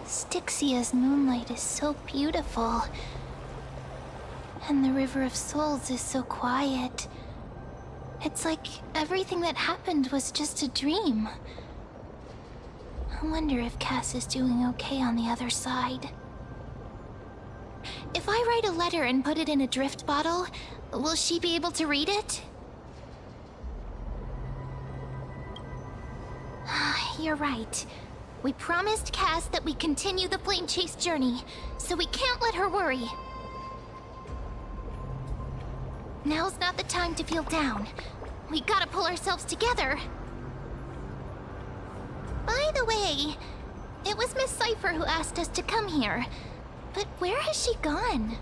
Styxia's moonlight is so beautiful. And the River of Souls is so quiet. It's like everything that happened was just a dream. I wonder if Cass is doing okay on the other side. If I write a letter and put it in a drift bottle, will she be able to read it? You're right. We promised Cass that we'd continue the flame chase journey, so we can't let her worry. Now's not the time to feel down. We gotta pull ourselves together. By the way, It was Miss Cypher who asked us to come here. But where has she gone?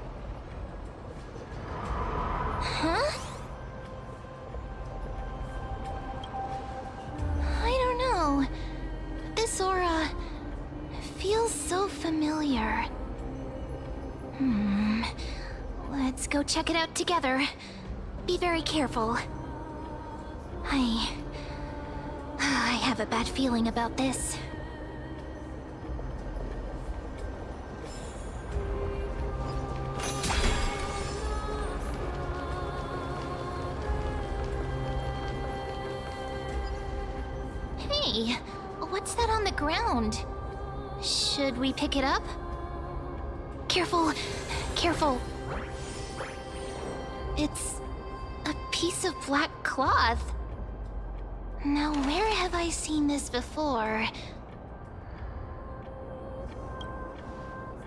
Huh? I don't know. This aura feels so familiar. Let's go check it out together. Be very careful. I have a bad feeling about this. Hey, what's that on the ground? Should we pick it up? Careful, careful. It's a piece of black cloth. Now, where have I seen this before?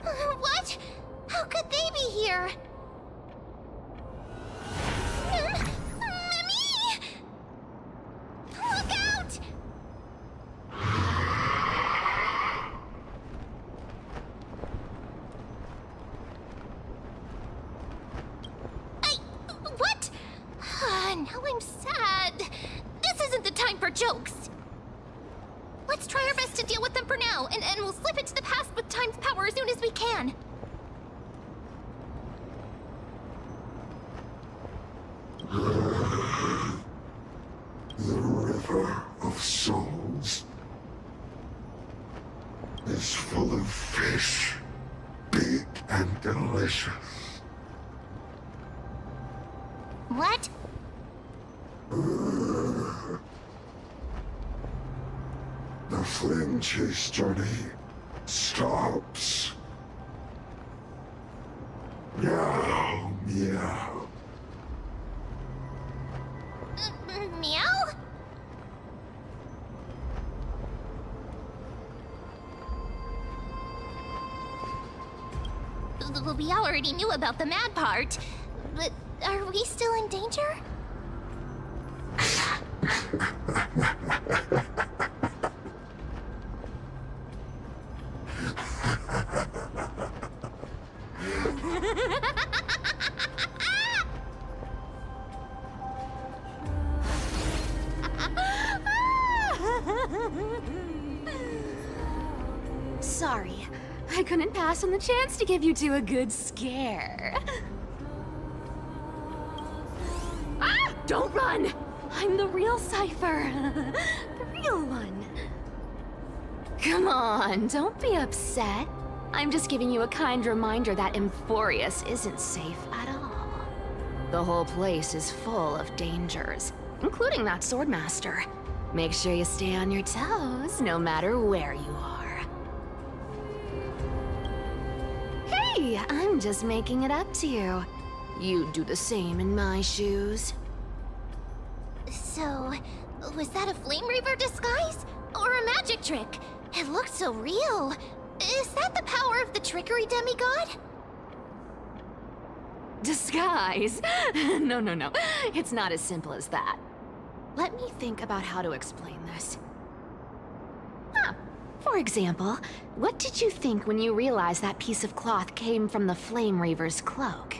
What? How could they be here? Mimi! Look out! What? Now I'm sad. This isn't the time for jokes. Let's try our best to deal with them for now, and we'll slip into the past with time's power as soon as we can. The river of souls is full of fish, big and delicious. What? The flame chase journey stops. Meow, meow. Meow? We already knew about the mad part, but are we still in danger? Sorry, I couldn't pass on the chance to give you two a good scare. Ah! Don't run! I'm the real Cypher. The real one. Come on, don't be upset. I'm just giving you a kind reminder that Emphorius isn't safe at all. The whole place is full of dangers, including that Swordmaster. Make sure you stay on your toes, no matter where you are. Hey, I'm just making it up to you. You'd do the same in my shoes. So, was that a Flame Reaver disguise? Or a magic trick? It looked so real. Is that the power of the trickery demigod? Disguise? No. It's not as simple as that. Let me think about how to explain this. For example, what did you think when you realized that piece of cloth came from the Flame Reaver's cloak?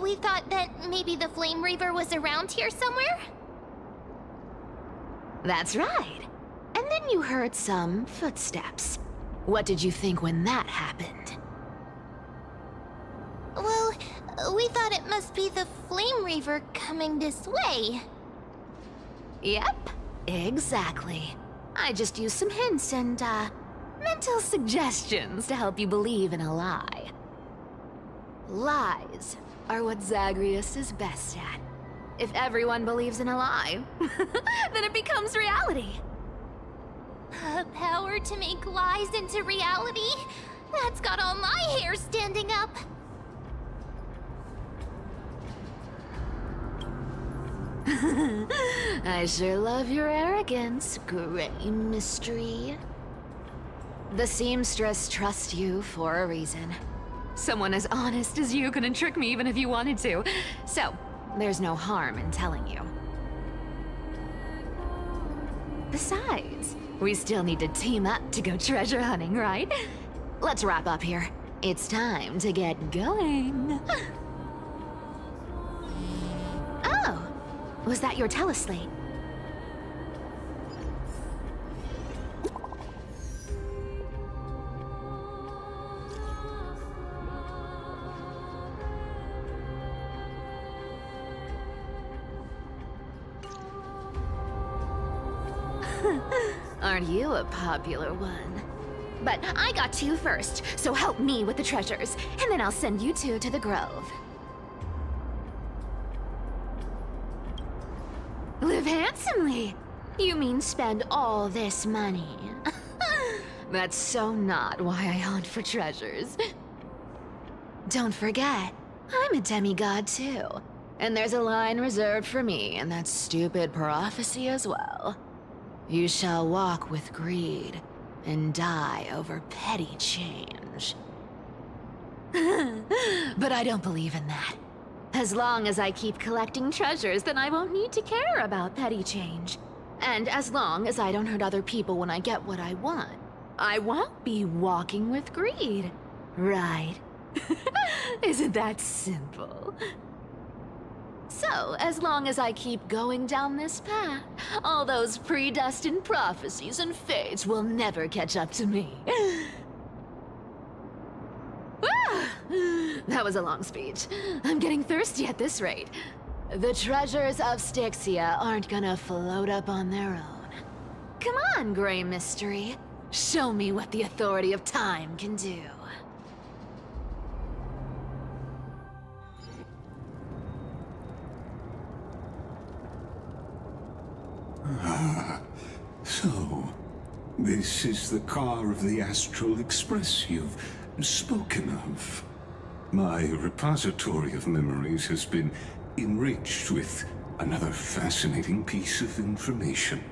We thought that maybe the Flame Reaver was around here somewhere? That's right. And then you heard some footsteps. What did you think when that happened? Well, we thought it must be the Flame Reaver coming this way. Yep, exactly. I just used some hints and, mental suggestions to help you believe in a lie. Lies are what Zagreus is best at. If everyone believes in a lie, then it becomes reality. A power to make lies into reality? That's got all my hair standing up. I sure love your arrogance, Grey Mystery. The seamstress trusts you for a reason. Someone as honest as you couldn't trick me even if you wanted to. So, there's no harm in telling you. Besides, we still need to team up to go treasure hunting, right? Let's wrap up here. It's time to get going. Oh, was that your teleslate? Aren't you a popular one? But I got two first, so help me with the treasures, and then I'll send you two to the grove. Live handsomely! You mean spend all this money? That's so not why I hunt for treasures. Don't forget, I'm a demigod too. And there's a line reserved for me in that stupid prophecy as well. You shall walk with greed and die over petty change. But I don't believe in that. As long as I keep collecting treasures, then I won't need to care about petty change. And as long as I don't hurt other people when I get what I want, I won't be walking with greed. Right? Isn't that simple? So, as long as I keep going down this path, all those predestined prophecies and fates will never catch up to me. That was a long speech. I'm getting thirsty at this rate. The treasures of Styxia aren't gonna float up on their own. Come on, Grey Mystery. Show me what the authority of time can do. So, this is the car of the Astral Express you've spoken of. My repository of memories has been enriched with another fascinating piece of information.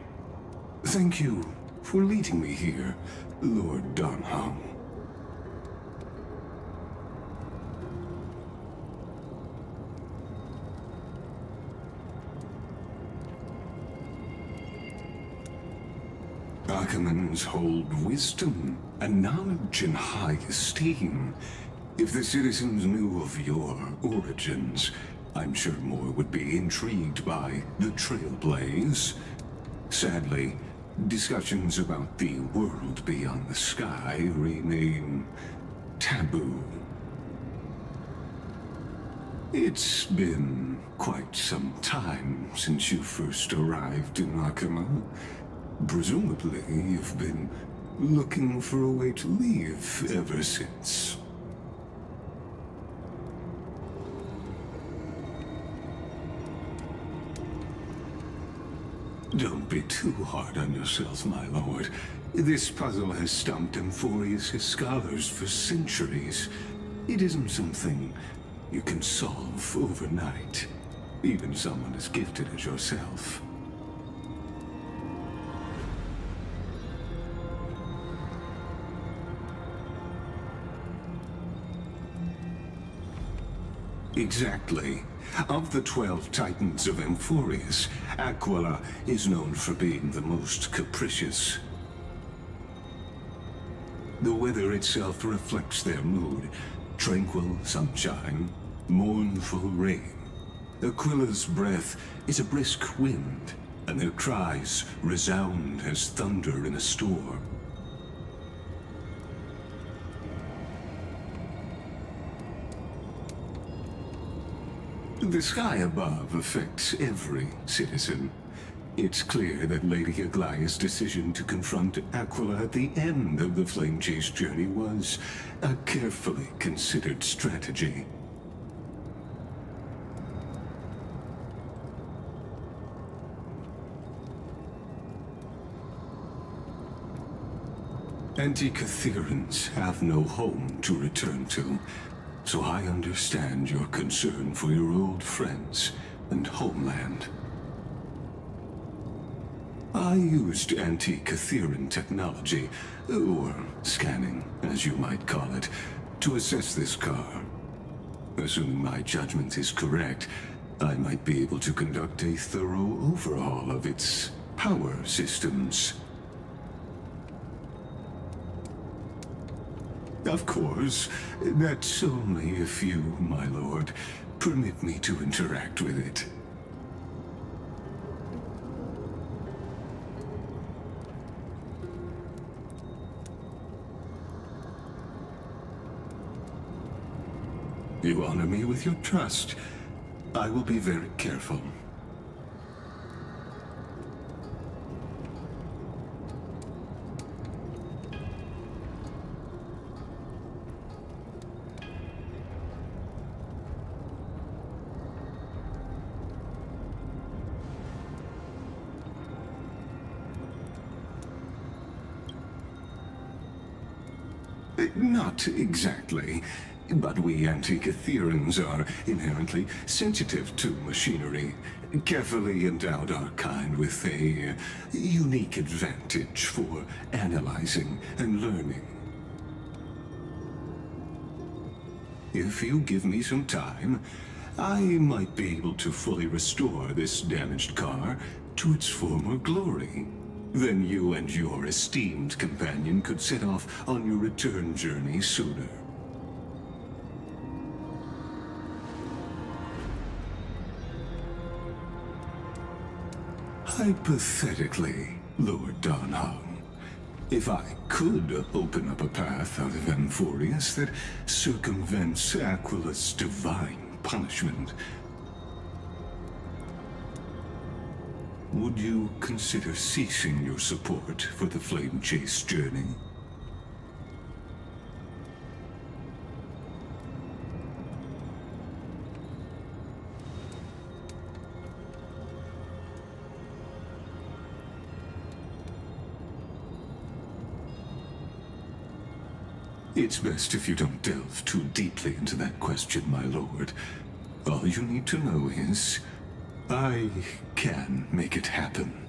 Thank you for leading me here, Lord Dan Heng. Archimans hold wisdom and knowledge in high esteem. If the citizens knew of your origins, I'm sure more would be intrigued by the Trailblaze. Sadly, discussions about the world beyond the sky remain taboo. It's been quite some time since you first arrived in Akima. Presumably, you've been looking for a way to leave ever since. Don't be too hard on yourself, my lord. This puzzle has stumped Emphorius' scholars for centuries. It isn't something you can solve overnight, even someone as gifted as yourself. Exactly. Of the 12 Titans of Emphorius, Aquila is known for being the most capricious. The weather itself reflects their mood. Tranquil sunshine, mournful rain. Aquila's breath is a brisk wind, and their cries resound as thunder in a storm. The sky above affects every citizen. It's clear that Lady Aglaya's decision to confront Aquila at the end of the Flame Chase journey was a carefully considered strategy. Anti-Catherians have no home to return to. So I understand your concern for your old friends and homeland. I used anti-Catherian technology, or scanning, as you might call it, to assess this car. Assuming my judgment is correct, I might be able to conduct a thorough overhaul of its power systems. Of course, that's only a few, my lord. Permit me to interact with it. You honor me with your trust. I will be very careful. Not exactly, but we Antikytherians are inherently sensitive to machinery. Carefully endowed our kind with a unique advantage for analyzing and learning. If you give me some time, I might be able to fully restore this damaged car to its former glory. Then you and your esteemed companion could set off on your return journey sooner. Hypothetically, Lord Dan Heng, if I could open up a path out of Amphorius that circumvents Aquila's divine punishment, would you consider ceasing your support for the Flame Chase journey? It's best if you don't delve too deeply into that question, my lord. All you need to know is, I can make it happen.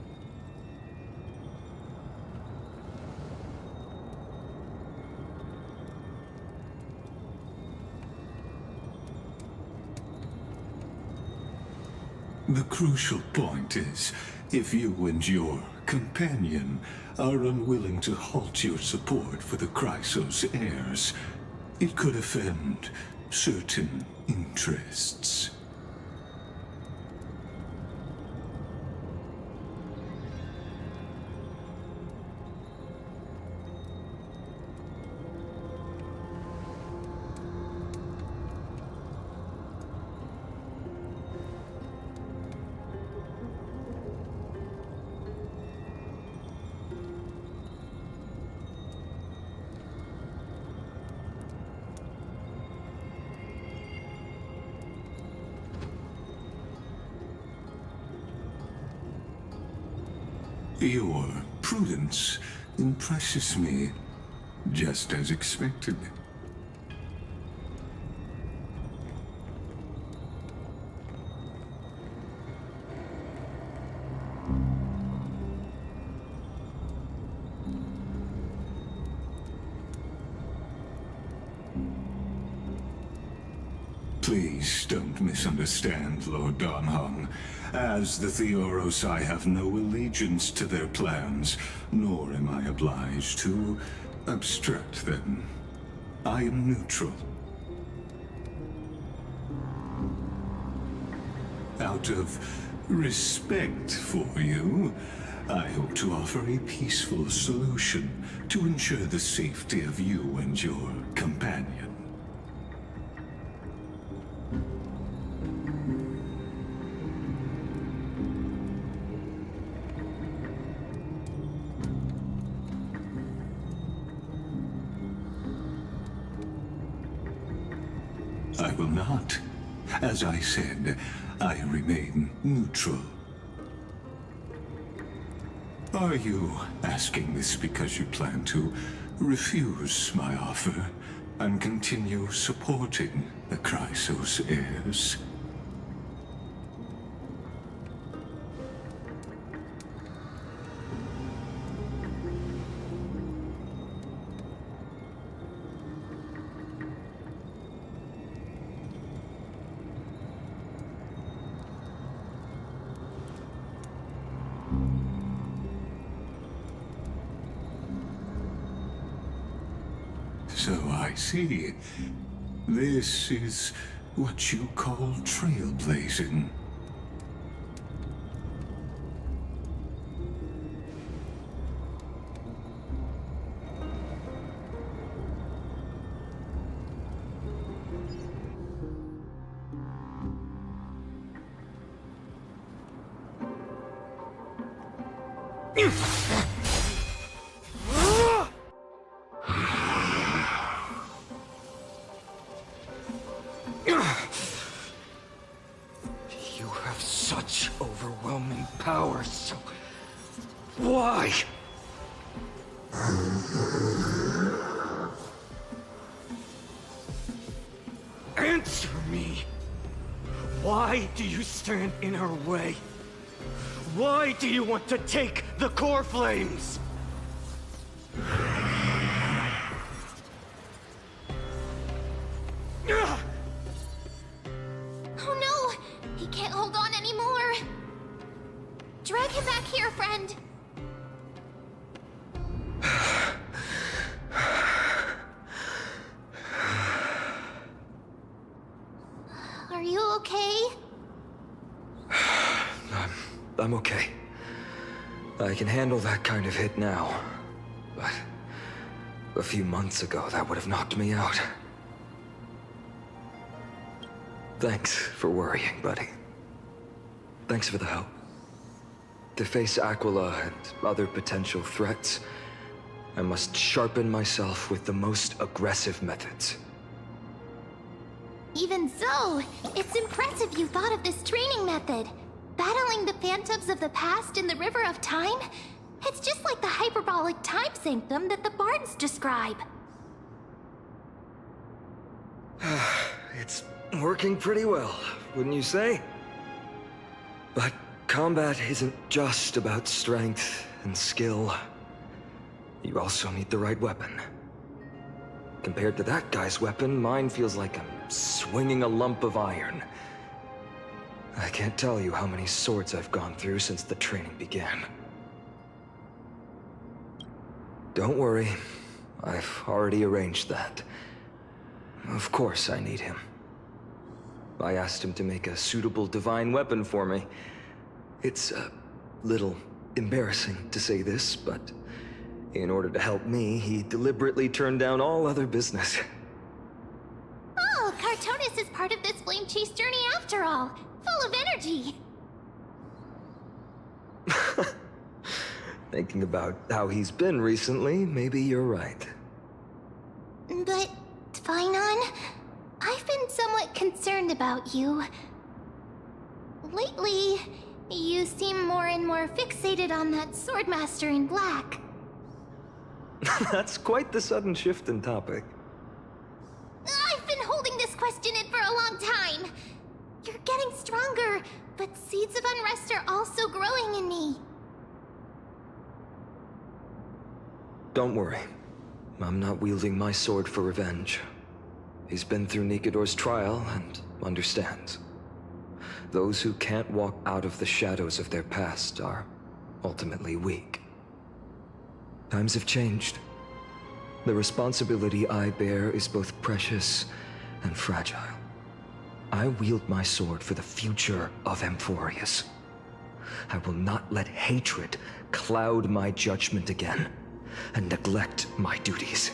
The crucial point is, if you and your companion are unwilling to halt your support for the Chrysos heirs, it could offend certain interests. Your prudence impresses me, just as expected. Please don't misunderstand, Lord Dan Heng. As the Theoros, I have no allegiance to their plans, nor am I obliged to obstruct them. I am neutral. Out of respect for you, I hope to offer a peaceful solution to ensure the safety of you and your companion. I will not. As I said, I remain neutral. Are you asking this because you plan to refuse my offer and continue supporting the Chrysos heirs? So I see. This is what you call trailblazing. You have such overwhelming power, so why? Answer me! Why do you stand in her way? Why do you want to take the core flames? Oh no! He can't hold on anymore! Drag him back here, friend! Are you okay? I'm okay. I can handle that kind of hit now. But a few months ago, that would have knocked me out. Thanks for worrying, buddy. Thanks for the help. To face Aquila and other potential threats, I must sharpen myself with the most aggressive methods. Even so, it's impressive you thought of this training method. Battling the phantoms of the past in the River of Time? It's just like the hyperbolic time sanctum that the bards describe. It's working pretty well, wouldn't you say? But combat isn't just about strength and skill. You also need the right weapon. Compared to that guy's weapon, mine feels like I'm swinging a lump of iron. I can't tell you how many swords I've gone through since the training began. Don't worry, I've already arranged that. Of course I need him. I asked him to make a suitable divine weapon for me. It's a little embarrassing to say this, but in order to help me, he deliberately turned down all other business. Oh, Cartonis is part of this flame chase journey after all. Full of energy. Thinking about how he's been recently, maybe you're right. But, Phainon, I've been somewhat concerned about you. Lately, you seem more and more fixated on that Swordmaster in black. That's quite the sudden shift in topic. I've been holding this question in for a long time. You're getting stronger, but seeds of unrest are also growing in me. Don't worry. I'm not wielding my sword for revenge. He's been through Nikador's trial and understands. Those who can't walk out of the shadows of their past are ultimately weak. Times have changed. The responsibility I bear is both precious and fragile. I wield my sword for the future of Amphorius. I will not let hatred cloud my judgment again and neglect my duties.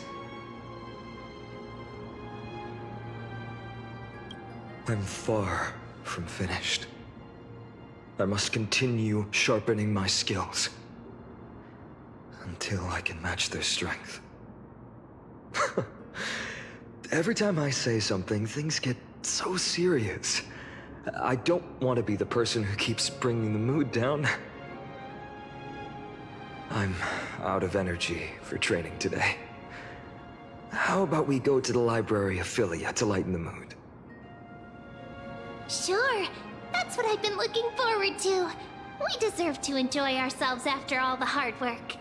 I'm far from finished. I must continue sharpening my skills until I can match their strength. Every time I say something, things get so serious. I don't want to be the person who keeps bringing the mood down. I'm out of energy for training today. How about we go to the Library of Philia to lighten the mood? Sure, that's what I've been looking forward to. We deserve to enjoy ourselves after all the hard work.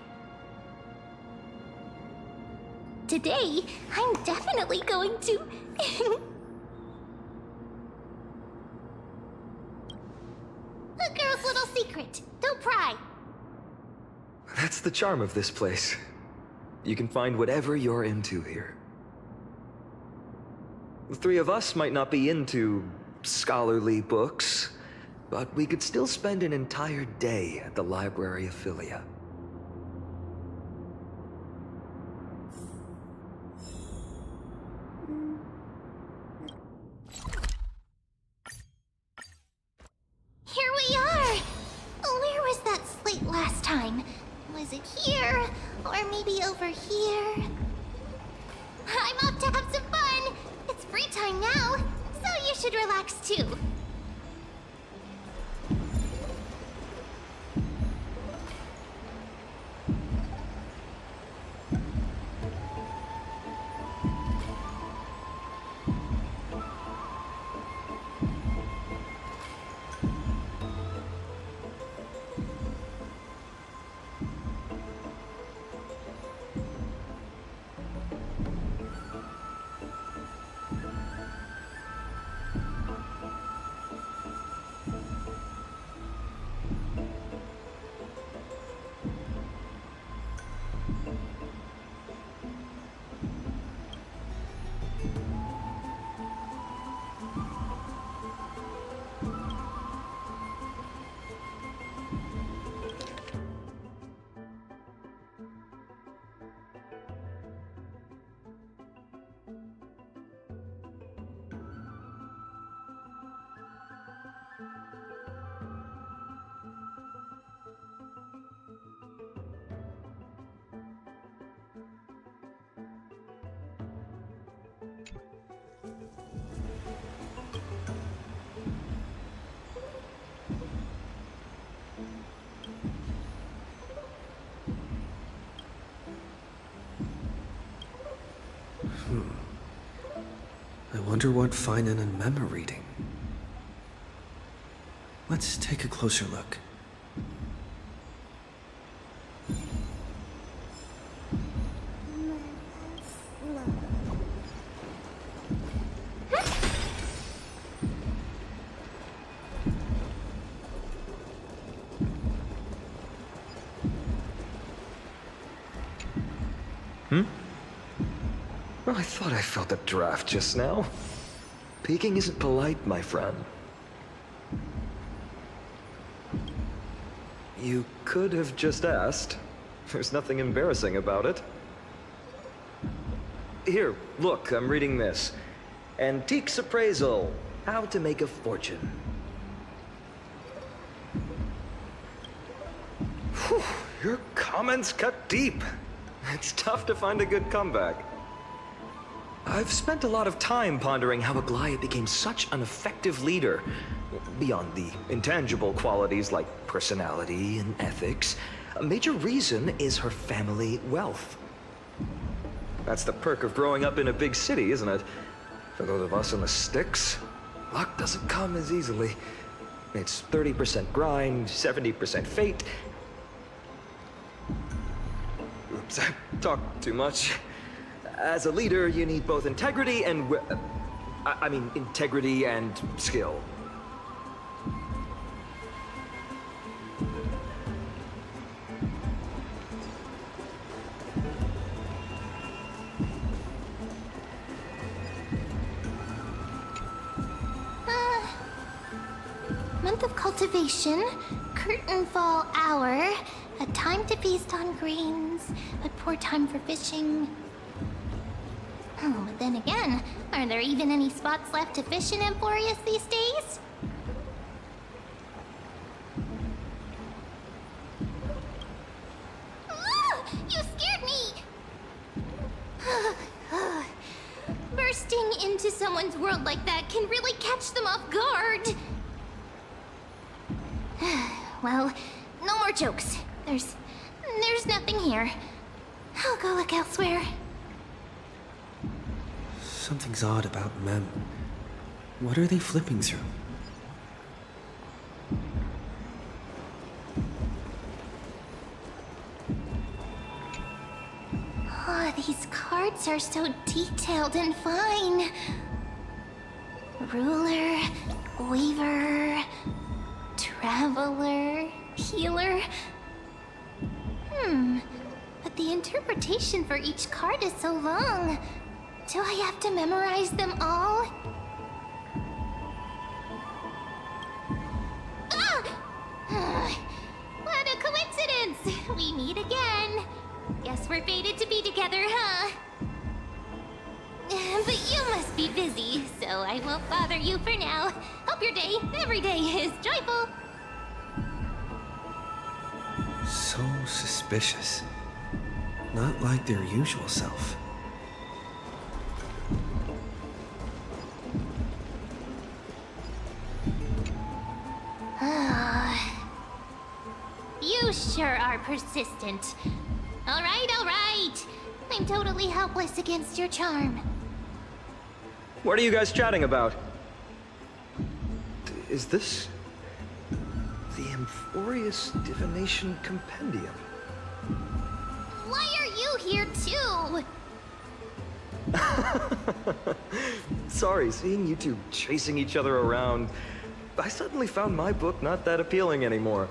Today, I'm definitely going to... A girl's little secret. Don't pry. That's the charm of this place. You can find whatever you're into here. The three of us might not be into scholarly books, but we could still spend an entire day at the Library of Philia. Here we are! Where was that slate last time? Was it here? Or maybe over here? I'm off to have some fun! It's free time now, so you should relax too. I wonder what Phainon and Mem are reading. Let's take a closer look. Well, I thought I felt a draft just now. Peeking isn't polite, my friend. You could have just asked. There's nothing embarrassing about it. Here, look, I'm reading this. Antiques Appraisal. How to Make a Fortune. Whew, your comments cut deep. It's tough to find a good comeback. I've spent a lot of time pondering how Aglaia became such an effective leader. Beyond the intangible qualities like personality and ethics, a major reason is her family wealth. That's the perk of growing up in a big city, isn't it? For those of us in the sticks, luck doesn't come as easily. It's 30% grind, 70% fate. Oops, I talked too much. As a leader, you need both integrity and integrity and skill. Month of cultivation, curtain fall hour, a time to feast on grains, a poor time for fishing. Oh, but then again, are there even any spots left to fish in Emporius these days? You scared me! Bursting into someone's world like that can really catch them off guard. Well, no more jokes. There's nothing here. I'll go look elsewhere. Something's odd about Mem. What are they flipping through? Oh, these cards are so detailed and fine. Ruler, Weaver, Traveler, Healer. But the interpretation for each card is so long. Do I have to memorize them all? Ah! What a coincidence! We meet again. Guess we're fated to be together, huh? But you must be busy, so I won't bother you for now. Hope your day, every day, is joyful. So suspicious. Not like their usual self. You sure are persistent. All right. I'm totally helpless against your charm. What are you guys chatting about? Is this the Amphorius Divination Compendium? Why are you here too? Sorry, seeing you two chasing each other around, I suddenly found my book not that appealing anymore.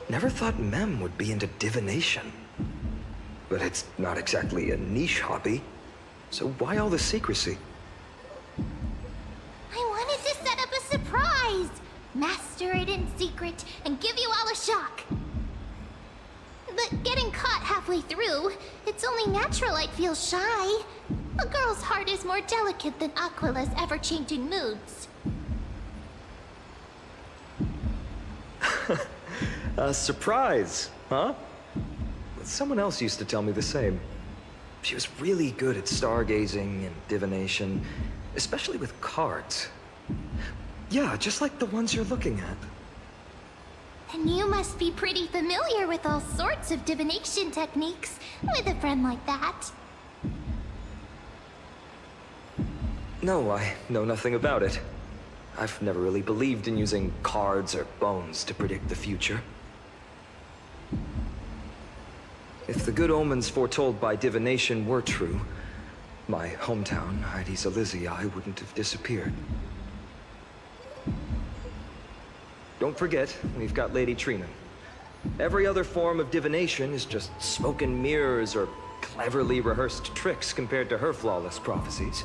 Never thought Mem would be into divination. But it's not exactly a niche hobby, so why all the secrecy? I wanted to set up a surprise! Master it in secret and give you all a shock. But getting caught halfway through, it's only natural I'd feel shy. A girl's heart is more delicate than Aquila's ever-changing moods. A surprise, huh? Someone else used to tell me the same. She was really good at stargazing and divination, especially with cards. Yeah, just like the ones you're looking at. And you must be pretty familiar with all sorts of divination techniques with a friend like that. No, I know nothing about it. I've never really believed in using cards or bones to predict the future. If the good omens foretold by divination were true, my hometown, Heidi's Elysiae, wouldn't have disappeared. Don't forget, we've got Lady Trina. Every other form of divination is just smoke and mirrors or cleverly rehearsed tricks compared to her flawless prophecies.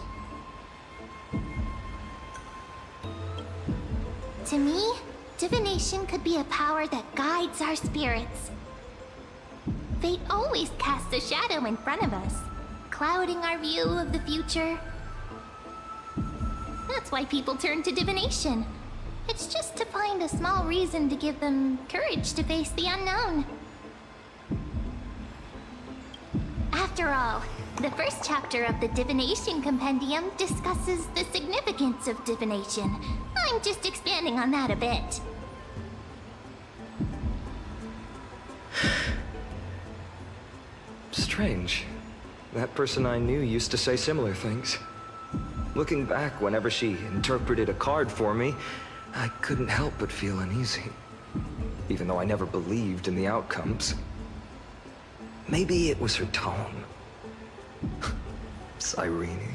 To me, divination could be a power that guides our spirits. Fate always casts a shadow in front of us, clouding our view of the future. That's why people turn to divination. It's just to find a small reason to give them courage to face the unknown. After all, the first chapter of the Divination Compendium discusses the significance of divination. I'm just expanding on that a bit. Strange. That person I knew used to say similar things. Looking back, whenever she interpreted a card for me, I couldn't help but feel uneasy. Even though I never believed in the outcomes. Maybe it was her tone. Cyrene.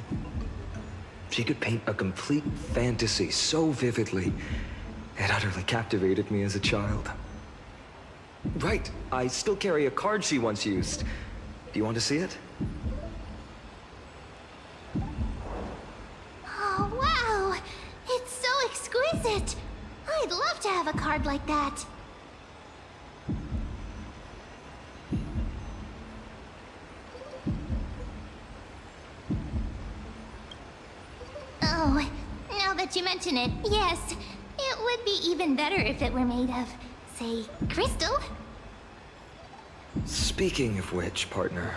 She could paint a complete fantasy so vividly, it utterly captivated me as a child. Right, I still carry a card she once used. Do you want to see it? Oh, wow! It's so exquisite! I'd love to have a card like that. Oh, now that you mention it, yes. It would be even better if it were made of, say, crystal. Speaking of which, partner,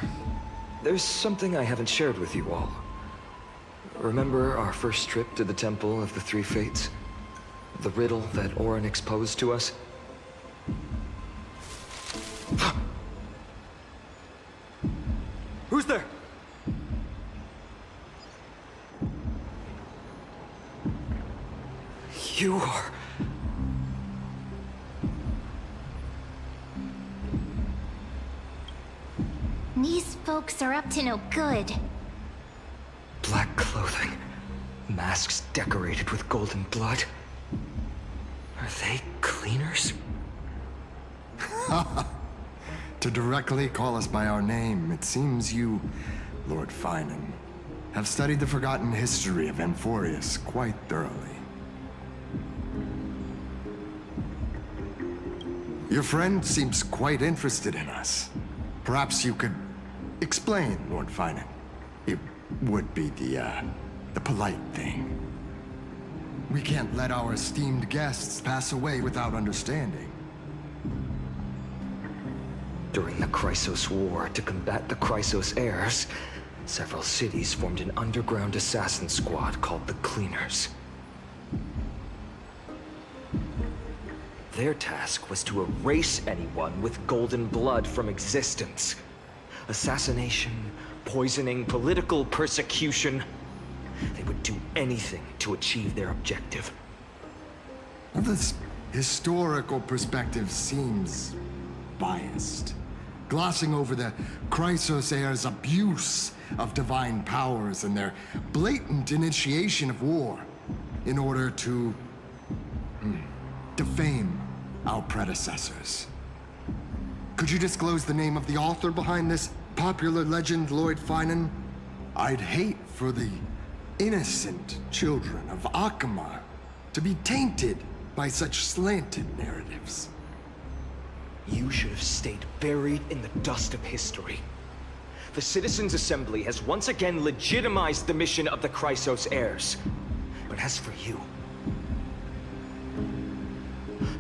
there's something I haven't shared with you all. Remember our first trip to the Temple of the Three Fates? The riddle that Orynyx posed to us? Who's there? You are... These folks are up to no good. Black clothing, masks decorated with golden blood. Are they cleaners? To directly call us by our name, it seems you Lord Phainon, have studied the forgotten history of Amphorius quite thoroughly. Your friend seems quite interested in us. Perhaps you could explain, Lord Phainon. It would be the polite thing. We can't let our esteemed guests pass away without understanding. During the Chrysos War, to combat the Chrysos heirs, several cities formed an underground assassin squad called the Cleaners. Their task was to erase anyone with golden blood from existence. Assassination, poisoning, political persecution. They would do anything to achieve their objective. Well, this historical perspective seems biased, glossing over the Chrysos heirs' abuse of divine powers and their blatant initiation of war in order to defame our predecessors. Could you disclose the name of the author behind this popular legend, Lord Phainon? I'd hate for the innocent children of Akama to be tainted by such slanted narratives. You should have stayed buried in the dust of history. The Citizens' Assembly has once again legitimized the mission of the Chrysos heirs. But as for you,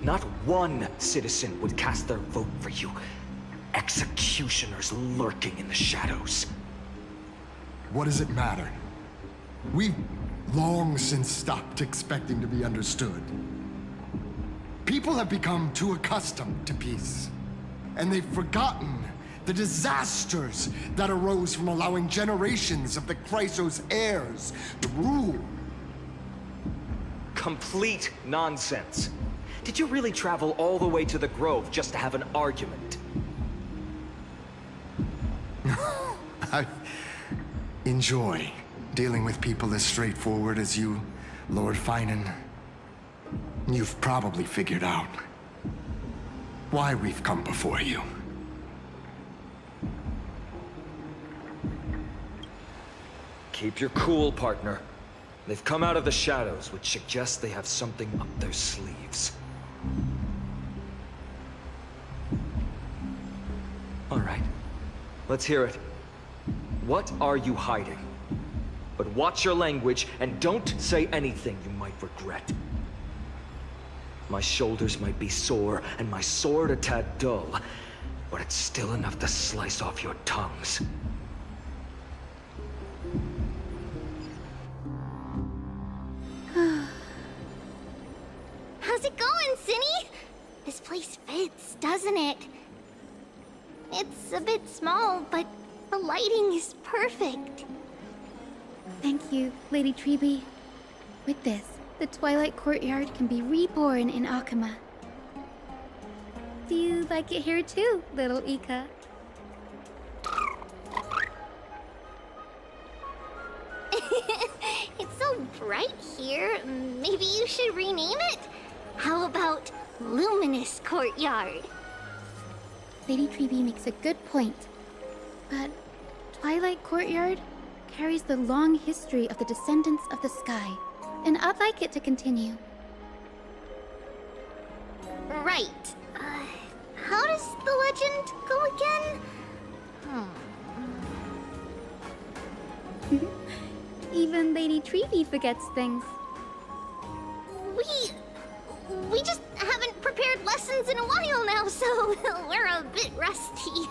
not one citizen would cast their vote for you. Executioners lurking in the shadows. What does it matter? We've long since stopped expecting to be understood. People have become too accustomed to peace, and they've forgotten the disasters that arose from allowing generations of the Chrysos heirs to rule. Complete nonsense. Did you really travel all the way to the Grove just to have an argument? I enjoy dealing with people as straightforward as you, Lord Phainon. You've probably figured out why we've come before you. Keep your cool, partner. They've come out of the shadows, which suggests they have something up their sleeves. All right, let's hear it. What are you hiding? But watch your language and don't say anything you might regret. My shoulders might be sore and my sword a tad dull, but it's still enough to slice off your tongues. How's it going, Cinny? This place fits, doesn't it? It's a bit small, but the lighting is perfect. Thank you, Lady Treeby. With this, the Twilight Courtyard can be reborn in Akama. Do you like it here too, little Ika? It's so bright here. Maybe you should rename it? How about Luminous Courtyard? Lady Treeby makes a good point. But Twilight Courtyard carries the long history of the descendants of the sky, and I'd like it to continue. Right. How does the legend go again? Even Lady Treeby forgets things. We just haven't prepared lessons in a while now, so we're a bit rusty.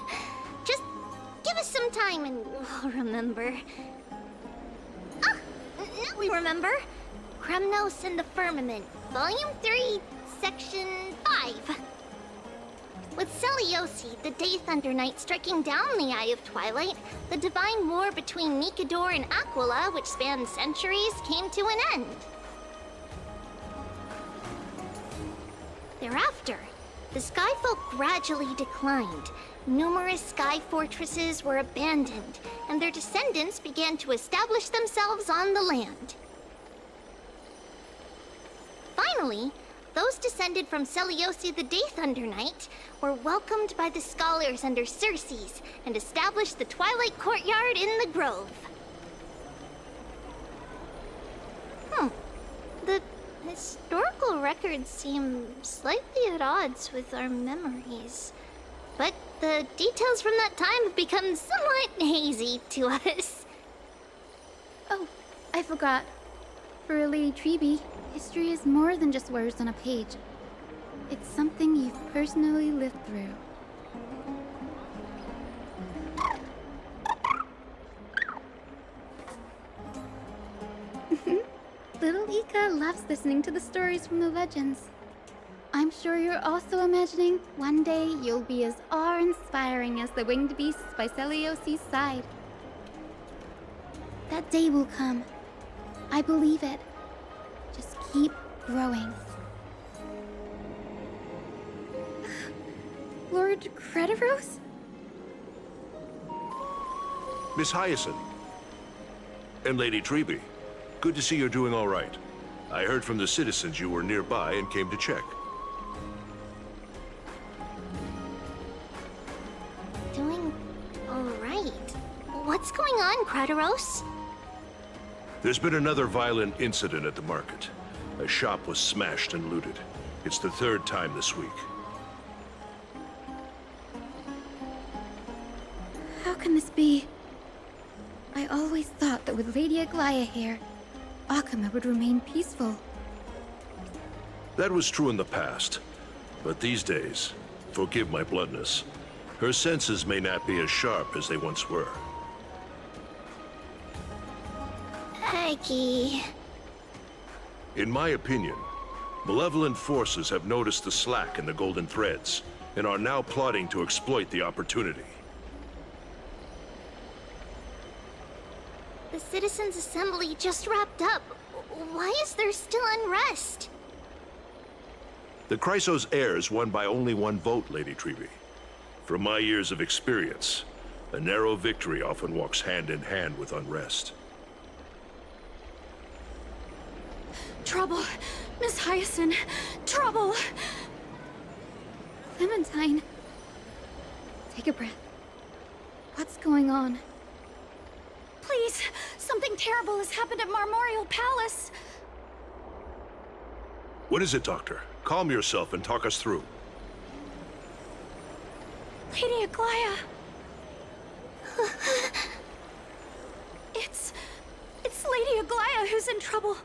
Just give us some time and we'll remember. Ah! Now we remember. Kremnos and the Firmament, Volume 3, Section 5. With Seliosi, the Day Thunder Knight, striking down the Eye of Twilight, the divine war between Nikador and Aquila, which spanned centuries, came to an end. Thereafter, the Skyfolk gradually declined. Numerous sky fortresses were abandoned, and their descendants began to establish themselves on the land. Finally, those descended from Seliosi the Day Thunder Knight were welcomed by the scholars under Circes and established the Twilight Courtyard in the Grove. The historical records seem slightly at odds with our memories. But the details from that time have become somewhat hazy to us. Oh, I forgot. For a Lady Treeby, history is more than just words on a page. It's something you've personally lived through. Little Ika loves listening to the stories from the legends. I'm sure you're also imagining one day you'll be as awe-inspiring as the winged beasts by Seliosi's side. That day will come. I believe it. Just keep growing. Lord Crediros? Miss Hyacinth. And Lady Treeby. Good to see you're doing all right. I heard from the citizens you were nearby and came to check. Doing all right. What's going on, Crediros? There's been another violent incident at the market. A shop was smashed and looted. It's the third time this week. How can this be? I always thought that with Lady Aglaya here, Akama would remain peaceful. That was true in the past. But these days, forgive my bluntness, her senses may not be as sharp as they once were. Aggie. In my opinion, malevolent forces have noticed the slack in the Golden Threads and are now plotting to exploit the opportunity. The Citizens' Assembly just wrapped up. Why is there still unrest? The Chrysos heirs won by only one vote, Lady Treeby. From my years of experience, a narrow victory often walks hand in hand with unrest. Trouble! Miss Hyacinth! Trouble! Clementine. Take a breath. What's going on? Please! Something terrible has happened at Marmorial Palace! What is it, Doctor? Calm yourself and talk us through. Lady Aglaya! It's Lady Aglaya who's in trouble.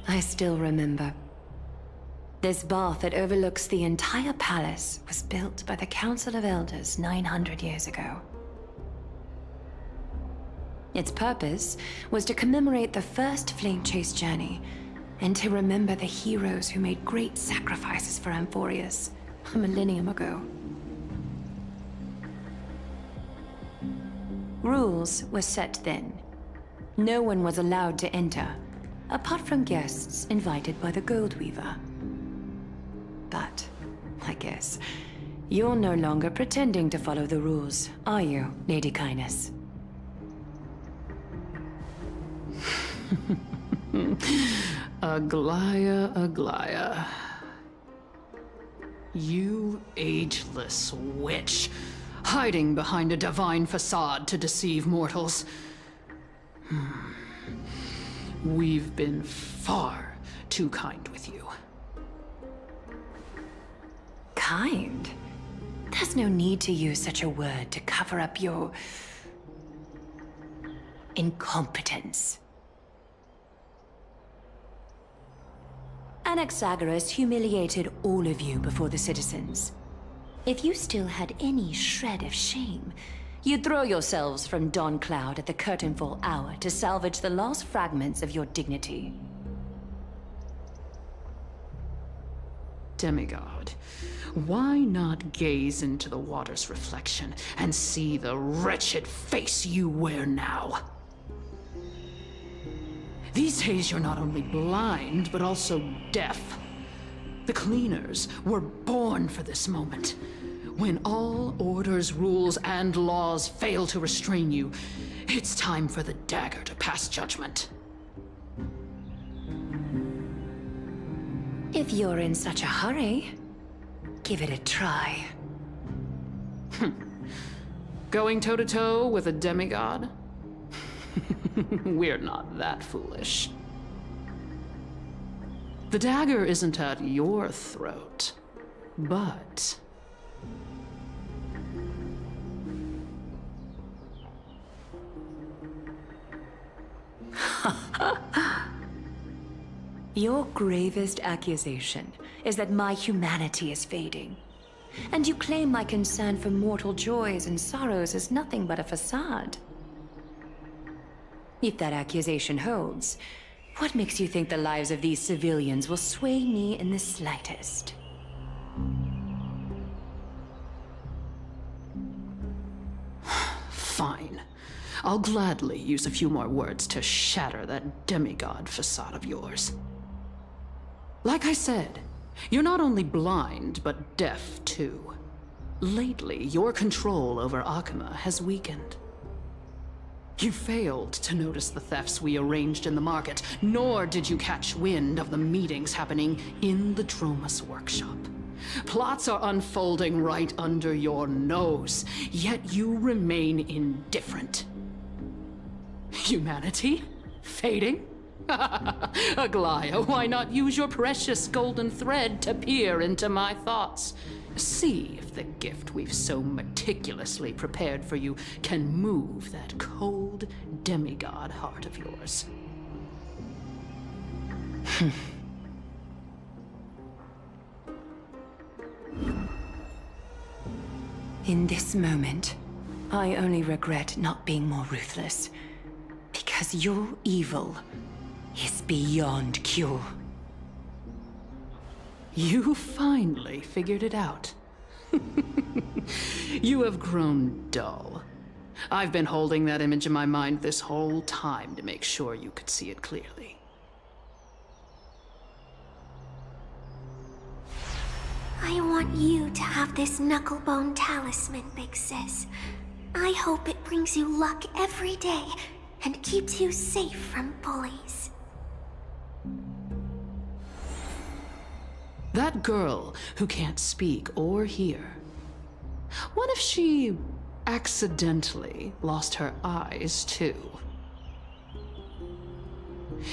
I still remember. This bath that overlooks the entire palace was built by the Council of Elders 900 years ago. Its purpose was to commemorate the first Flame Chase journey, and to remember the heroes who made great sacrifices for Amphorius a millennium ago. Rules were set then. No one was allowed to enter, apart from guests invited by the Goldweaver. But, I guess, you're no longer pretending to follow the rules, are you, Lady Kindness? Aglaya, Aglaya. You ageless witch, hiding behind a divine facade to deceive mortals. We've been far too kind with you. Kind? There's no need to use such a word to cover up your incompetence. Anaxagoras humiliated all of you before the citizens. If you still had any shred of shame, you'd throw yourselves from dawn cloud at the curtainfall hour to salvage the last fragments of your dignity. Demigod, why not gaze into the water's reflection and see the wretched face you wear now? These days you're not only blind, but also deaf. The cleaners were born for this moment. When all orders, rules, and laws fail to restrain you, it's time for the dagger to pass judgment. If you're in such a hurry, give it a try. Going toe-to-toe with a demigod? We're not that foolish. The dagger isn't at your throat, but... Your gravest accusation is that my humanity is fading. And you claim my concern for mortal joys and sorrows is nothing but a facade. If that accusation holds, what makes you think the lives of these civilians will sway me in the slightest? Fine. I'll gladly use a few more words to shatter that demigod facade of yours. Like I said, you're not only blind, but deaf too. Lately, your control over Akama has weakened. You failed to notice the thefts we arranged in the market, nor did you catch wind of the meetings happening in the Tromas workshop. Plots are unfolding right under your nose, yet you remain indifferent. Humanity? Fading? Aglaya, why not use your precious golden thread to peer into my thoughts? See if the gift we've so meticulously prepared for you can move that cold demigod heart of yours. In this moment, I only regret not being more ruthless. Because your evil is beyond cure. You finally figured it out. You have grown dull. I've been holding that image in my mind this whole time to make sure you could see it clearly. I want you to have this knucklebone talisman, Big Sis. I hope it brings you luck every day and keeps you safe from bullies. That girl who can't speak or hear. What if she accidentally lost her eyes too?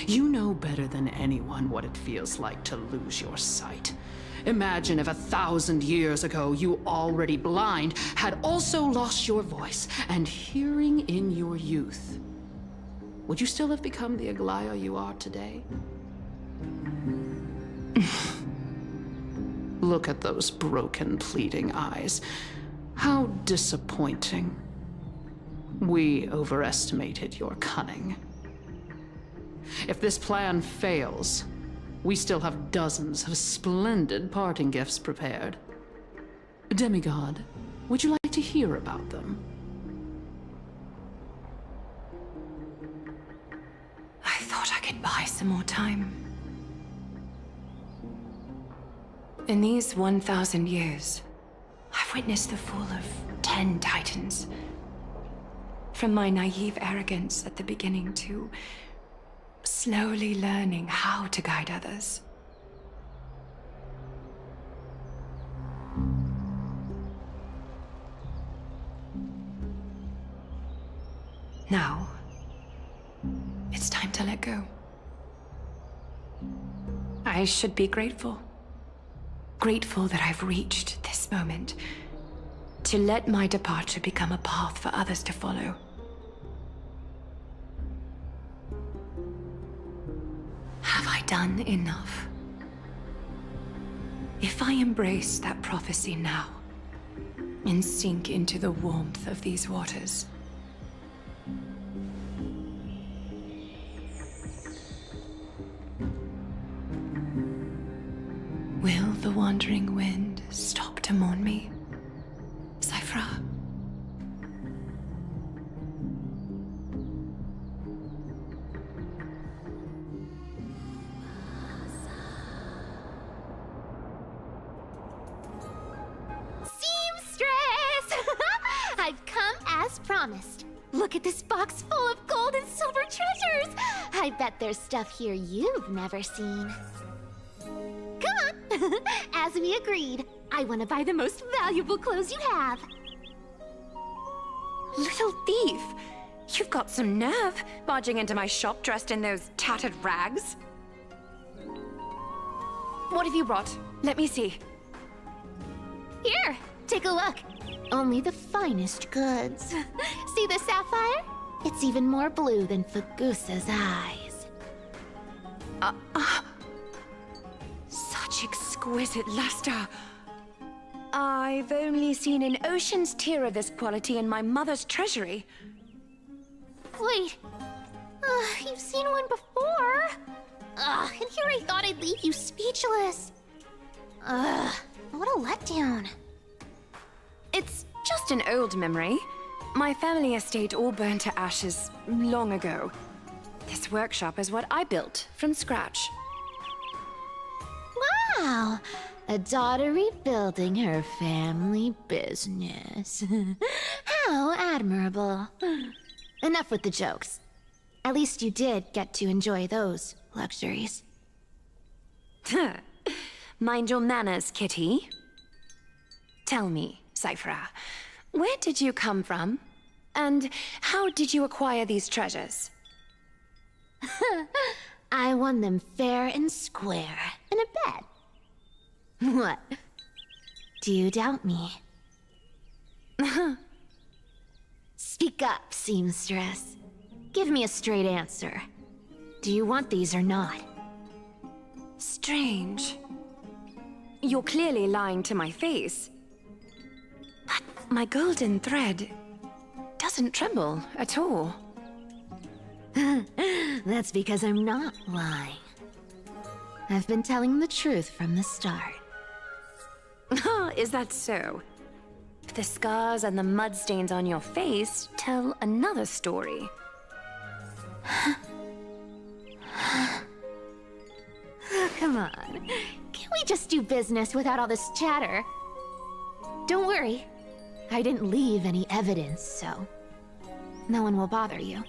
You know better than anyone what it feels like to lose your sight. Imagine if 1,000 years ago you, already blind, had also lost your voice and hearing in your youth. Would you still have become the Aglaya you are today? Look at those broken, pleading eyes. How disappointing. We overestimated your cunning. If this plan fails, we still have dozens of splendid parting gifts prepared. Demigod, would you like to hear about them? I thought I could buy some more time. In these 1,000 years, I've witnessed the fall of 10 titans. From my naive arrogance at the beginning to slowly learning how to guide others. Now, it's time to let go. I should be grateful. Grateful that I've reached this moment. To let my departure become a path for others to follow. Have I done enough? If I embrace that prophecy now, and sink into the warmth of these waters, will the wandering wind stop to mourn me, Cyphra? promised. Look at this box full of gold and silver treasures! I bet there's stuff here you've never seen. Come on! As we agreed, I want to buy the most valuable clothes you have. Little thief! You've got some nerve, barging into my shop dressed in those tattered rags. What have you brought? Let me see. Here, take a look. Only the finest goods. See the sapphire? It's even more blue than Fagusa's eyes. Such exquisite luster. I've only seen an ocean's tear of this quality in my mother's treasury. Wait. You've seen one before. And here I thought I'd leave you speechless. What a letdown. It's just an old memory. My family estate all burned to ashes long ago. This workshop is what I built from scratch. Wow, a daughter rebuilding her family business. How admirable. Enough with the jokes. At least you did get to enjoy those luxuries. Mind your manners, kitty. Tell me, Cyphera, where did you come from? And how did you acquire these treasures? I won them fair and square in a bet. What? Do you doubt me? Speak up, seamstress. Give me a straight answer. Do you want these or not? Strange. You're clearly lying to my face. But my golden thread doesn't tremble at all. That's because I'm not lying. I've been telling the truth from the start. Is that so? The scars and the mud stains on your face tell another story. Oh, come on. Can't we just do business without all this chatter? Don't worry. I didn't leave any evidence, so no one will bother you.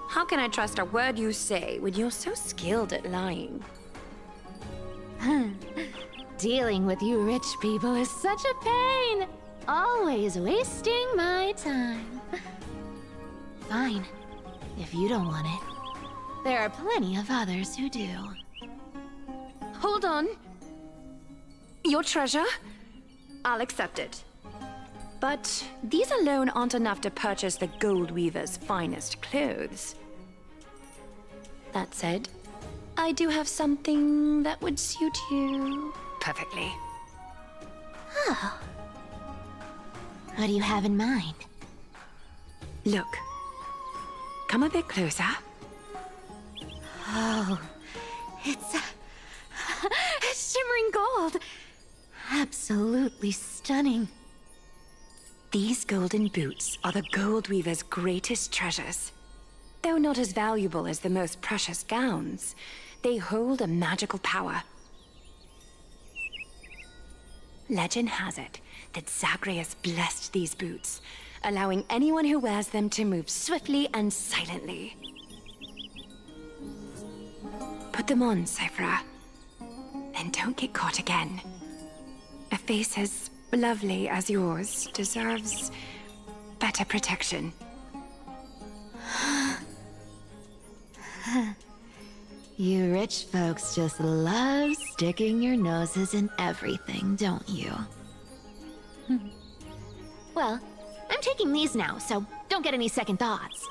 How can I trust a word you say when you're so skilled at lying? Dealing with you rich people is such a pain. Always wasting my time. Fine, if you don't want it. There are plenty of others who do. Hold on. Your treasure? I'll accept it. But these alone aren't enough to purchase the Gold Weaver's finest clothes. That said, I do have something that would suit you perfectly. Oh. What do you have in mind? Look. Come a bit closer. Oh, it's shimmering gold. Absolutely stunning. These golden boots are the Gold Weaver's greatest treasures. Though not as valuable as the most precious gowns, they hold a magical power. Legend has it that Zagreus blessed these boots, allowing anyone who wears them to move swiftly and silently. Put them on, Cyphera. Then don't get caught again. A face as lovely as yours deserves better protection. You rich folks just love sticking your noses in everything, don't you? Well, I'm taking these now, so don't get any second thoughts.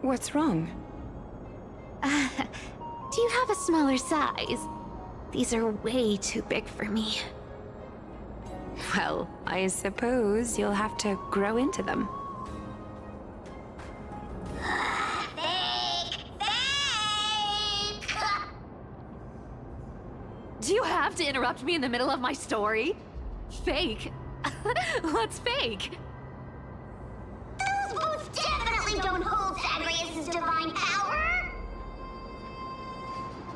What's wrong? Do you have a smaller size? These are way too big for me. Well, I suppose you'll have to grow into them. Do you have to interrupt me in the middle of my story? Fake? What's fake? Those boots definitely don't hold Zagreus' divine power!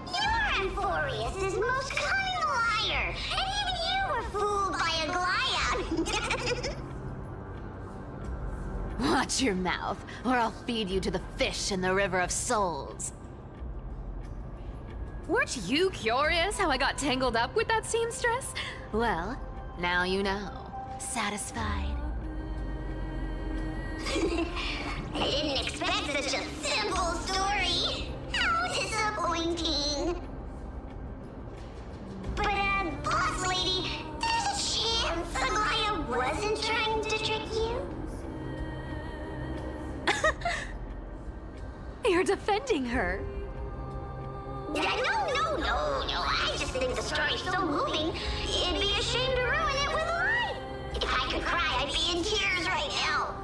Your Amphorius is most cunning lie fire! And even you were fooled by a Glyad! Watch your mouth, or I'll feed you to the fish in the River of Souls. Weren't you curious how I got tangled up with that seamstress? Well, now you know. Satisfied? I didn't expect such a simple story. How disappointing. But, boss lady, there's a chance Aglaia wasn't trying to trick you? You're defending her. No. I just think the story's so moving, it'd be a shame to ruin it with a lie. If I could cry, I'd be in tears right now.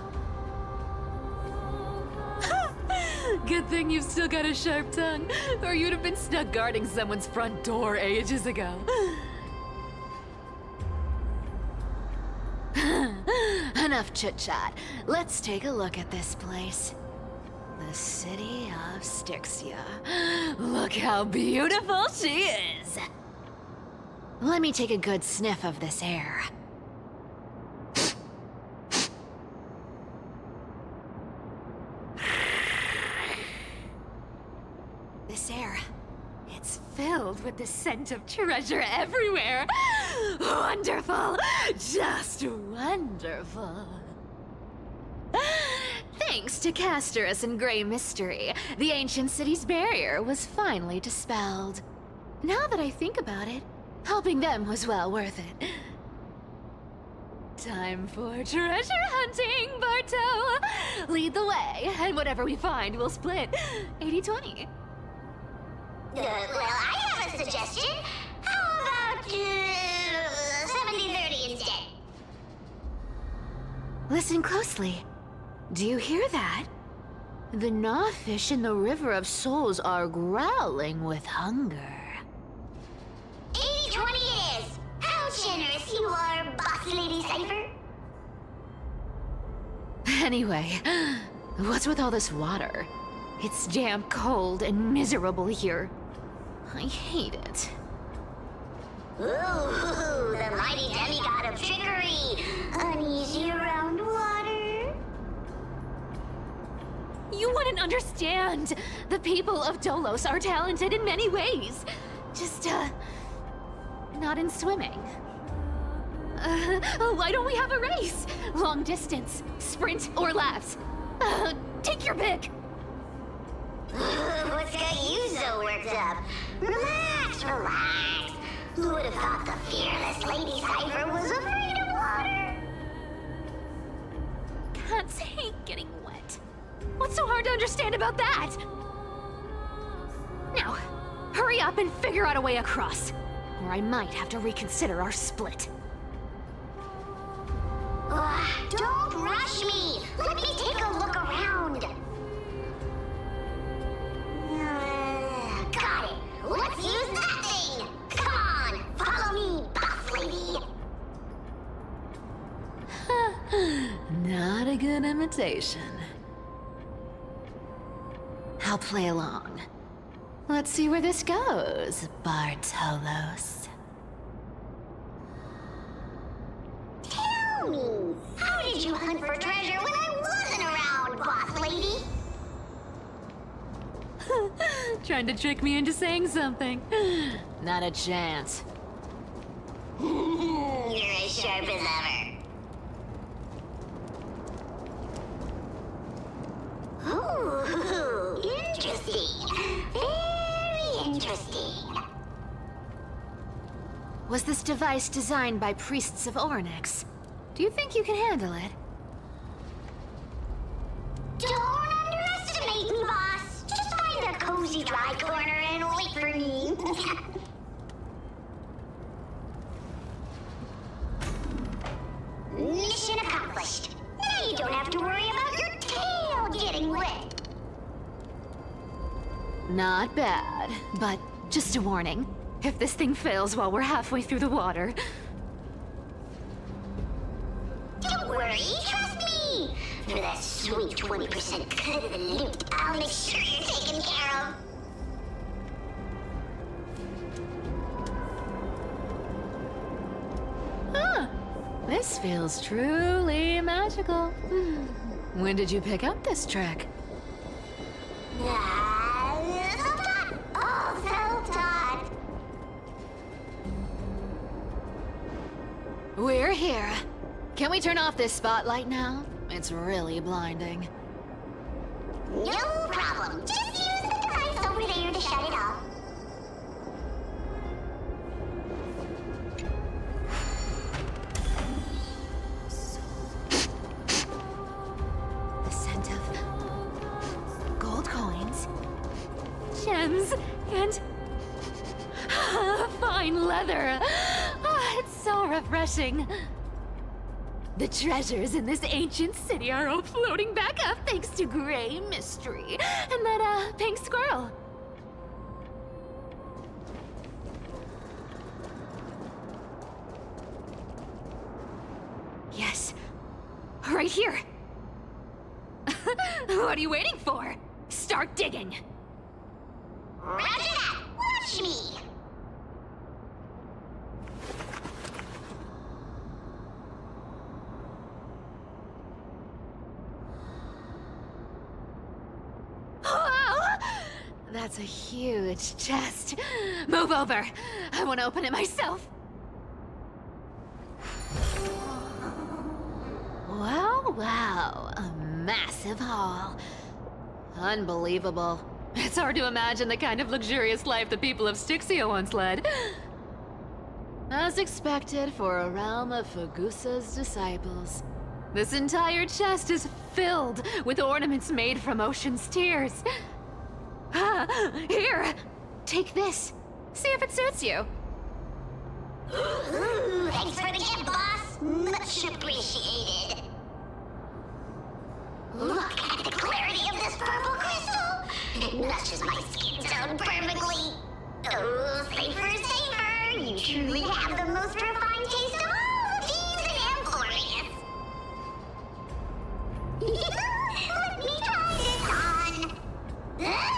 Good thing you've still got a sharp tongue, or you'd have been stuck guarding someone's front door ages ago. Enough chit-chat. Let's take a look at this place. The city of Styxia. Look how beautiful she is! Let me take a good sniff of this air. This air, it's filled with the scent of treasure everywhere. Wonderful! Just wonderful. Thanks to Castorus and Grey Mystery, the ancient city's barrier was finally dispelled. Now that I think about it, helping them was well worth it. Time for treasure hunting, Barto! Lead the way, and whatever we find, we'll split 80-20. Well, I have a suggestion. How about 70-30 instead? Listen closely. Do you hear that? The gnawfish in the River of Souls are growling with hunger. 80-20 it is! How generous you are, Boss Lady Cypher! Anyway, what's with all this water? It's damp, cold, and miserable here. I hate it. Ooh, the mighty demigod of trickery! Uneasy around water? You wouldn't understand! The people of Dolos are talented in many ways. Just, not in swimming. Why don't we have a race? Long distance, sprint, or laps? Take your pick! What's got you so worked up? Relax. Who would have thought the fearless Lady Cypher was afraid of water? Cats hate getting wet. What's so hard to understand about that? Now, hurry up and figure out a way across, or I might have to reconsider our split. Don't rush me! Let me take a look around! Got it! Let's use that thing! Come on! Follow me, boss lady! Not a good imitation. I'll play along. Let's see where this goes, Bartolos. Tell me, how did you hunt for treasure when I wasn't around, boss lady? Trying to trick me into saying something. Not a chance. You're as sharp as ever. Ooh, interesting. Very interesting. Was this device designed by priests of Ornyx? Do you think you can handle it? Don't underestimate me, boss. Just find a cozy dry corner and wait for me. Mission accomplished. Now you don't have to worry about your tail getting wet. Not bad, but just a warning. If this thing fails while we're halfway through the water... Don't worry, trust me. For that sweet 20% cut of the loot, I'll make sure you're taken care of. This feels truly magical. When did you pick up this trick? Self-taught! All self-taught! We're here. Can we turn off this spotlight now? It's really blinding. No problem. Just use the device over there to shut it off. The scent of gold coins, gems, and fine leather. It's so refreshing. The treasures in this ancient city are all floating back up thanks to Gray Mystery and that, pink squirrel. Yes, right here. What are you waiting for? Start digging. Roger that! Watch me! Wow! That's a huge chest. Move over. I want to open it myself. Wow, wow. A massive haul. Unbelievable. It's hard to imagine the kind of luxurious life the people of Styxia once led. As expected for a realm of Fagusa's disciples. This entire chest is filled with ornaments made from ocean's tears. Here, take this. See if it suits you. Ooh, thanks for the gift, boss. Much appreciated. Look at the clarity of this purple crystal. It matches my skin tone perfectly. Oh, safer, safer. You truly have the most refined taste of all thieves and amphorious. Let me try this on. Huh?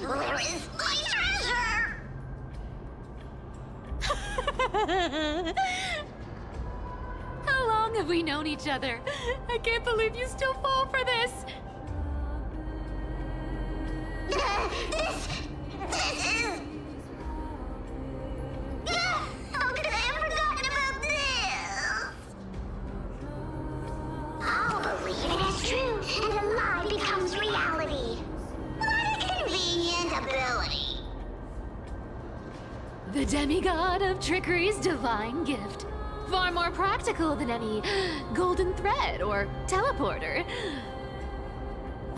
Where is my treasure? How long have we known each other? I can't believe you still fall for this. This is... How could I have forgotten about this? I'll believe it is true, and the lie becomes reality. What a convenient ability. The demigod of trickery's divine gift. Far more practical than any golden thread or teleporter.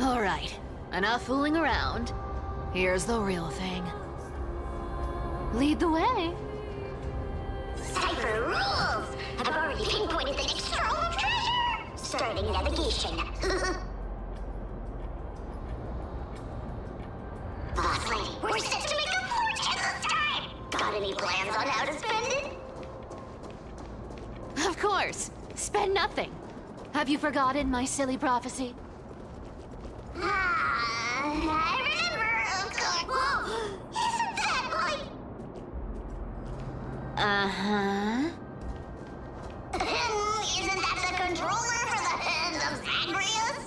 All right, enough fooling around. Here's the real thing. Lead the way. Cypher rules! I've already pinpointed the next trove of treasure! Starting navigation. Boss lady, we're set to make a fortune this time! Got any plans on how to spend it? Of course. Spend nothing. Have you forgotten my silly prophecy? I remember, of course. Whoa! Isn't that like... Uh-huh. Isn't that the controller for the hands of Zagreus?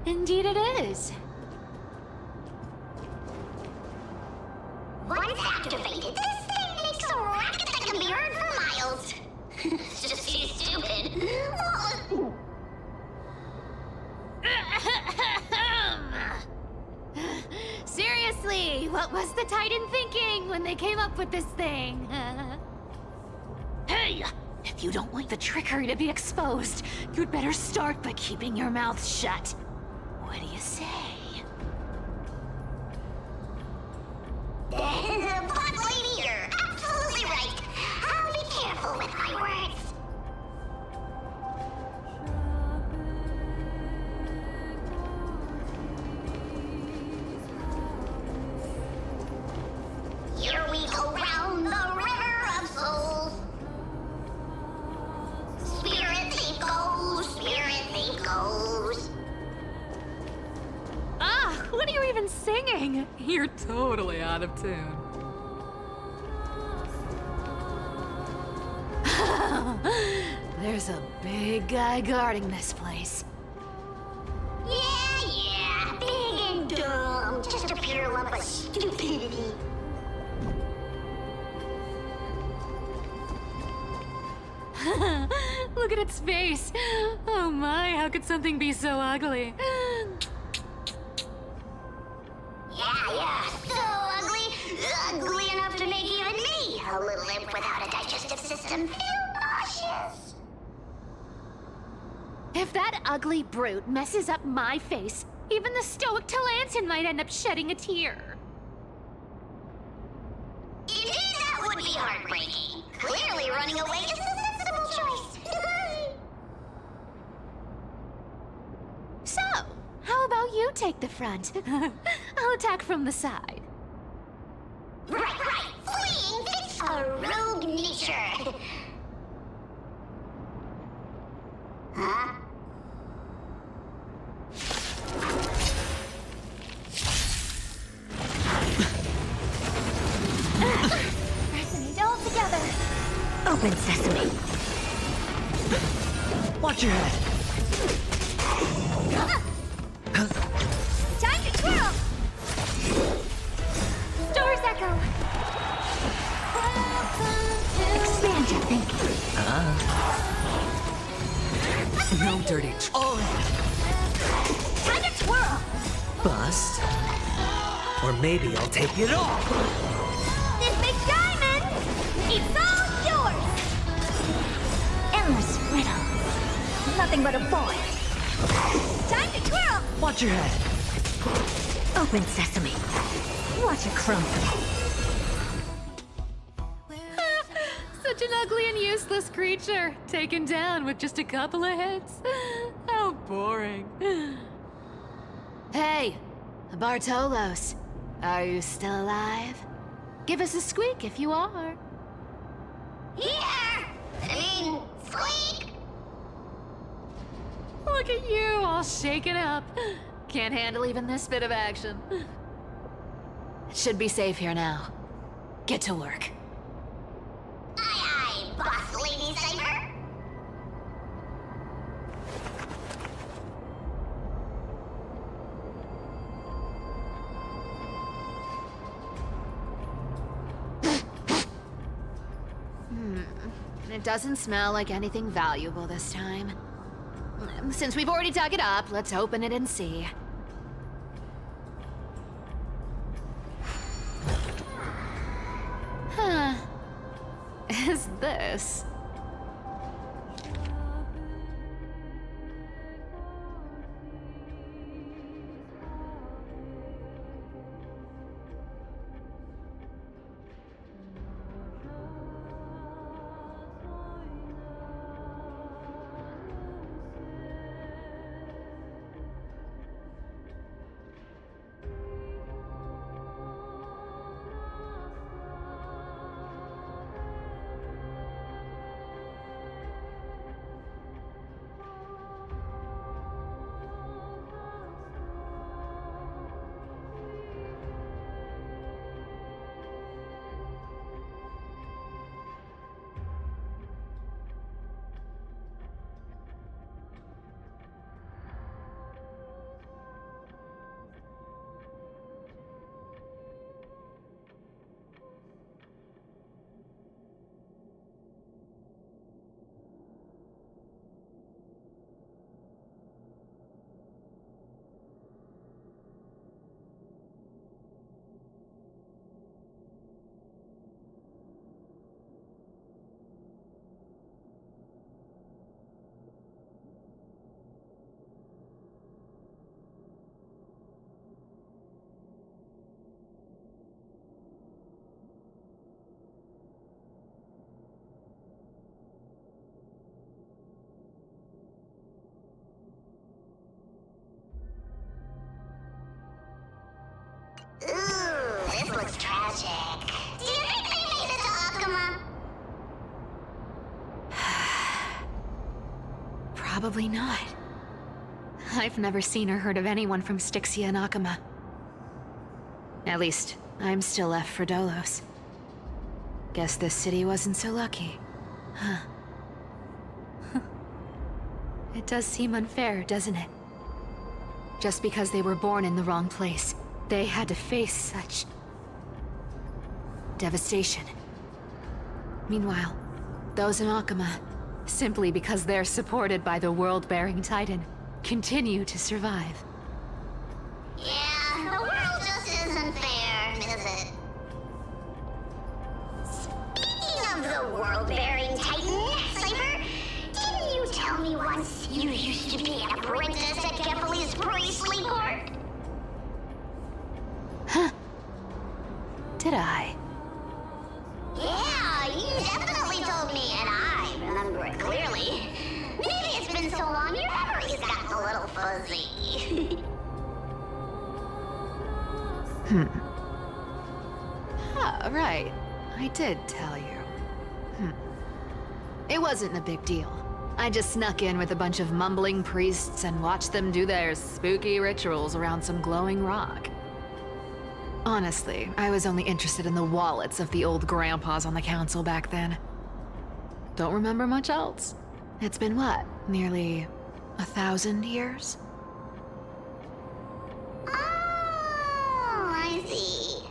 Indeed it is. Once activated, this thing makes a racket that can be heard for miles. It's just too stupid. Seriously, what was the Titan thinking when they came up with this thing? Hey! If you don't want the trickery to be exposed, you'd better start by keeping your mouth shut. What do you say? Pot lady, you're absolutely right. I'll be careful with my words. Here we go round the river of souls. Spirit thief goes, spirit thief goes. Ah, what are you even singing? doing? You're totally out of tune. There's a big guy guarding this place. Yeah, big and dumb. Just a pure lump of stupidity. Look at its face. Oh my, how could something be so ugly? Yeah, so ugly. Ugly enough to make even me, a little imp without a digestive system, feel nauseous. If that ugly brute messes up my face, even the stoic Talantin might end up shedding a tear. Indeed, that would be heartbreaking. Clearly running away is the sensible choice. So, how about you take the front? I'll attack from the side. Right. Fleeing fits a rogue nature. Huh? Resonate all together. Open sesame. Watch your head. Time to twirl. Store's echo. Expand your thinking. No dirty. Oh, Time to twirl. bust. Or maybe I'll take it all. This big diamond, it's all yours. Endless riddle. Nothing but a void. Time to twirl. Watch your head. Open sesame. Watch it crumble. Such an ugly and useless creature, taken down with just a couple of hits. How boring. Hey, Bartolos, are you still alive? Give us a squeak if you are. Squeak! Look at you, all shaken up. Can't handle even this bit of action. It should be safe here now. Get to work. Aye, boss lady Cypher. It doesn't smell like anything valuable this time. Since we've already dug it up, let's open it and see. Huh. Is this? Ooh, this looks tragic. Do you think they made it to Akuma? Probably not. I've never seen or heard of anyone from Styxia and Akuma. At least, I'm still left for Dolos. Guess this city wasn't so lucky. Huh. It does seem unfair, doesn't it? Just because they were born in the wrong place, they had to face such devastation. Meanwhile, those in Akama, simply because they're supported by the world-bearing Titan, continue to survive. Yeah, the world just isn't fair, is it? Speaking of the world-bearing Titan, Cypher, didn't you tell me once you used to be an apprentice at Kephal's priestly court? Huh. Did I? Yeah, you definitely told me, and I remember it clearly. Maybe it's been so long your memory's gotten a little fuzzy. Ah, right. I did tell you. It wasn't a big deal. I just snuck in with a bunch of mumbling priests and watched them do their spooky rituals around some glowing rock. Honestly, I was only interested in the wallets of the old grandpas on the council back then. Don't remember much else. It's been what, nearly 1,000 years? Oh, I see.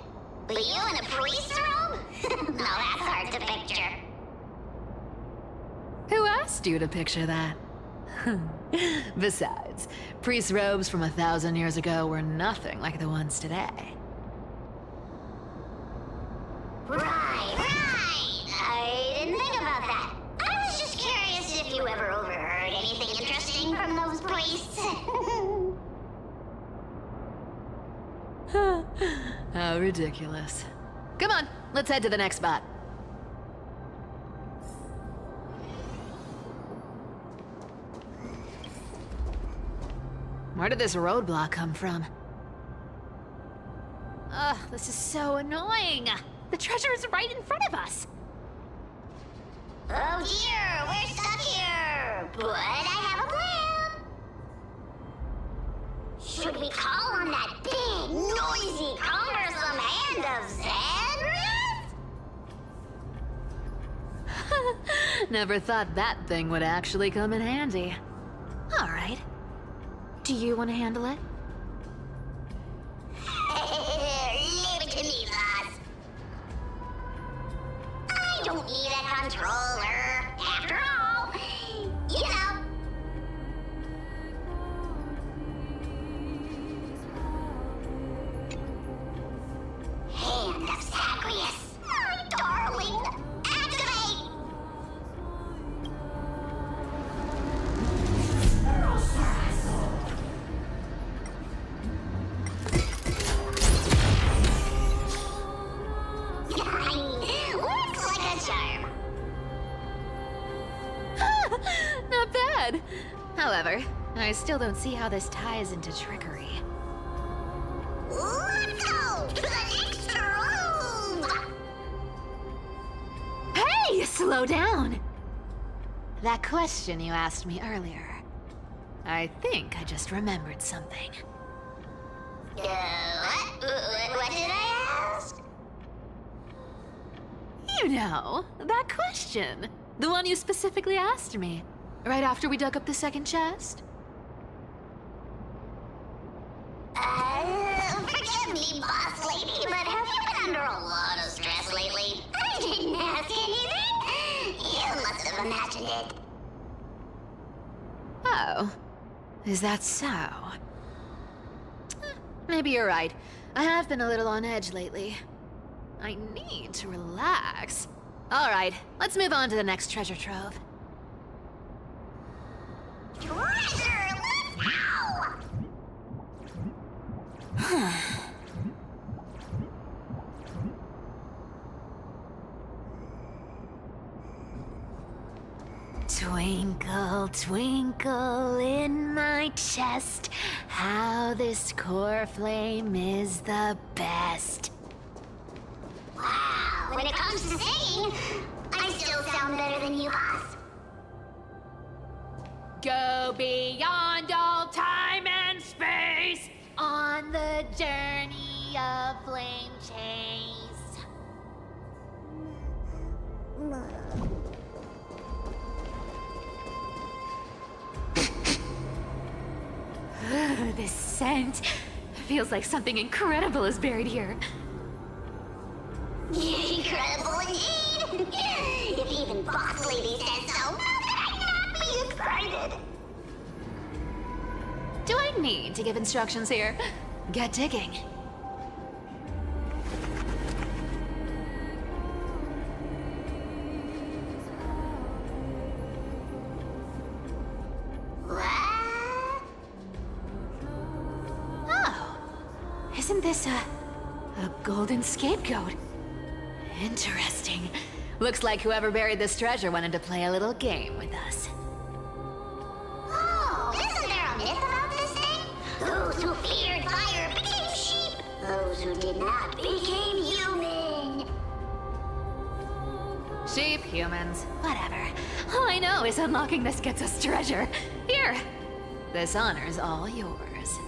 But you in a priest robe? No, that's hard to picture. Who asked you to picture that? Besides, priest robes from 1,000 years ago were nothing like the ones today. Right. I didn't think about that. I was just curious if you ever overheard anything interesting from those priests. How ridiculous. Come on, let's head to the next spot. Where did this roadblock come from? Ugh, this is so annoying. The treasure is right in front of us. Oh dear, we're stuck here. But I have a plan. Should we call on that big, noisy, cumbersome hand of Xandrith? Never thought that thing would actually come in handy. All right. Do you want to handle it? Leave it to me, boss. I don't need a controller. After all, you know. Hand of Zagreus, my darling. Activate! Looks like a charm. Not bad. However, I still don't see how this ties into trickery. Let's go to the next room. Hey, slow down! That question you asked me earlier. I think I just remembered something. What? What did I ask? You know, that question. The one you specifically asked me. Right after we dug up the second chest. Forgive me, boss lady, but have you been under a lot of stress lately? I didn't ask anything. You must have imagined it. Oh. Is that so? Maybe you're right. I have been a little on edge lately. I need to relax. All right, let's move on to the next treasure trove. Treasure, let's go! Twinkle, twinkle in my chest, how this core flame is the best. Wow, when it comes to singing, I still sound better than you, boss. Go beyond all time and space on the journey a flame chase. This scent feels like something incredible is buried here. Incredible indeed! If even Boss Lady says so, how could I not be excited? Do I need to give instructions here? Get digging. Oh, isn't this a golden scapegoat? Interesting. Looks like whoever buried this treasure wanted to play a little game with us. Oh, isn't there a myth about this thing? Those who feared fire became sheep. Those who did not became human. Sheep, humans, whatever. All I know is unlocking this gets us treasure. Here, this honor's all yours.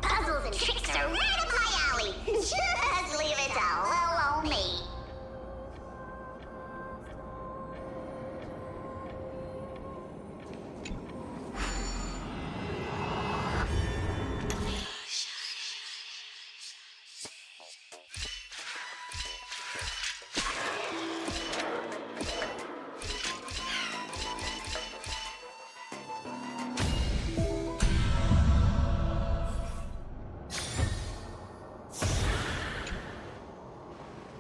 Puzzles and tricks are right up my alley. Just leave it to little old me.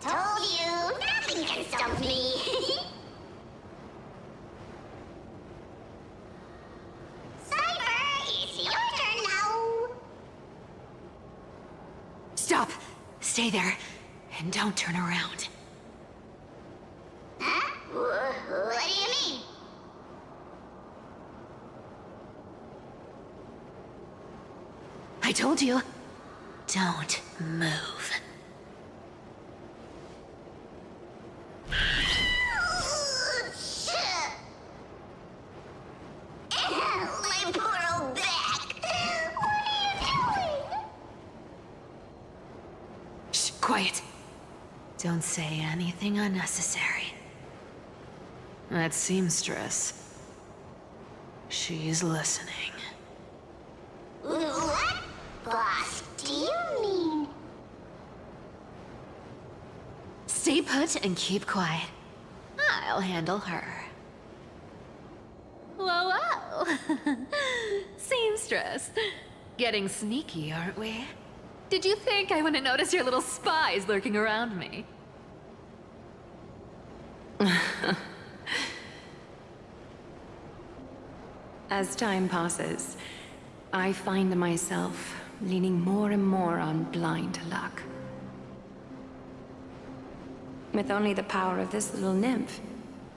Told you, nothing can stop me. Cypher, it's your turn now. Stop! Stay there, and don't turn around. Huh? What do you mean? I told you, don't move. My poor old back. What are you doing? Shh, quiet. Don't say anything unnecessary. That seamstress. She's listening. What? Boss, do you mean? Stay put and keep quiet. I'll handle her. Whoa, whoa! Seamstress. Getting sneaky, aren't we? Did you think I wouldn't notice your little spies lurking around me? As time passes, I find myself leaning more and more on blind luck. With only the power of this little nymph,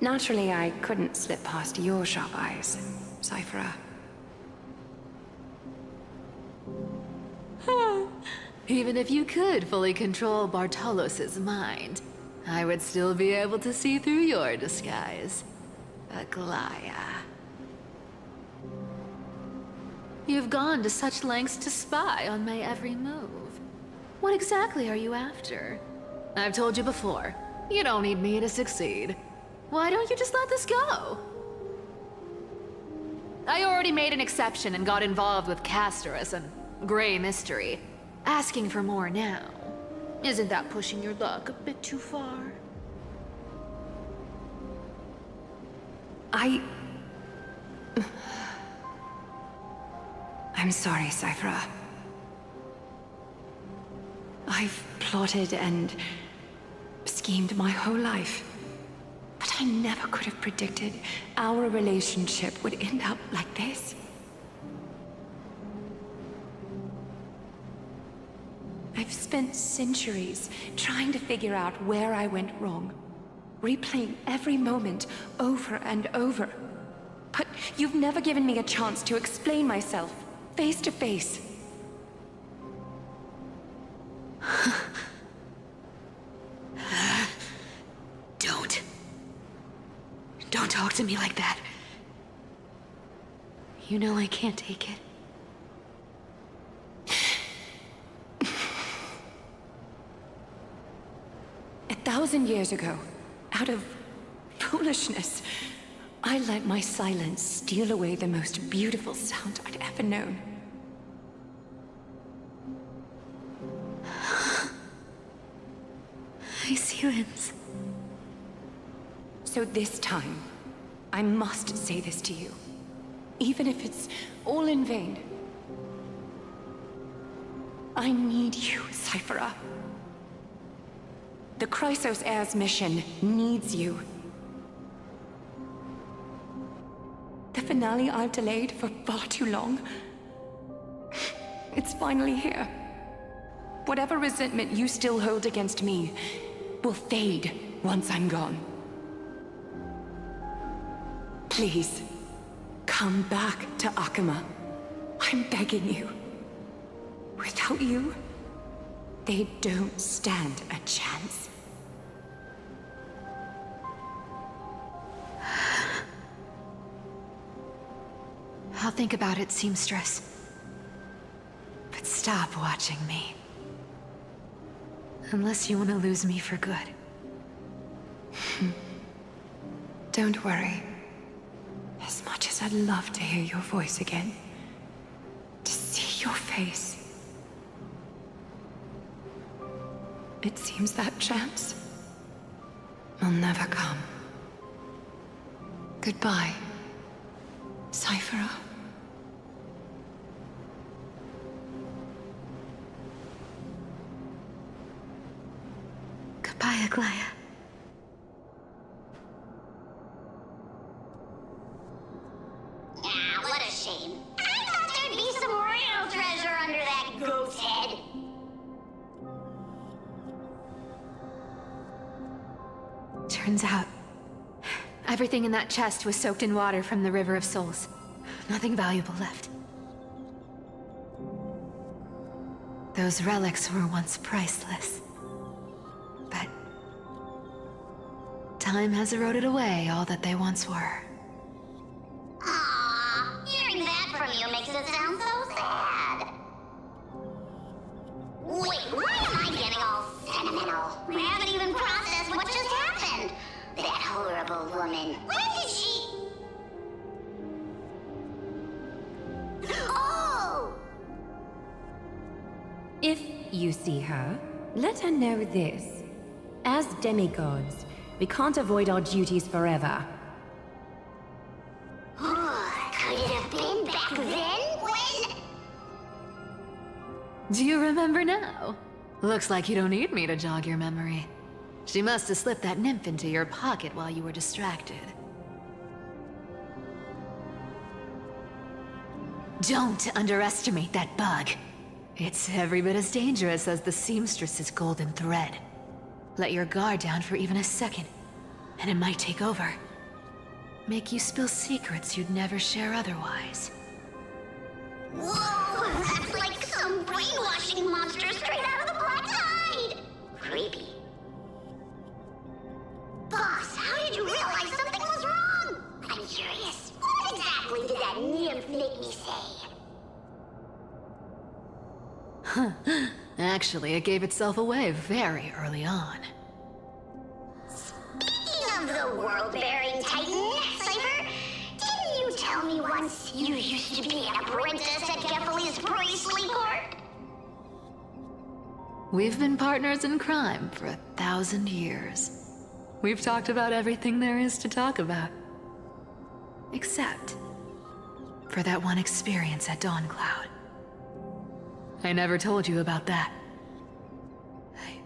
naturally I couldn't slip past your sharp eyes, Cyphera. Even if you could fully control Bartolos's mind, I would still be able to see through your disguise. Aglaya. You've gone to such lengths to spy on my every move. What exactly are you after? I've told you before, you don't need me to succeed. Why don't you just let this go? I already made an exception and got involved with Castorus and Grey Mystery. Asking for more now. Isn't that pushing your luck a bit too far? I'm sorry, Cyphera. I've plotted and schemed my whole life. But I never could have predicted our relationship would end up like this. I've spent centuries trying to figure out where I went wrong, replaying every moment over and over. But you've never given me a chance to explain myself, face to face. Don't talk to me like that. You know I can't take it. 1,000 years ago, out of foolishness, I let my silence steal away the most beautiful sound I'd ever known. Nice humans. So this time, I must say this to you, even if it's all in vain. I need you, Cyphera. The Chrysos Heirs mission needs you. The finale I've delayed for far too long. It's finally here. Whatever resentment you still hold against me will fade once I'm gone. Please, come back to Akama. I'm begging you. Without you, they don't stand a chance. I'll think about it, seamstress. But stop watching me. Unless you want to lose me for good. Don't worry. As much as I'd love to hear your voice again, to see your face, it seems that chance will never come. Goodbye, Cyphera. Goodbye, Aglaya. Ah, what a shame. I thought there'd be some real treasure under that goat's head. Turns out, everything in that chest was soaked in water from the River of Souls. Nothing valuable left. Those relics were once priceless. But time has eroded away all that they once were. Aww, hearing that from you makes it sound so sad. Wait, why am I getting all sentimental? I haven't even processed what just happened. That horrible woman. When did she... Oh! If you see her, let her know this. As demigods, we can't avoid our duties forever. Could it have been back then when... Do you remember now? Looks like you don't need me to jog your memory. She must have slipped that nymph into your pocket while you were distracted. Don't underestimate that bug. It's every bit as dangerous as the seamstress's golden thread. Let your guard down for even a second, and it might take over. Make you spill secrets you'd never share otherwise. Whoa, that's like some brainwashing monster straight out of the Black Tide! Creepy. Boss, how did you realize something was wrong? I'm curious. What exactly did that nymph make me say? Actually, it gave itself away very early on. Speaking of the world-bearing titan, Cypher, didn't you tell me once you used to be an apprentice at Kefali's priestly court? We've been partners in crime for 1,000 years. We've talked about everything there is to talk about. Except for that one experience at Dawncloud. I never told you about that. I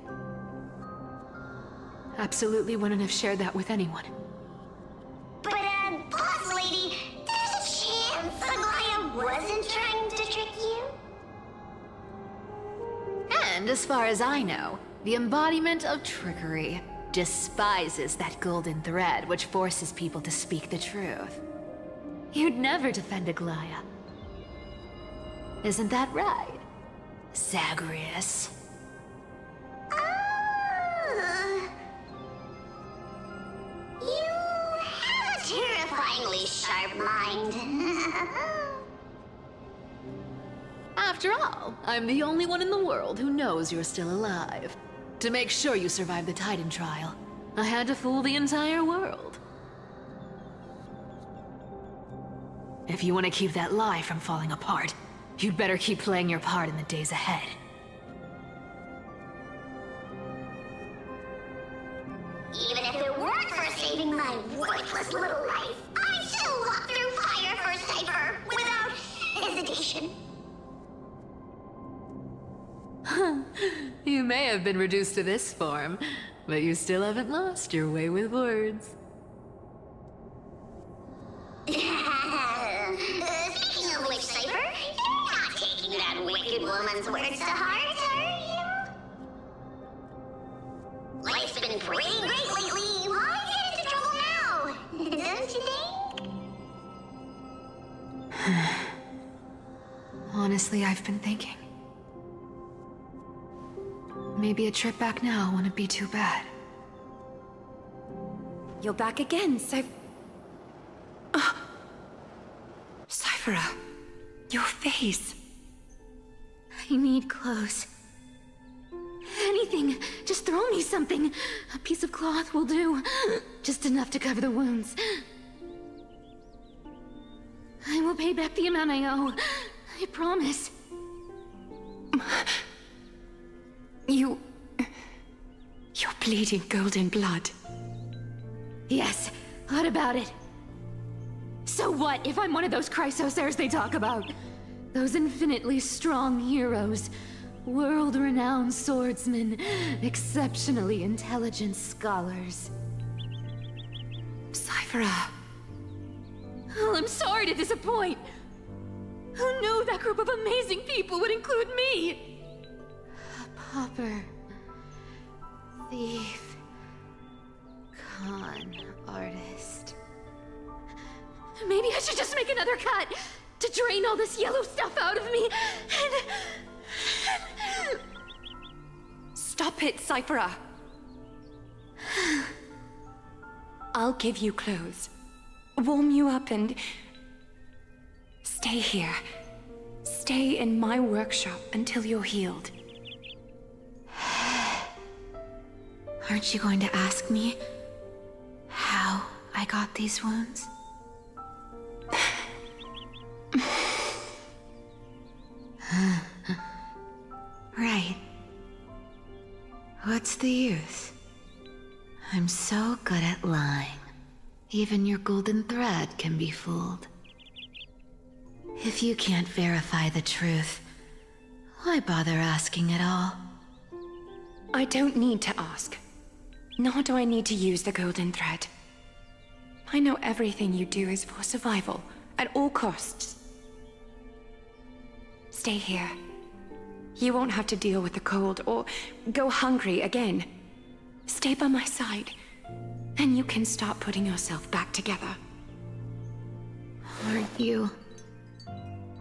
absolutely wouldn't have shared that with anyone. But, boss lady, there's a chance Aglaya wasn't trying to trick you? And as far as I know, the embodiment of trickery despises that golden thread which forces people to speak the truth. You'd never defend Aglaya. Isn't that right, Zagreus? You have a terrifyingly sharp mind. After all, I'm the only one in the world who knows you're still alive. To make sure you survive the Titan trial, I had to fool the entire world. If you want to keep that lie from falling apart, you'd better keep playing your part in the days ahead. Even if it weren't for saving my worthless little life, I'd still walk through fire for Cypher without hesitation. You may have been reduced to this form, but you still haven't lost your way with words. Speaking of which, Cypher, you're not taking that wicked woman's words to heart, are you? Life's been pretty great lately. Why get into trouble now? Don't you think? Honestly, I've been thinking. Maybe a trip back now wouldn't be too bad. You're back again, Cyphera, your face. I need clothes. Anything. Just throw me something. A piece of cloth will do. Just enough to cover the wounds. I will pay back the amount I owe. I promise. You're bleeding golden blood. Yes, what about it? So what if I'm one of those Chrysosairs they talk about? Those infinitely strong heroes, world-renowned swordsmen, exceptionally intelligent scholars. Cyphera. Oh, I'm sorry to disappoint. Who knew that group of amazing people would include me? A pauper, thief, con artist. Maybe I should just make another cut to drain all this yellow stuff out of me and... Stop it, Cyphera. I'll give you clothes, warm you up, and stay here. Stay in my workshop until you're healed. Aren't you going to ask me how I got these wounds? Right. What's the use? I'm so good at lying. Even your golden thread can be fooled. If you can't verify the truth, why bother asking at all? I don't need to ask. Nor do I need to use the golden thread. I know everything you do is for survival, at all costs. Stay here. You won't have to deal with the cold or go hungry again. Stay by my side, and you can start putting yourself back together. Aren't you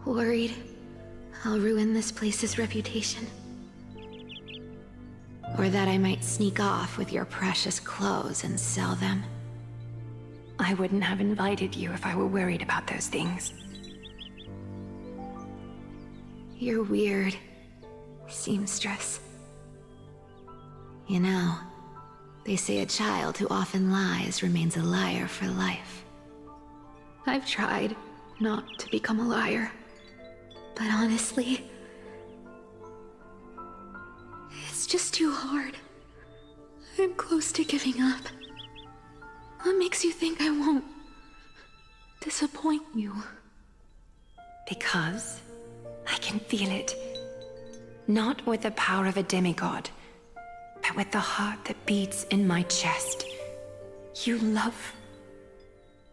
worried I'll ruin this place's reputation? Or that I might sneak off with your precious clothes and sell them? I wouldn't have invited you if I were worried about those things. You're weird, seamstress. You know, they say a child who often lies remains a liar for life. I've tried not to become a liar, but honestly, it's just too hard. I'm close to giving up. What makes you think I won't disappoint you? Because I can feel it. Not with the power of a demigod, but with the heart that beats in my chest. You love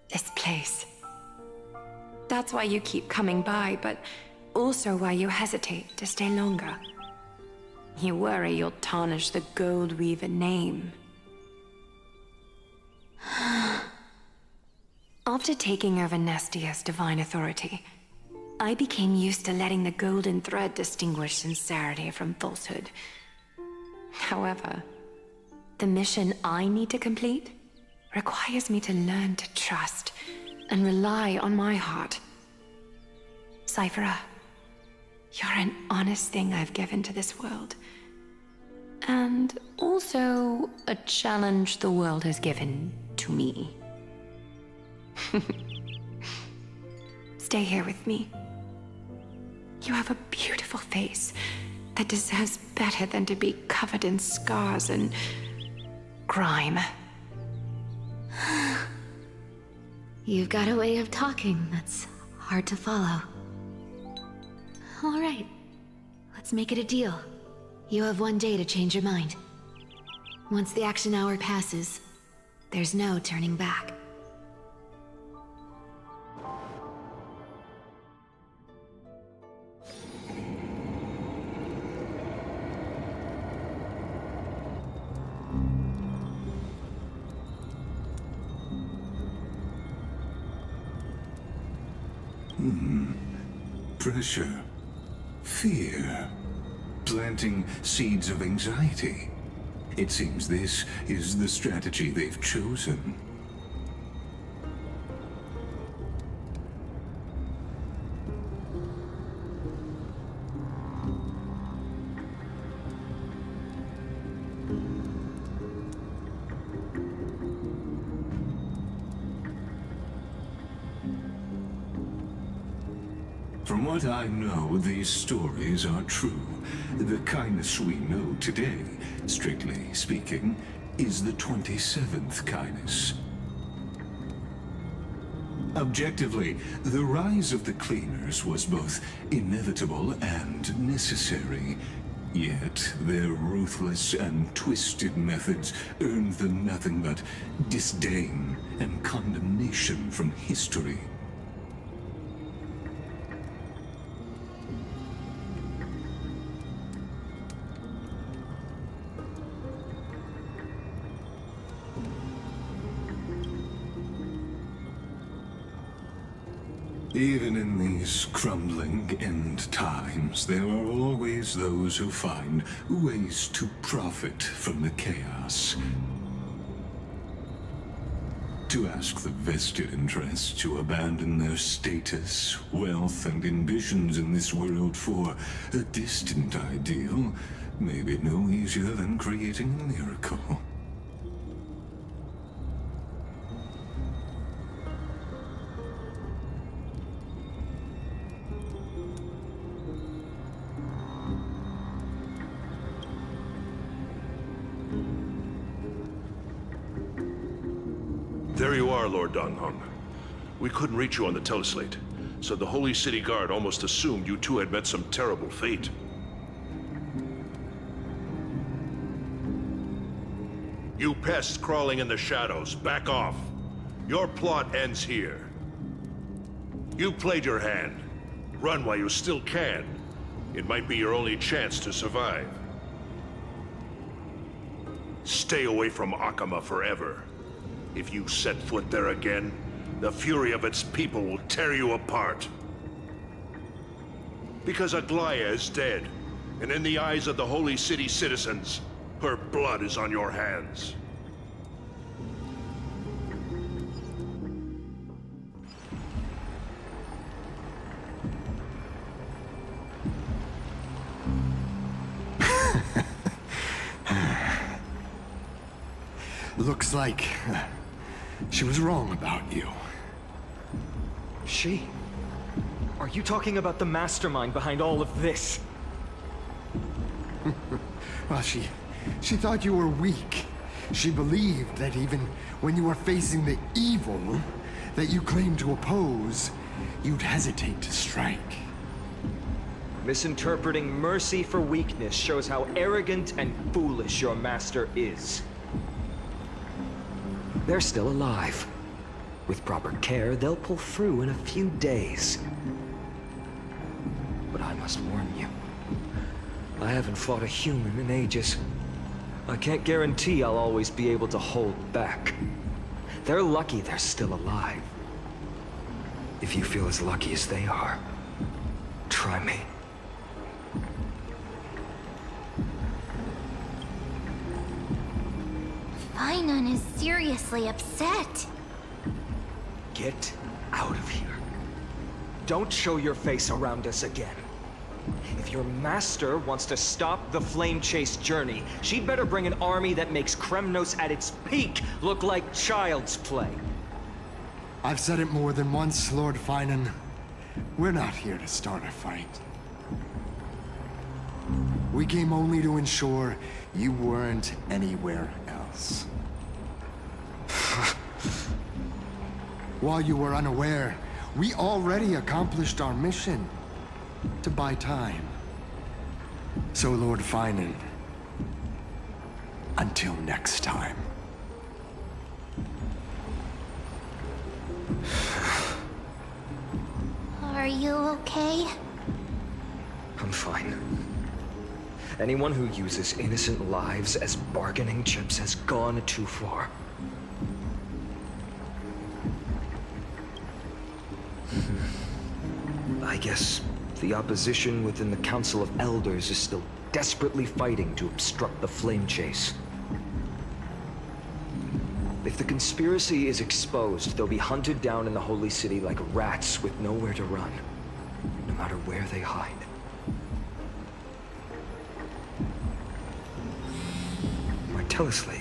this place. That's why you keep coming by, but also why you hesitate to stay longer. You worry you'll tarnish the Gold Weaver name. After taking over Nestia's divine authority, I became used to letting the golden thread distinguish sincerity from falsehood. However, the mission I need to complete requires me to learn to trust and rely on my heart. Cyphera, you're an honest thing I've given to this world. and also a challenge the world has given to me. Stay here with me. You have a beautiful face that deserves better than to be covered in scars and grime. You've got a way of talking that's hard to follow. All right, let's make it a deal. You have 1 day to change your mind. Once the action hour passes, there's no turning back. Pressure. Fear. Planting seeds of anxiety. It seems this is the strategy they've chosen. From what I know, these stories are true. The kindness we know today, strictly speaking, is the 27th kindness. Objectively, the rise of the Cleaners was both inevitable and necessary. Yet, their ruthless and twisted methods earned them nothing but disdain and condemnation from history. Even in these crumbling end times, there are always those who find ways to profit from the chaos. To ask the vested interests to abandon their status, wealth, and ambitions in this world for a distant ideal may be no easier than creating a miracle. There you are, Lord Dan Heng. We couldn't reach you on the teleslate, so the Holy City Guard almost assumed you two had met some terrible fate. You pests crawling in the shadows, back off. Your plot ends here. You played your hand. Run while you still can. It might be your only chance to survive. Stay away from Akama forever. If you set foot there again, the fury of its people will tear you apart. Because Aglaya is dead, and in the eyes of the Holy City citizens, her blood is on your hands. Looks like she was wrong about you. She? Are you talking about the mastermind behind all of this? Well, she thought you were weak. She believed that even when you were facing the evil that you claimed to oppose, you'd hesitate to strike. Misinterpreting mercy for weakness shows how arrogant and foolish your master is. They're still alive. With proper care, they'll pull through in a few days. But I must warn you, I haven't fought a human in ages. I can't guarantee I'll always be able to hold back. They're lucky they're still alive. If you feel as lucky as they are, try me. Phainon is seriously upset. Get out of here. Don't show your face around us again. If your master wants to stop the flame chase journey, she'd better bring an army that makes Kremnos at its peak look like child's play. I've said it more than once, Lord Phainon. We're not here to start a fight. We came only to ensure you weren't anywhere else. While you were unaware, we already accomplished our mission to buy time. So, Lord Phainon, until next time. Are you okay? I'm fine. Anyone who uses innocent lives as bargaining chips has gone too far. I guess the opposition within the Council of Elders is still desperately fighting to obstruct the flame chase. If the conspiracy is exposed, they'll be hunted down in the Holy City like rats with nowhere to run, no matter where they hide. Martellosley.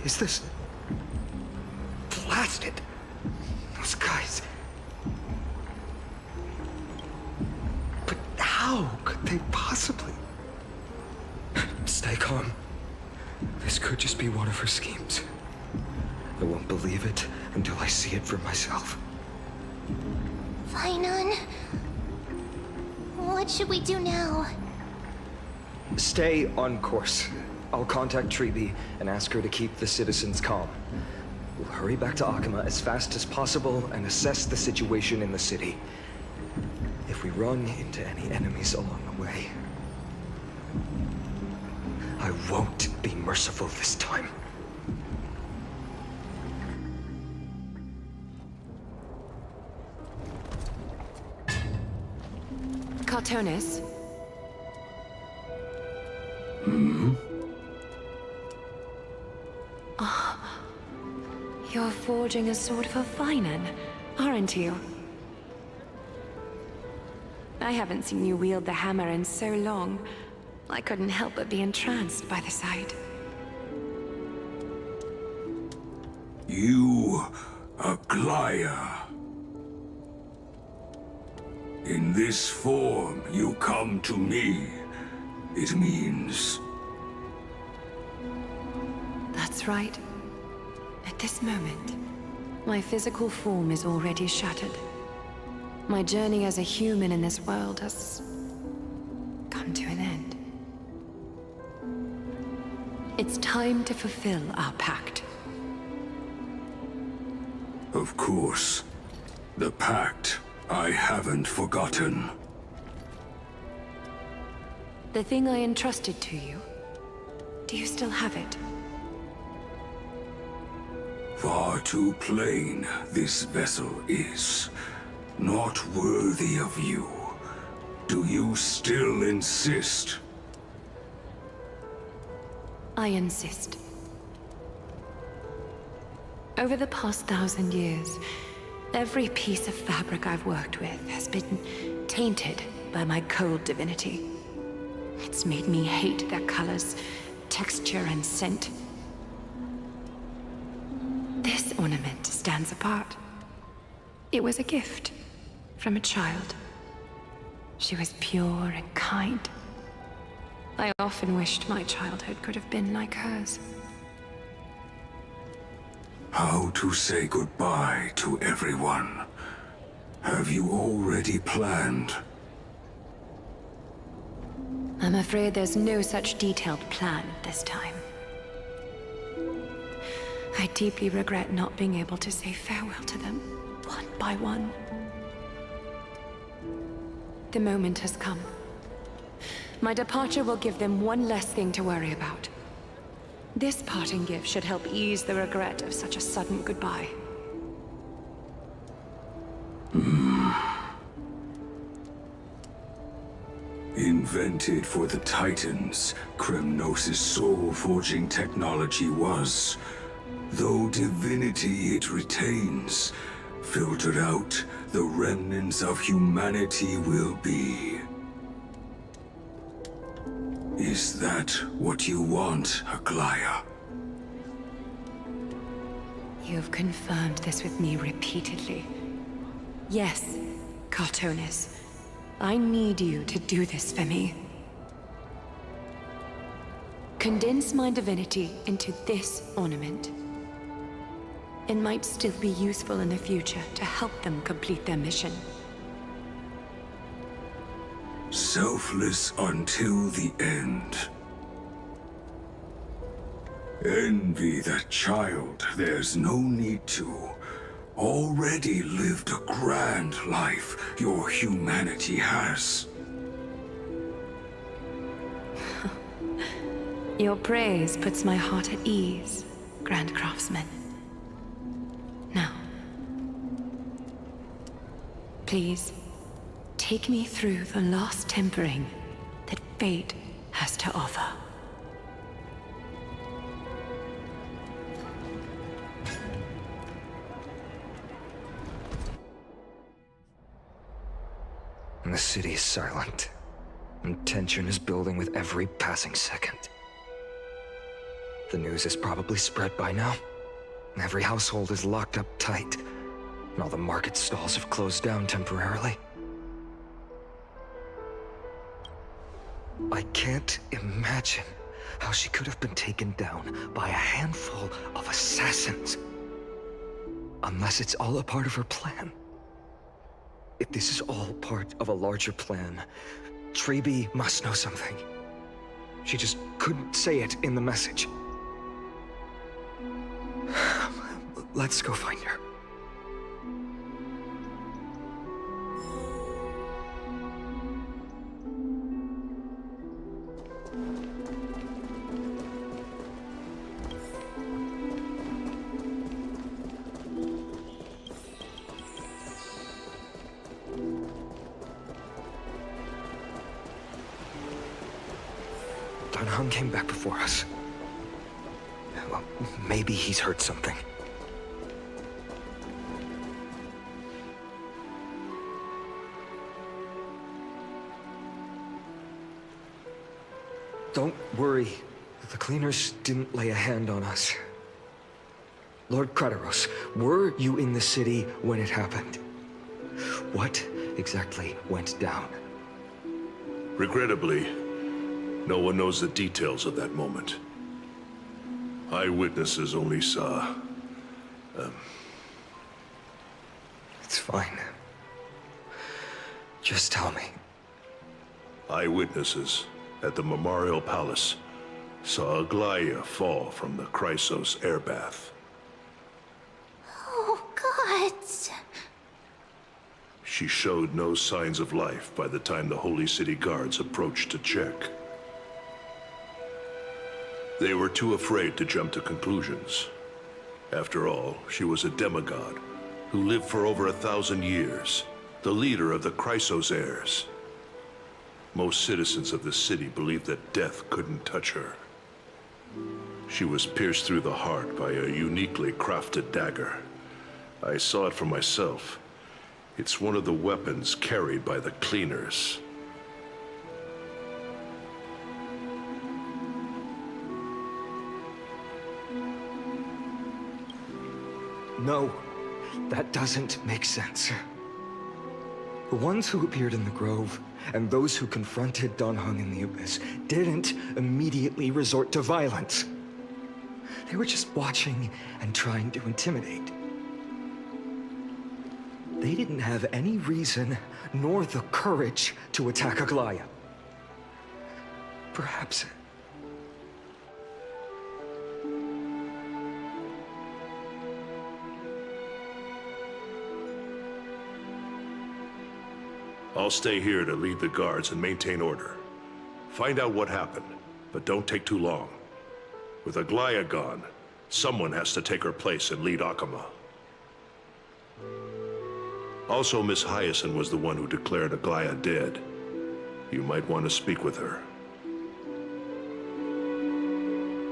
Is this... blasted? Those guys... But how could they possibly... Stay calm. This could just be one of her schemes. I won't believe it until I see it for myself. Phainon, what should we do now? Stay on course. I'll contact Treeby and ask her to keep the citizens calm. We'll hurry back to Akama as fast as possible and assess the situation in the city. If we run into any enemies along the way, I won't be merciful this time. Cartonis? Hmm? You're forging a sword for Phainon, aren't you? I haven't seen you wield the hammer in so long. I couldn't help but be entranced by the sight. You, Aglaya. In this form, you come to me. It means... That's right. At this moment, my physical form is already shattered. My journey as a human in this world has come to an end. It's time to fulfill our pact. Of course. The pact I haven't forgotten. The thing I entrusted to you, do you still have it? Far too plain this vessel is. Not worthy of you. Do you still insist? I insist. Over the past 1,000 years, every piece of fabric I've worked with has been tainted by my cold divinity. It's made me hate their colors, texture, and scent. This ornament stands apart. It was a gift from a child. She was pure and kind. I often wished my childhood could have been like hers. How to say goodbye to everyone? Have you already planned? I'm afraid there's no such detailed plan this time. I deeply regret not being able to say farewell to them. one by one. The moment has come. My departure will give them one less thing to worry about. This parting gift should help ease the regret of such a sudden goodbye. Invented for the Titans, Kremnos' soul-forging technology was. Though divinity it retains, filtered out, the remnants of humanity will be. Is that what you want, Aglaya? You've confirmed this with me repeatedly. Yes, Cartonis. I need you to do this for me. Condense my divinity into this ornament. It might still be useful in the future to help them complete their mission. Selfless until the end. Envy that child, there's no need to. Already lived a grand life your humanity has. Your praise puts my heart at ease, Grand Craftsman. Now, please, take me through the last tempering that fate has to offer. The city is silent, and tension is building with every passing second. The news is probably spread by now. Every household is locked up tight, and all the market stalls have closed down temporarily. I can't imagine how she could have been taken down by a handful of assassins. Unless it's all a part of her plan. If this is all part of a larger plan, Trailblaze must know something. She just couldn't say it in the message. Let's go find her. Dan Heng came back before us. Well, maybe he's heard something. Don't worry. The cleaners didn't lay a hand on us. Lord Kratos, were you in the city when it happened? What exactly went down? Regrettably, no one knows the details of that moment. Eyewitnesses only saw... It's fine. Just tell me. Eyewitnesses at the Memorial Palace saw Aglaya fall from the Chrysos airbath. Oh, God. She showed no signs of life by the time the Holy City guards approached to check. They were too afraid to jump to conclusions. After all, she was a demigod who lived for over 1,000 years, the leader of the Chrysos heirs. Most citizens of the city believed that death couldn't touch her. She was pierced through the heart by a uniquely crafted dagger. I saw it for myself. It's one of the weapons carried by the cleaners. No, that doesn't make sense. The ones who appeared in the Grove, and those who confronted Dan Heng in the Abyss, didn't immediately resort to violence. They were just watching and trying to intimidate. They didn't have any reason, nor the courage, to attack Aglaya. Perhaps... I'll stay here to lead the guards and maintain order. Find out what happened, but don't take too long. With Aglaya gone, someone has to take her place and lead Akama. Also, Miss Hyacinth was the one who declared Aglaya dead. You might want to speak with her.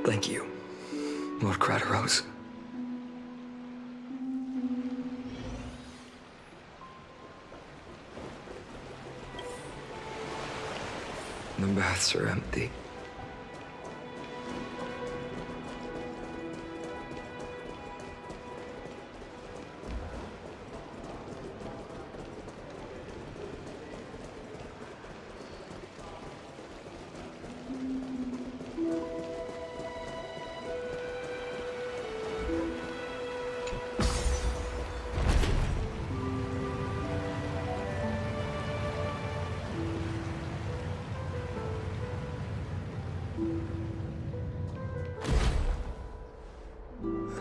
Thank you, Lord Craterose. The baths are empty.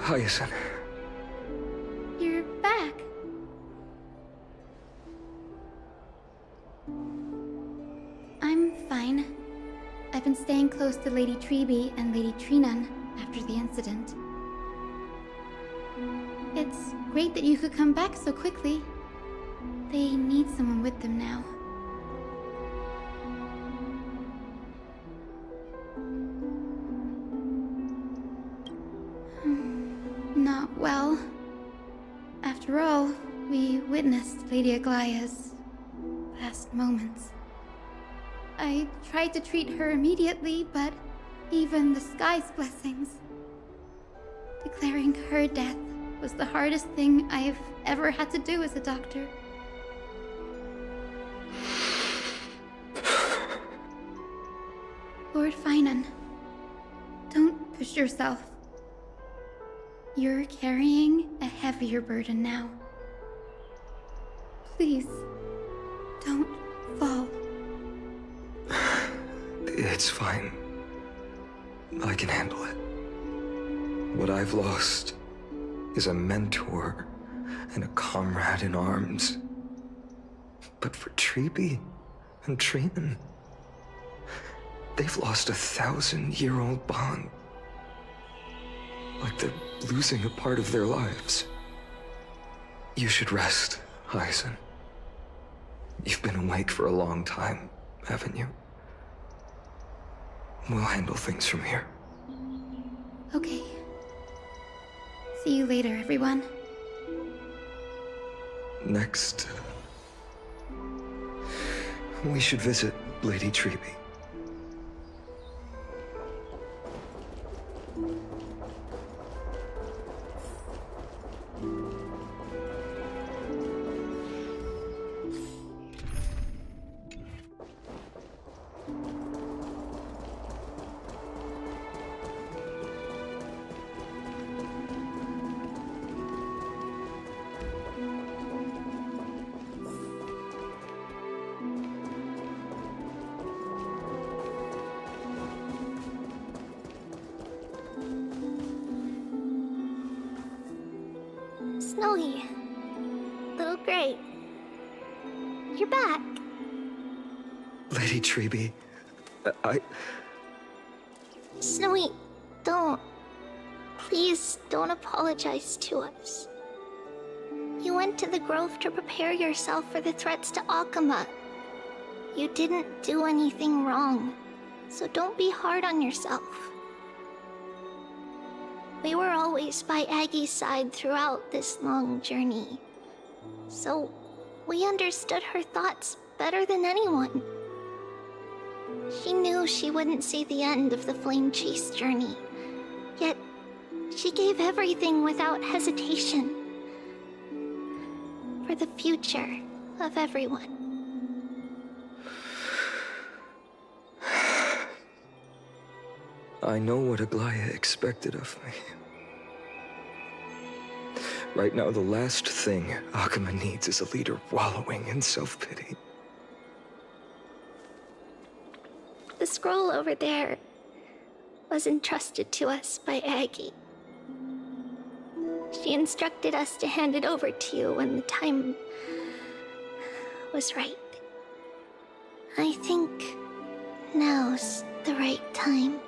Hyacinth. You're back. I'm fine. I've been staying close to Lady Treeby and Lady Phainon after the incident. It's great that you could come back so quickly. They need someone with them now. Not well. After all, we witnessed Lady Aglaya's last moments. I tried to treat her immediately, but even the sky's blessings. Declaring her death was the hardest thing I've ever had to do as a doctor. Lord Phainon, don't push yourself. You're carrying a heavier burden now. Please, don't fall. It's fine. I can handle it. What I've lost is a mentor and a comrade in arms. But for Treeby and Phainon, they've lost a 1,000-year-old bond. Like they're losing a part of their lives. You should rest, Hyacinth. You've been awake for a long time, haven't you? We'll handle things from here. Okay. See you later, everyone. Next, we should visit Lady Treeby. Snowy. Little Gray. You're back. Lady Treeby, Snowy, don't. Please don't apologize to us. You went to the Grove to prepare yourself for the threats to Akama. You didn't do anything wrong, so don't be hard on yourself. We were always by Aggie's side throughout this long journey, so we understood her thoughts better than anyone. She knew she wouldn't see the end of the Flame Chase journey, yet she gave everything without hesitation. For the future of everyone. I know what Aglaya expected of me. Right now, the last thing Akama needs is a leader wallowing in self-pity. The scroll over there was entrusted to us by Aggie. She instructed us to hand it over to you when the time was right. I think now's the right time.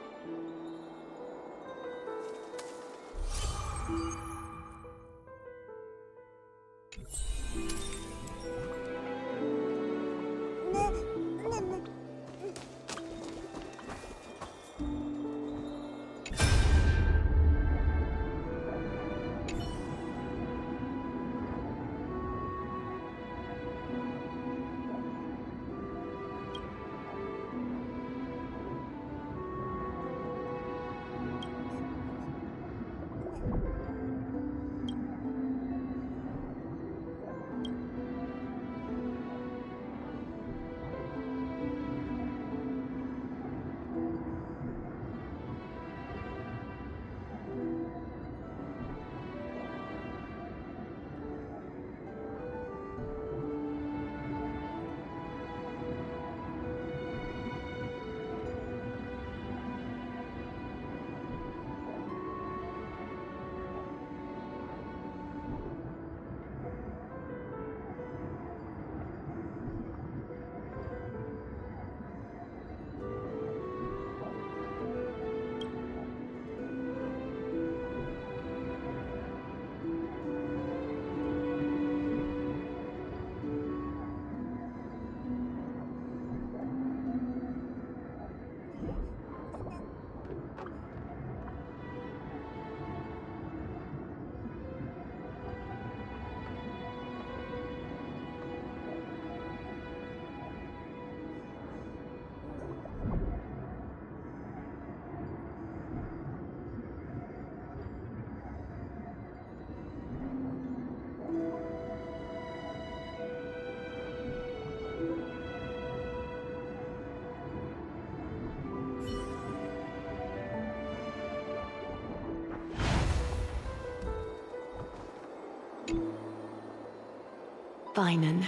Phainon,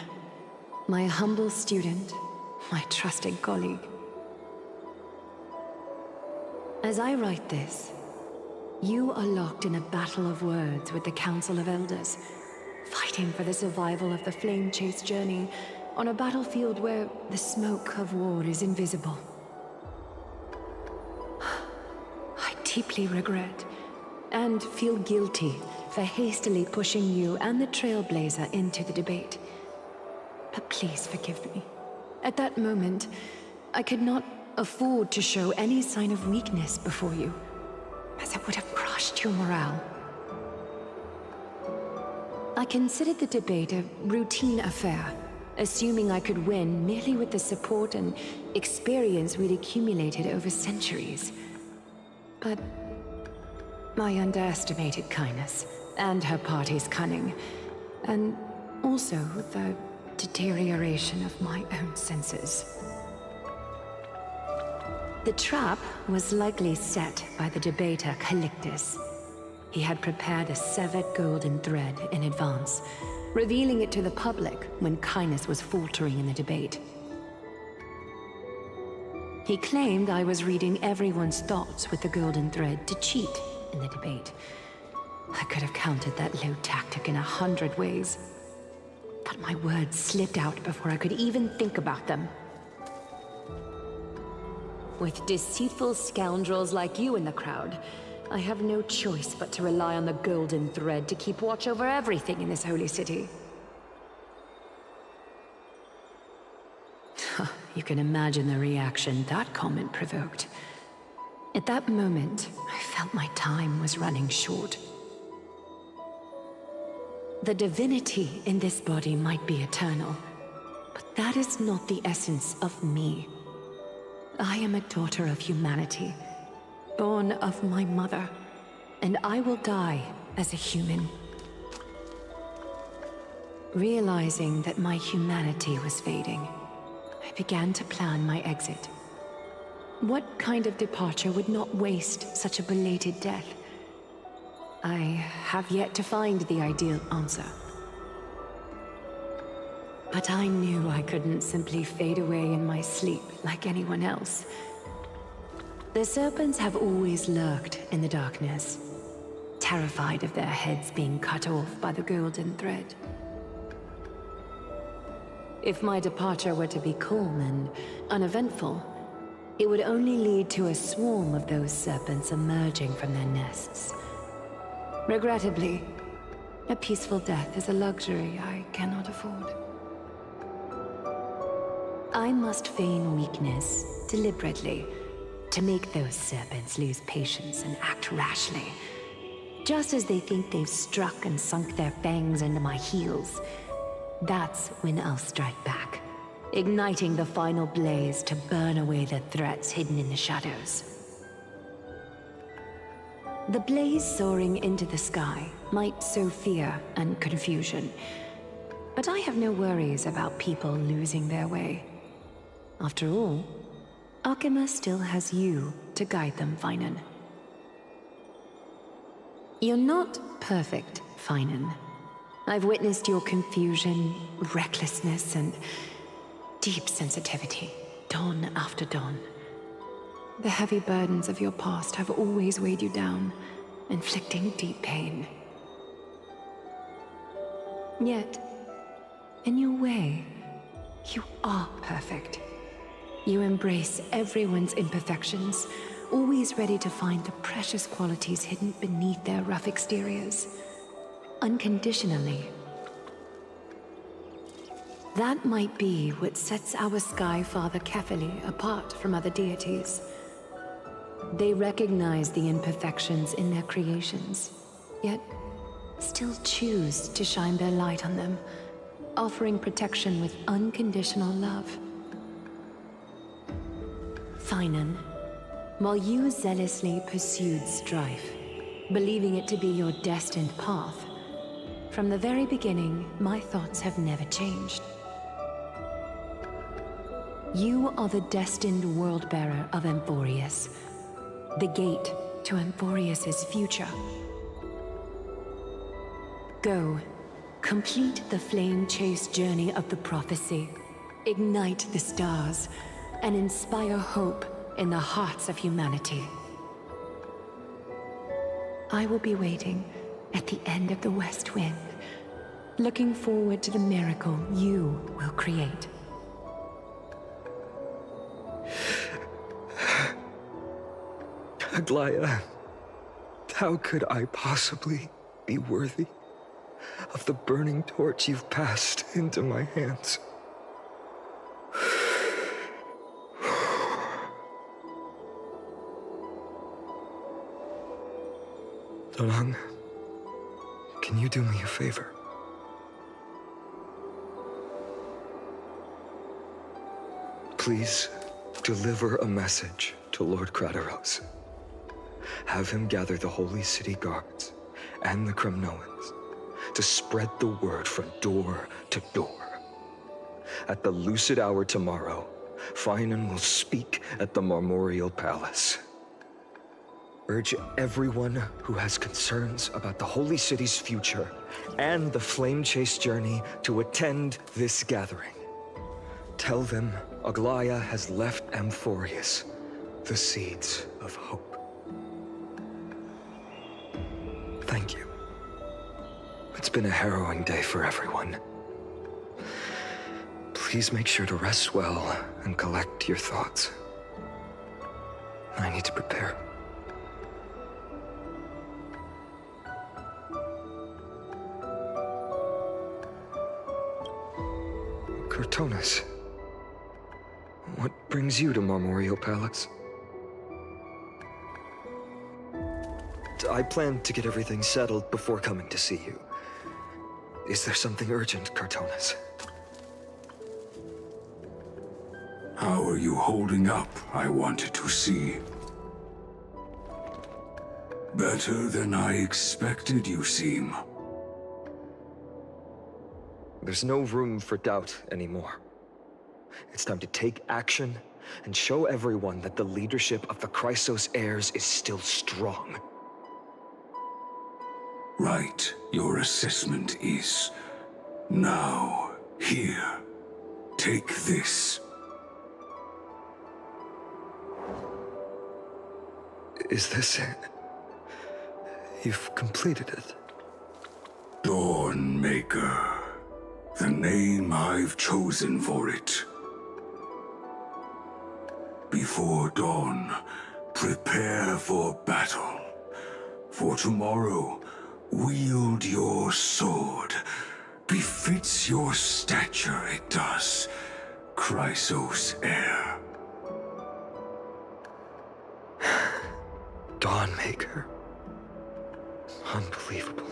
my humble student, my trusted colleague. As I write this, you are locked in a battle of words with the Council of Elders, fighting for the survival of the flame-chased journey on a battlefield where the smoke of war is invisible. I deeply regret and feel guilty for hastily pushing you and the Trailblazer into the debate. But please forgive me. At that moment, I could not afford to show any sign of weakness before you, as it would have crushed your morale. I considered the debate a routine affair, assuming I could win merely with the support and experience we'd accumulated over centuries. But I underestimated Kindness and her party's cunning, and also the deterioration of my own senses. The trap was likely set by the debater Calictus. He had prepared a severed golden thread in advance, revealing it to the public when Kindness was faltering in the debate. He claimed I was reading everyone's thoughts with the golden thread to cheat in the debate. I could have countered that low tactic in 100 ways, but my words slipped out before I could even think about them. With deceitful scoundrels like you in the crowd, I have no choice but to rely on the golden thread to keep watch over everything in this holy city. You can imagine the reaction that comment provoked. At that moment, I felt my time was running short. The divinity in this body might be eternal, but that is not the essence of me. I am a daughter of humanity, born of my mother, and I will die as a human. Realizing that my humanity was fading, I began to plan my exit. What kind of departure would not waste such a belated death? I have yet to find the ideal answer. But I knew I couldn't simply fade away in my sleep like anyone else. The serpents have always lurked in the darkness, terrified of their heads being cut off by the golden thread. If my departure were to be calm and uneventful, it would only lead to a swarm of those serpents emerging from their nests. Regrettably, a peaceful death is a luxury I cannot afford. I must feign weakness deliberately to make those serpents lose patience and act rashly. Just as they think they've struck and sunk their fangs into my heels, that's when I'll strike back, igniting the final blaze to burn away the threats hidden in the shadows. The blaze soaring into the sky might sow fear and confusion, but I have no worries about people losing their way. After all, Akima still has you to guide them, Phainon. You're not perfect, Phainon. I've witnessed your confusion, recklessness, and deep sensitivity, dawn after dawn. The heavy burdens of your past have always weighed you down, inflicting deep pain. Yet, in your way, you are perfect. You embrace everyone's imperfections, always ready to find the precious qualities hidden beneath their rough exteriors. Unconditionally. That might be what sets our Sky Father Kefili apart from other deities. They recognize the imperfections in their creations, yet still choose to shine their light on them, offering protection with unconditional love. Phainon, while you zealously pursued strife, believing it to be your destined path, from the very beginning, my thoughts have never changed. You are the destined world-bearer of Amphorius, the gate to Amphorius's future. Go, complete the flame-chased journey of the prophecy, ignite the stars, and inspire hope in the hearts of humanity. I will be waiting at the end of the West Wind, looking forward to the miracle you will create. Aglaya, how could I possibly be worthy of the burning torch you've passed into my hands? Dan Heng, can you do me a favor? Please deliver a message to Lord Krateros. Have him gather the Holy City Guards and the Kremnoans to spread the word from door to door. At the lucid hour tomorrow, Phainon will speak at the Marmorial Palace. Urge everyone who has concerns about the Holy City's future and the Flame Chase journey to attend this gathering. Tell them Aglaya has left Amphorius the seeds of hope. Thank you. It's been a harrowing day for everyone. Please make sure to rest well and collect your thoughts. I need to prepare. Cortonis, what brings you to Marmorial Palace? I plan to get everything settled before coming to see you. Is there something urgent, Cortonis? How are you holding up, I wanted to see. Better than I expected, you seem. There's no room for doubt anymore. It's time to take action and show everyone that the leadership of the Chrysos heirs is still strong. Right, your assessment is. Now, here. Take this. Is this it? You've completed it. Dawnmaker. the name I've chosen for it. Before dawn, prepare for battle. For tomorrow, wield your sword. Befits your stature, it does. Chrysos heir. Dawnmaker. Unbelievable.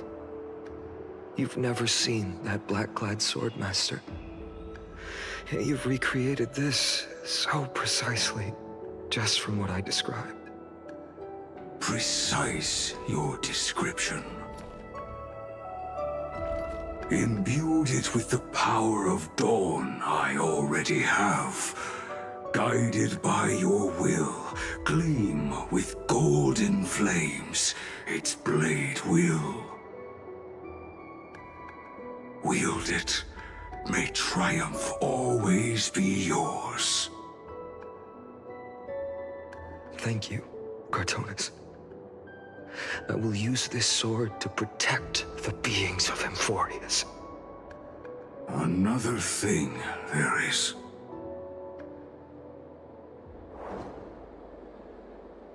You've never seen that black-clad swordmaster. Yet you've recreated this so precisely, just from what I described. Precise, your description. Imbued it with the power of dawn I already have. Guided by your will, gleam with golden flames, its blade will. Wield it, may triumph always be yours. Thank you, Cartonis. I will use this sword to protect the beings of Emphorius. Another thing there is.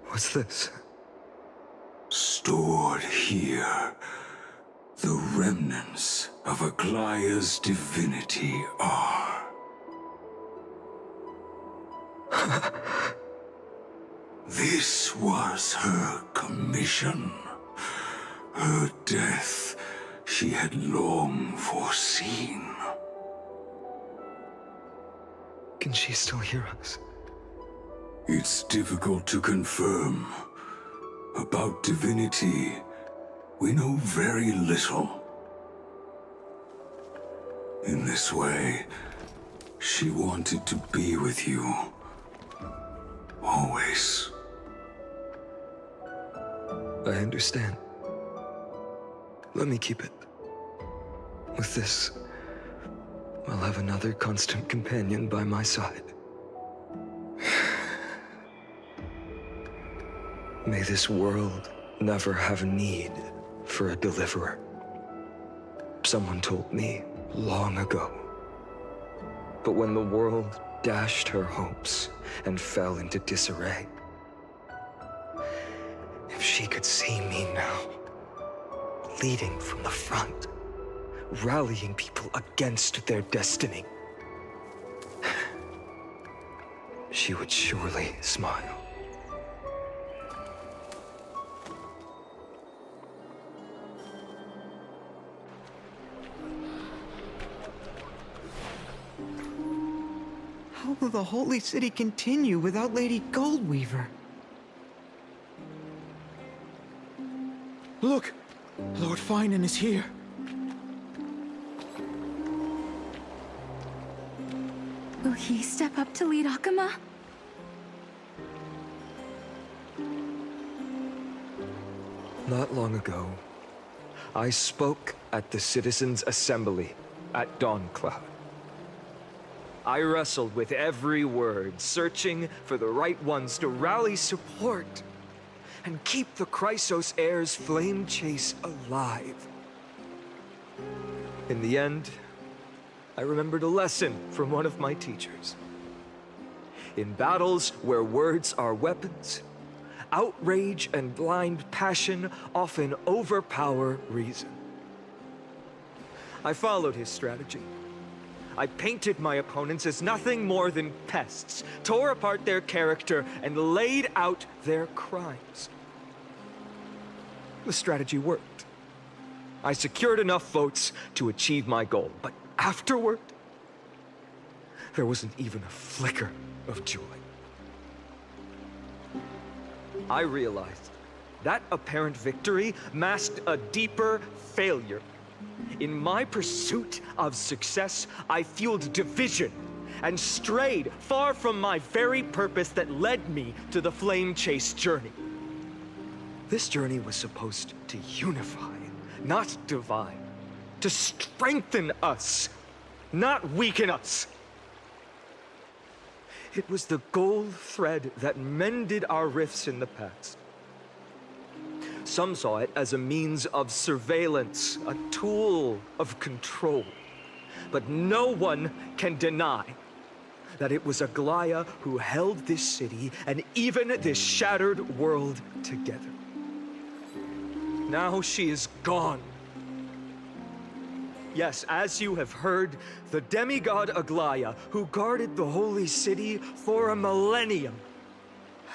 What's this? Stored here, the remnants of Aglaya's divinity are. This was her commission. Her death she had long foreseen. Can she still hear us? It's difficult to confirm. About divinity, we know very little. In this way, she wanted to be with you. Always. I understand. Let me keep it. With this, I'll have another constant companion by my side. May this world never have need for a deliverer. Someone told me long ago. But when the world dashed her hopes and fell into disarray, if she could see me now, leading from the front, rallying people against their destiny, she would surely smile. How will the Holy City continue without Lady Goldweaver? Look! Lord Phainon is here. Will he step up to lead Akama? Not long ago, I spoke at the Citizens' Assembly at Dawncloud. I wrestled with every word, searching for the right ones to rally support and keep the Chrysos heir's flame chase alive. In the end, I remembered a lesson from one of my teachers. In battles where words are weapons, outrage and blind passion often overpower reason. I followed his strategy. I painted my opponents as nothing more than pests, tore apart their character, and laid out their crimes. The strategy worked. I secured enough votes to achieve my goal, but afterward, there wasn't even a flicker of joy. I realized that apparent victory masked a deeper failure. In my pursuit of success, I fueled division and strayed far from my very purpose that led me to the flame chase journey. This journey was supposed to unify, not divide, to strengthen us, not weaken us. It was the gold thread that mended our rifts in the past. Some saw it as a means of surveillance, a tool of control. But no one can deny that it was Aglaya who held this city and even this shattered world together. Now she is gone. Yes, as you have heard, the demigod Aglaya, who guarded the holy city for a millennium,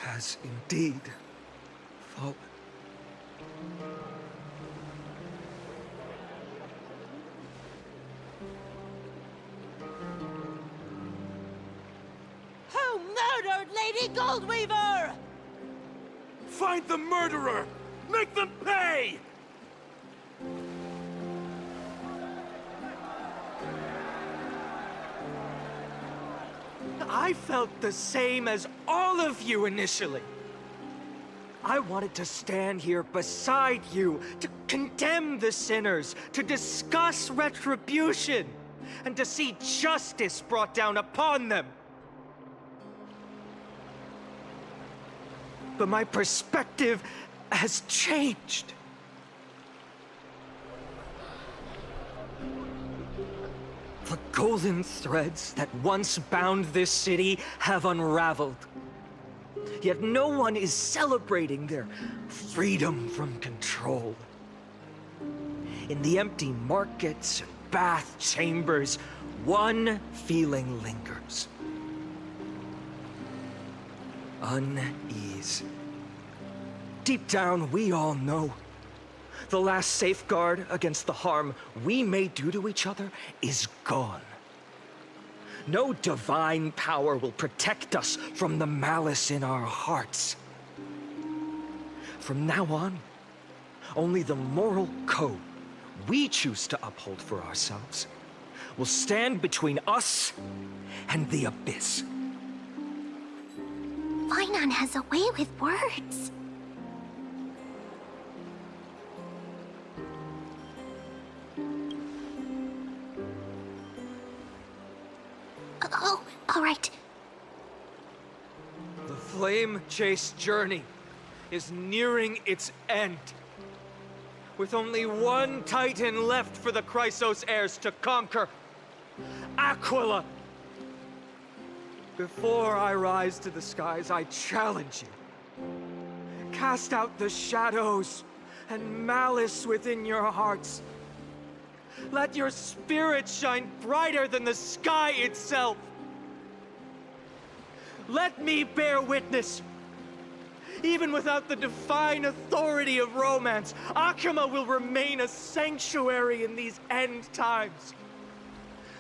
has indeed fallen. Who murdered Lady Goldweaver? Find the murderer! Make them pay! I felt the same as all of you initially. I wanted to stand here beside you, to condemn the sinners, to discuss retribution, and to see justice brought down upon them. But my perspective has changed. The golden threads that once bound this city have unraveled. Yet no one is celebrating their freedom from control. In the empty markets and bath chambers, one feeling lingers. Unease. Deep down, we all know the last safeguard against the harm we may do to each other is gone. No divine power will protect us from the malice in our hearts. From now on, only the moral code we choose to uphold for ourselves will stand between us and the abyss. Phainon has a way with words. Oh, all right. The flame-chased journey is nearing its end. With only one Titan left for the Chrysos heirs to conquer, Aquila. Before I rise to the skies, I challenge you. Cast out the shadows and malice within your hearts. Let your spirit shine brighter than the sky itself. Let me bear witness. Even without the divine authority of romance, Akima will remain a sanctuary in these end times.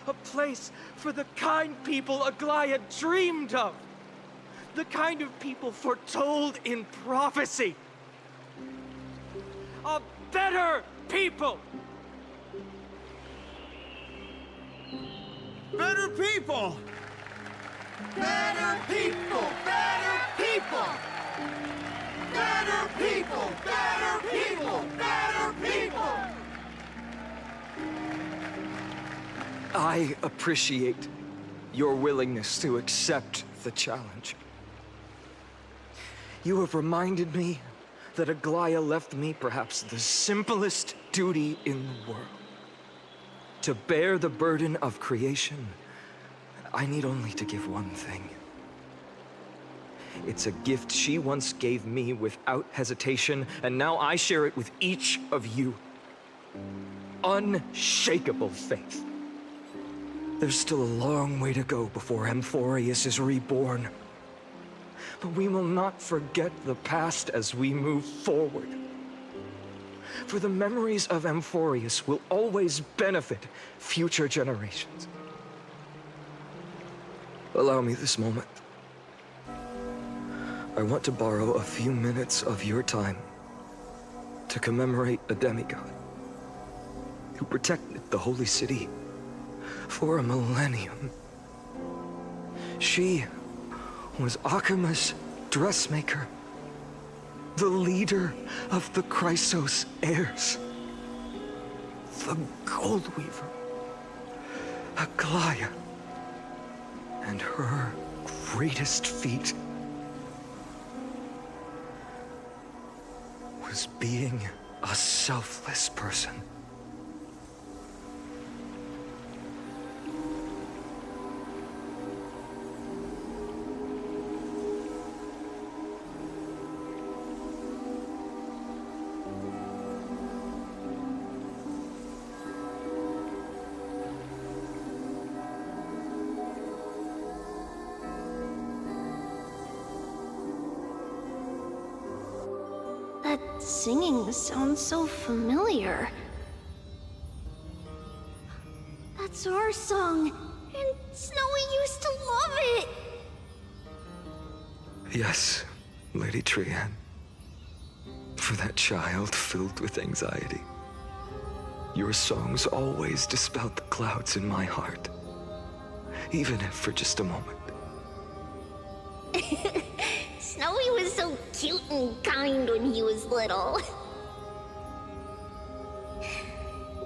A place for the kind people Aglaya dreamed of. The kind of people foretold in prophecy. A better people! Better people! Better people! Better people! Better people! Better people! Better people! I appreciate your willingness to accept the challenge. You have reminded me that Aglaya left me perhaps the simplest duty in the world. To bear the burden of creation, I need only to give one thing. It's a gift she once gave me without hesitation, and now I share it with each of you. Unshakable faith. There's still a long way to go before Amphorius is reborn. But we will not forget the past as we move forward. For the memories of Amphorius will always benefit future generations. Allow me this moment. I want to borrow a few minutes of your time to commemorate a demigod who protected the holy city for a millennium. She was Akima's dressmaker, the leader of the Chrysos heirs, the Goldweaver, Aglaya, and her greatest feat was being a selfless person. That singing sounds so familiar. That's our song, and Snowy used to love it! Yes, Lady Trian. For that child filled with anxiety. Your songs always dispelled the clouds in my heart. Even if for just a moment. Snowy was so cute and kind when he was little.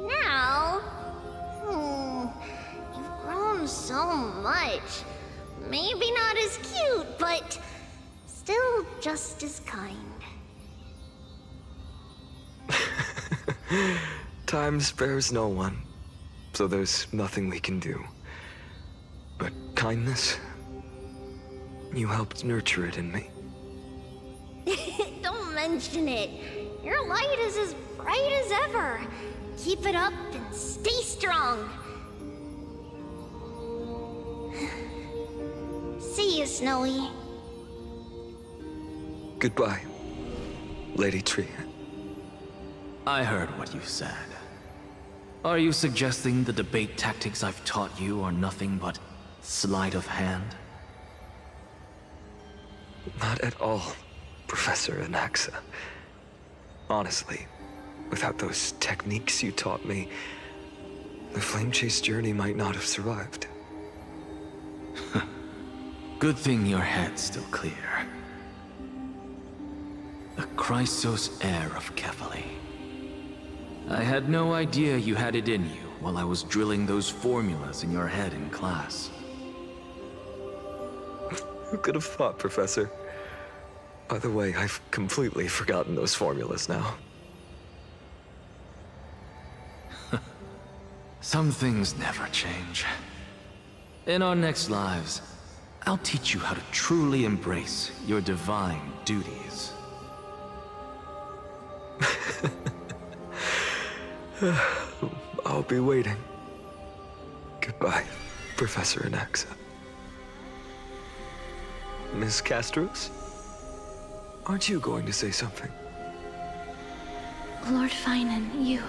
Now... you've grown so much. Maybe not as cute, but still just as kind. Time spares no one, so there's nothing we can do. But kindness, you helped nurture it in me. Don't mention it. Your light is as bright as ever. Keep it up and stay strong. See you, Snowy. Goodbye, Lady Trian. I heard what you said. Are you suggesting the debate tactics I've taught you are nothing but sleight of hand? Not at all, Professor Anaxa. Honestly, without those techniques you taught me, the Flame Chase journey might not have survived. Good thing your head's still clear. The Chrysos heir of Kefali. I had no idea you had it in you while I was drilling those formulas in your head in class. Who could have thought, Professor? By the way, I've completely forgotten those formulas now. Some things never change. In our next lives, I'll teach you how to truly embrace your divine duties. I'll be waiting. Goodbye, Professor Anaxa. Miss Castros? Aren't you going to say something? Lord Phainon, you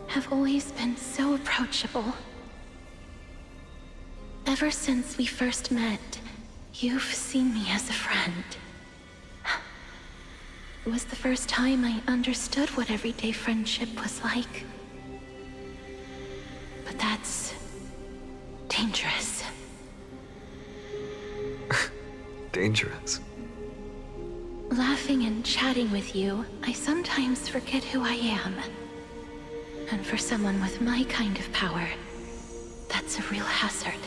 have always been so approachable. Ever since we first met, you've seen me as a friend. It was the first time I understood what everyday friendship was like. But that's dangerous. Dangerous? Laughing and chatting with you, I sometimes forget who I am. And for someone with my kind of power, that's a real hazard.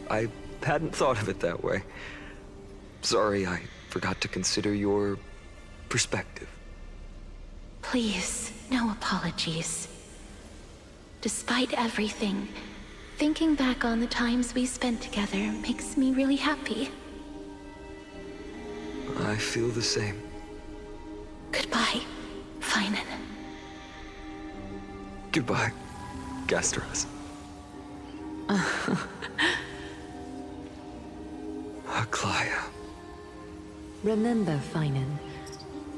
I hadn't thought of it that way. Sorry, I forgot to consider your perspective. Please, no apologies. Despite everything, thinking back on the times we spent together makes me really happy. I feel the same. Goodbye, Phainon. Goodbye, Gastras. Aglaya. Remember, Phainon,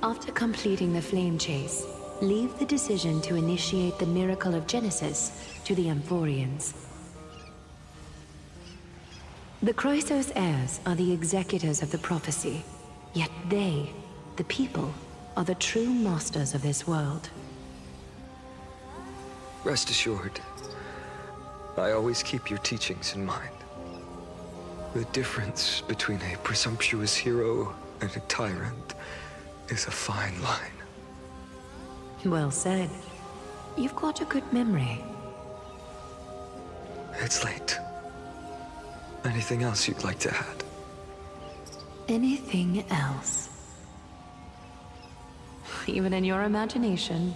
after completing the Flame Chase, leave the decision to initiate the Miracle of Genesis to the Amphorians. The Chrysos heirs are the executors of the prophecy, yet they, the people, are the true masters of this world. Rest assured, I always keep your teachings in mind. The difference between a presumptuous hero and a tyrant is a fine line. Well said. You've got a good memory. It's late. Anything else you'd like to add? Anything else? Even in your imagination,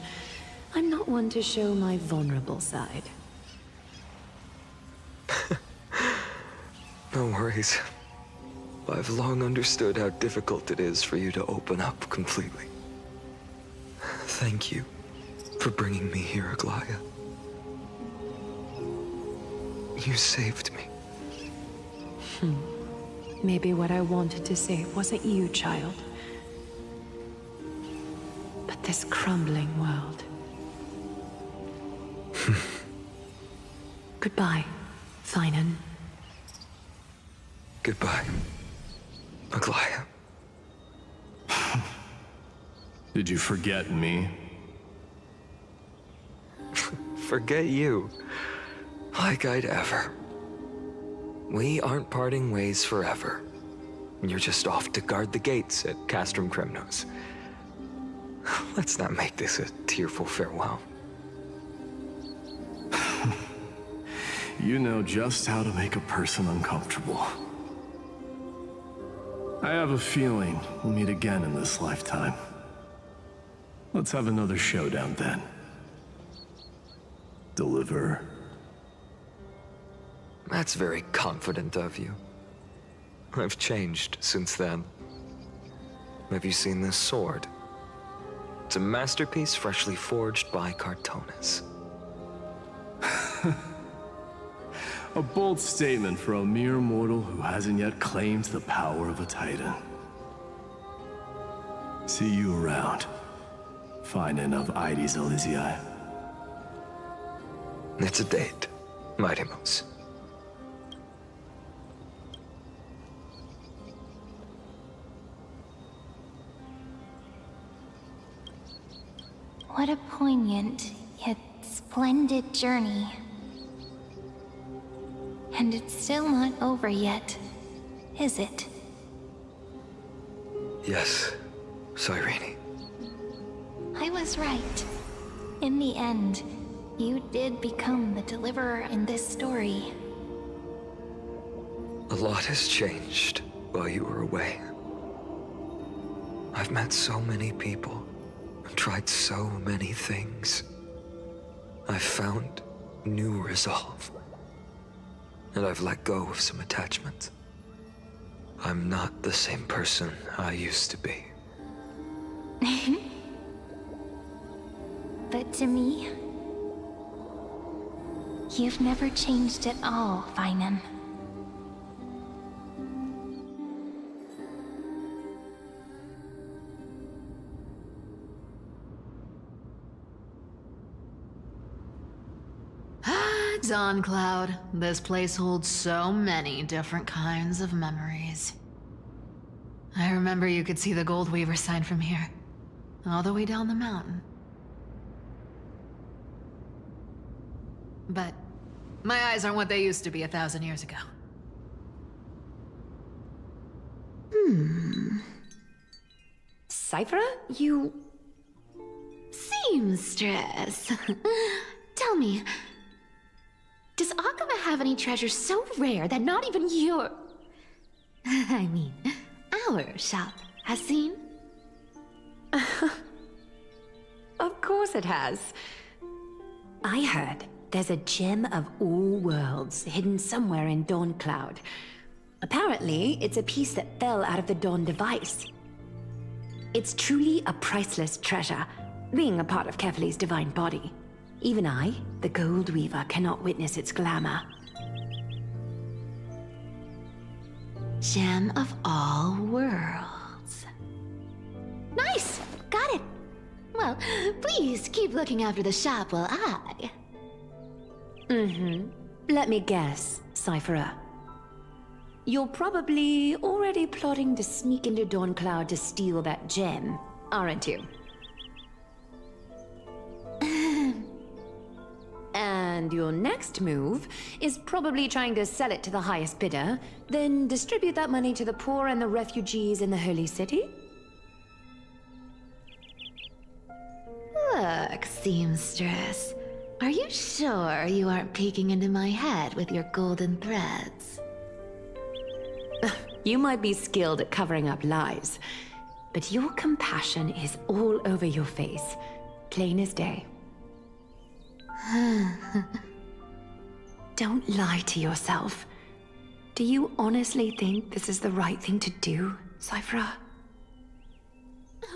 I'm not one to show my vulnerable side. No worries. I've long understood how difficult it is for you to open up completely. Thank you for bringing me here, Aglaya. You saved me. Maybe what I wanted to say wasn't you, child, but this crumbling world. Goodbye, Phainon. Goodbye, Aglaya. Did you forget me? Forget you. Like I'd ever. We aren't parting ways forever. You're just off to guard the gates at Castrum Kremnos. Let's not make this a tearful farewell. You know just how to make a person uncomfortable. I have a feeling we'll meet again in this lifetime. Let's have another showdown then. Deliver. That's very confident of you. I've changed since then. Have you seen this sword? It's a masterpiece freshly forged by Cartonis. A bold statement for a mere mortal who hasn't yet claimed the power of a titan. See you around, Phainon of Ides Elysiae. It's a date, Mightymoose. What a poignant, yet splendid journey. And it's still not over yet, is it? Yes, Cyrene. I was right. In the end, you did become the deliverer in this story. A lot has changed while you were away. I've met so many people, I've tried so many things. I've found new resolve. And I've let go of some attachment. I'm not the same person I used to be. But to me, you've never changed at all, Phainon. Dawn Cloud. This place holds so many different kinds of memories. I remember you could see the Goldweaver sign from here, all the way down the mountain. But my eyes aren't what they used to be 1,000 years ago. Cyphera, you... Seamstress. Tell me, does Akama have any treasures so rare that not even your... I mean, our shop has seen? Of course it has. I heard there's a gem of all worlds hidden somewhere in Dawn Cloud. Apparently, it's a piece that fell out of the Dawn device. It's truly a priceless treasure, being a part of Kefali's divine body. Even I, the Gold Weaver, cannot witness its glamour. Gem of all worlds. Nice! Got it! Well, please keep looking after the shop while I... Let me guess, Cyphera. You're probably already plotting to sneak into Dawn Cloud to steal that gem, aren't you? And your next move is probably trying to sell it to the highest bidder, then distribute that money to the poor and the refugees in the Holy City? Look, seamstress. Are you sure you aren't peeking into my head with your golden threads? You might be skilled at covering up lies, but your compassion is all over your face, plain as day. Don't lie to yourself. Do you honestly think this is the right thing to do, Cyphera?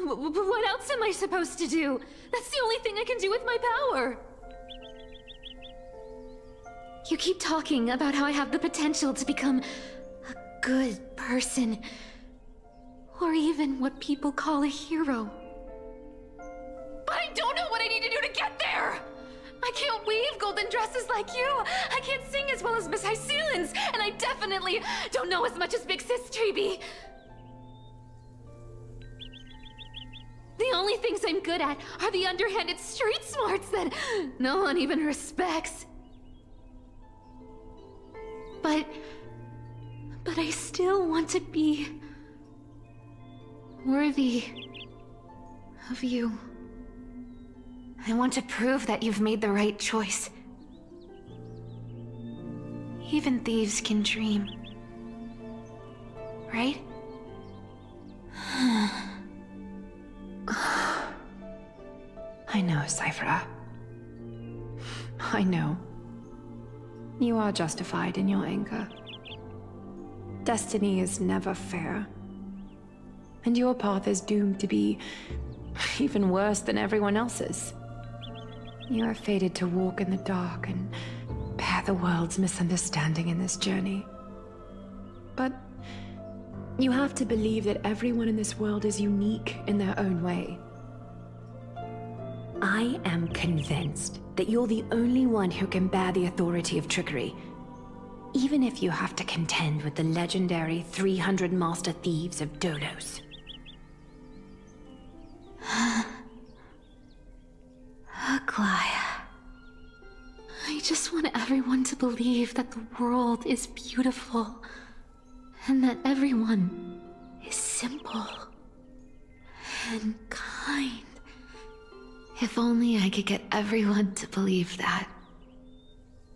What else am I supposed to do? That's the only thing I can do with my power. You keep talking about how I have the potential to become a good person. Or even what people call a hero. But I don't know what I need to do to get there! I can't weave golden dresses like you! I can't sing as well as Miss Hyceelens! And I definitely don't know as much as Big Sis Treeby! The only things I'm good at are the underhanded street smarts that no one even respects. But I still want to be worthy of you. I want to prove that you've made the right choice. Even thieves can dream. Right? I know, Cyphera. I know. You are justified in your anger. Destiny is never fair. And your path is doomed to be even worse than everyone else's. You are fated to walk in the dark and bear the world's misunderstanding in this journey. But you have to believe that everyone in this world is unique in their own way. I am convinced that you're the only one who can bear the authority of trickery. Even if you have to contend with the legendary 300 master thieves of Dolos. Aglaya. I just want everyone to believe that the world is beautiful. And that everyone is simple. And kind. If only I could get everyone to believe that.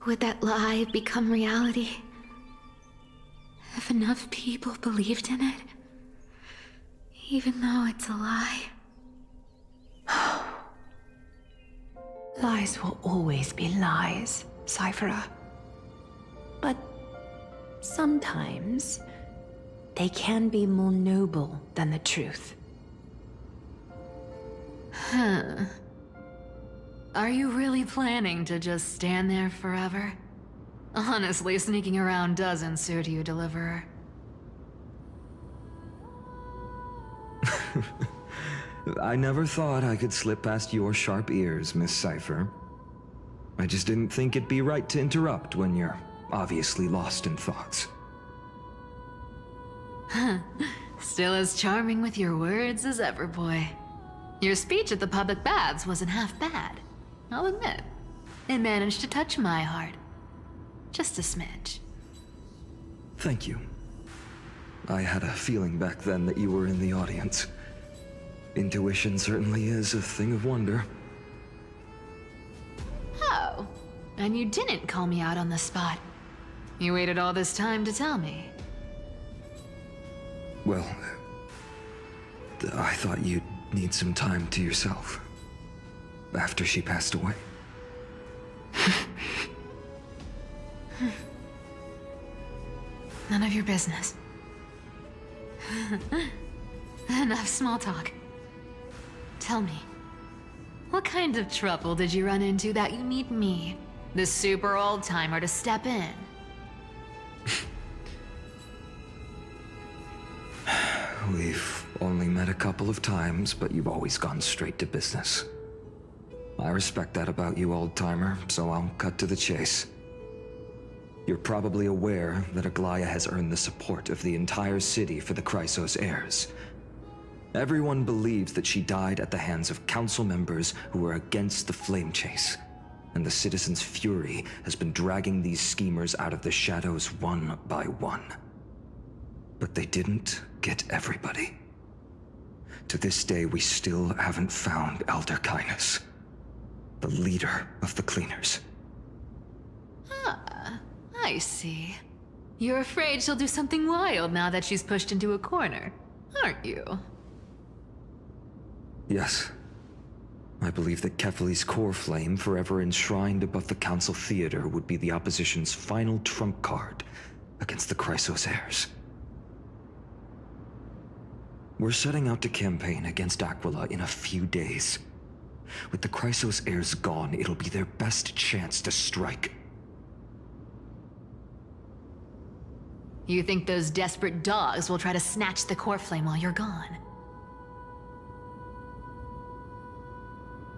Would that lie become reality? If enough people believed in it? Even though it's a lie. Lies will always be lies, Cyphera. But sometimes they can be more noble than the truth. Huh. Are you really planning to just stand there forever? Honestly, sneaking around doesn't suit you, Deliverer. I never thought I could slip past your sharp ears, Miss Cypher. I just didn't think it'd be right to interrupt when you're obviously lost in thoughts. Still as charming with your words as ever, boy. Your speech at the public baths wasn't half bad. I'll admit. It managed to touch my heart. Just a smidge. Thank you. I had a feeling back then that you were in the audience. Intuition certainly is a thing of wonder. Oh, and you didn't call me out on the spot. You waited all this time to tell me. Well, I thought you'd need some time to yourself. After she passed away. None of your business. Enough small talk. Tell me, what kind of trouble did you run into that you need me, the super old-timer, to step in? We've only met a couple of times, but you've always gone straight to business. I respect that about you, old-timer, so I'll cut to the chase. You're probably aware that Aglaya has earned the support of the entire city for the Chrysos heirs. Everyone believes that she died at the hands of council members who were against the flame chase, and the citizens' fury has been dragging these schemers out of the shadows one by one. But they didn't get everybody. To this day, we still haven't found Elder Kynus, the leader of the cleaners. Ah, I see. You're afraid she'll do something wild now that she's pushed into a corner, aren't you? Yes. I believe that Kefali's core flame, forever enshrined above the Council Theater, would be the opposition's final trump card against the Chrysos heirs. We're setting out to campaign against Aquila in a few days. With the Chrysos heirs gone, it'll be their best chance to strike. You think those desperate dogs will try to snatch the core flame while you're gone?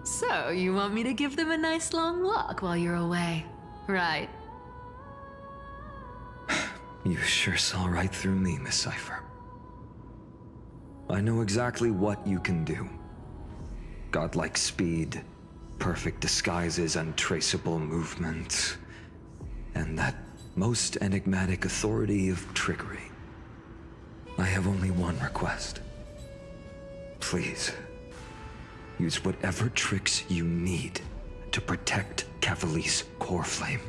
So, you want me to give them a nice long walk while you're away, right? You sure saw right through me, Miss Cypher. I know exactly what you can do. Godlike speed, perfect disguises, untraceable movement, and that most enigmatic authority of trickery. I have only one request. Please, use whatever tricks you need to protect Cavali's core flame.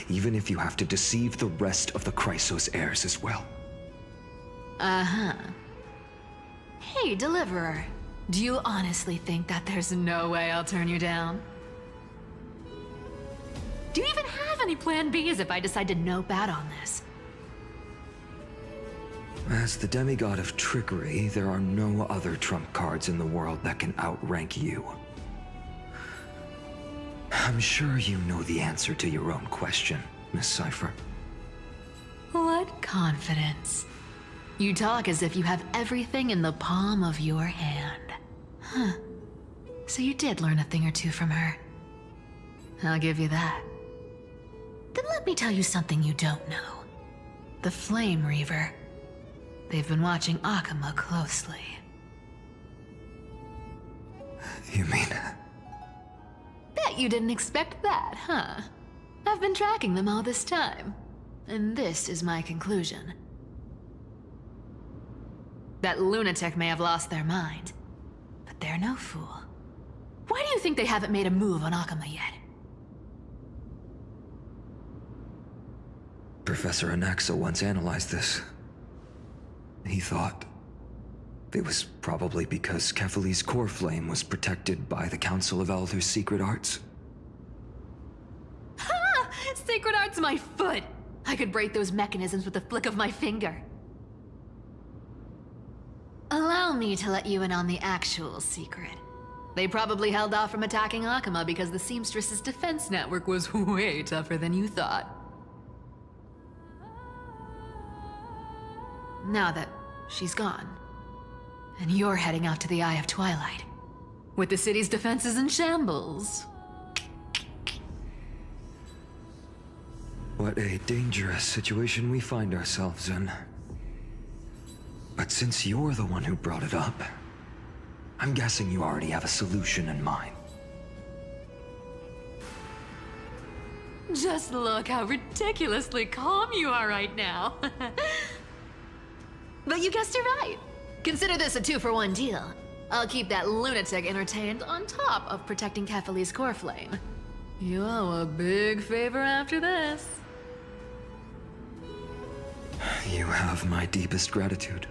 Even if you have to deceive the rest of the Chrysos heirs as well. Uh-huh. Hey, Deliverer. Do you honestly think that there's no way I'll turn you down? Do you even have any plan Bs if I decide to nope out on this? As the demigod of trickery, there are no other trump cards in the world that can outrank you. I'm sure you know the answer to your own question, Miss Cypher. What confidence. You talk as if you have everything in the palm of your hand. Huh. So you did learn a thing or two from her. I'll give you that. Then let me tell you something you don't know. The Flame Reaver. They've been watching Akama closely. You mean... Bet you didn't expect that, huh? I've been tracking them all this time. And this is my conclusion. That lunatic may have lost their mind, but they're no fool. Why do you think they haven't made a move on Akama yet? Professor Anaxa once analyzed this. He thought it was probably because Kefali's core flame was protected by the Council of Elders' secret arts. Ha! Sacred art's my foot! I could break those mechanisms with the flick of my finger. Allow me to let you in on the actual secret. They probably held off from attacking Akama because the Seamstress's defense network was way tougher than you thought. Now that she's gone, and you're heading out to the Eye of Twilight, with the city's defenses in shambles. What a dangerous situation we find ourselves in. But since you're the one who brought it up, I'm guessing you already have a solution in mind. Just look how ridiculously calm you are right now. But you guessed it right. Consider this a 2-for-1 deal. I'll keep that lunatic entertained on top of protecting Kefali's core flame. You owe a big favor after this. You have my deepest gratitude.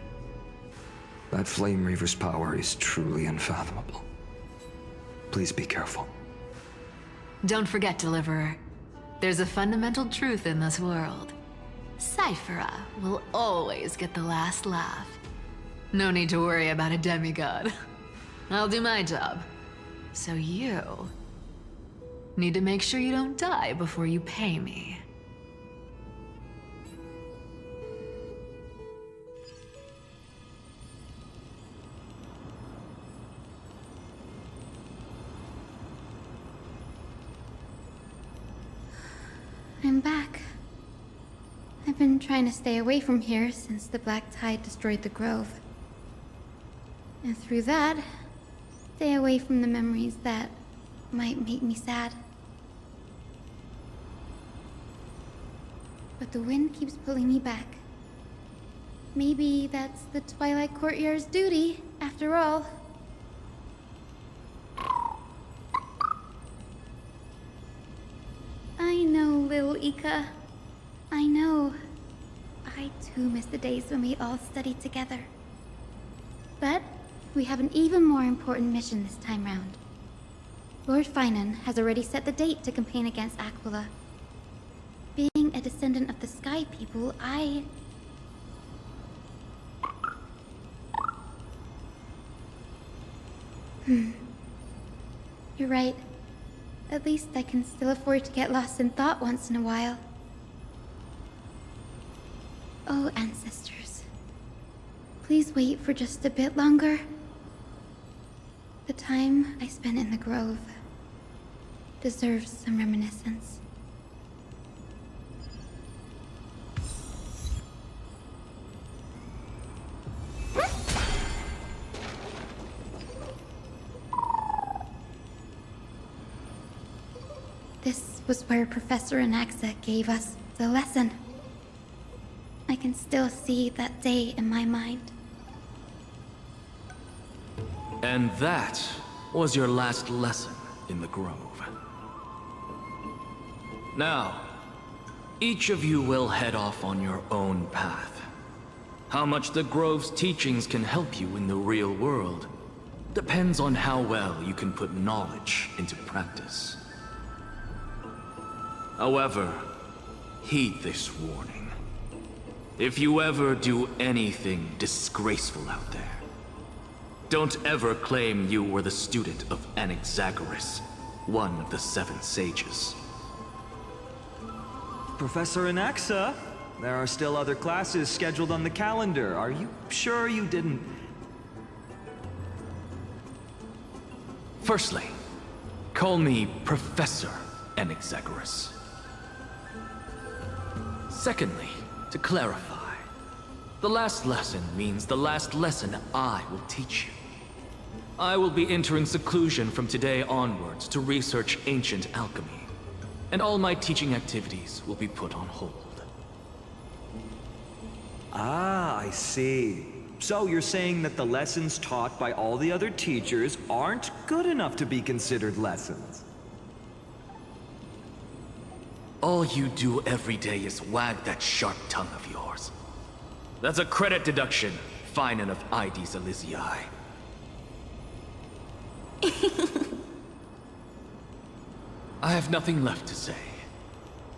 That Flame Reaver's power is truly unfathomable. Please be careful. Don't forget, Deliverer. There's a fundamental truth in this world. Cyphera will always get the last laugh. No need to worry about a demigod. I'll do my job. So you need to make sure you don't die before you pay me. I'm back. I've been trying to stay away from here since the Black Tide destroyed the Grove. And through that, stay away from the memories that might make me sad. But the wind keeps pulling me back. Maybe that's the Twilight Courtyard's duty, after all. I know, little Ika. I know. I too miss the days when we all studied together. But we have an even more important mission this time round. Lord Phainon has already set the date to campaign against Aquila. Being a descendant of the Sky People, You're right. At least I can still afford to get lost in thought once in a while. Oh, ancestors. Please wait for just a bit longer. The time I spent in the grove deserves some reminiscence. This was where Professor Anaxa gave us the lesson. I can still see that day in my mind. And that was your last lesson in the Grove. Now, each of you will head off on your own path. How much the Grove's teachings can help you in the real world depends on how well you can put knowledge into practice. However, heed this warning. If you ever do anything disgraceful out there, don't ever claim you were the student of Anaxagoras, one of the 7 sages. Professor Anaxa, there are still other classes scheduled on the calendar. Are you sure you didn't... Firstly, call me Professor Anaxagoras. Secondly, to clarify, the last lesson means the last lesson I will teach you. I will be entering seclusion from today onwards to research ancient alchemy, and all my teaching activities will be put on hold. Ah, I see. So you're saying that the lessons taught by all the other teachers aren't good enough to be considered lessons? All you do every day is wag that sharp tongue of yours. That's a credit deduction, Phainon of Ides Elysiae. I have nothing left to say.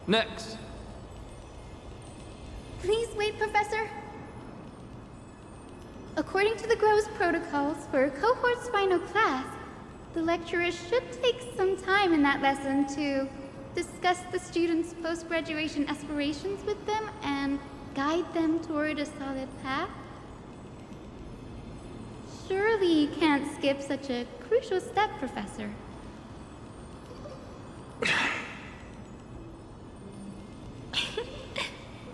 Next. Please wait, Professor. According to the Grove's protocols for a cohort's final class, the lecturer should take some time in that lesson to discuss the students' post-graduation aspirations with them and guide them toward a solid path. Surely you can't skip such a crucial step, Professor.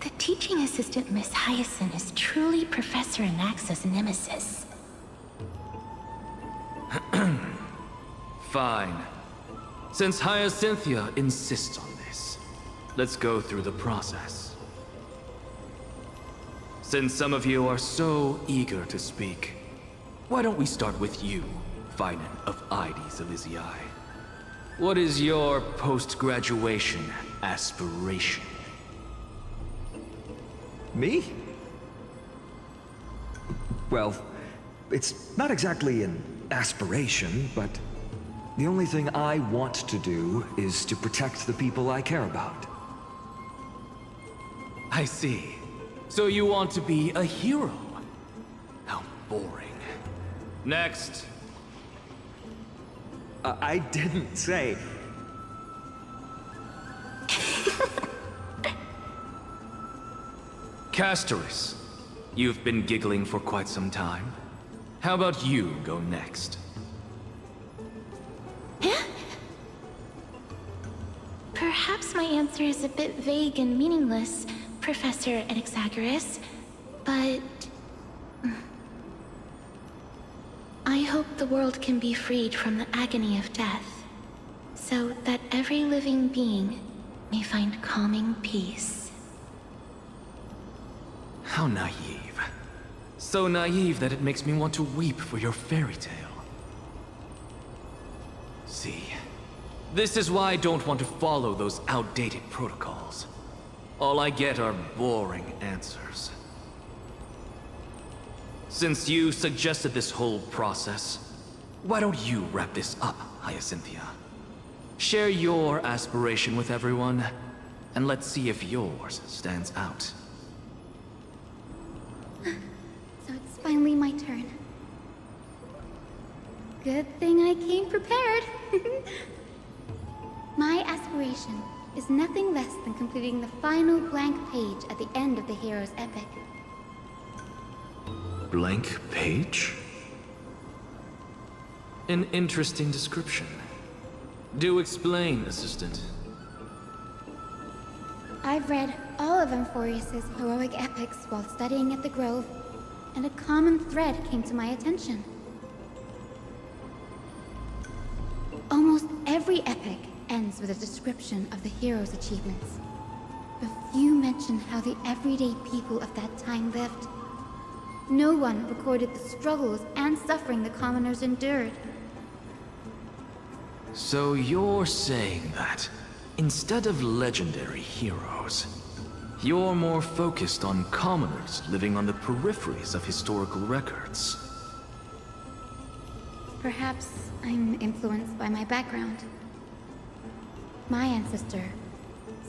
The teaching assistant, Miss Hyacinth, is truly Professor Anaxa's nemesis. Fine. Since Hyacinthia insists on this, let's go through the process. Since some of you are so eager to speak, why don't we start with you, Phainon of Ides Elysiae? What is your post-graduation aspiration? Me? Well, it's not exactly an aspiration, but the only thing I want to do is to protect the people I care about. I see. So you want to be a hero? How boring. Next. I didn't say... Castoris, you've been giggling for quite some time. How about you go next? Perhaps my answer is a bit vague and meaningless, Professor Anaxagoras, but... I hope the world can be freed from the agony of death, so that every living being may find calming peace. How naive. So naive that it makes me want to weep for your fairy tale. See, this is why I don't want to follow those outdated protocols. All I get are boring answers. Since you suggested this whole process, why don't you wrap this up, Hyacinthia? Share your aspiration with everyone, and let's see if yours stands out. So it's finally my turn. Good thing I came prepared. My aspiration is nothing less than completing the final blank page at the end of the hero's epic. Blank page? An interesting description. Do explain, Assistant. I've read all of Amphorius's heroic epics while studying at the Grove, and a common thread came to my attention. Almost every epic ends with a description of the hero's achievements. But few mention how the everyday people of that time lived. No one recorded the struggles and suffering the commoners endured. So you're saying that, instead of legendary heroes, you're more focused on commoners living on the peripheries of historical records. Perhaps I'm influenced by my background. My ancestor,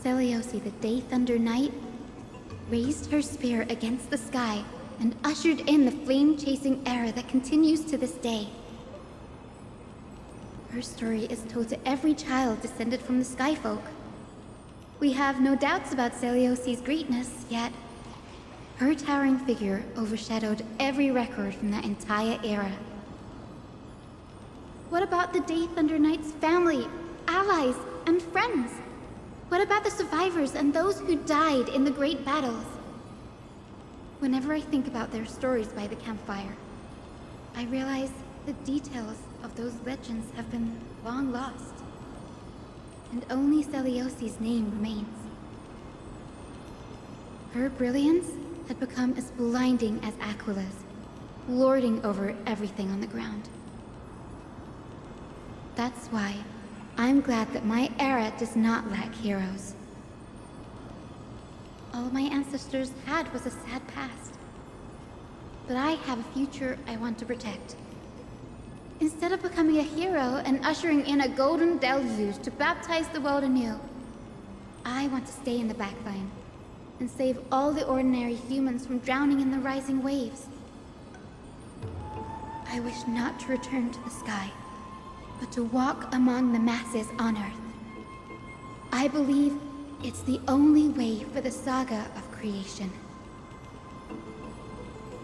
Seliosi the Day Thunder Knight, raised her spear against the sky and ushered in the flame-chasing era that continues to this day. Her story is told to every child descended from the Skyfolk. We have no doubts about Seliosi's greatness, yet her towering figure overshadowed every record from that entire era. What about the Day Thunder Knight's family, allies, and friends? What about the survivors and those who died in the great battles? Whenever I think about their stories by the campfire, I realize the details of those legends have been long lost, and only Seliosi's name remains. Her brilliance had become as blinding as Aquila's, lording over everything on the ground. That's why I'm glad that my era does not lack heroes. All my ancestors had was a sad past, but I have a future I want to protect. Instead of becoming a hero and ushering in a golden deluge to baptize the world anew, I want to stay in the backline and save all the ordinary humans from drowning in the rising waves. I wish not to return to the sky, but to walk among the masses on Earth. I believe it's the only way for the saga of creation.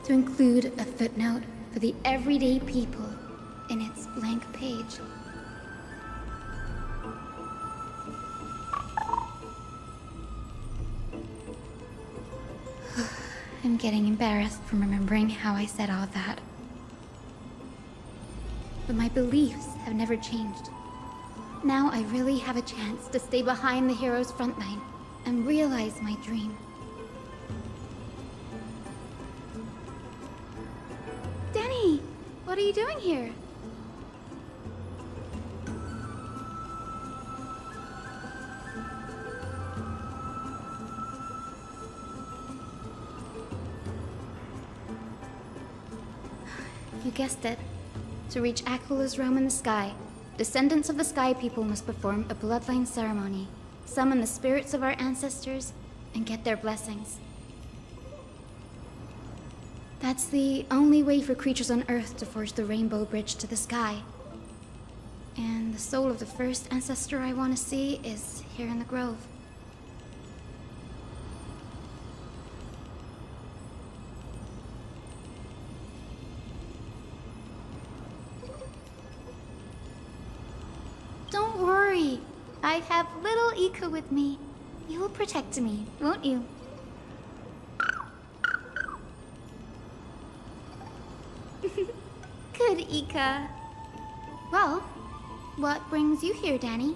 To include a footnote for the everyday people in its blank page. I'm getting embarrassed from remembering how I said all that. But my beliefs have never changed. Now I really have a chance to stay behind the hero's front line and realize my dream. Danny! What are you doing here? You guessed it. To reach Aquila's realm in the sky, descendants of the Sky People must perform a bloodline ceremony, summon the spirits of our ancestors, and get their blessings. That's the only way for creatures on Earth to forge the rainbow bridge to the sky. And the soul of the first ancestor I want to see is here in the Grove. Don't worry. I have little Ika with me. You will protect me, won't you? Good, Ika. Well, what brings you here, Danny?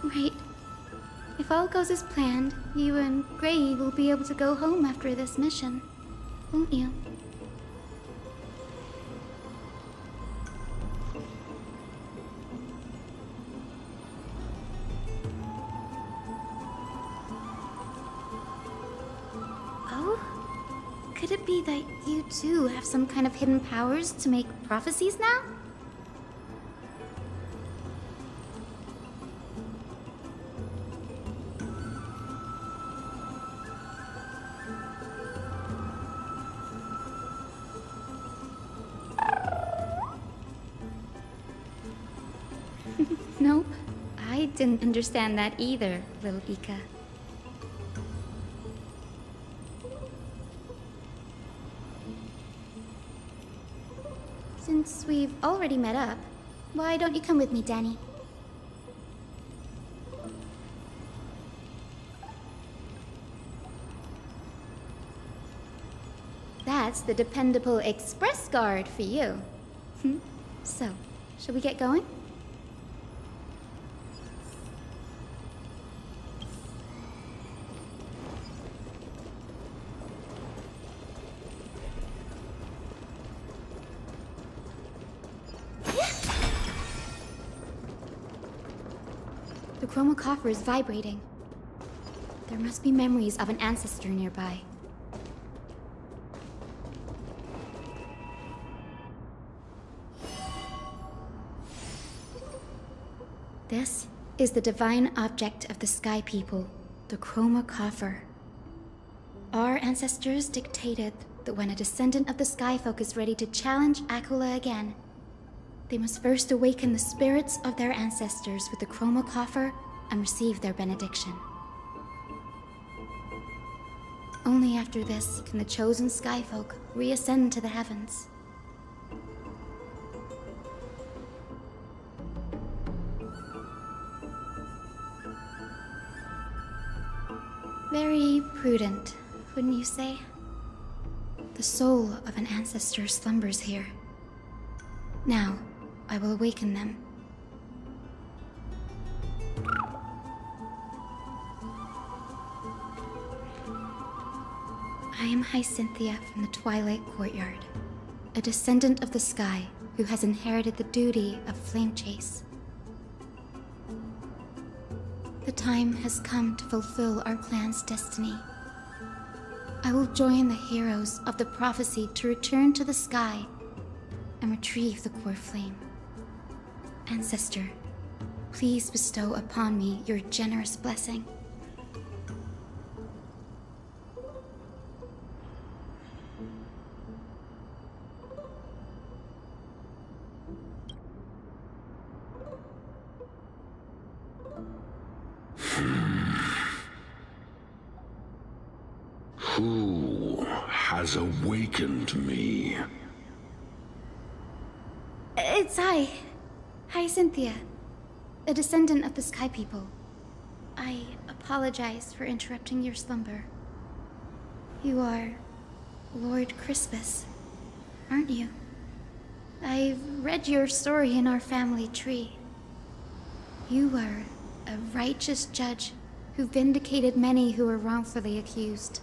Right. If all goes as planned, you and Gray will be able to go home after this mission, won't you? Oh? Could it be that you too have some kind of hidden powers to make prophecies now? didn't understand that either, little Ika. Since we've already met up, why don't you come with me, Danny? That's the dependable express guard for you. So, shall we get going? The chroma coffer is vibrating. There must be memories of an ancestor nearby. This is the divine object of the Sky People, the chroma coffer. Our ancestors dictated that when a descendant of the Sky Folk is ready to challenge Aquila again, they must first awaken the spirits of their ancestors with the chroma coffer and receive their benediction. Only after this can the chosen Sky Folk reascend to the heavens. Very prudent, wouldn't you say? The soul of an ancestor slumbers here. Now, I will awaken them. I am Hyacinthia from the Twilight Courtyard, a descendant of the sky who has inherited the duty of flame chase. The time has come to fulfill our clan's destiny. I will join the heroes of the prophecy to return to the sky and retrieve the core flame. Ancestor, please bestow upon me your generous blessing. Who has awakened me? It's Hyacinthia, a descendant of the Sky People. I apologize for interrupting your slumber. You are Lord Crispus, aren't you? I've read your story in our family tree. You were a righteous judge who vindicated many who were wrongfully accused.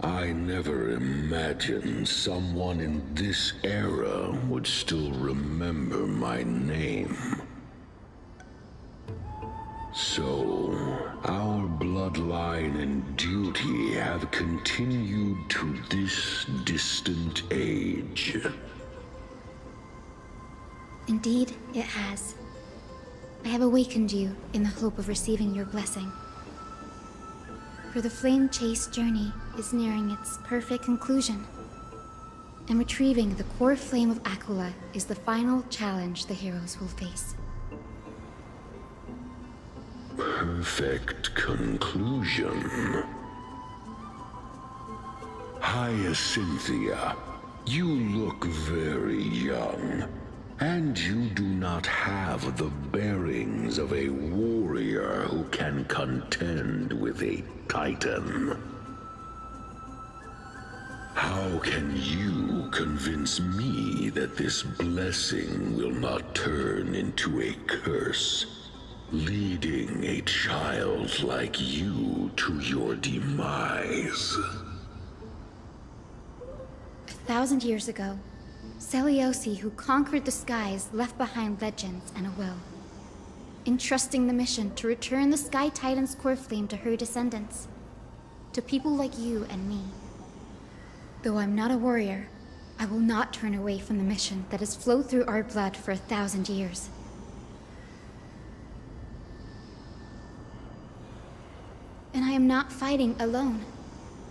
I never imagined someone in this era would still remember my name. So, our bloodline and duty have continued to this distant age. Indeed, it has. I have awakened you in the hope of receiving your blessing. For the flame chase journey is nearing its perfect conclusion, and retrieving the core flame of Aquila is the final challenge the heroes will face. Perfect conclusion. Hyacinthia, you look very young, and you do not have the bearings of a warrior who can contend with a titan. How can you convince me that this blessing will not turn into a curse, leading a child like you to your demise? 1,000 years ago, Seliosi, who conquered the skies, left behind legends and a will, entrusting the mission to return the Sky Titan's core flame to her descendants, to people like you and me. Though I'm not a warrior, I will not turn away from the mission that has flowed through our blood for 1,000 years. And I am not fighting alone.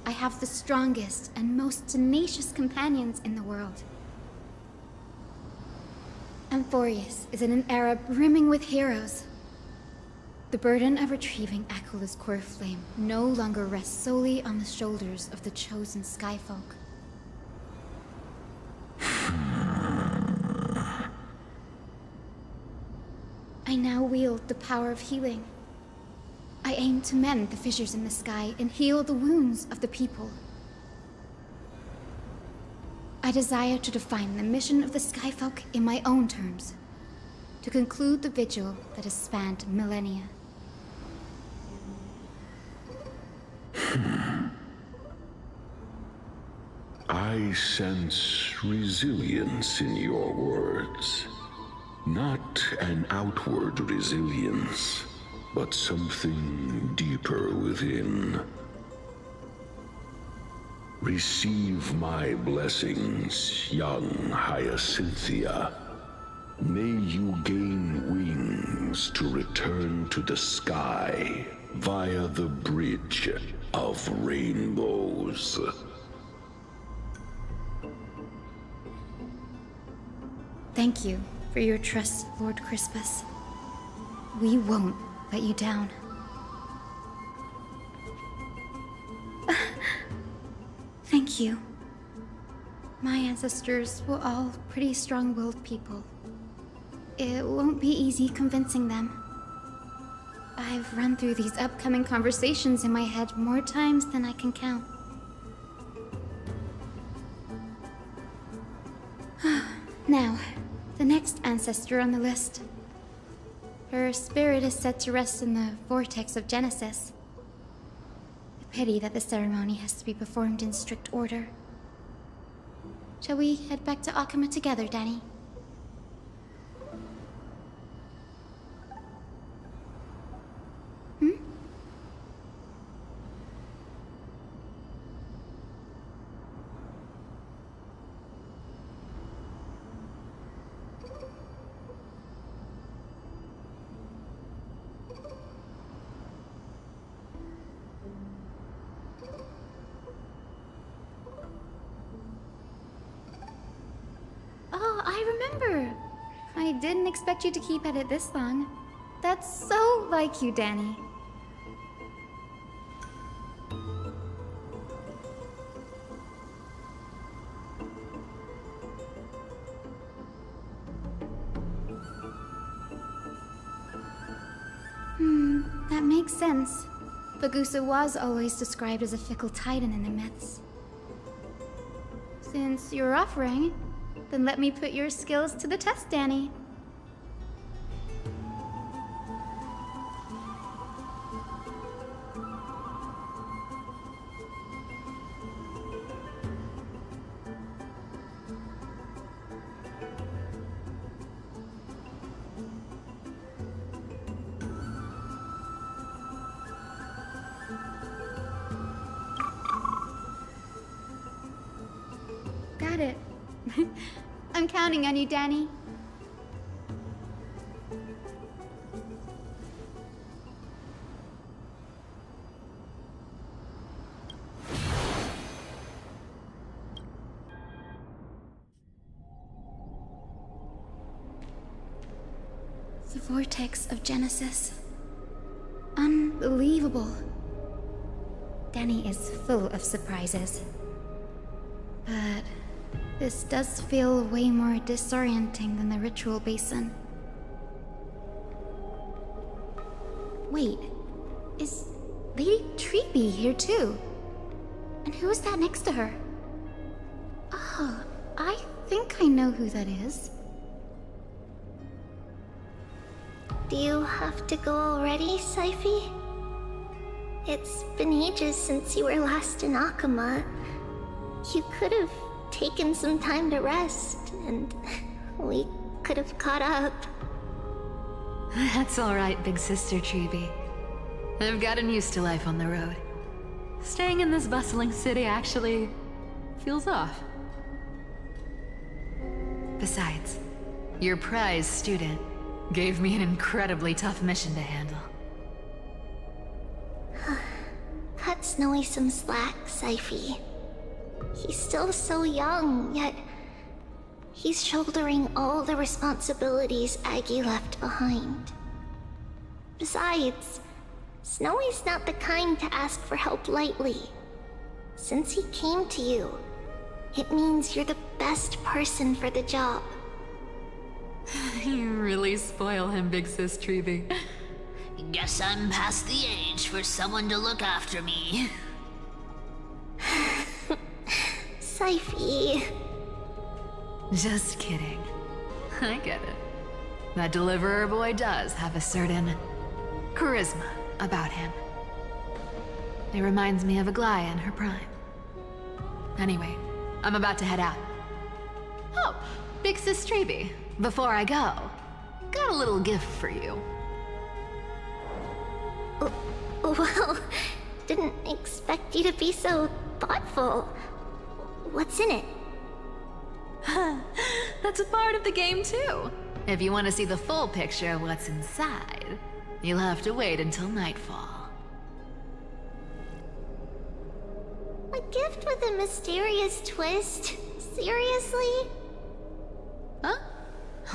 I have the strongest and most tenacious companions in the world. Amphorius is in an era brimming with heroes. The burden of retrieving Aquilus' core flame no longer rests solely on the shoulders of the chosen Skyfolk. I now wield the power of healing. I aim to mend the fissures in the sky and heal the wounds of the people. I desire to define the mission of the Skyfolk in my own terms, to conclude the vigil that has spanned millennia. I sense resilience in your words. Not an outward resilience, but something deeper within. Receive my blessings, young Hyacinthia. May you gain wings to return to the sky via the bridge of rainbows. Thank you for your trust, Lord Crispus. We won't let you down. Thank you. My ancestors were all pretty strong-willed people. It won't be easy convincing them. I've run through these upcoming conversations in my head more times than I can count. Now, the next ancestor on the list. Her spirit is said to rest in the vortex of Genesis. A pity that the ceremony has to be performed in strict order. Shall we head back to Akama together, Danny? I didn't expect you to keep at it this long. That's so like you, Danny. That makes sense. Bagusa was always described as a fickle titan in the myths. Since you're offering, then let me put your skills to the test, Danny. Got it. I'm counting on you, Danny. The vortex of Genesis. Unbelievable. Danny is full of surprises. But this does feel way more disorienting than the ritual basin. Wait, is Lady Treeby here too? And who is that next to her? Oh, I think I know who that is. Do you have to go already, Syphi? It's been ages since you were last in Akama. You could have taken some time to rest, and we could have caught up. That's all right, big sister Treeby. I've gotten used to life on the road. Staying in this bustling city actually feels off. Besides, your prize student gave me an incredibly tough mission to handle. Cut Snowy some slack, Syphi. He's still so young, yet He's shouldering all the responsibilities Aggie left behind. Besides, Snowy's not the kind to ask for help lightly. Since he came to you, it means you're the best person for the job. You really spoil him, Big Sis Treeby. Guess I'm past the age for someone to look after me. Syphie. Just kidding. I get it. That deliverer boy does have a certain charisma about him. It reminds me of Aglaia in her prime. Anyway, I'm about to head out. Oh, Big Sis Treeby, before I go, got a little gift for you. Well, didn't expect you to be so thoughtful. What's in it? That's a part of the game too. If you want to see the full picture of what's inside, you'll have to wait until nightfall. A gift with a mysterious twist? Seriously? Huh?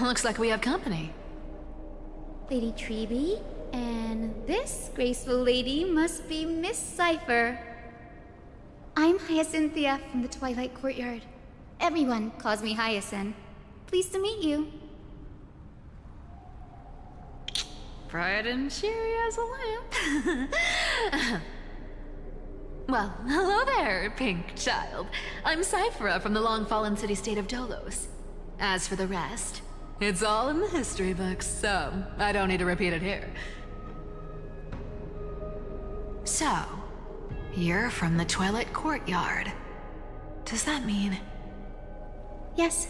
Looks like we have company. Lady Treeby, and this graceful lady must be Miss Cypher. I'm Hyacinthia from the Twilight Courtyard. Everyone calls me Hyacinth. Pleased to meet you. Bright and cheery as a lamp. Well, hello there, pink child. I'm Cyphera from the long-fallen city-state of Dolos. As for the rest, it's all in the history books, so I don't need to repeat it here. So, you're from the Twilight Courtyard. Does that mean... Yes,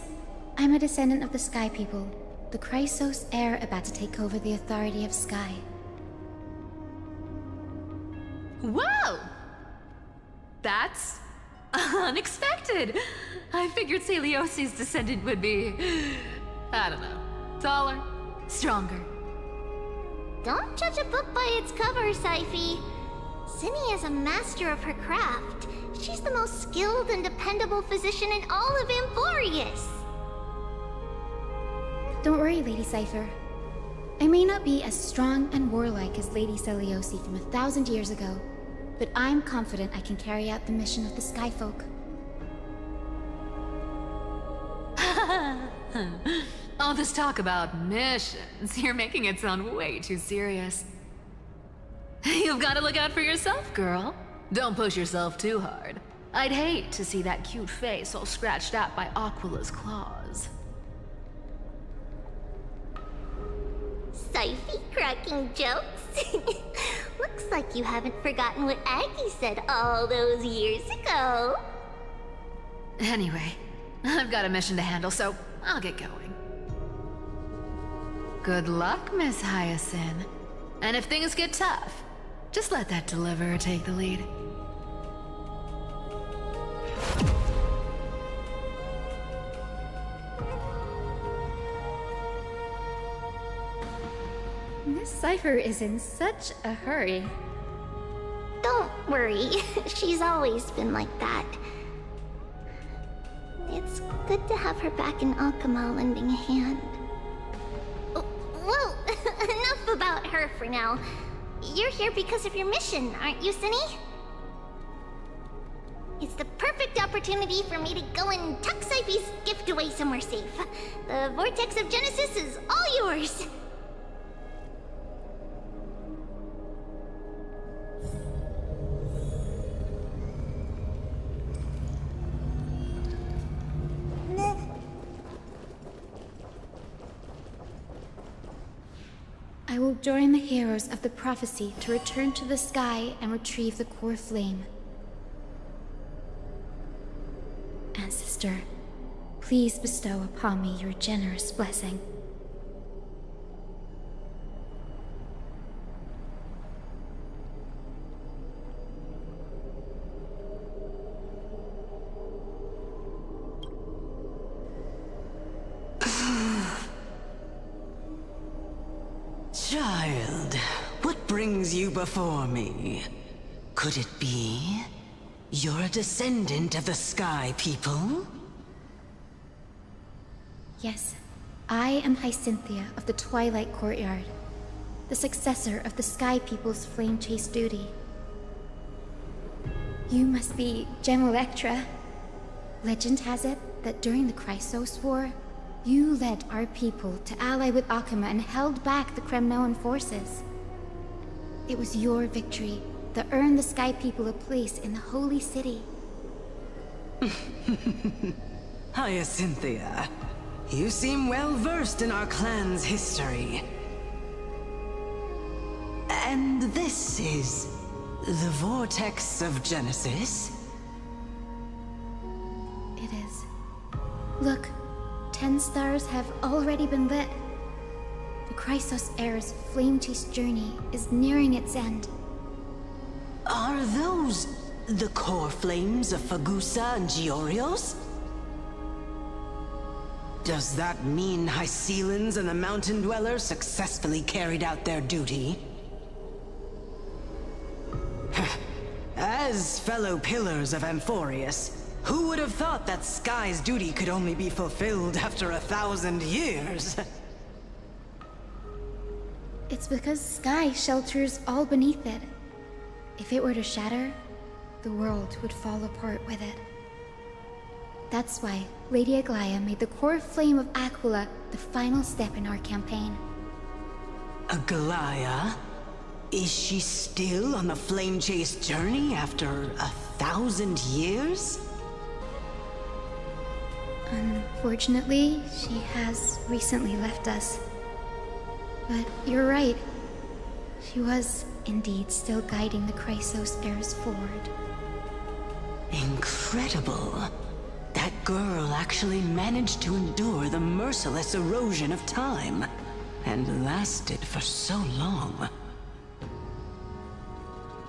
I'm a descendant of the Sky People, the Chrysos heir about to take over the authority of Sky. Whoa! That's unexpected. I figured Celiosi's descendant would be, I don't know, taller, stronger. Don't judge a book by its cover, Syphie. Zinni is a master of her craft. She's the most skilled and dependable physician in all of Amphorius. Don't worry, Lady Cypher. I may not be as strong and warlike as Lady Celiosi from 1,000 years ago, but I'm confident I can carry out the mission of the Skyfolk. All this talk about missions, you're making it sound way too serious. You've got to look out for yourself, girl. Don't push yourself too hard. I'd hate to see that cute face all scratched out by Aquila's claws. Syphie cracking jokes? Looks like you haven't forgotten what Aggie said all those years ago. Anyway, I've got a mission to handle, so I'll get going. Good luck, Miss Hyacinth. And if things get tough, just let that deliverer take the lead. Miss Cypher is in such a hurry. Don't worry, she's always been like that. It's good to have her back in Akama lending a hand. Well, enough about her for now. You're here because of your mission, aren't you, Zinni? It's the perfect opportunity for me to go and tuck Syphie's gift away somewhere safe. The Vortex of Genesis is all yours. I will join the heroes of the prophecy to return to the sky and retrieve the core flame. Ancestor, please bestow upon me your generous blessing. Child, what brings you before me? Could it be you're a descendant of the Sky People? Yes, I am Hyacinthia of the Twilight Courtyard, the successor of the Sky People's flame chase duty. You must be General Electra. Legend has it that during the Chrysos War, you led our people to ally with Akama and held back the Kremnoan forces. It was your victory that earned the Sky People a place in the Holy City. Hyacinthia, you seem well versed in our clan's history. And this is the Vortex of Genesis? It is. Look, 10 stars have already been lit. The Chrysos Heir's flame-chase journey is nearing its end. Are those the core flames of Fagusa and Giorios? Does that mean Hycelans and the Mountain Dwellers successfully carried out their duty? As fellow pillars of Amphorius, who would have thought that Sky's duty could only be fulfilled after 1,000 years? It's because Sky shelters all beneath it. If it were to shatter, the world would fall apart with it. That's why Lady Aglaya made the core flame of Aquila the final step in our campaign. Aglaya? Is she still on the flame chase journey after 1,000 years? Unfortunately, she has recently left us. But you're right. She was indeed still guiding the Chrysos heirs forward. Incredible. That girl actually managed to endure the merciless erosion of time, and lasted for so long.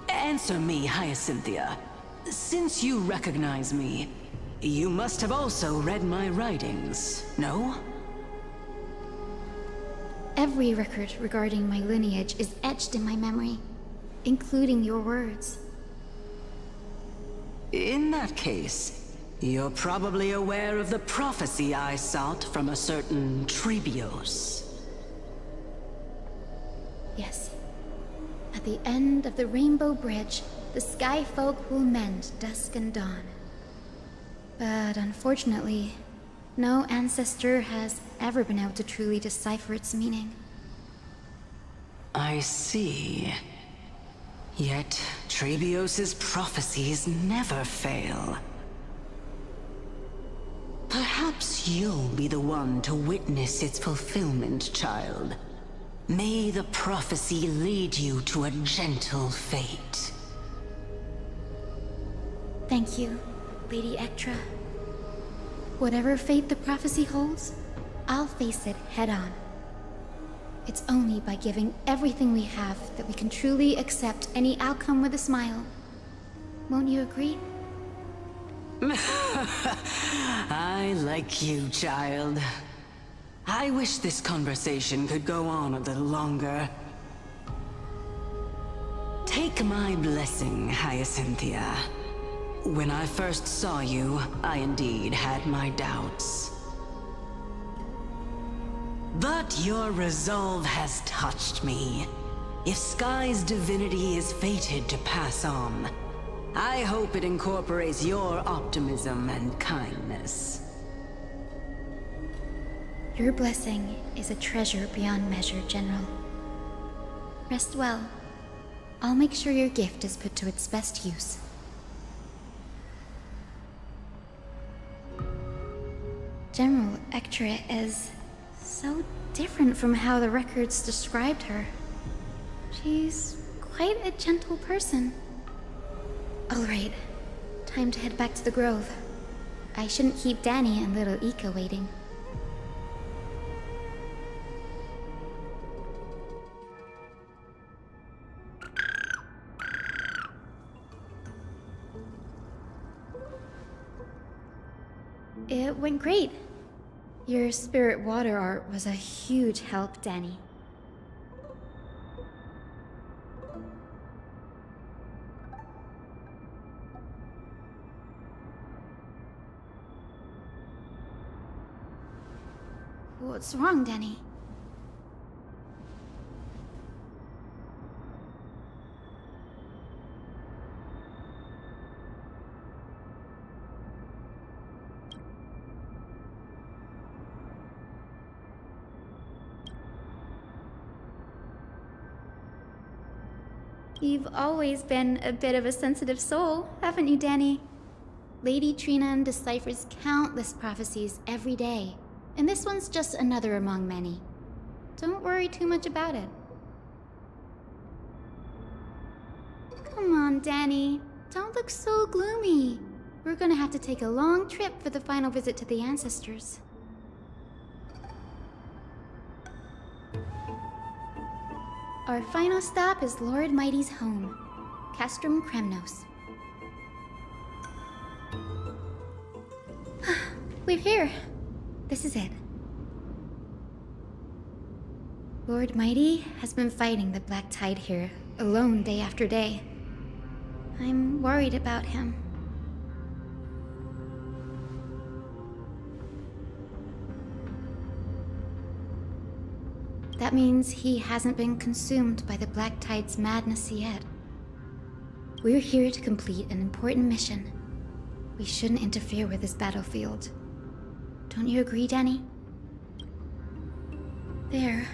Answer me, Hyacinthia. Since you recognize me, you must have also read my writings, no? Every record regarding my lineage is etched in my memory, including your words. In that case, you're probably aware of the prophecy I sought from a certain Trebios. Yes. At the end of the Rainbow Bridge, the Sky Folk will mend dusk and dawn. But unfortunately, no ancestor has ever been able to truly decipher its meaning. I see. Yet, Trebios' prophecies never fail. Perhaps you'll be the one to witness its fulfillment, child. May the prophecy lead you to a gentle fate. Thank you, Lady Ectra. Whatever fate the prophecy holds, I'll face it head-on. It's only by giving everything we have that we can truly accept any outcome with a smile. Won't you agree? I like you, child. I wish this conversation could go on a little longer. Take my blessing, Hyacinthia. When I first saw you, I indeed had my doubts. But your resolve has touched me. If Sky's divinity is fated to pass on, I hope it incorporates your optimism and kindness. Your blessing is a treasure beyond measure, General. Rest well. I'll make sure your gift is put to its best use. General Ectra is so different from how the records described her. She's quite a gentle person. All right, time to head back to the Grove. I shouldn't keep Danny and little Ika waiting. It went great. Your spirit water art was a huge help, Danny. What's wrong, Danny? You've always been a bit of a sensitive soul, haven't you, Danny? Lady Phainon deciphers countless prophecies every day, and this one's just another among many. Don't worry too much about it. Come on, Danny. Don't look so gloomy. We're gonna have to take a long trip for the final visit to the ancestors. Our final stop is Lord Mighty's home, Castrum Kremnos. We're here. This is it. Lord Mighty has been fighting the Black Tide here, alone day after day. I'm worried about him. That means he hasn't been consumed by the Black Tide's madness yet. We're here to complete an important mission. We shouldn't interfere with this battlefield. Don't you agree, Danny? There.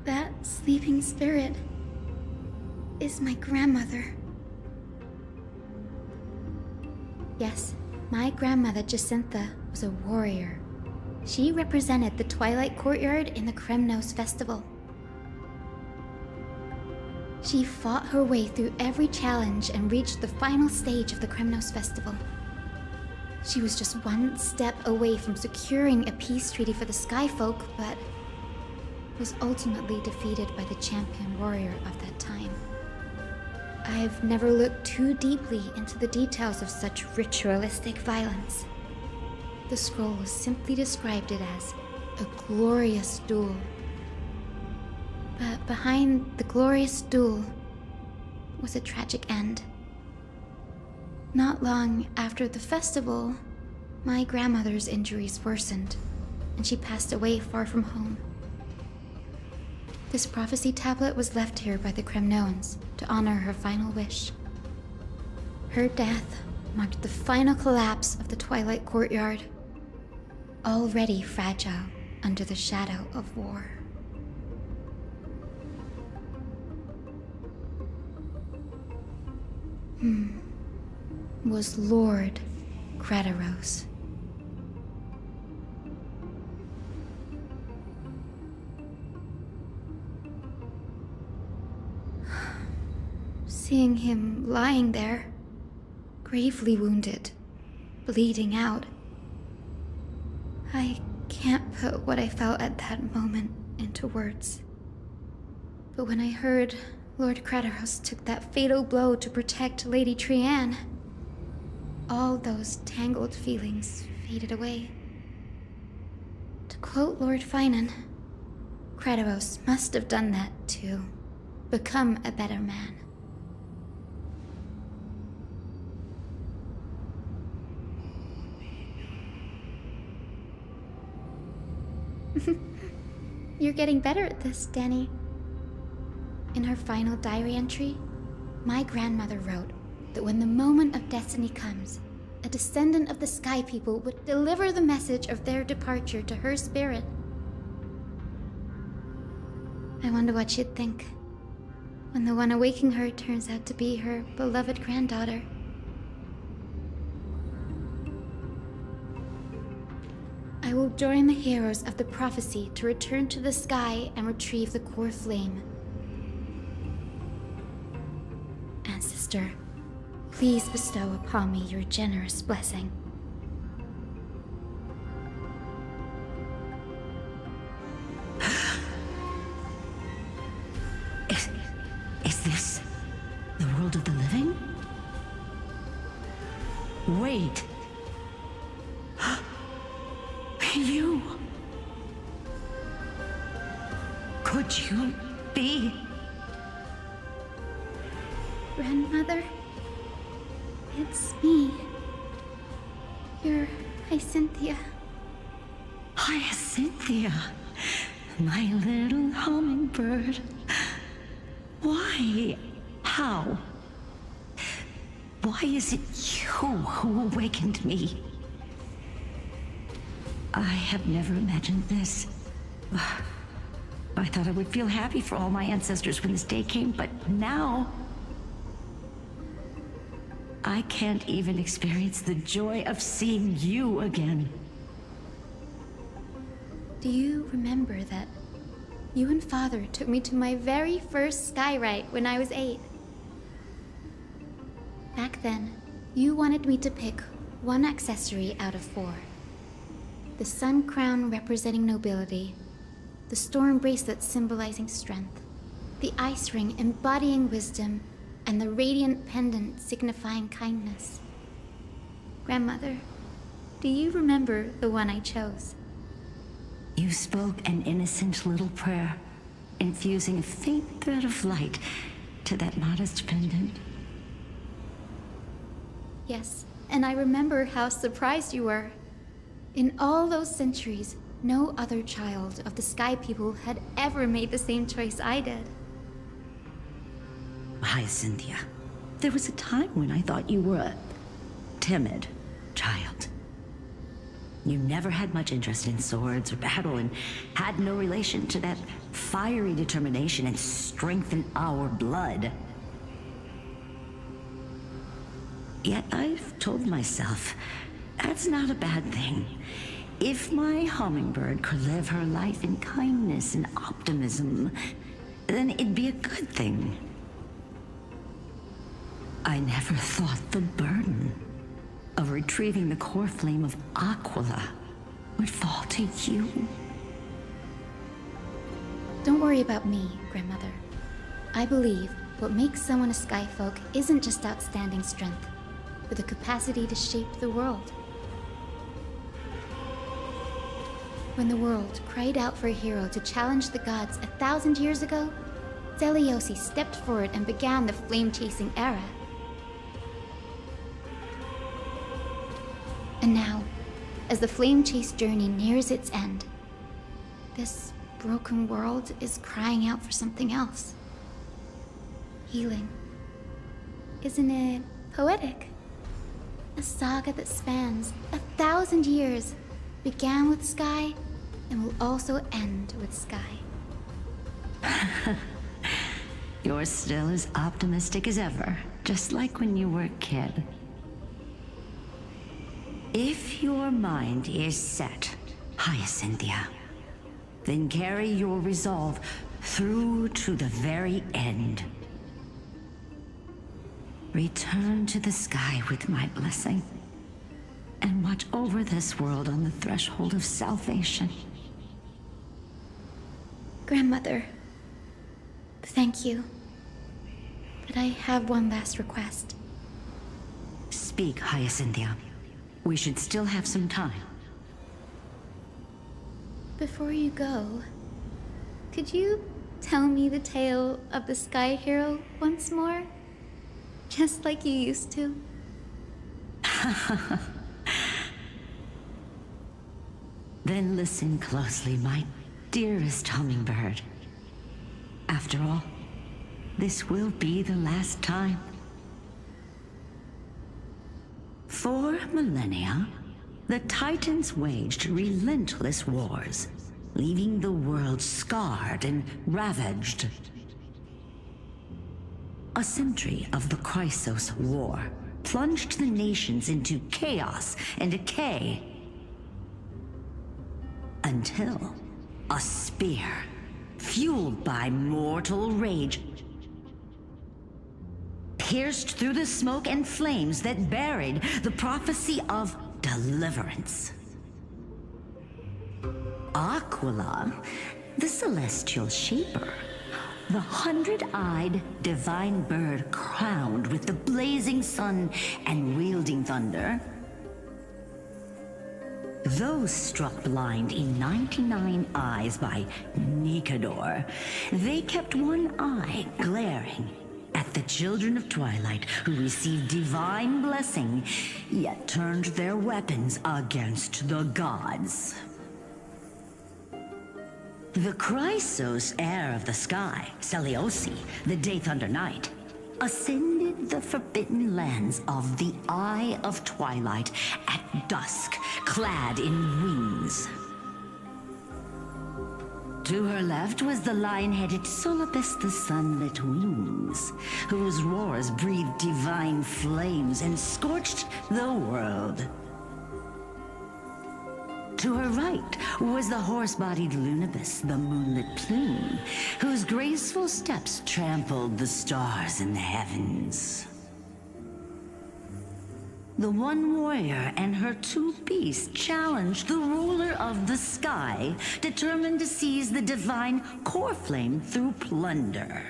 That sleeping spirit is my grandmother. Yes, my grandmother Jacintha was a warrior. She represented the Twilight Courtyard in the Kremnos Festival. She fought her way through every challenge and reached the final stage of the Kremnos Festival. She was just one step away from securing a peace treaty for the Skyfolk, but was ultimately defeated by the champion warrior of that time. I've never looked too deeply into the details of such ritualistic violence. The scroll simply described it as a glorious duel. But behind the glorious duel was a tragic end. Not long after the festival, my grandmother's injuries worsened, and she passed away far from home. This prophecy tablet was left here by the Kremnoans to honor her final wish. Her death marked the final collapse of the Twilight Courtyard, already fragile under the shadow of war. Was Lord Kratos. Seeing him lying there, gravely wounded, bleeding out, I can't put what I felt at that moment into words. But when I heard Lord Kratos took that fatal blow to protect Lady Trianne, all those tangled feelings faded away. To quote Lord Phainon, Kratos must have done that to become a better man. You're getting better at this, Danny. In her final diary entry, my grandmother wrote that when the moment of destiny comes, a descendant of the Sky People would deliver the message of their departure to her spirit. I wonder what she'd think when the one awaking her turns out to be her beloved granddaughter. I will join the heroes of the prophecy to return to the sky and retrieve the core flame. Ancestor, please bestow upon me your generous blessing. Is this the world of the living? Wait. You... Could you be... Grandmother? It's me. You're Cynthia. Hyacinthia, my little hummingbird. Why? How? Why is it you who awakened me? I have never imagined this. I thought I would feel happy for all my ancestors when this day came, but now I can't even experience the joy of seeing you again. Do you remember that you and Father took me to my very first sky ride when I was 8? Back then, you wanted me to pick one accessory out of 4. The sun crown representing nobility, the storm bracelet symbolizing strength, the ice ring embodying wisdom, and the radiant pendant signifying kindness. Grandmother, do you remember the one I chose? You spoke an innocent little prayer, infusing a faint thread of light to that modest pendant. Yes, and I remember how surprised you were. In all those centuries, no other child of the Sky People had ever made the same choice I did. Hyacinthia, there was a time when I thought you were a timid child. You never had much interest in swords or battle and had no relation to that fiery determination and strength in our blood. Yet I've told myself, that's not a bad thing. If my hummingbird could live her life in kindness and optimism, then it'd be a good thing. I never thought the burden of retrieving the core flame of Aquila would fall to you. Don't worry about me, Grandmother. I believe what makes someone a Skyfolk isn't just outstanding strength, but the capacity to shape the world. When the world cried out for a hero to challenge the gods 1,000 years ago, Zeliosi stepped forward and began the flame-chasing era. And now, as the flame chase journey nears its end, this broken world is crying out for something else. Healing. Isn't it poetic? A saga that spans 1,000 years, began with Sky, and will also end with Sky. You're still as optimistic as ever, just like when you were a kid. If your mind is set, Hyacinthia, then carry your resolve through to the very end. Return to the sky with my blessing, and watch over this world on the threshold of salvation. Grandmother, thank you. But I have one last request. Speak, Hyacinthia. We should still have some time. Before you go, could you tell me the tale of the Sky Hero once more? Just like you used to? Then listen closely, my dearest hummingbird. After all, this will be the last time. For millennia, the Titans waged relentless wars, leaving the world scarred and ravaged. A century of the Chrysos War plunged the nations into chaos and decay, until a spear, fueled by mortal rage, pierced through the smoke and flames that buried the prophecy of deliverance. Aquila, the celestial shaper, the 100-eyed divine bird crowned with the blazing sun and wielding thunder, those struck blind in 99 eyes by Nikedor, they kept one eye glaring at the children of Twilight who received divine blessing, yet turned their weapons against the gods. The Chrysos heir of the sky, Seliosi, the Day Thunder Knight, ascended the forbidden lands of the Eye of Twilight at dusk, clad in wings. To her left was the lion-headed Solibus the Sunlit Wings, whose roars breathed divine flames and scorched the world. To her right was the horse-bodied Lunabus, the Moonlit Plume, whose graceful steps trampled the stars in the heavens. The one warrior and her two beasts challenged the ruler of the sky, determined to seize the divine core flame through plunder.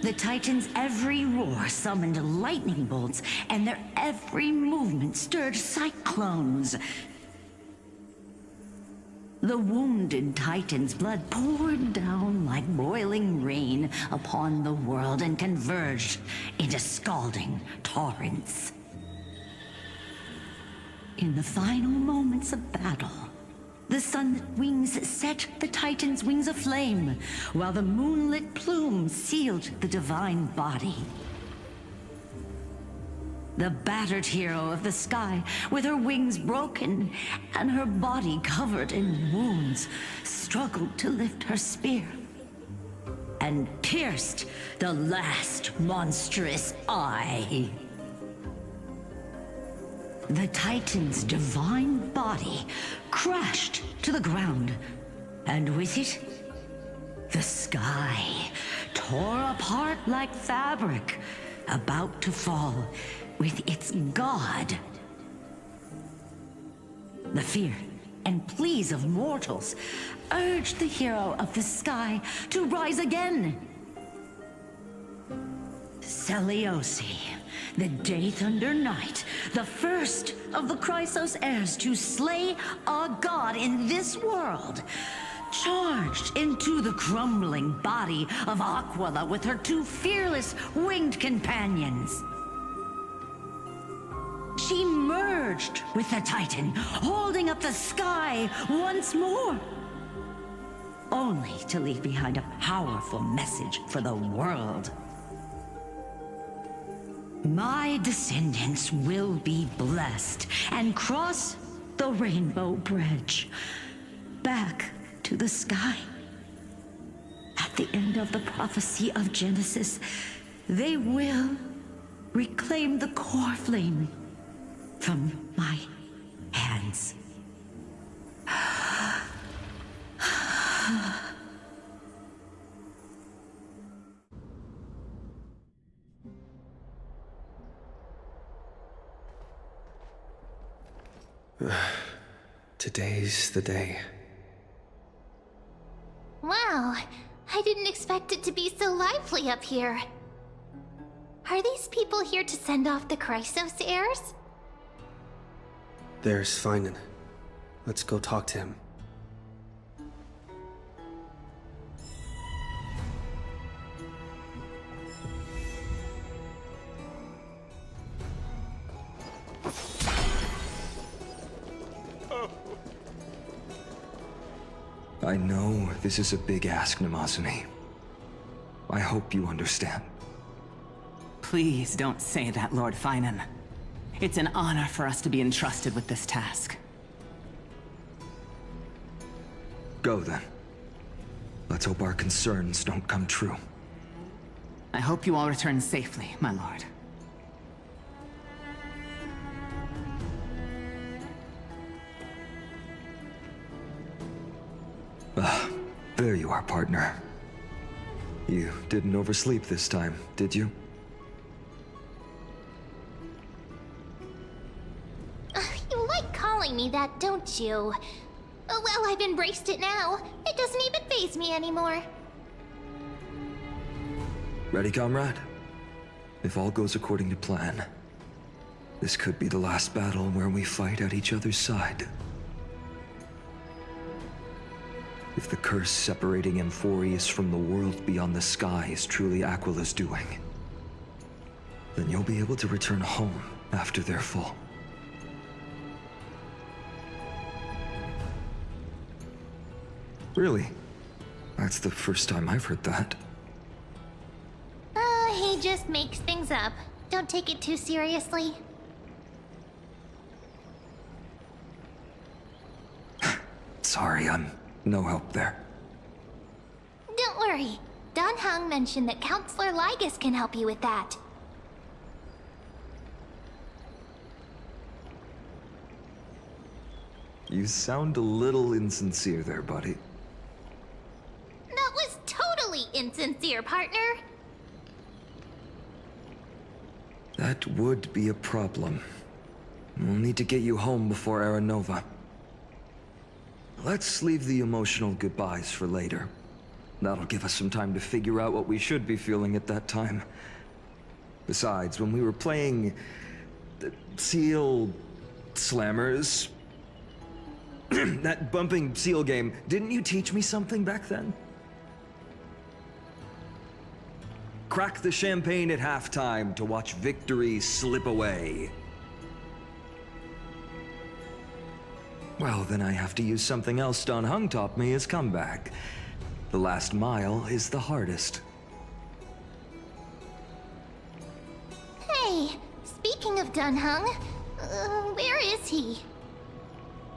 The Titans' every roar summoned lightning bolts, and their every movement stirred cyclones. The wounded Titan's blood poured down like boiling rain upon the world and converged into scalding torrents. In the final moments of battle, the Sunlit Wings set the Titan's wings aflame, while the Moonlit Plume sealed the divine body. The battered hero of the sky, with her wings broken and her body covered in wounds, struggled to lift her spear and pierced the last monstrous eye. The Titan's divine body crashed to the ground, and with it, the sky tore apart like fabric, about to fall with its god. The fear and pleas of mortals urged the hero of the sky to rise again. Seliosi, the Day Thunder Knight, the first of the Chrysos heirs to slay a god in this world, charged into the crumbling body of Aquila with her two fearless winged companions. She merged with the Titan, holding up the sky once more, only to leave behind a powerful message for the world. My descendants will be blessed and cross the Rainbow Bridge back to the sky. At the end of the prophecy of Genesis, they will reclaim the core flame from my hands. Today's the day. Wow, I didn't expect it to be so lively up here. Are these people here to send off the Chrysos heirs? There's Phainon. Let's go talk to him. I know this is a big ask, Namazumi. I hope you understand. Please don't say that, Lord Phainon. It's an honor for us to be entrusted with this task. Go then. Let's hope our concerns don't come true. I hope you all return safely, my lord. There you are, partner. You didn't oversleep this time, did you? You like calling me that, don't you? Well, I've embraced it now. It doesn't even faze me anymore. Ready, comrade? If all goes according to plan, this could be the last battle where we fight at each other's side. If the curse separating Amphorius from the world beyond the sky is truly Aquila's doing, then you'll be able to return home after their fall. Really? That's the first time I've heard that. He just makes things up. Don't take it too seriously. Sorry, I'm no help there. Don't worry. Dan Heng mentioned that Counselor Lygus can help you with that. You sound a little insincere there, buddy. That was totally insincere, partner. That would be a problem. We'll need to get you home before Aranova. Let's leave the emotional goodbyes for later. That'll give us some time to figure out what we should be feeling at that time. Besides, when we were playing the Seal Slammers, that bumping seal game, didn't you teach me something back then? Crack the champagne at halftime to watch victory slip away. Well, then I have to use something else Dan Heng taught me as comeback. The last mile is the hardest. Hey, speaking of Dan Heng, where is he?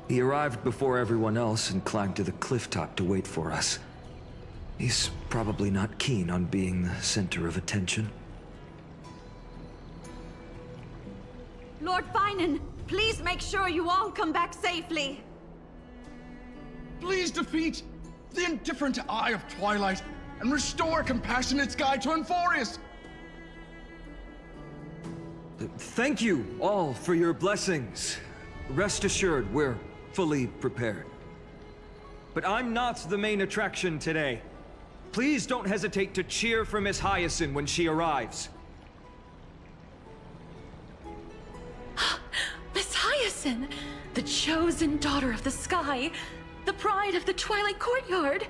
He arrived before everyone else and climbed to the cliff top to wait for us. He's probably not keen on being the center of attention. Lord Phainon, please make sure you all come back safely. Please defeat the indifferent eye of Twilight and restore a compassionate sky to Enforius. Thank you all for your blessings. Rest assured, we're fully prepared. But I'm not the main attraction today. Please don't hesitate to cheer for Miss Hyacinth when she arrives. Miss Hyacinth, the chosen daughter of the sky, the pride of the Twilight Courtyard.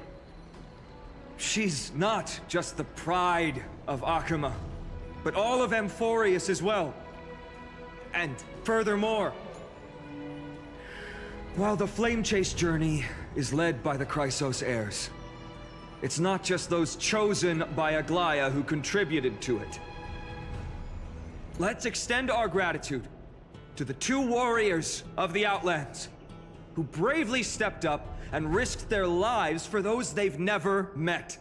She's not just the pride of Akuma, but all of Amphorius as well. And furthermore, while the Flame Chase journey is led by the Chrysos heirs, it's not just those chosen by Aglaya who contributed to it. Let's extend our gratitude to the 2 warriors of the Outlands who bravely stepped up and risked their lives for those they've never met.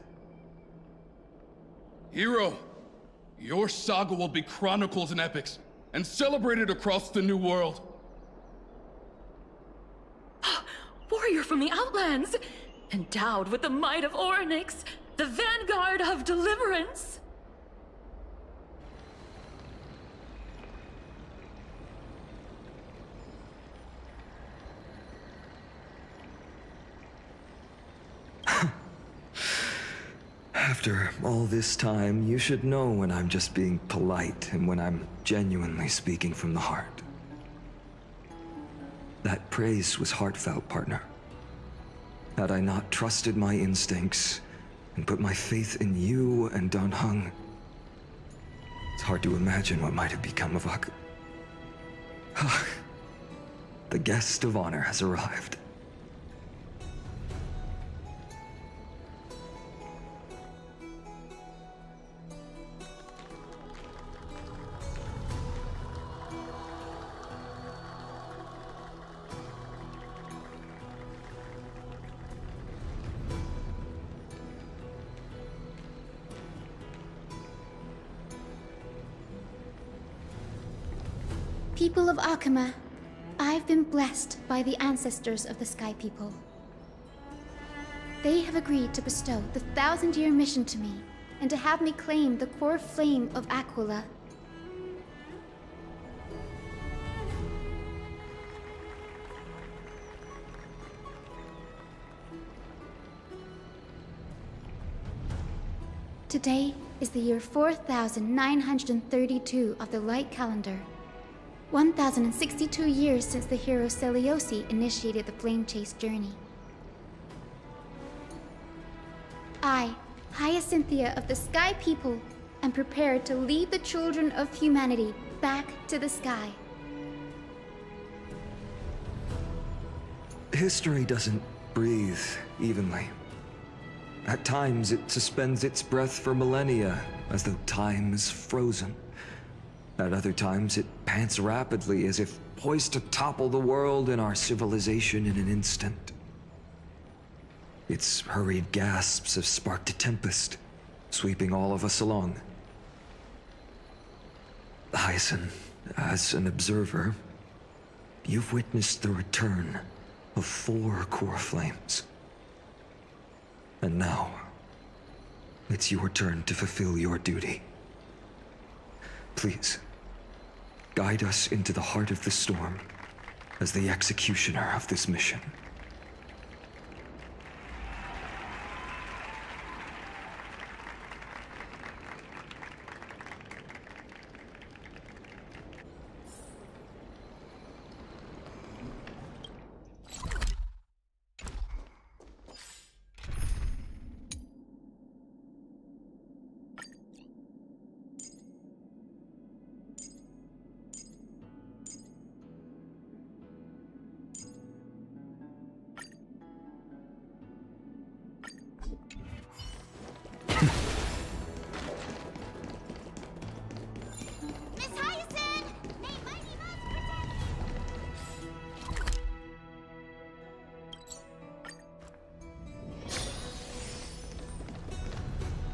Hero, your saga will be chronicled in epics and celebrated across the New World. Warrior from the Outlands, endowed with the might of Orynyx, the vanguard of deliverance. After all this time, you should know when I'm just being polite and when I'm genuinely speaking from the heart. That praise was heartfelt, partner. Had I not trusted my instincts and put my faith in you and Dan Heng, it's hard to imagine what might have become of Ak. The guest of honor has arrived. People of Akuma, I've been blessed by the ancestors of the Sky People. They have agreed to bestow the 1,000-year mission to me, and to have me claim the core flame of Aquila. Today is the year 4932 of the Light Calendar. 1,062 years since the hero Seliosi initiated the Flame Chase journey. I, Hyacinthia of the Sky People, am prepared to lead the children of humanity back to the sky. History doesn't breathe evenly. At times, it suspends its breath for millennia, as though time is frozen. At other times, it pants rapidly, as if poised to topple the world and our civilization in an instant. Its hurried gasps have sparked a tempest, sweeping all of us along. Hyacin, as an observer, you've witnessed the return of 4 core flames. And now, it's your turn to fulfill your duty. Please, guide us into the heart of the storm as the executioner of this mission.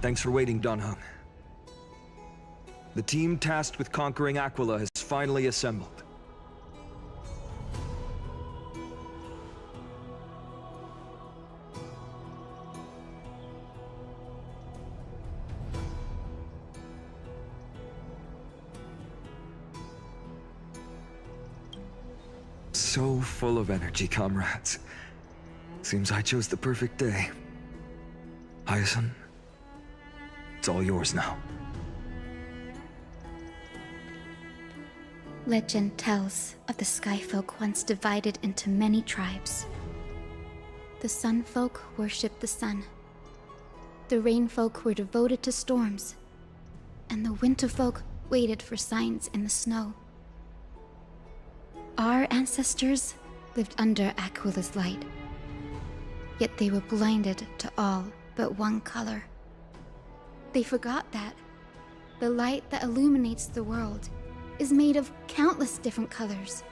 Thanks for waiting, Dan Heng. The team tasked with conquering Aquila has finally assembled. So full of energy, comrades. Seems I chose the perfect day. Hyacin, it's all yours now. Legend tells of the Skyfolk once divided into many tribes. The Sunfolk worshipped the sun. The Rainfolk were devoted to storms. And the Winterfolk waited for signs in the snow. Our ancestors lived under Aquila's light. Yet they were blinded to all but one color. They forgot that the light that illuminates the world is made of countless different colors.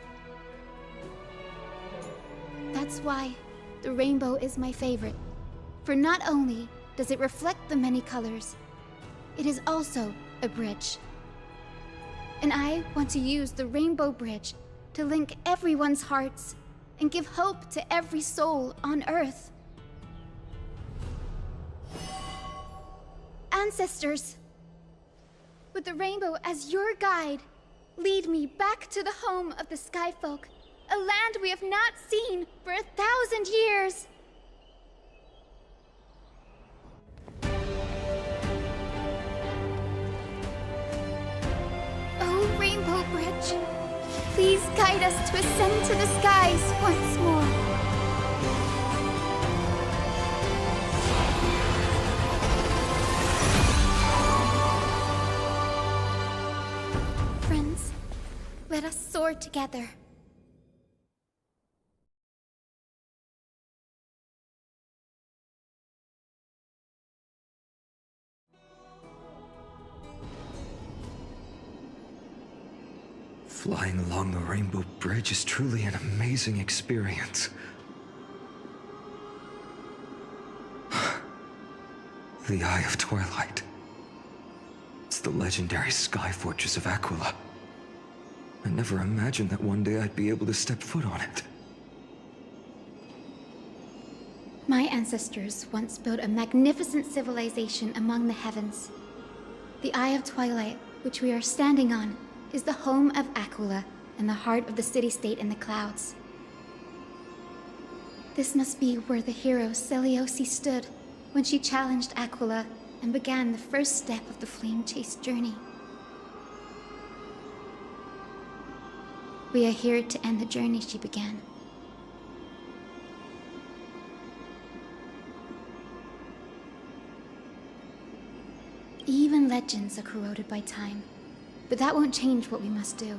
That's why the rainbow is my favorite, for not only does it reflect the many colors, it is also a bridge. And I want to use the rainbow bridge to link everyone's hearts and give hope to every soul on Earth. Ancestors, with the rainbow as your guide, lead me back to the home of the Skyfolk, a land we have not seen for 1,000 years. Oh, Rainbow Bridge, please guide us to ascend to the skies once more. Friends, let us soar together. Flying along the Rainbow Bridge is truly an amazing experience. The Eye of Twilight. It's the legendary sky fortress of Aquila. I never imagined that one day I'd be able to step foot on it. My ancestors once built a magnificent civilization among the heavens. The Eye of Twilight, which we are standing on, is the home of Aquila and the heart of the city-state in the clouds. This must be where the hero Selioce stood when she challenged Aquila and began the first step of the Flame Chase journey. We are here to end the journey she began. Even legends are corroded by time, but that won't change what we must do.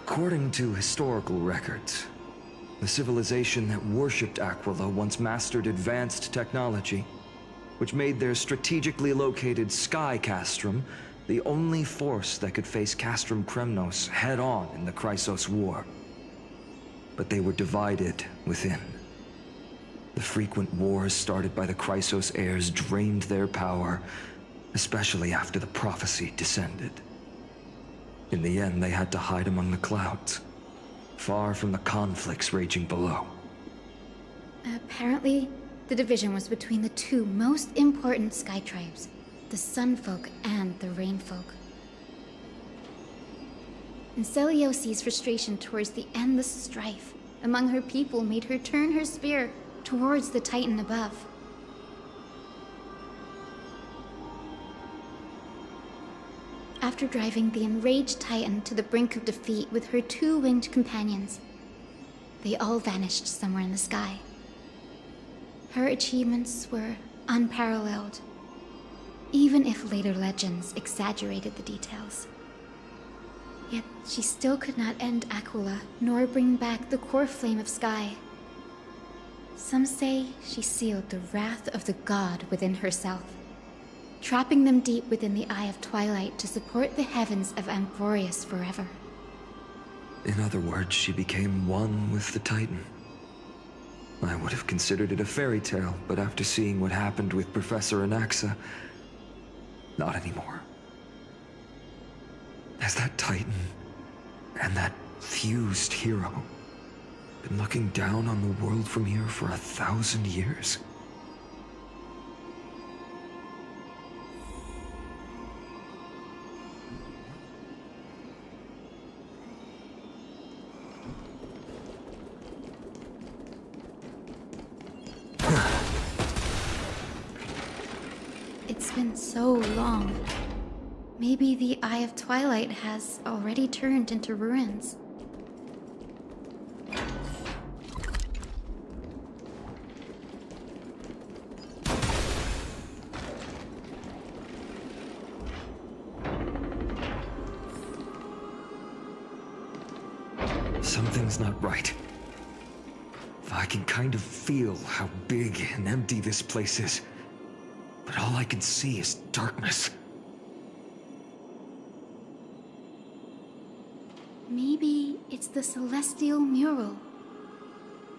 According to historical records, The civilization that worshipped Aquila once mastered advanced technology, which made their strategically located Sky Castrum the only force that could face Castrum Kremnos head-on in the Chrysos War. But they were divided within. The frequent wars started by the Chrysos heirs drained their power, especially after the prophecy descended. In the end, they had to hide among the clouds, far from the conflicts raging below. Apparently, the division was between the two most important sky tribes, the Sun Folk and the Rain Folk. And Celiosi's frustration towards the endless strife among her people made her turn her spear towards the Titan above. After driving the enraged Titan to the brink of defeat with her two-winged companions, they all vanished somewhere in the sky. Her achievements were unparalleled, even if later legends exaggerated the details. Yet she still could not end Aquila, nor bring back the core flame of Sky. Some say she sealed the wrath of the god within herself, trapping them deep within the Eye of Twilight to support the heavens of Amphorius forever. In other words, she became one with the Titan. I would have considered it a fairy tale, but after seeing what happened with Professor Anaxa, not anymore. Has that Titan and that fused hero been looking down on the world from here for 1,000 years? It's been so long. Maybe the Eye of Twilight has already turned into ruins. Something's not right. I can kind of feel how big and empty this place is, but all I can see is darkness. Maybe it's the Celestial Mural.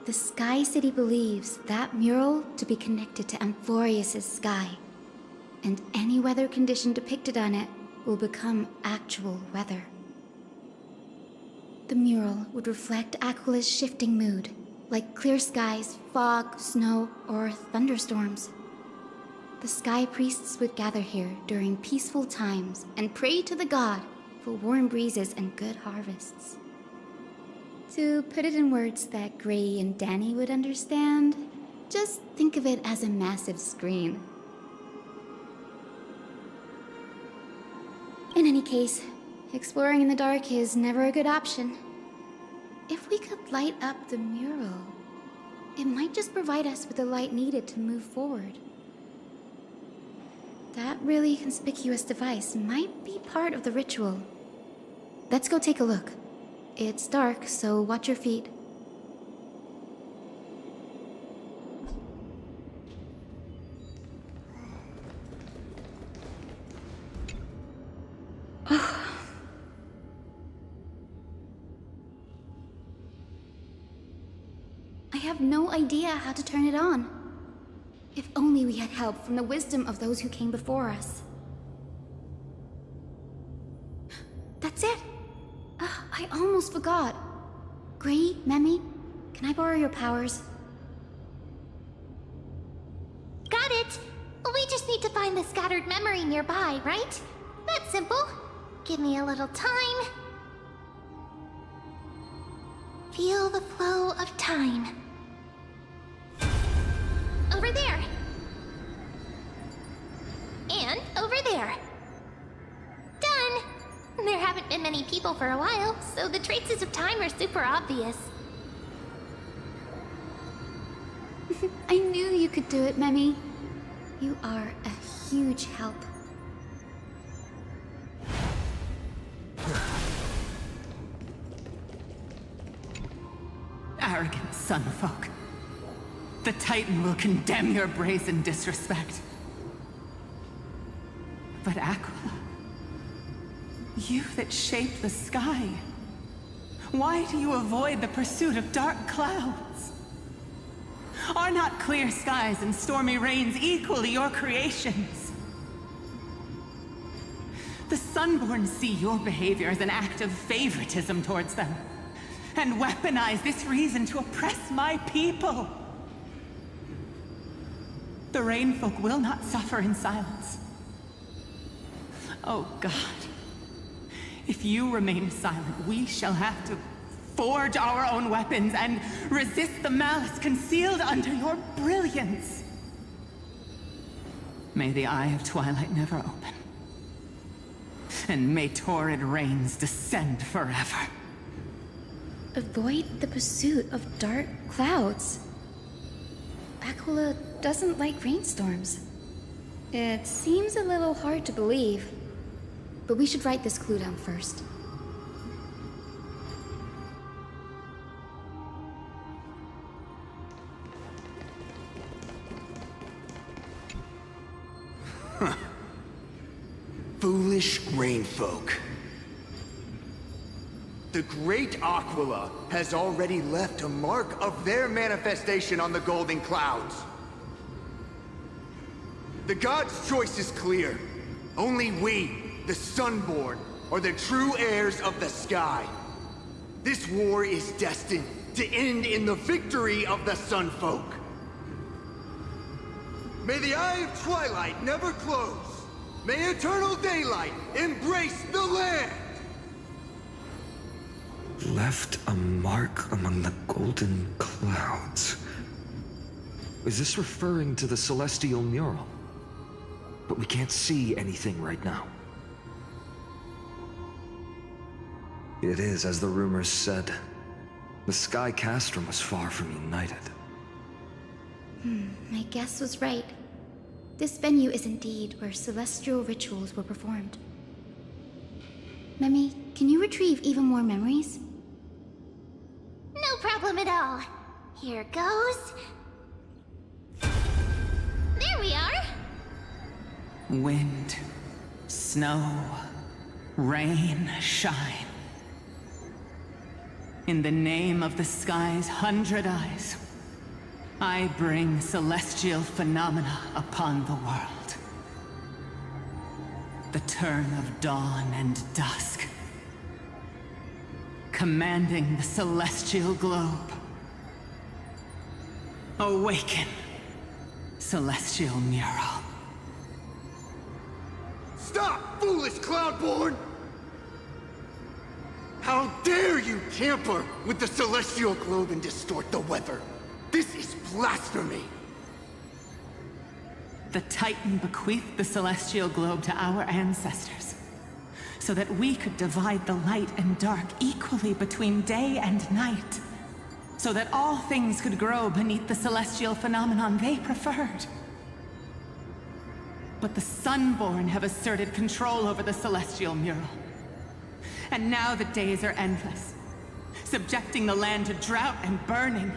The Sky City believes that mural to be connected to Amphorius' sky, and any weather condition depicted on it will become actual weather. The mural would reflect Aquila's shifting mood, like clear skies, fog, snow, or thunderstorms. The Sky Priests would gather here during peaceful times and pray to the god for warm breezes and good harvests. To put it in words that Gray and Danny would understand, just think of it as a massive screen. In any case, exploring in the dark is never a good option. If we could light up the mural, it might just provide us with the light needed to move forward. That really conspicuous device might be part of the ritual. Let's go take a look. It's dark, so watch your feet. I have no idea how to turn it on. If only we had help from the wisdom of those who came before us. That's it! I almost forgot. Gray, Memi, can I borrow your powers? Got it! We just need to find the scattered memory nearby, right? That's simple. Give me a little time. Feel the flow of time. Over there. And over there. Done! There haven't been many people for a while, so the traces of time are super obvious. I knew you could do it, Memi. You are a huge help. arrogant sunfolk. The Titan will condemn your brazen disrespect. But Aquila, you that shape the sky, why do you avoid the pursuit of dark clouds? Are not clear skies and stormy rains equally your creations? The Sunborn see your behavior as an act of favoritism towards them, and weaponize this reason to oppress my people. The Rainfolk will not suffer in silence. Oh God, if you remain silent, we shall have to forge our own weapons and resist the malice concealed under your brilliance. May the Eye of Twilight never open, and may torrid rains descend forever. Avoid the pursuit of dark clouds. Aquila doesn't like rainstorms. It seems a little hard to believe, but we should write this clue down first. Foolish rainfolk. The great Aquila has already left a mark of their manifestation on the golden clouds. The gods' choice is clear. Only we, the Sunborn, are the true heirs of the sky. This war is destined to end in the victory of the Sunfolk. May the Eye of Twilight never close. May eternal daylight embrace the land! Left a mark among the golden clouds. Is this referring to the celestial mural? But we can't see anything right now. It is as the rumors said. The Sky Castrum was far from united. My guess was right. This venue is indeed where celestial rituals were performed. Memi, can you retrieve even more memories? No problem at all. Here goes. There we are. Wind, snow, rain, shine. In the name of the sky's 100 eyes, I bring celestial phenomena upon the world. The turn of dawn and dusk, commanding the celestial globe. Awaken, celestial mural. Stop, foolish Cloudborn! How dare you tamper with the celestial globe and distort the weather? This is blasphemy! The Titan bequeathed the celestial globe to our ancestors, so that we could divide the light and dark equally between day and night, so that all things could grow beneath the celestial phenomenon they preferred. But the Sunborn have asserted control over the celestial mural. And now the days are endless, subjecting the land to drought and burning.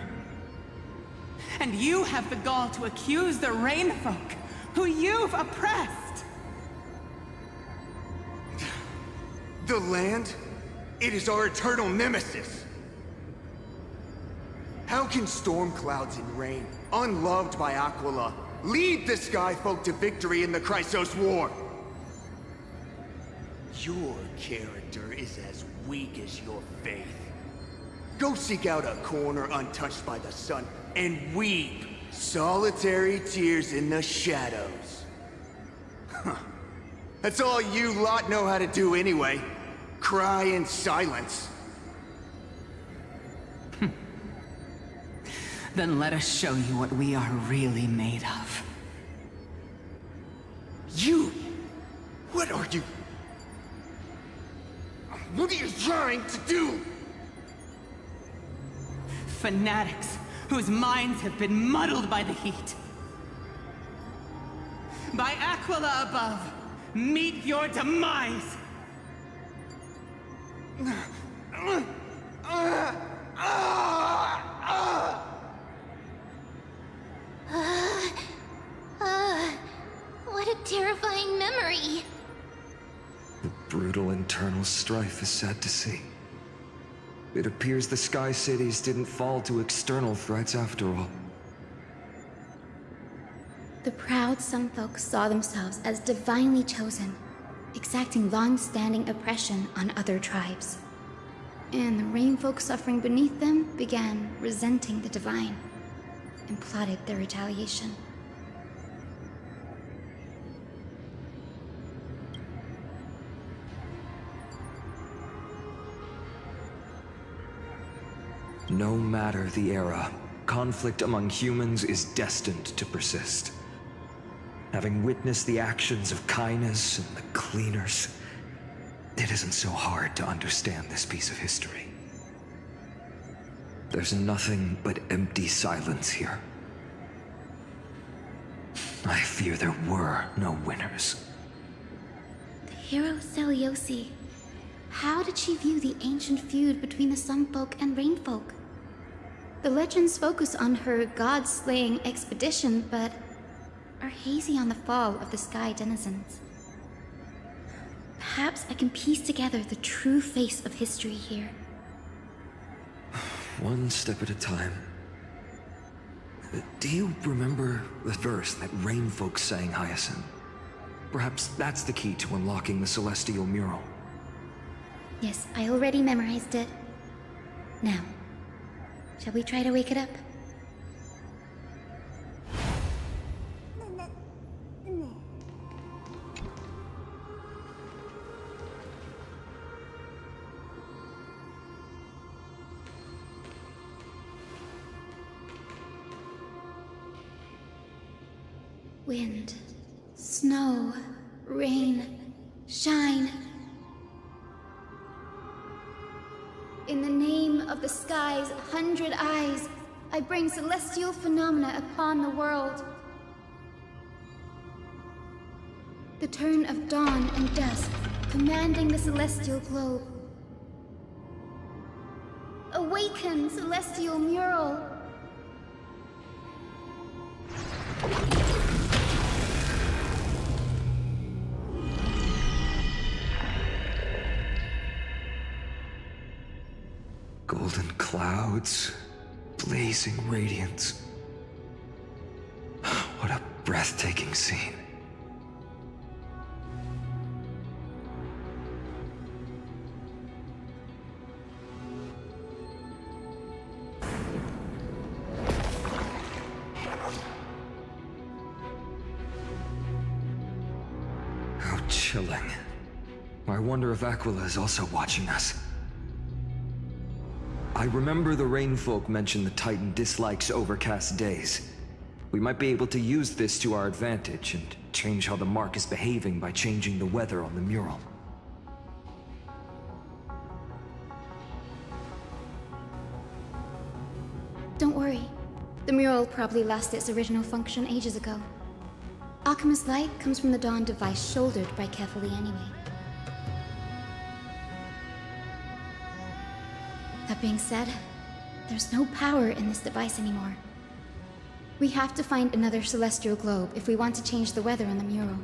And you have the gall to accuse the Rainfolk, who you've oppressed! The land? It is our eternal nemesis! How can storm clouds and rain, unloved by Aquila, lead the Skyfolk to victory in the Chrysos War? Your character is as weak as your faith. Go seek out a corner untouched by the sun and weep solitary tears in the shadows. Huh. That's all you lot know how to do anyway. Cry in silence. Then let us show you what we are really made of. You? What are you? What are you trying to do? Fanatics whose minds have been muddled by the heat. By Aquila above, meet your demise! strife is sad to see. It appears the Sky Cities didn't fall to external threats after all. The proud Sun Folk saw themselves as divinely chosen, exacting long-standing oppression on other tribes. And the Rain Folk suffering beneath them began resenting the divine and plotted their retaliation. No matter the era, conflict among humans is destined to persist. Having witnessed the actions of Kindness and the Cleaners, it isn't so hard to understand this piece of history. There's nothing but empty silence here. I fear there were no winners. The hero Celiosi. How did she view the ancient feud between the Sun Folk and Rain Folk? The legends focus on her god-slaying expedition, but are hazy on the fall of the Sky Denizens. Perhaps I can piece together the true face of history here. One step at a time. Do you remember the verse that Rain Folk sang, Hyacinth? Perhaps that's the key to unlocking the Celestial Mural. Yes, I already memorized it. Now, shall we try to wake it up? Wind, snow, rain, shine. In the name of the sky's 100 eyes, I bring celestial phenomena upon the world. The turn of dawn and dusk, commanding the celestial globe. Awaken, celestial mural! Golden clouds, blazing radiance. What a breathtaking scene. How chilling. I wonder if Aquila is also watching us. I remember the Rain Folk mentioned the Titan dislikes overcast days. We might be able to use this to our advantage and change how the mark is behaving by changing the weather on the mural. Don't worry. The mural probably lost its original function ages ago. Alchemist's light comes from the Dawn device shouldered by Carefully anyway. That being said, there's no power in this device anymore. We have to find another celestial globe if we want to change the weather on the mural.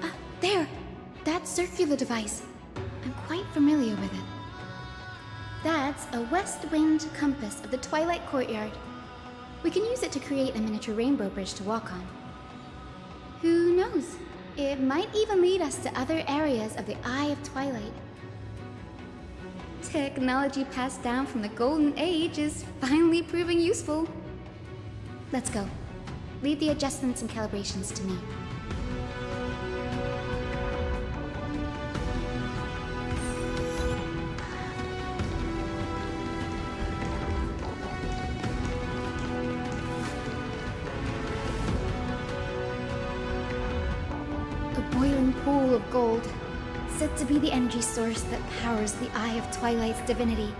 Ah, there! That circular device. I'm quite familiar with it. That's a west wind compass of the Twilight Courtyard. We can use it to create a miniature rainbow bridge to walk on. Who knows? It might even lead us to other areas of the Eye of Twilight. Technology passed down from the Golden Age is finally proving useful. Let's go. Leave the adjustments and calibrations to me. Pool of gold, said to be the energy source that powers the Eye of Twilight's divinity.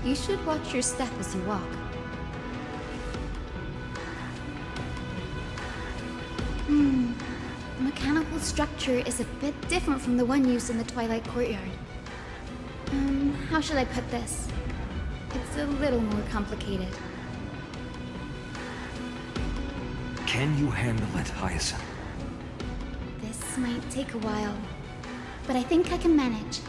You should watch your step as you walk. The mechanical structure is a bit different from the one used in the Twilight Courtyard. How should I put this? It's a little more complicated. Can you handle it, Hyacinth? This might take a while, but I think I can manage.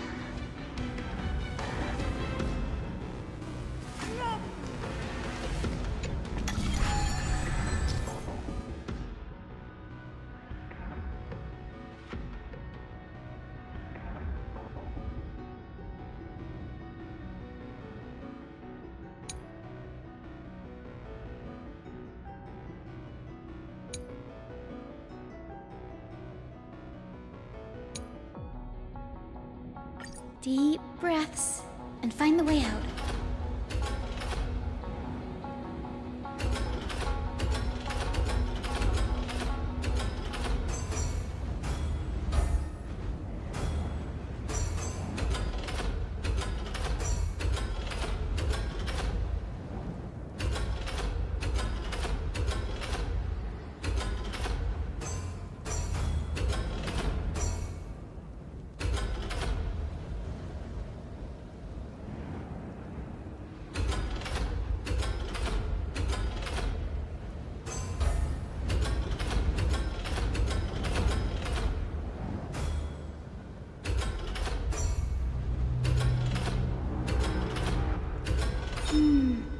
Deep breaths, and find the way out.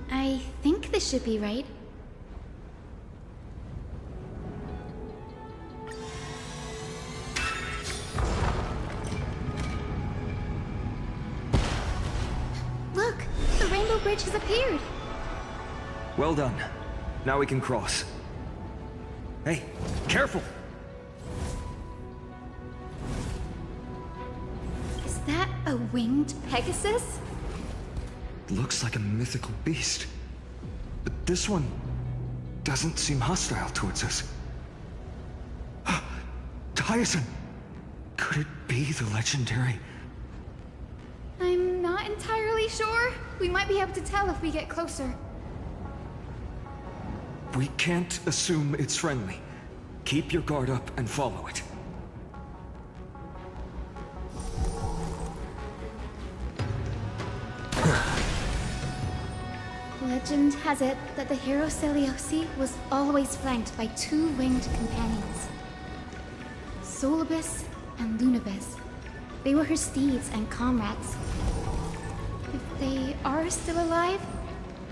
I think this should be right. Look! The Rainbow Bridge has appeared! Well done. Now we can cross. Hey, careful! Is that a winged Pegasus? Looks like a mythical beast. But this one doesn't seem hostile towards us. Tyson! Could it be the legendary? I'm not entirely sure. We might be able to tell if we get closer. We can't assume it's friendly. Keep your guard up and follow it. Legend has it that the hero Celiosi was always flanked by two winged companions. Solibus and Lunabis. They were her steeds and comrades. If they are still alive,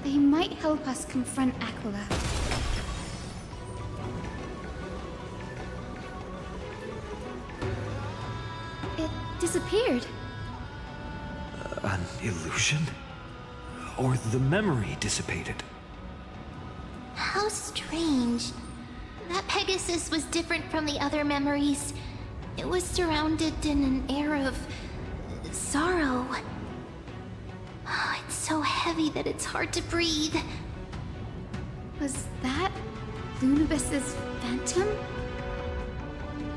they might help us confront Aquila. It disappeared. An illusion? Or the memory dissipated? How strange. That Pegasus was different from the other memories. It was surrounded in an air of sorrow. Oh, it's so heavy that it's hard to breathe. Was that Lunabis's phantom?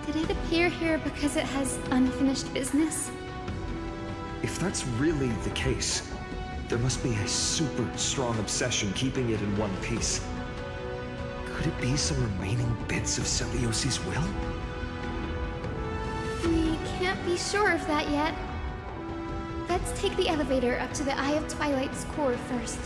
Did it appear here because it has unfinished business? If that's really the case, there must be a super strong obsession keeping it in one piece. Could it be some remaining bits of Celiosi's will? We can't be sure of that yet. Let's take the elevator up to the Eye of Twilight's core first.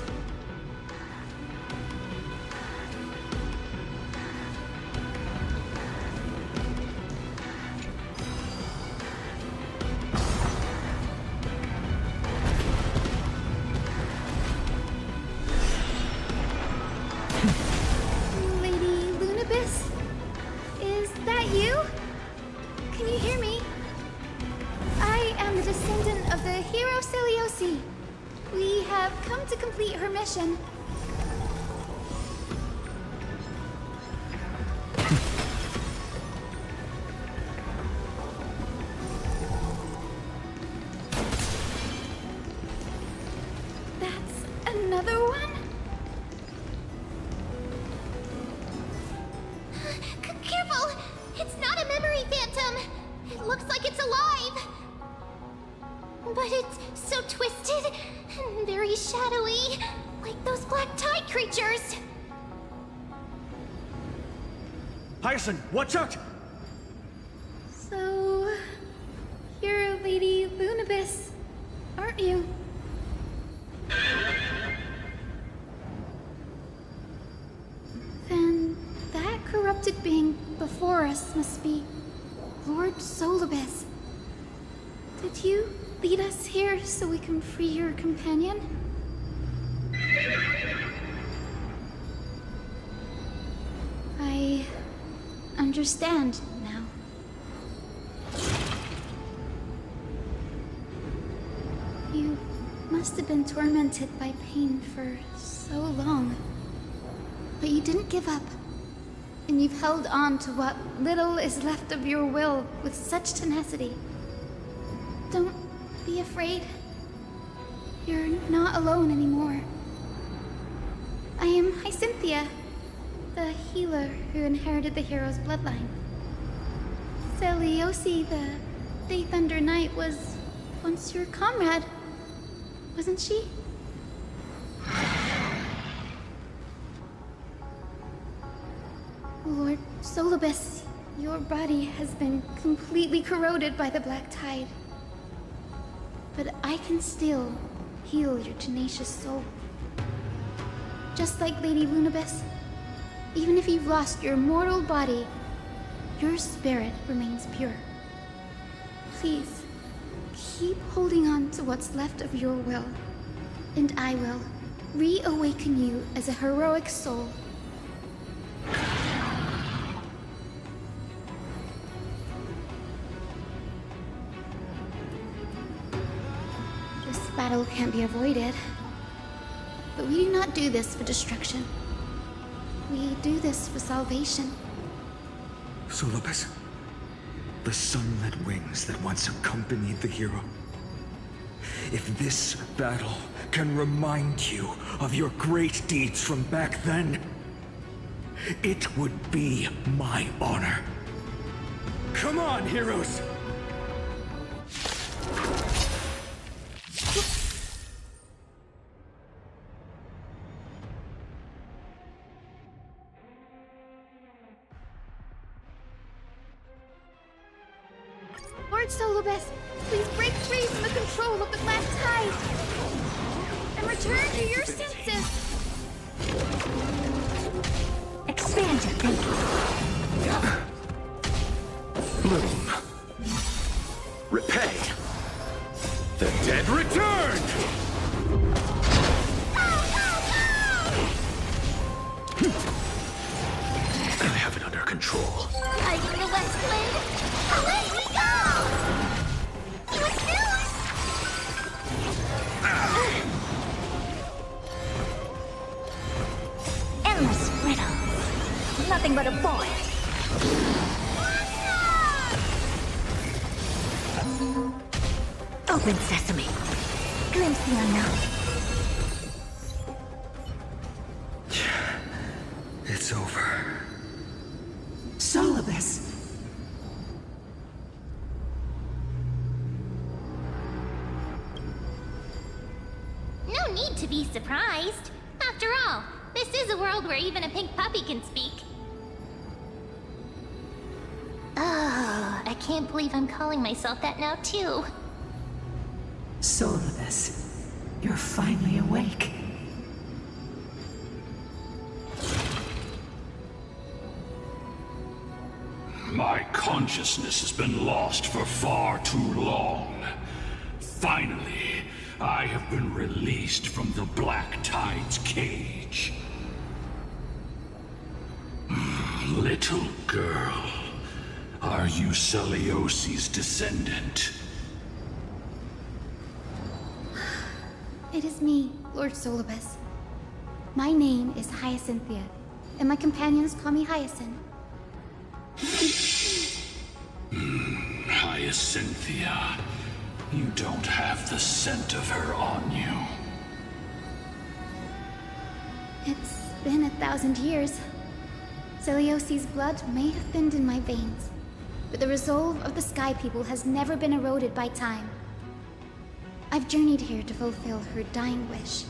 We have come to complete her mission. That's another one? Careful! It's not a memory phantom! It looks like it's alive! But it's so twisted and very shadowy, like those black tide creatures. Hyacinth, watch out! So, you're Lady Lunabis, aren't you? Then that corrupts sculpted being before us must be Lord Solibus. Did you lead us here so we can free your companion? I understand now. You must have been tormented by pain for so long. But you didn't give up. And you've held on to what little is left of your will with such tenacity. Don't be afraid. You're not alone anymore. I am Hyacinthia, the healer who inherited the hero's bloodline. Celiosi, the Day Thunder Knight, was once your comrade, wasn't she? Lord Solibus, your body has been completely corroded by the Black Tide. But I can still heal your tenacious soul. Just like Lady Lunabis, even if you've lost your mortal body, your spirit remains pure. Please, keep holding on to what's left of your will, and I will reawaken you as a heroic soul. This battle can't be avoided, but we do not do this for destruction. We do this for salvation. Solibus, the sunlit wings that once accompanied the hero. If this battle can remind you of your great deeds from back then, it would be my honor. Come on, heroes! Lord Solibus, please break free from the control of the Black Tide and return to your senses. Expand your thinking. Bloom. Repay. The dead return! I have it under control. I'm in the West Wind. Away we go! You snooze! Endless riddles. Nothing but a void. Open sesame. Glimpse the unknown. It's over. Solibus. No need to be surprised. After all, this is a world where even a pink puppy can speak. Oh, I can't believe I'm calling myself that now, too. Solibus, you're finally awake. My consciousness has been lost for far too long. Finally, I have been released from the Black Tide's cage. Little girl, are you Celiosi's descendant? It is me, Lord Solibus. My name is Hyacinthia, and my companions call me Hyacinth. Hyacinthia, you don't have the scent of her on you. It's been 1,000 years. Celiosi's blood may have thinned in my veins, but the resolve of the Sky People has never been eroded by time. I've journeyed here to fulfill her dying wish.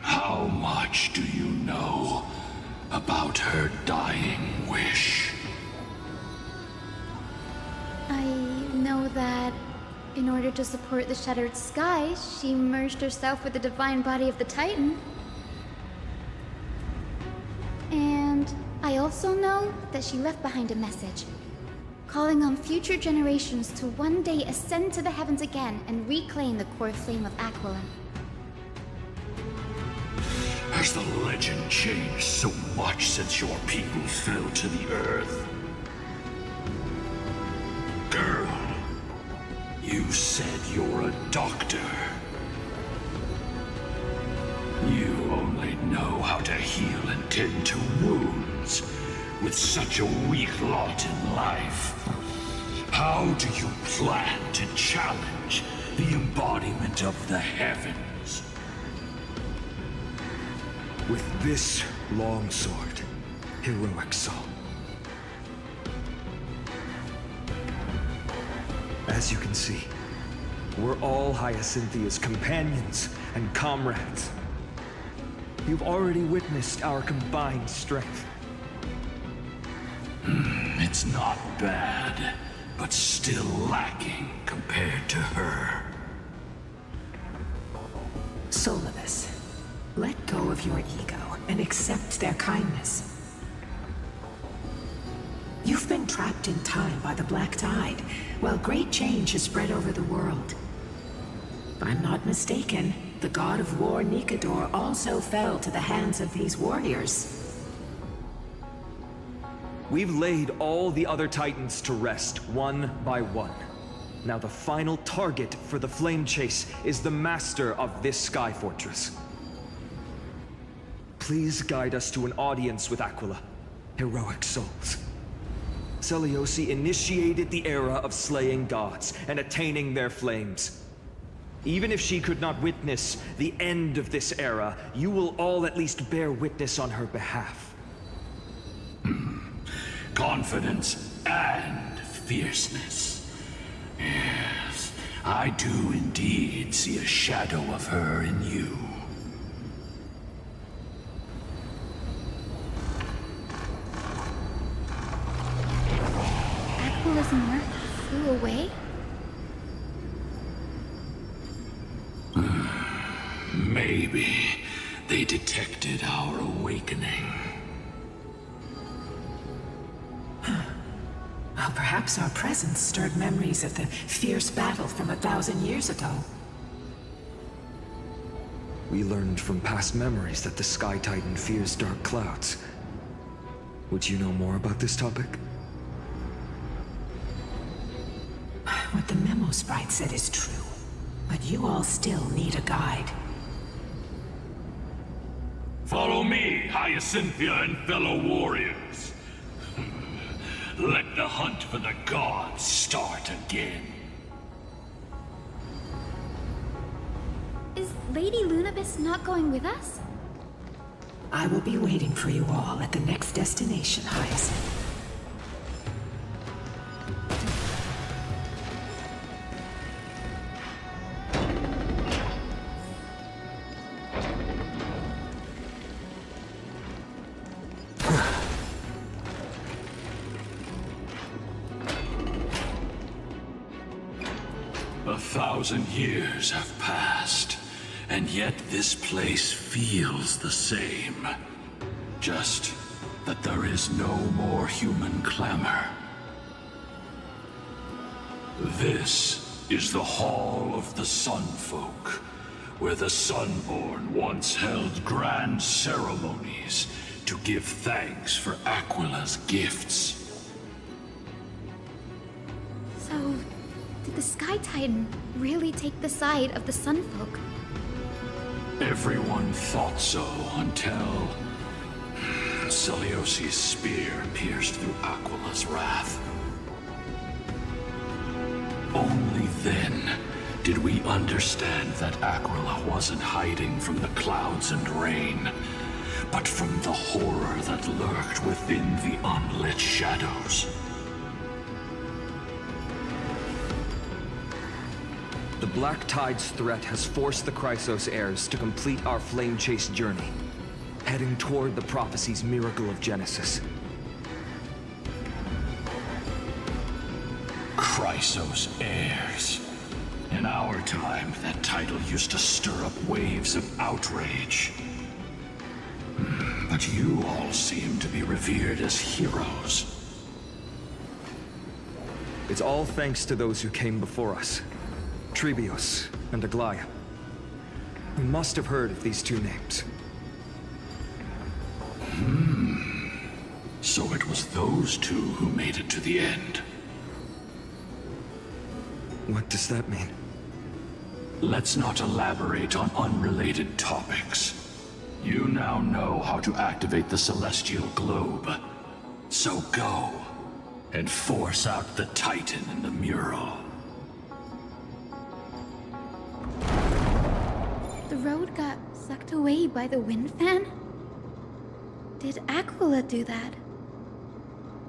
How much do you know about her dying wish? I know that in order to support the shattered sky, she merged herself with the divine body of the Titan. And also know that she left behind a message, calling on future generations to one day ascend to the heavens again and reclaim the core flame of Aquila. Has the legend changed so much since your people fell to the earth? Girl, you said you're a doctor. You only know how to heal and tend to wounds with such a weak lot in life. How do you plan to challenge the embodiment of the heavens? With this long sword, heroic soul. As you can see, we're all Hyacinthia's companions and comrades. You've already witnessed our combined strength. It's not bad, but still lacking compared to her. Solibus, let go of your ego and accept their kindness. You've been trapped in time by the Black Tide, while great change has spread over the world. If I'm not mistaken, the god of war Nikador also fell to the hands of these warriors. We've laid all the other titans to rest, one by one. Now the final target for the flame chase is the master of this sky fortress. Please guide us to an audience with Aquila, heroic souls. Seliosi initiated the era of slaying gods and attaining their flames. Even if she could not witness the end of this era, you will all at least bear witness on her behalf. Confidence and fierceness. Yes, I do indeed see a shadow of her in you. Aquila's mirth flew away? Maybe they detected our awakening. Well, perhaps our presence stirred memories of the fierce battle from 1,000 years ago. We learned from past memories that the Sky Titan fears dark clouds. Would you know more about this topic? What the memo sprite said is true, but you all still need a guide. Follow me, Hyacinthia and fellow warriors. Let the hunt for the gods start again. Is Lady Lunabis not going with us? I will be waiting for you all at the next destination, Hyacinth. Thousand years have passed, and yet this place feels the same. Just that there is no more human clamor. This is the Hall of the Sunfolk, where the Sunborn once held grand ceremonies to give thanks for Aquila's gifts. So, did the Sky Titan really take the side of the Sunfolk? Everyone thought so until Seliosi's spear pierced through Aquila's wrath. Only then did we understand that Aquila wasn't hiding from the clouds and rain, but from the horror that lurked within the unlit shadows. The Black Tide's threat has forced the Chrysos heirs to complete our flame chase journey, heading toward the prophecy's miracle of Genesis. Chrysos heirs. In our time, that title used to stir up waves of outrage. But you all seem to be revered as heroes. It's all thanks to those who came before us. Trebios and Aglaya. You must have heard of these two names. So it was those two who made it to the end. What does that mean? Let's not elaborate on unrelated topics. You now know how to activate the celestial globe. So go, and force out the Titan in the mural. The road got sucked away by the wind fan? Did Aquila do that?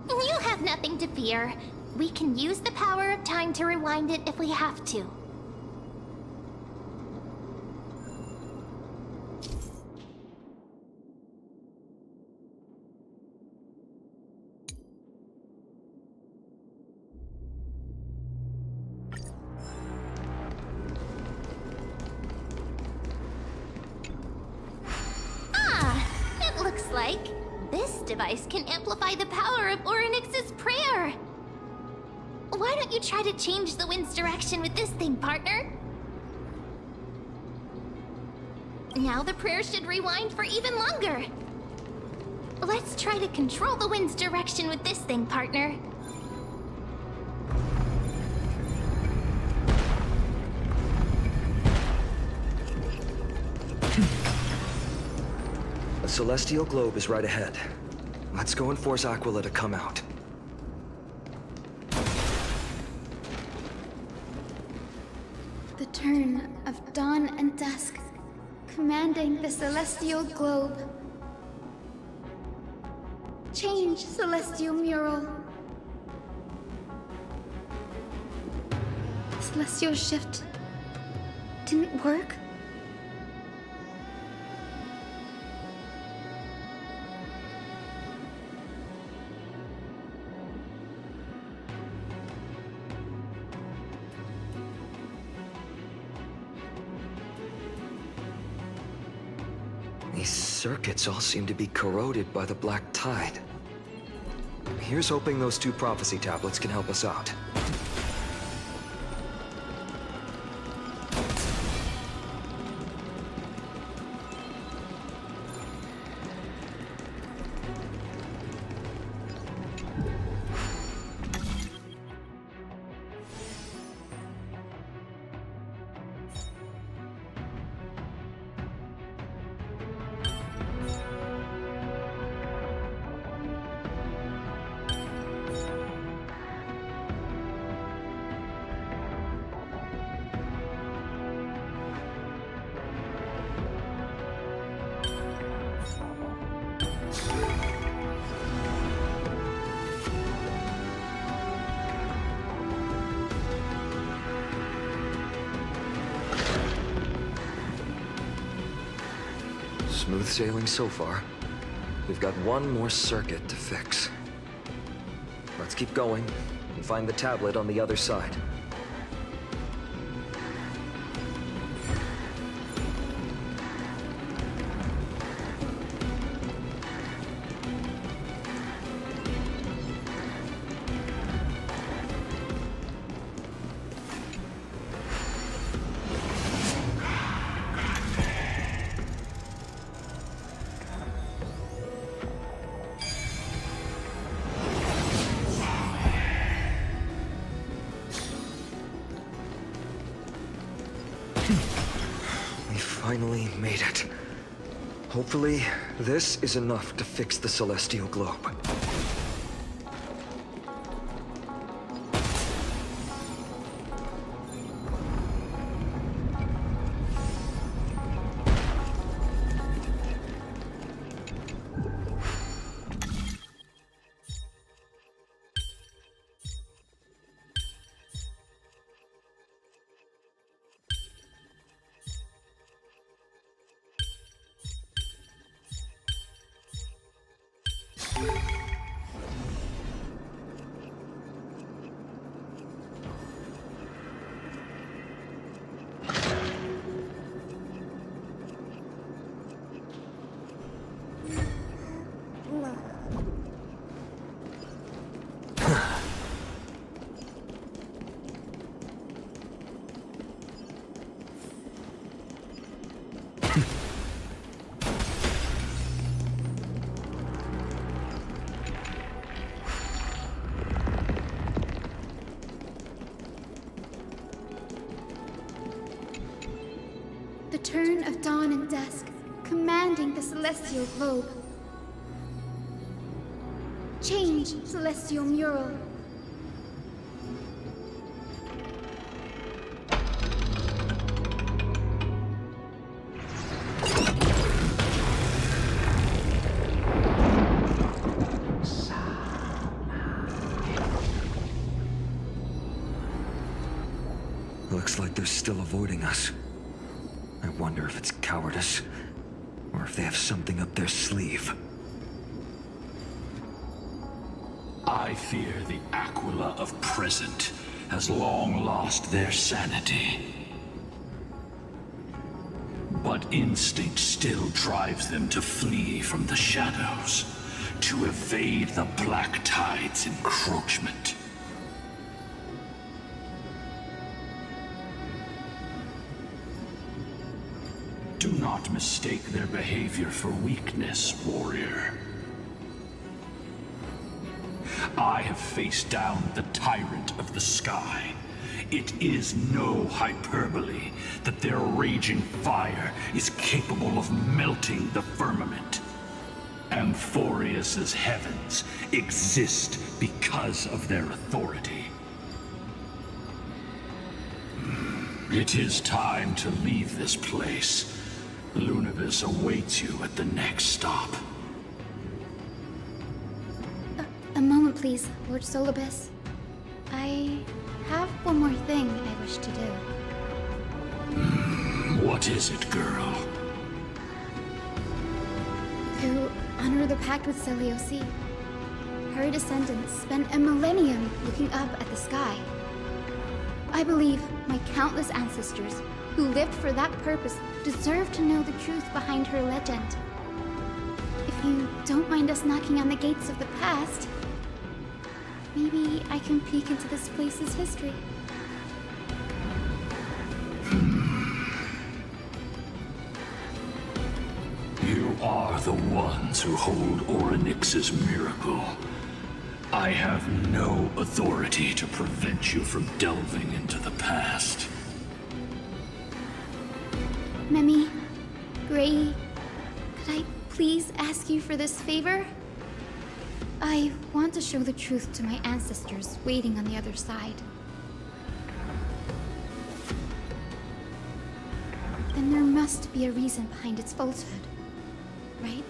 You have nothing to fear. We can use the power of time to rewind it if we have to. It looks like this device can amplify the power of Orynyx's prayer. Why don't you try to change the wind's direction with this thing, partner? Now the prayer should rewind for even longer. Let's try to control the wind's direction with this thing, partner. The celestial globe is right ahead. Let's go and force Aquila to come out. The turn of dawn and dusk, commanding the celestial globe. Change, celestial mural. Celestial shift didn't work? These circuits all seem to be corroded by the black tide. Here's hoping those two prophecy tablets can help us out. Smooth sailing so far. We've got one more circuit to fix. Let's keep going and find the tablet on the other side. Finally made it. Hopefully, this is enough to fix the celestial globe. return of dawn and dusk, commanding the celestial globe. Change, celestial mural. Looks like they're still avoiding us. I wonder if it's cowardice, or if they have something up their sleeve. I fear the Aquila of present has long lost their sanity. But instinct still drives them to flee from the shadows, to evade the Black Tide's encroachment. Do not mistake their behavior for weakness, warrior. I have faced down the tyrant of the sky. It is no hyperbole that their raging fire is capable of melting the firmament. Amphorius's heavens exist because of their authority. It is time to leave this place. Lunabis awaits you at the next stop. A moment, please, Lord Solibus. I have one more thing I wish to do. What is it, girl? To honor the pact with Selioci. Her descendants spent a millennium looking up at the sky. I believe my countless ancestors who lived for that purpose deserve to know the truth behind her legend. If you don't mind us knocking on the gates of the past, maybe I can peek into this place's history. You are the ones who hold Orynyx's miracle. I have no authority to prevent you from delving into the past. Memi, Gray, could I please ask you for this favor? I want to show the truth to my ancestors waiting on the other side. Then there must be a reason behind its falsehood, right?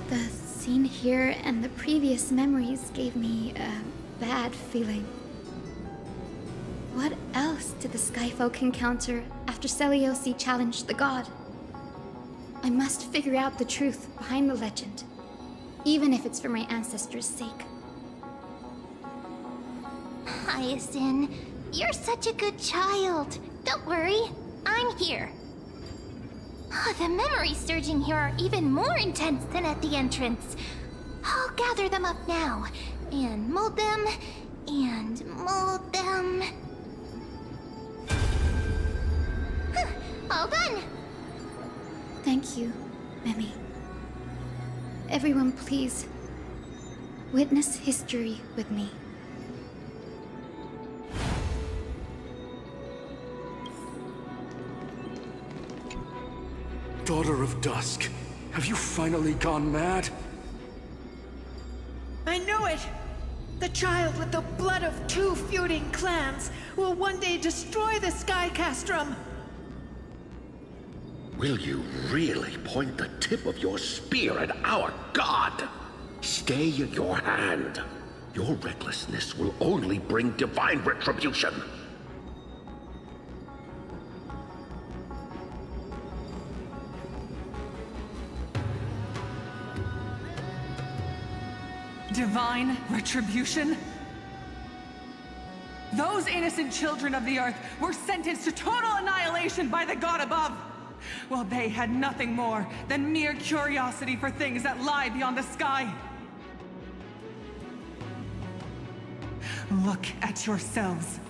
The scene here and the previous memories gave me a bad feeling. What else did the Skyfolk encounter after Selioci challenged the god? I must figure out the truth behind the legend, even if it's for my ancestors' sake. Hyacinth, you're such a good child. Don't worry, I'm here. Oh, the memories surging here are even more intense than at the entrance. I'll gather them up now, and mold them, and mold them. Huh, all done! Thank you, Memi. Everyone, please, witness history with me. Daughter of Dusk, have you finally gone mad? I knew it! The child with the blood of 2 feuding clans will one day destroy the Sky Castrum! Will you really point the tip of your spear at our god? Stay your hand. Your recklessness will only bring divine retribution. Divine retribution? Those innocent children of the Earth were sentenced to total annihilation by the god above, while they had nothing more than mere curiosity for things that lie beyond the sky. Look at yourselves.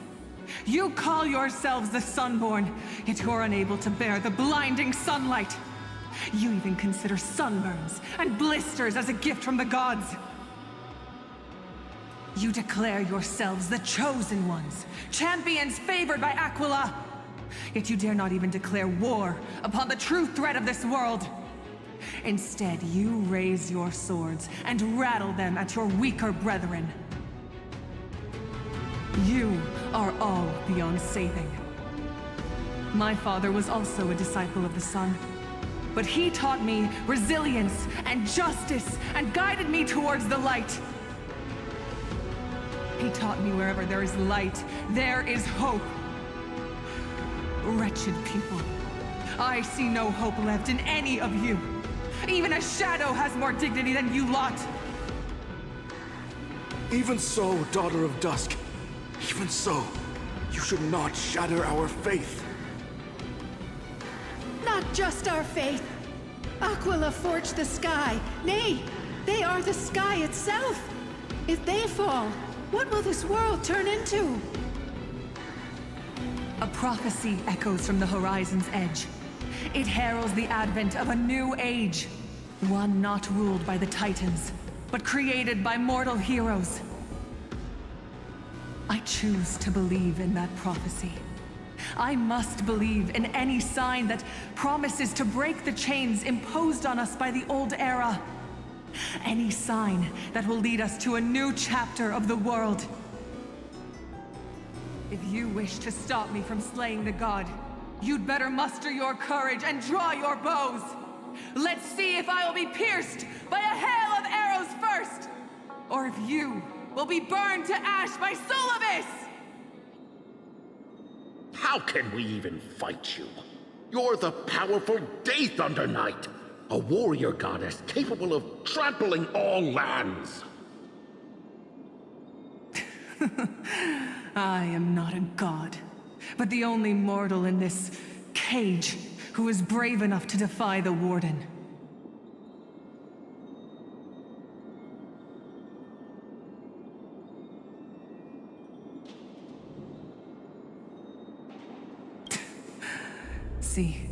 You call yourselves the Sunborn, yet you're unable to bear the blinding sunlight. You even consider sunburns and blisters as a gift from the gods. You declare yourselves the chosen ones, champions favored by Aquila. Yet you dare not even declare war upon the true threat of this world. Instead, you raise your swords and rattle them at your weaker brethren. You are all beyond saving. My father was also a disciple of the sun, but he taught me resilience and justice and guided me towards the light. He taught me wherever there is light, there is hope. Wretched people, I see no hope left in any of you. Even a shadow has more dignity than you lot. Even so, Daughter of Dusk, even so, you should not shatter our faith. Not just our faith. Aquila forged the sky. Nay, they are the sky itself. If they fall, what will this world turn into? A prophecy echoes from the horizon's edge. It heralds the advent of a new age. One not ruled by the Titans, but created by mortal heroes. I choose to believe in that prophecy. I must believe in any sign that promises to break the chains imposed on us by the old era. Any sign that will lead us to a new chapter of the world. If you wish to stop me from slaying the god, you'd better muster your courage and draw your bows. Let's see if I will be pierced by a hail of arrows first, or if you will be burned to ash by Solobis! How can we even fight you? You're the powerful Day Thunder Knight, a warrior goddess capable of trampling all lands. I am not a god, but the only mortal in this cage who is brave enough to defy the Warden. See,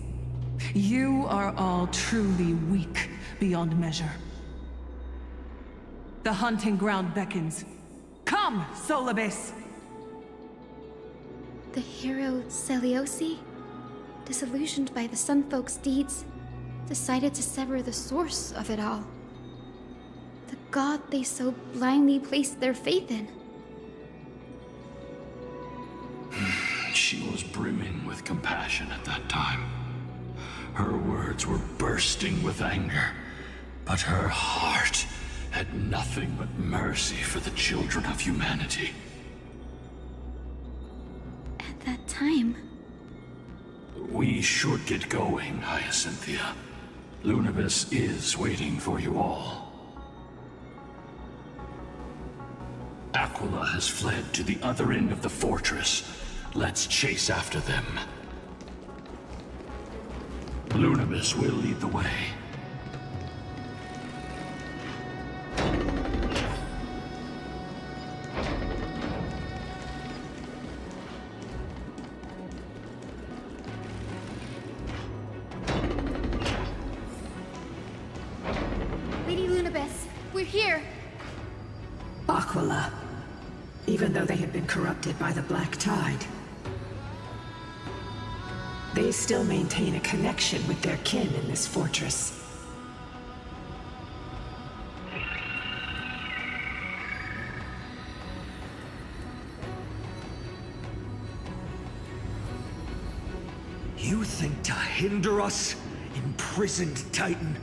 you are all truly weak beyond measure. The hunting ground beckons. Come, Solobis! The hero Celiosi, disillusioned by the Sunfolk's deeds, decided to sever the source of it all. The god they so blindly placed their faith in. She was brimming with compassion at that time. Her words were bursting with anger, but her heart had nothing but mercy for the children of humanity. At that time... We should get going, Hyacinthia. Lunabis is waiting for you all. Aquila has fled to the other end of the fortress. Let's chase after them. Lunabis will lead the way. Lady Lunabis, we're here! Aquila. Even though they had been corrupted by the Black Tide, they still maintain a connection with their kin in this fortress. You think to hinder us, imprisoned Titan?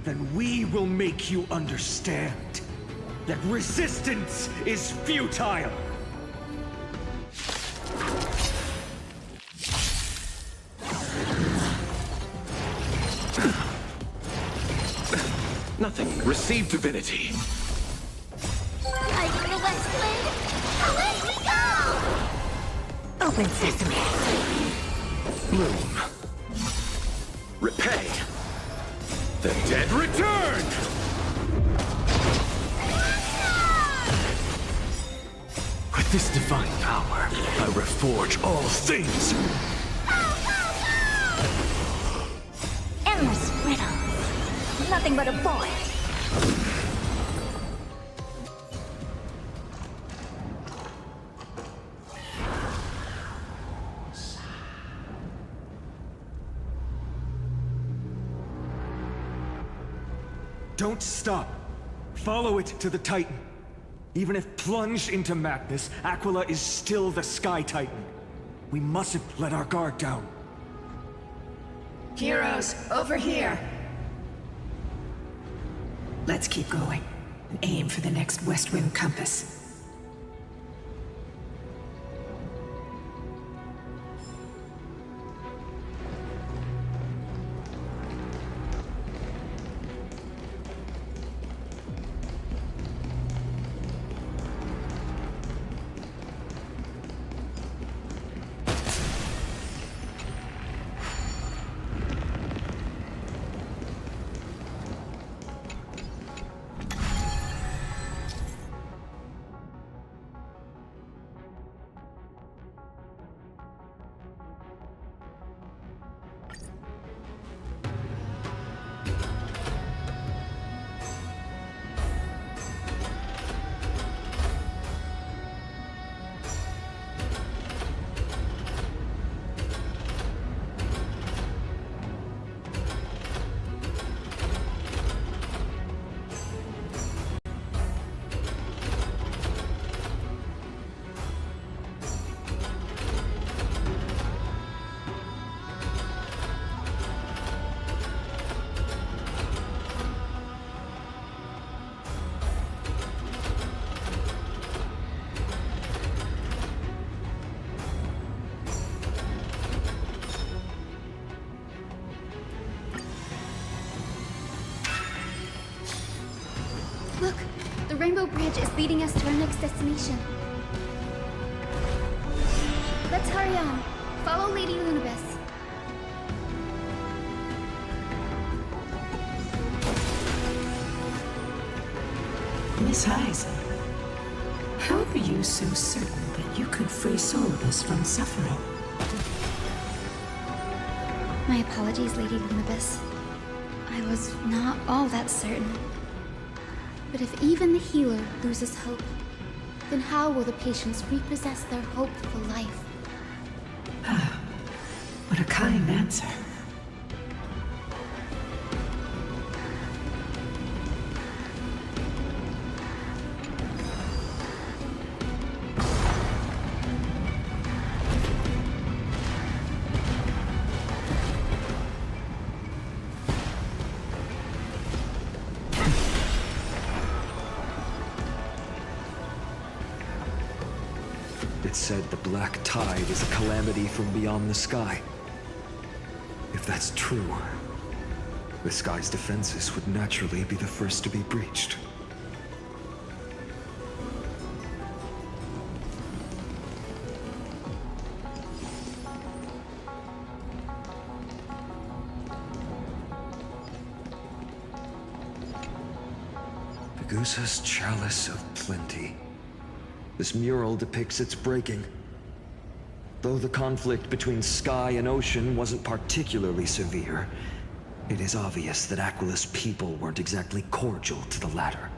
Then we will make you understand that resistance is futile! Nothing. Receive divinity. Light from the west wind! Away we go! Open sesame. Bloom. Repay. The dead return! With this divine power, I reforge all things! Endless riddles. Nothing but a void. Don't stop. Follow it to the Titan. Even if plunged into madness, Aquila is still the Sky Titan. We mustn't let our guard down. Heroes, over here! Let's keep going, and aim for the next west wind compass. Look! The Rainbow Bridge is leading us to our next destination. Let's hurry on. Follow Lady Lunabis. Miss Heisen, how are you so certain that you could free Solibus from suffering? My apologies, Lady Lunabis. I was not all that certain. But if even the healer loses hope, then how will the patients repossess their hope for life? What a kind answer. It said the black tide is a calamity from beyond the sky. If that's true, the sky's defenses would naturally be the first to be breached. Megusa's Chalice of Plenty. This mural depicts its breaking. Though the conflict between sky and ocean wasn't particularly severe, it is obvious that Aquila's people weren't exactly cordial to the latter.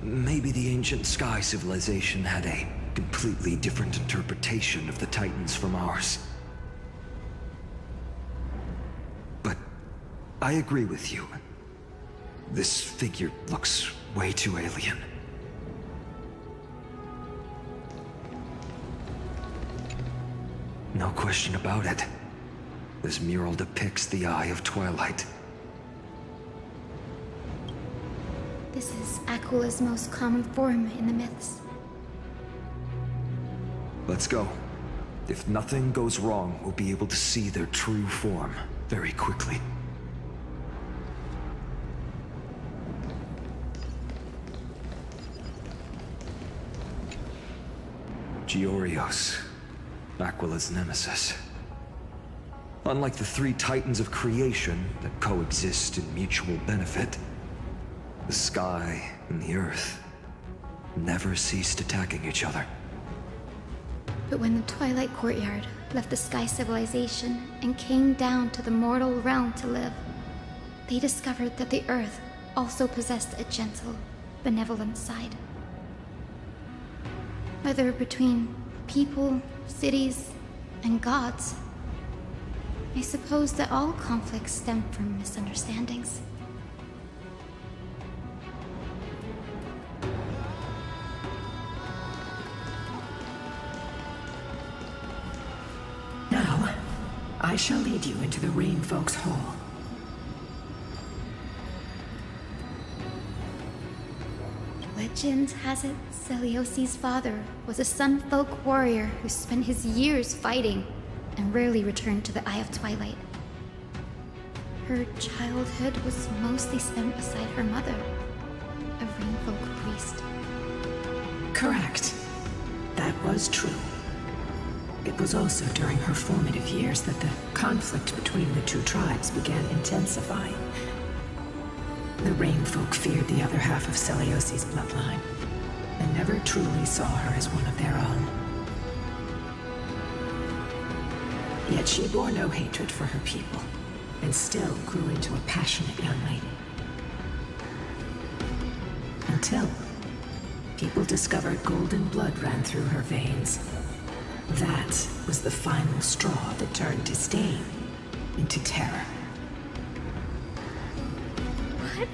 Maybe the ancient sky civilization had a completely different interpretation of the Titans from ours. But I agree with you. This figure looks way too alien. No question about it. This mural depicts the Eye of Twilight. This is Aquila's most common form in the myths. Let's go. If nothing goes wrong, we'll be able to see their true form very quickly. Giorios, Aquila's nemesis. Unlike the three titans of creation that coexist in mutual benefit, the sky and the earth never ceased attacking each other. But when the Twilight Courtyard left the Sky Civilization and came down to the mortal realm to live, they discovered that the Earth also possessed a gentle, benevolent side. Whether between people, cities, and gods, I suppose that all conflicts stem from misunderstandings. Now, I shall lead you into the Rain Folk's Hall. Legend has it Celiosi's father was a Sun Folk warrior who spent his years fighting and rarely returned to the Eye of Twilight. Her childhood was mostly spent beside her mother, a Rainfolk priest. Correct. That was true. It was also during her formative years that the conflict between the two tribes began intensifying. The Rainfolk feared the other half of Celiosi's bloodline, and never truly saw her as one of their own. Yet she bore no hatred for her people, and still grew into a passionate young lady. Until people discovered golden blood ran through her veins. That was the final straw that turned disdain into terror. What?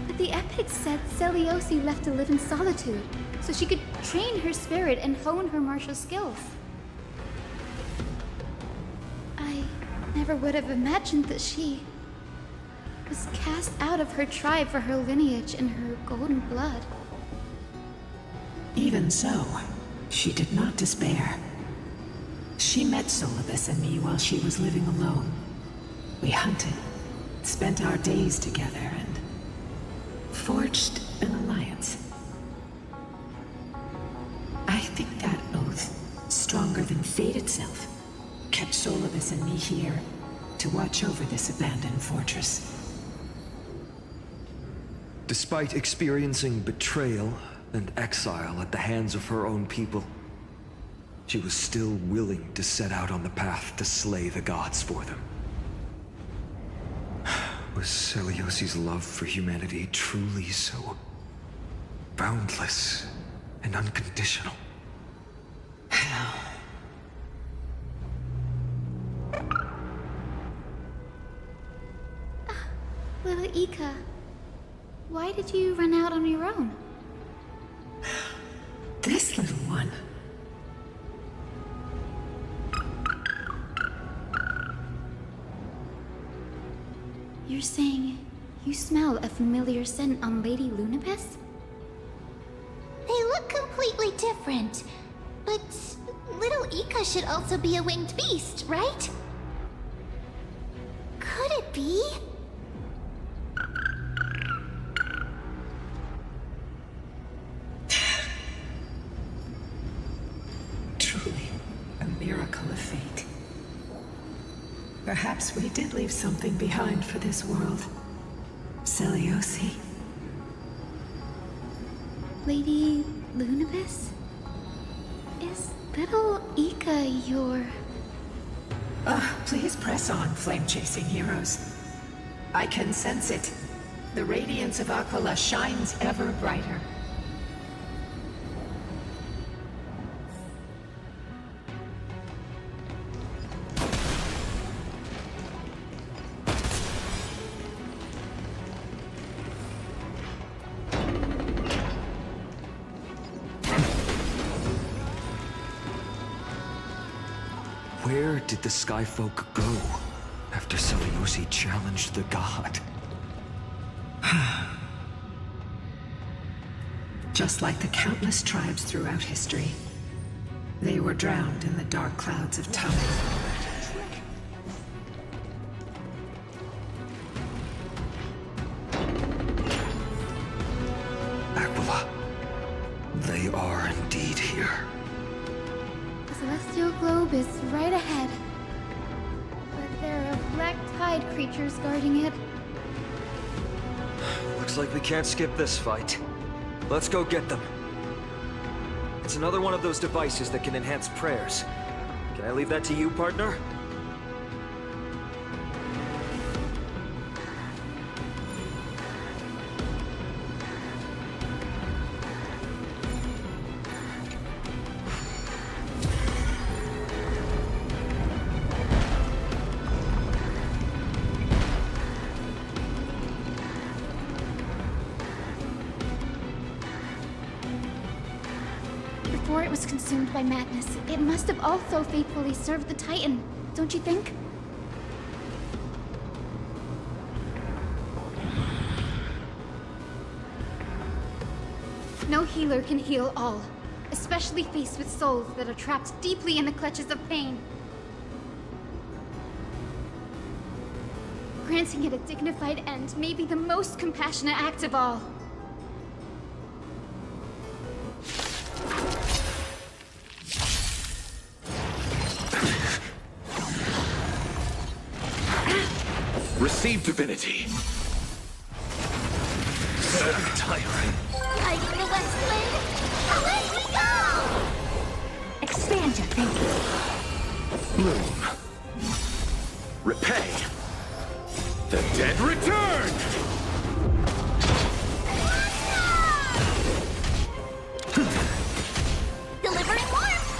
But the epics said Celiosi left to live in solitude, so she could train her spirit and hone her martial skills. I never would have imagined that she was cast out of her tribe for her lineage and her golden blood. Even so, she did not despair. She met Solibus and me while she was living alone. We hunted, spent our days together, and forged an alliance. I think that oath, stronger than fate itself, kept Solibus and me here to watch over this abandoned fortress. Despite experiencing betrayal and exile at the hands of her own people, she was still willing to set out on the path to slay the gods for them. Was Celiosi's love for humanity truly so boundless and unconditional? Little Ika, why did you run out on your own? This little one. You're saying you smell a familiar scent on Lady Lunabis? They look completely different. But little Ika should also be a winged beast, right? Could it be? Truly, a miracle of fate. Perhaps we did leave something behind for this world. Celiosi. Lady Lunabis? Is little Ika your... Please press on, flame-chasing heroes. I can sense it. The radiance of Aquila shines ever brighter. Where did the Skyfolk go after Celiosi challenged the god? Just like the countless tribes throughout history, they were drowned in the dark clouds of time. Aquila, they are indeed here. The celestial globe is right ahead. But there are black tide creatures guarding it. Looks like we can't skip this fight. Let's go get them. It's another one of those devices that can enhance prayers. Can I leave that to you, partner? Before it was consumed by madness, it must have also faithfully served the Titan, don't you think? No healer can heal all, especially faced with souls that are trapped deeply in the clutches of pain. Granting it a dignified end may be the most compassionate act of all. Receive divinity. So tiring. Like the West Wind, away we go! Expand your thinking. Bloom. Repay. The dead return! Delivering warmth!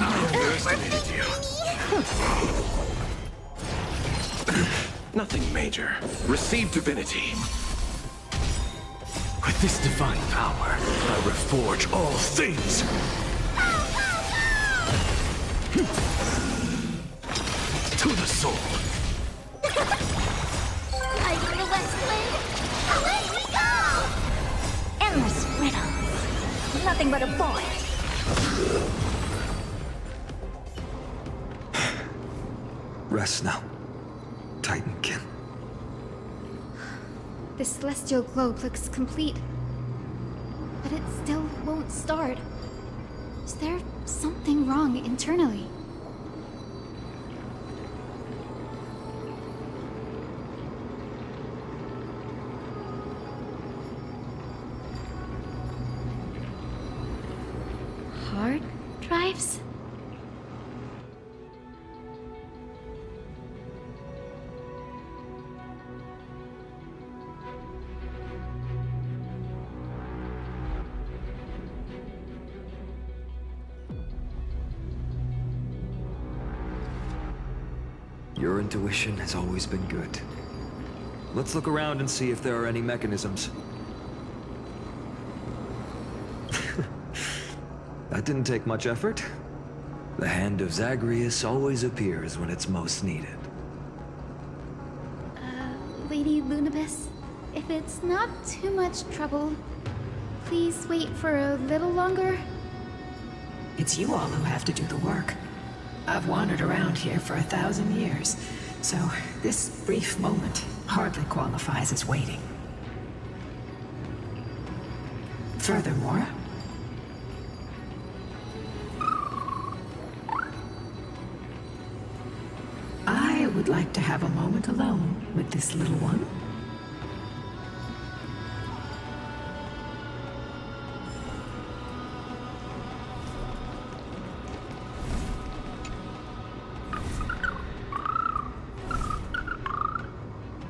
I underestimated you. Nothing major. Receive divinity. With this divine power, I reforge all things! To the soul! Like the West Wind, away we go! Endless riddles. Nothing but a void. Rest now, Titankin. The celestial globe looks complete, but it still won't start. Is there something wrong internally? Hard drives? Your intuition has always been good. Let's look around and see if there are any mechanisms. That didn't take much effort. The hand of Zagreus always appears when it's most needed. Lady Lunabis, if it's not too much trouble, please wait for a little longer. It's you all who have to do the work. I've wandered around here for 1,000 years, so this brief moment hardly qualifies as waiting. Furthermore, I would like to have a moment alone with this little one.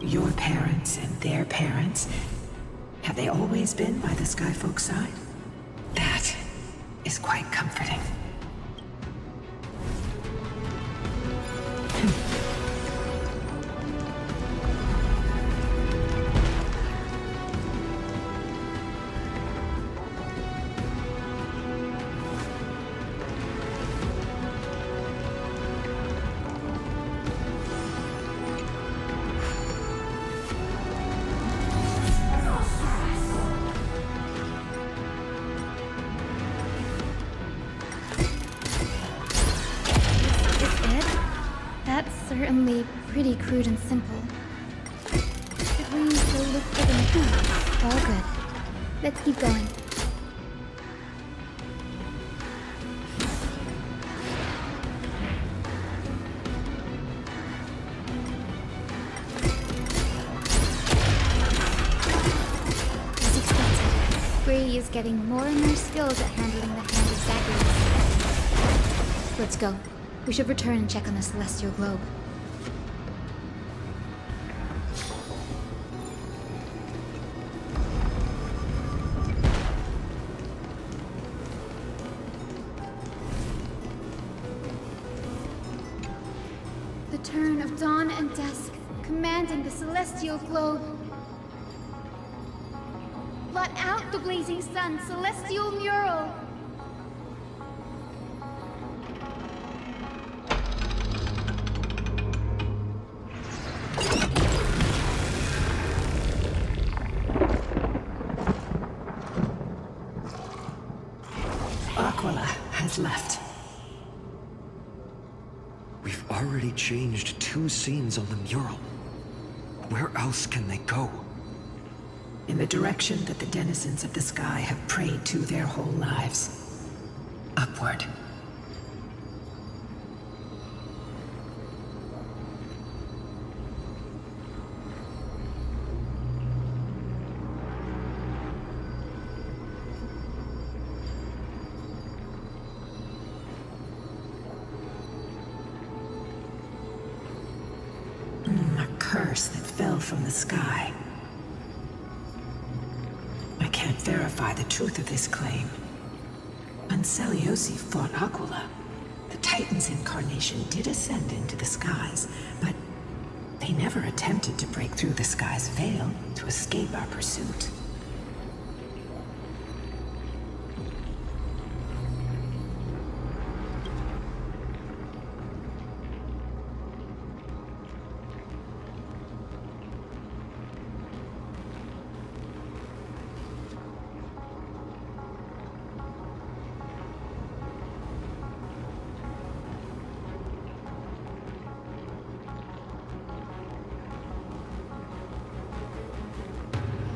Your parents and their parents, have they always been by the Skyfolk's side? That is quite comforting. Certainly pretty crude and simple. Should we go look for the mechanism? All good. Let's keep going. As expected, gray getting more and more skills at handling the hand of daggers. Let's go. We should return and check on the celestial globe. The turn of dawn and dusk, commanding the celestial globe. Blot out the blazing sun, celestial mural! Aquila has left. We've already changed 2 scenes on the mural. Where else can they go? In the direction that the denizens of the sky have prayed to their whole lives. Upward. A curse that fell from the sky. I can't verify the truth of this claim. When Seliosi fought Aquila, the Titan's incarnation did ascend into the skies, but they never attempted to break through the sky's veil to escape our pursuit.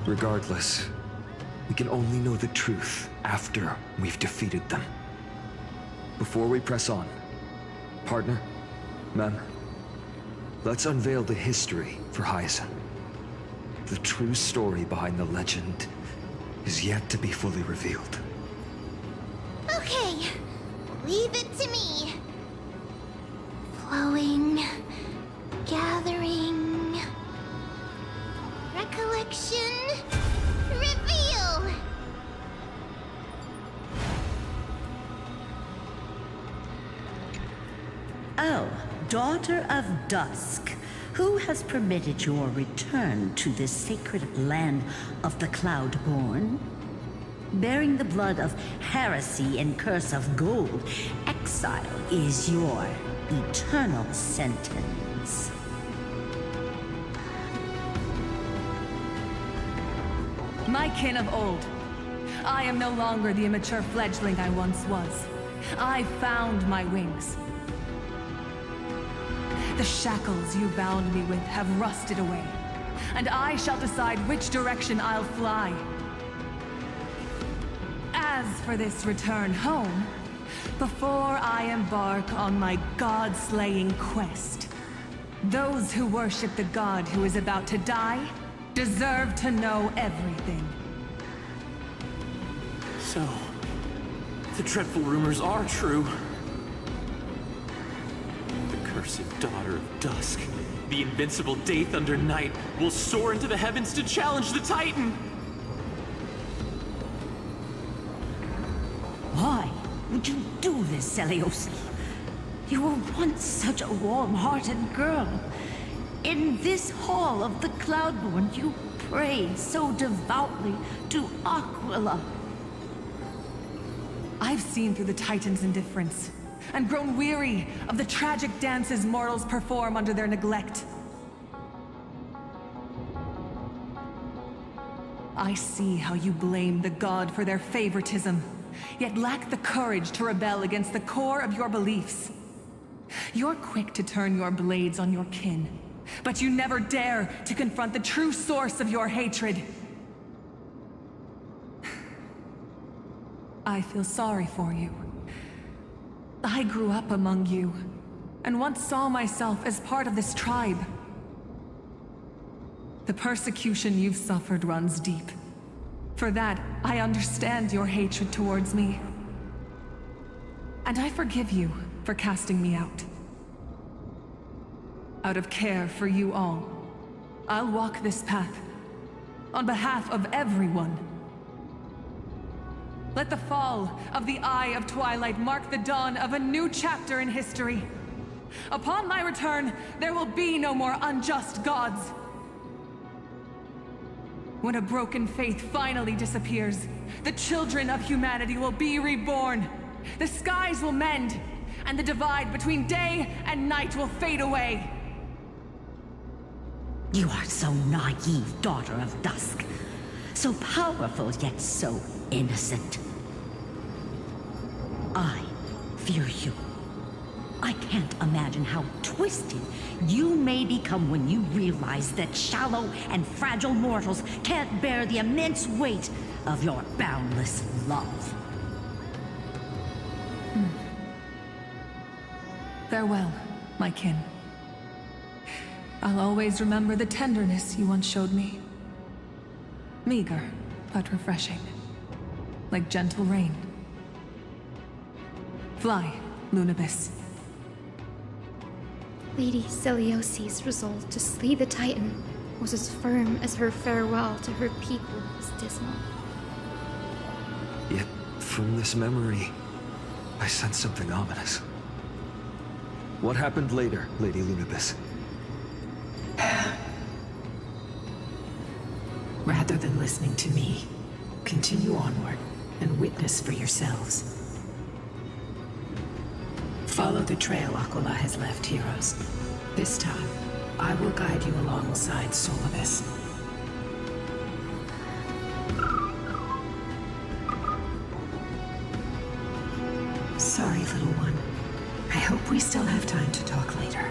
Regardless, we can only know the truth after we've defeated them. Before we press on, partner, ma'am, let's unveil the history for Hyacinth. The true story behind the legend is yet to be fully revealed. Okay, leave it to me. Flowing, gathering, recollection, reveal! Oh, daughter of dusk, who has permitted your return to this sacred land of the Cloudborn? Bearing the blood of heresy and curse of gold, exile is your eternal sentence. My kin of old, I am no longer the immature fledgling I once was. I found my wings. The shackles you bound me with have rusted away, and I shall decide which direction I'll fly. As for this return home, before I embark on my god-slaying quest, those who worship the god who is about to die deserve to know everything. So, the dreadful rumors are true. The cursed daughter of dusk, the invincible Day Thunder Knight, will soar into the heavens to challenge the Titan! Why would you do this, Seliosi? You were once such a warm-hearted girl. In this hall of the Cloudborn, you prayed so devoutly to Aquila. I've seen through the Titan's indifference, and grown weary of the tragic dances mortals perform under their neglect. I see how you blame the god for their favoritism, yet lack the courage to rebel against the core of your beliefs. You're quick to turn your blades on your kin, but you never dare to confront the true source of your hatred. I feel sorry for you. I grew up among you, and once saw myself as part of this tribe. The persecution you've suffered runs deep. For that, I understand your hatred towards me. And I forgive you for casting me out. Out of care for you all, I'll walk this path on behalf of everyone. Let the fall of the Eye of Twilight mark the dawn of a new chapter in history. Upon my return, there will be no more unjust gods. When a broken faith finally disappears, the children of humanity will be reborn. The skies will mend, and the divide between day and night will fade away. You are so naive, Daughter of Dusk. So powerful, yet so innocent. I fear you. I can't imagine how twisted you may become when you realize that shallow and fragile mortals can't bear the immense weight of your boundless love. Farewell, my kin. I'll always remember the tenderness you once showed me. Meager, but refreshing. Like gentle rain. Fly, Lunabis. Lady Celiosi's resolve to slay the Titan was as firm as her farewell to her people was dismal. Yet, from this memory, I sense something ominous. What happened later, Lady Lunabis? Rather than listening to me, continue onward and witness for yourselves. Follow the trail Aquila has left, heroes. This time, I will guide you alongside Solibus. Sorry, little one. I hope we still have time to talk later.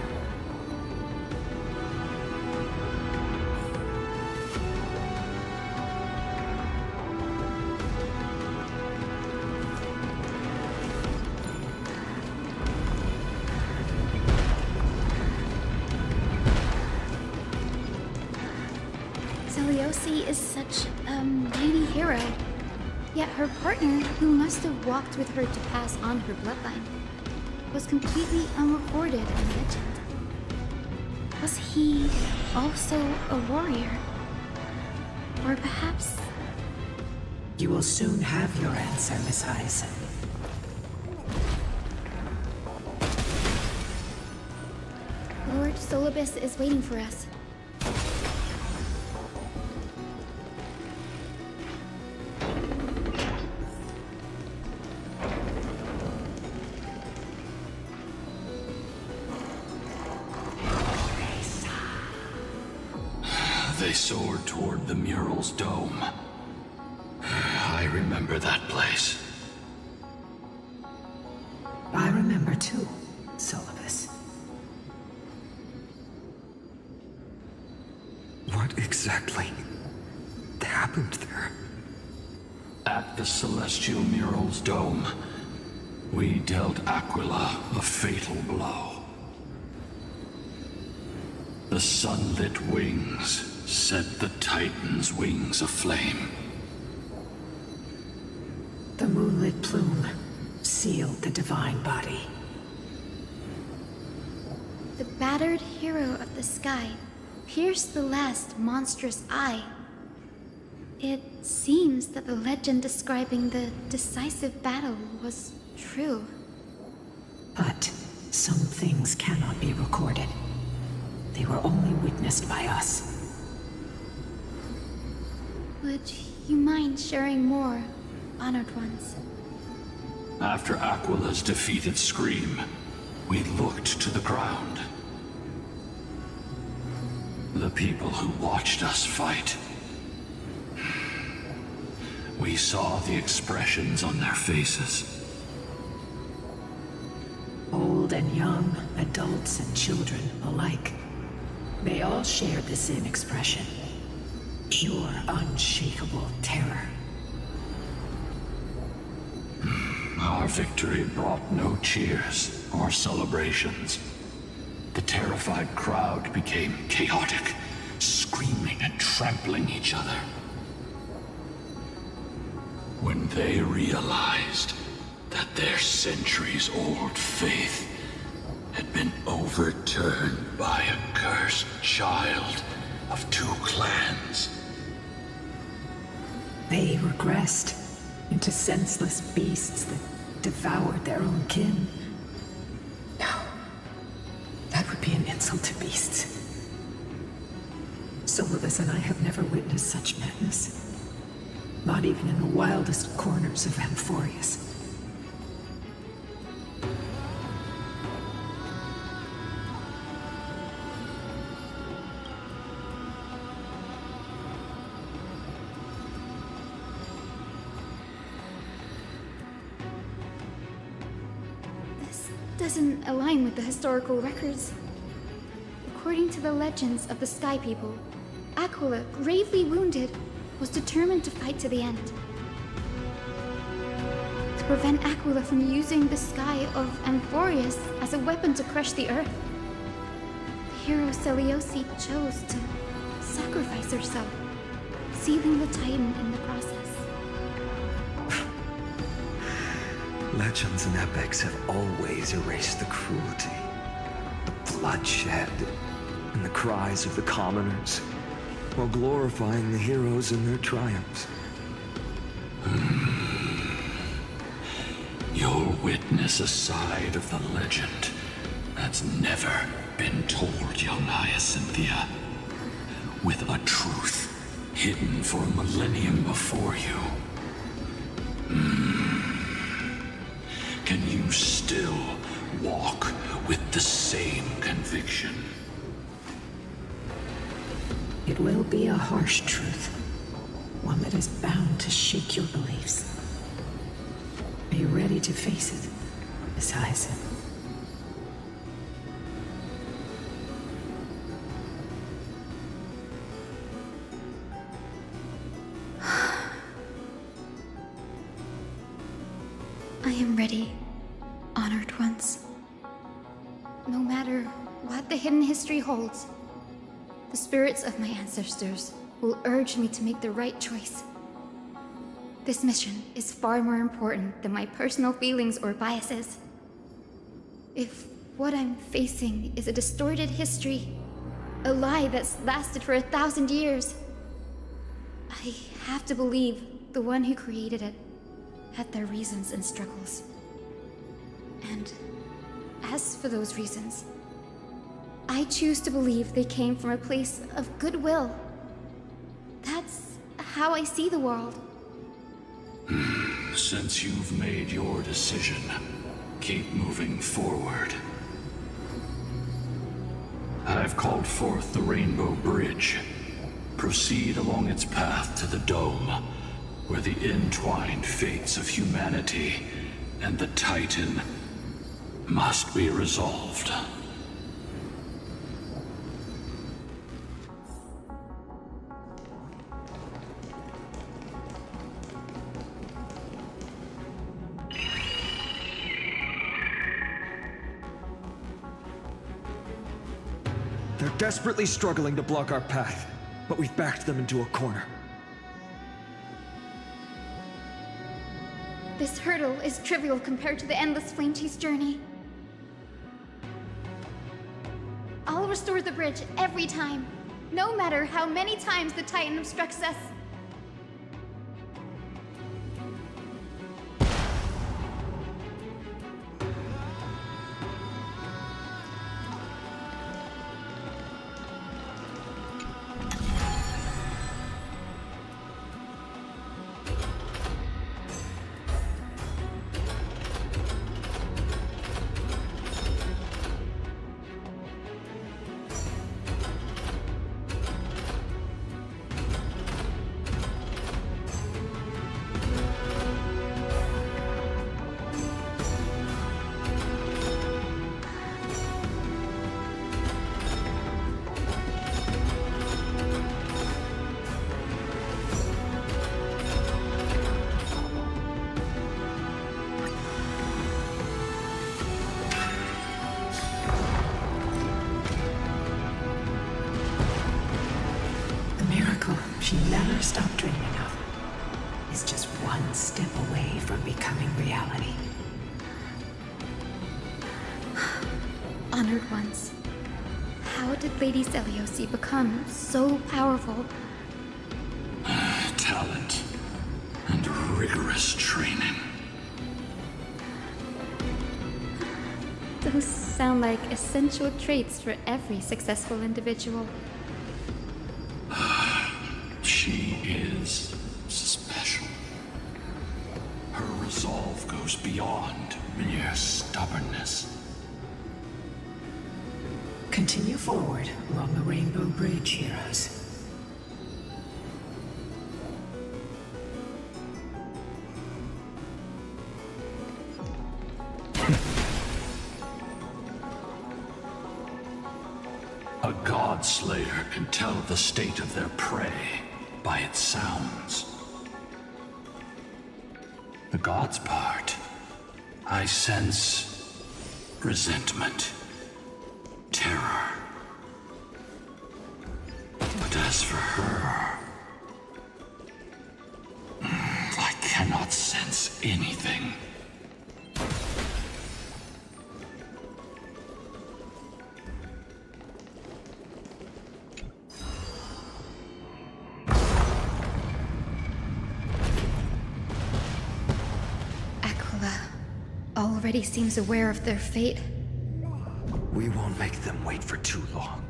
Celiosi is such a mighty hero. Yet her partner, who must have walked with her to pass on her bloodline, was completely unrecorded in legend. Was he also a warrior? Or perhaps... You will soon have your answer, Miss Hyacinth. Lord Solibus is waiting for us. They soared toward the mural's dome. I remember that place. I remember too, Solibus. What exactly happened there? At the celestial mural's dome, we dealt Aquila a fatal blow. The sunlit wings set the Titan's wings aflame. The moonlit plume sealed the divine body. The battered hero of the sky pierced the last monstrous eye. It seems that the legend describing the decisive battle was true. But some things cannot be recorded. They were only witnessed by us. Would you mind sharing more, honored ones? After Aquila's defeated scream, we looked to the ground. The people who watched us fight. We saw the expressions on their faces. Old and young, adults and children alike. They all shared the same expression. Pure, unshakable terror. Our victory brought no cheers or celebrations. The terrified crowd became chaotic, screaming and trampling each other. When they realized that their centuries-old faith had been overturned by a cursed child of two clans. They regressed into senseless beasts that devoured their own kin. No. That would be an insult to beasts. Solibus and I have never witnessed such madness. Not even in the wildest corners of Amphorius. This doesn't align with the historical records. According to the legends of the Sky People, Aquila, gravely wounded, was determined to fight to the end. To prevent Aquila from using the sky of Amphorius as a weapon to crush the earth, the hero Celiosi chose to sacrifice herself, sealing the Titan in the process. Legends and epics have always erased the cruelty, the bloodshed, and the cries of the commoners, while glorifying the heroes in their triumphs. You'll witness a side of the legend that's never been told, young Hyacinthia, with a truth hidden for a millennium before you. Can you still walk with the same conviction? It will be a harsh truth. One that is bound to shake your beliefs. Are you ready to face it, Miss Hyacinth? I am ready, honored ones. No matter what the hidden history holds, the spirits of my ancestors will urge me to make the right choice. This mission is far more important than my personal feelings or biases. If what I'm facing is a distorted history, a lie that's lasted for 1,000 years, I have to believe the one who created it had their reasons and struggles. And as for those reasons, I choose to believe they came from a place of goodwill. That's how I see the world. Since you've made your decision, keep moving forward. I've called forth the Rainbow Bridge. Proceed along its path to the Dome, where the entwined fates of humanity and the Titan must be resolved. They're desperately struggling to block our path, but we've backed them into a corner. This hurdle is trivial compared to the endless flame chase journey. I'll restore the bridge every time, no matter how many times the Titan obstructs us. She never stopped dreaming of is just one one step away from becoming reality. Honored ones. How did Lady Seliosi become so powerful? Talent and rigorous training. Those sound like essential traits for every successful individual. She is special. Her resolve goes beyond mere stubbornness. Continue forward along the Rainbow Bridge, heroes. A god slayer can tell the state of their prey by its sounds. The god's part, I sense resentment, terror. But as for her, I cannot sense anything. Already seems aware of their fate. We won't make them wait for too long.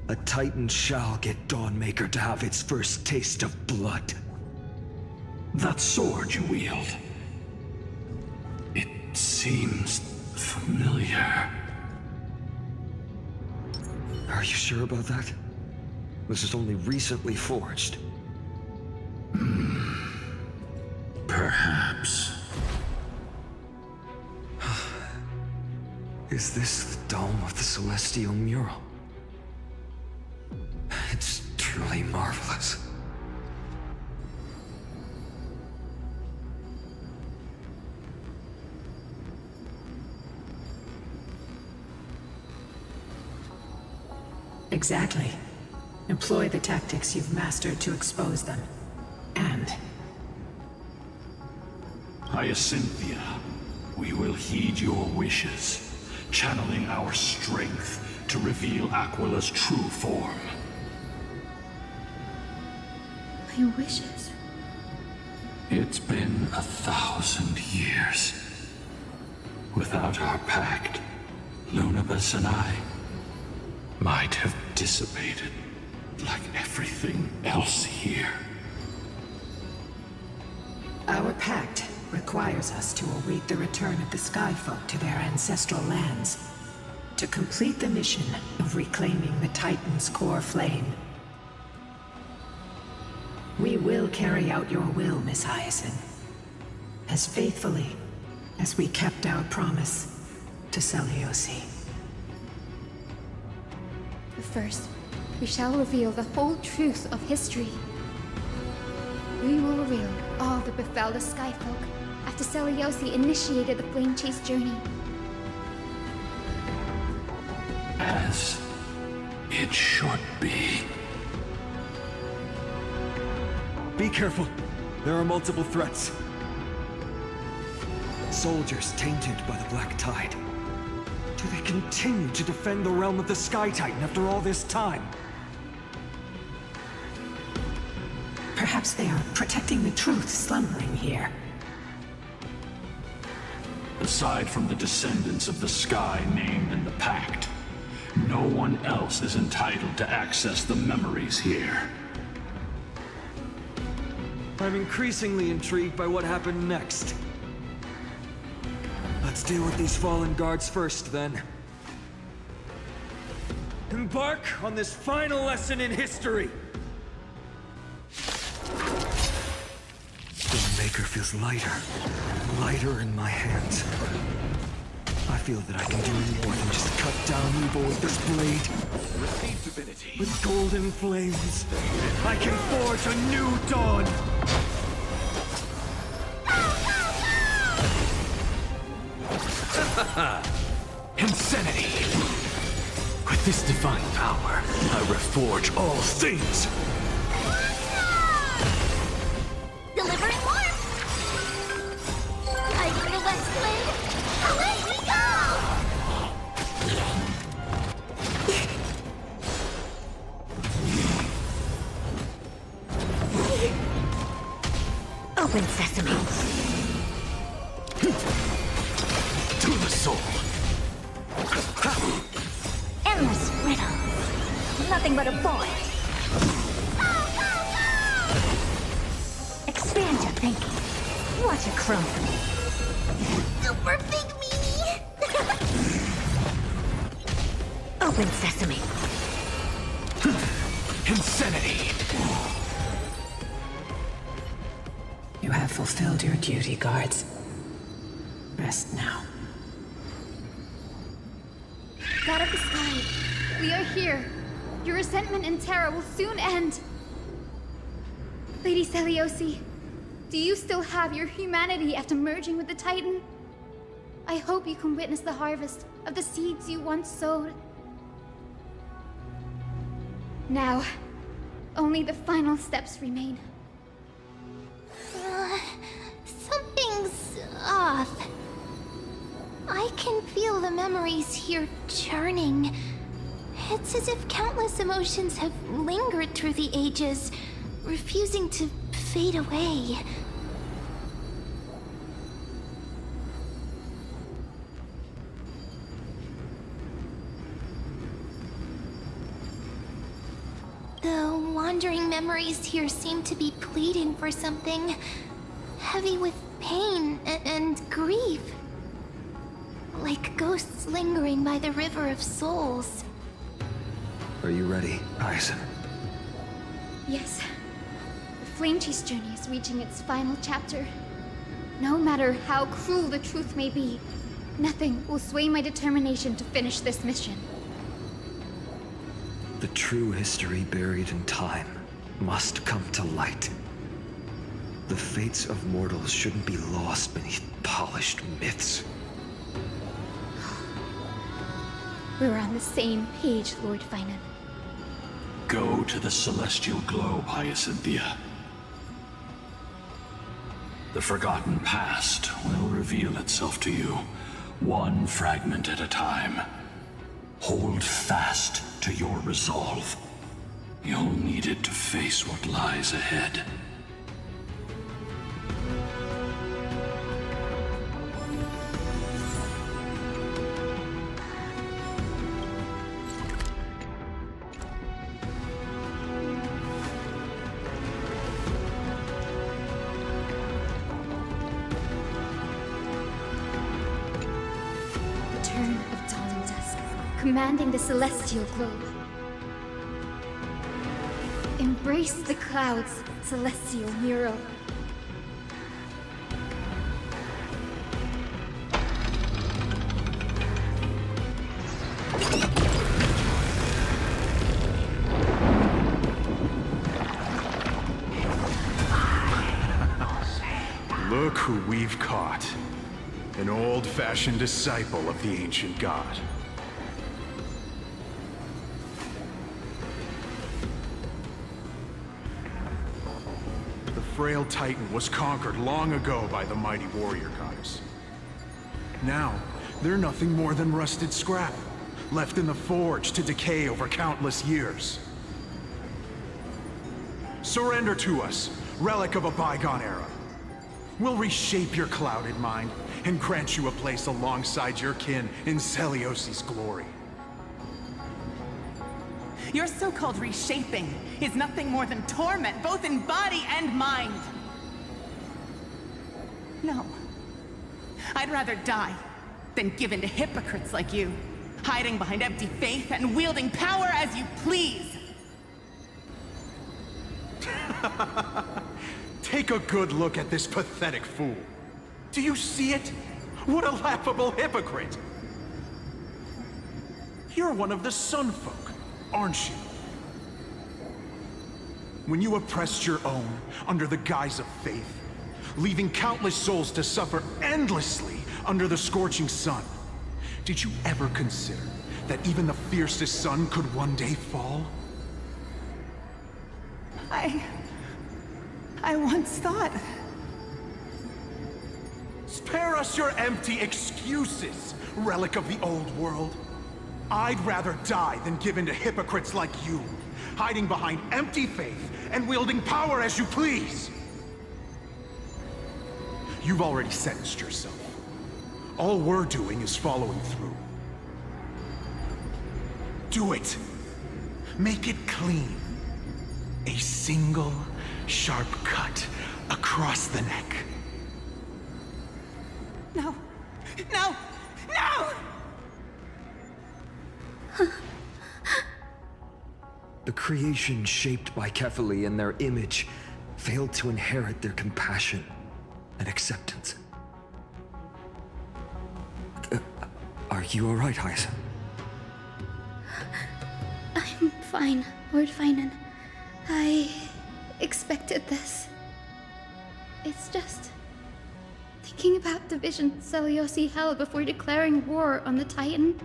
A Titan shall get Dawnmaker to have its first taste of blood. That sword you wield, it seems familiar. Are you sure about that? This is only recently forged. Perhaps. Is this the dome of the Celestial Mural? It's truly marvelous. Exactly. Employ the tactics you've mastered to expose them. And... Hyacinthia, we will heed your wishes, channeling our strength to reveal Aquila's true form. My wishes? It's been 1,000 years. Without our pact, Lunabus and I might have dissipated like everything else here. Our pact requires us to await the return of the Skyfolk to their ancestral lands, to complete the mission of reclaiming the Titan's core flame. We will carry out your will, Miss Hyacinth, as faithfully as we kept our promise to Seliosi. But first, we shall reveal the whole truth of history. We will reveal all that befell the Skyfolk after Seliosi initiated the Flame Chase journey. As it should be. Be careful. There are multiple threats. Soldiers tainted by the Black Tide. Do they continue to defend the realm of the Sky Titan after all this time? Perhaps they are protecting the truth slumbering here. Aside from the descendants of the sky named in the pact, no one else is entitled to access the memories here. I'm increasingly intrigued by what happened next. Let's deal with these fallen guards first, then. Embark on this final lesson in history! Dawnmaker feels lighter in my hands. I feel that I can do more than just cut down evil with this blade. Receive divinity. With golden flames, I can forge a new dawn! Insanity! With this divine power, I reforge all things! Delivering warmth! Open sesame. To the soul. Endless riddle. Nothing but a void. Expand your thinking. Watch it crumble. Super big meanie! Open sesame. Insanity. You have fulfilled your duty, guards. Rest now. God of the sky, we are here. Your resentment and terror will soon end. Lady Celiosi, do you still have your humanity after merging with the Titan? I hope you can witness the harvest of the seeds you once sowed. Now, only the final steps remain. Something's off. I can feel the memories here churning. It's as if countless emotions have lingered through the ages, refusing to fade away. The wandering memories here seem to be pleading for something, heavy with pain and grief. Like ghosts lingering by the River of Souls. Are you ready, Aizen? Yes. The Flame Chase journey is reaching its final chapter. No matter how cruel the truth may be, nothing will sway my determination to finish this mission. The true history buried in time must come to light. The fates of mortals shouldn't be lost beneath polished myths. We're on the same page, Lord Phainon. Go to the celestial globe, Hyacinthia. The forgotten past will reveal itself to you, one fragment at a time. Hold fast to your resolve. You'll need it to face what lies ahead. Commanding the celestial globe. Embrace the clouds, celestial mural. Look who we've caught. An old-fashioned disciple of the ancient god. The frail Titan was conquered long ago by the mighty warrior goddess. Now, they're nothing more than rusted scrap, left in the forge to decay over countless years. Surrender to us, relic of a bygone era. We'll reshape your clouded mind and grant you a place alongside your kin in Celiosi's glory. Your so-called reshaping is nothing more than torment, both in body and mind. No. I'd rather die than give in to hypocrites like you, hiding behind empty faith and wielding power as you please. Take a good look at this pathetic fool. Do you see it? What a laughable hypocrite! You're one of the Sun Folk, aren't you? When you oppressed your own under the guise of faith, leaving countless souls to suffer endlessly under the scorching sun, did you ever consider that even the fiercest sun could one day fall? I once thought... Spare us your empty excuses, relic of the old world. I'd rather die than give in to hypocrites like you, hiding behind empty faith and wielding power as you please. You've already sentenced yourself. All we're doing is following through. Do it! Make it clean. A single, sharp cut across the neck. No! No! No! The creation shaped by Kefali and their image failed to inherit their compassion and acceptance. Are you alright, Heisen? I'm fine, Lord Phainon. I expected this. It's just thinking about the vision Seliosi held before declaring war on the Titan.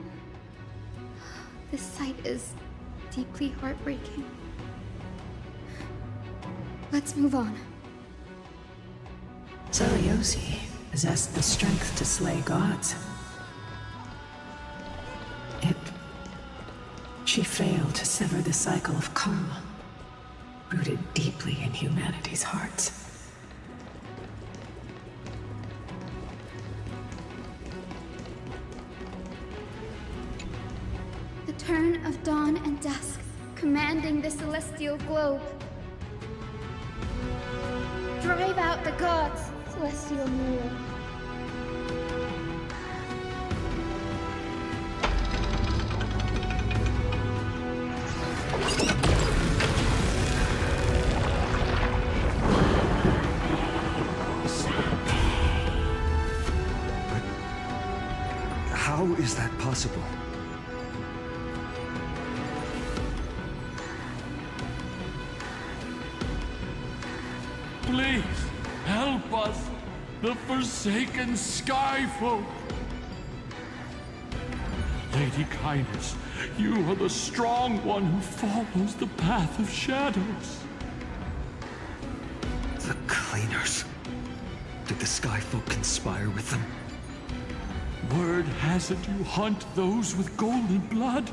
This sight is deeply heartbreaking. Let's move on. Seliosi possessed the strength to slay gods. Yet, she failed to sever the cycle of karma, rooted deeply in humanity's hearts. The turn of dawn and dusk, commanding the celestial globe. Drive out the gods, celestial mirror. How is that possible? Please, help us, the forsaken Skyfolk! Lady Kindness, you are the strong one who follows the path of shadows. The Cleaners. Did the Skyfolk conspire with them? Word has it you hunt those with golden blood,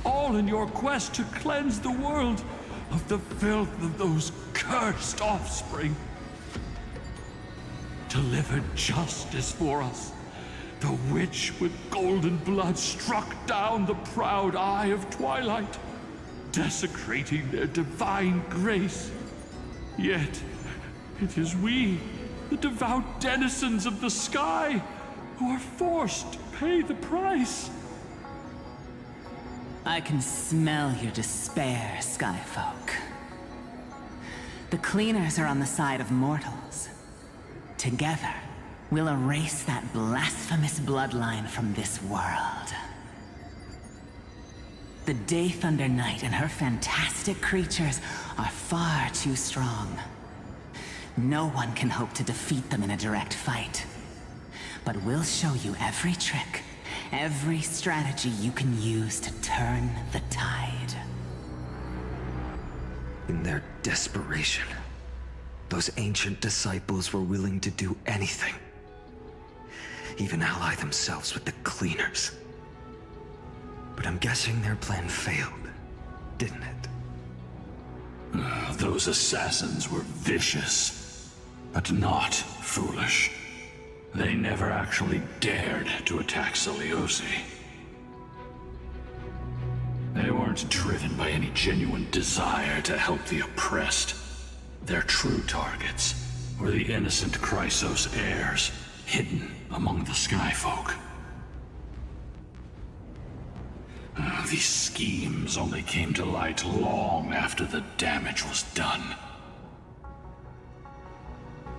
all in your quest to cleanse the world of the filth of those cursed offspring. Delivered justice for us. The witch with golden blood struck down the proud eye of twilight, desecrating their divine grace. Yet, it is we, the devout denizens of the sky, who are forced to pay the price. I can smell your despair, Skyfolk. The Cleaners are on the side of mortals. Together, we'll erase that blasphemous bloodline from this world. The Day Thunder Knight and her fantastic creatures are far too strong. No one can hope to defeat them in a direct fight. But we'll show you every trick, every strategy you can use to turn the tide. In their desperation, those ancient disciples were willing to do anything. Even ally themselves with the Cleaners. But I'm guessing their plan failed, didn't it? Those assassins were vicious, but not foolish. They never actually dared to attack Seliosi. They weren't driven by any genuine desire to help the oppressed. Their true targets were the innocent Chrysos heirs, hidden among the Skyfolk. These schemes only came to light long after the damage was done.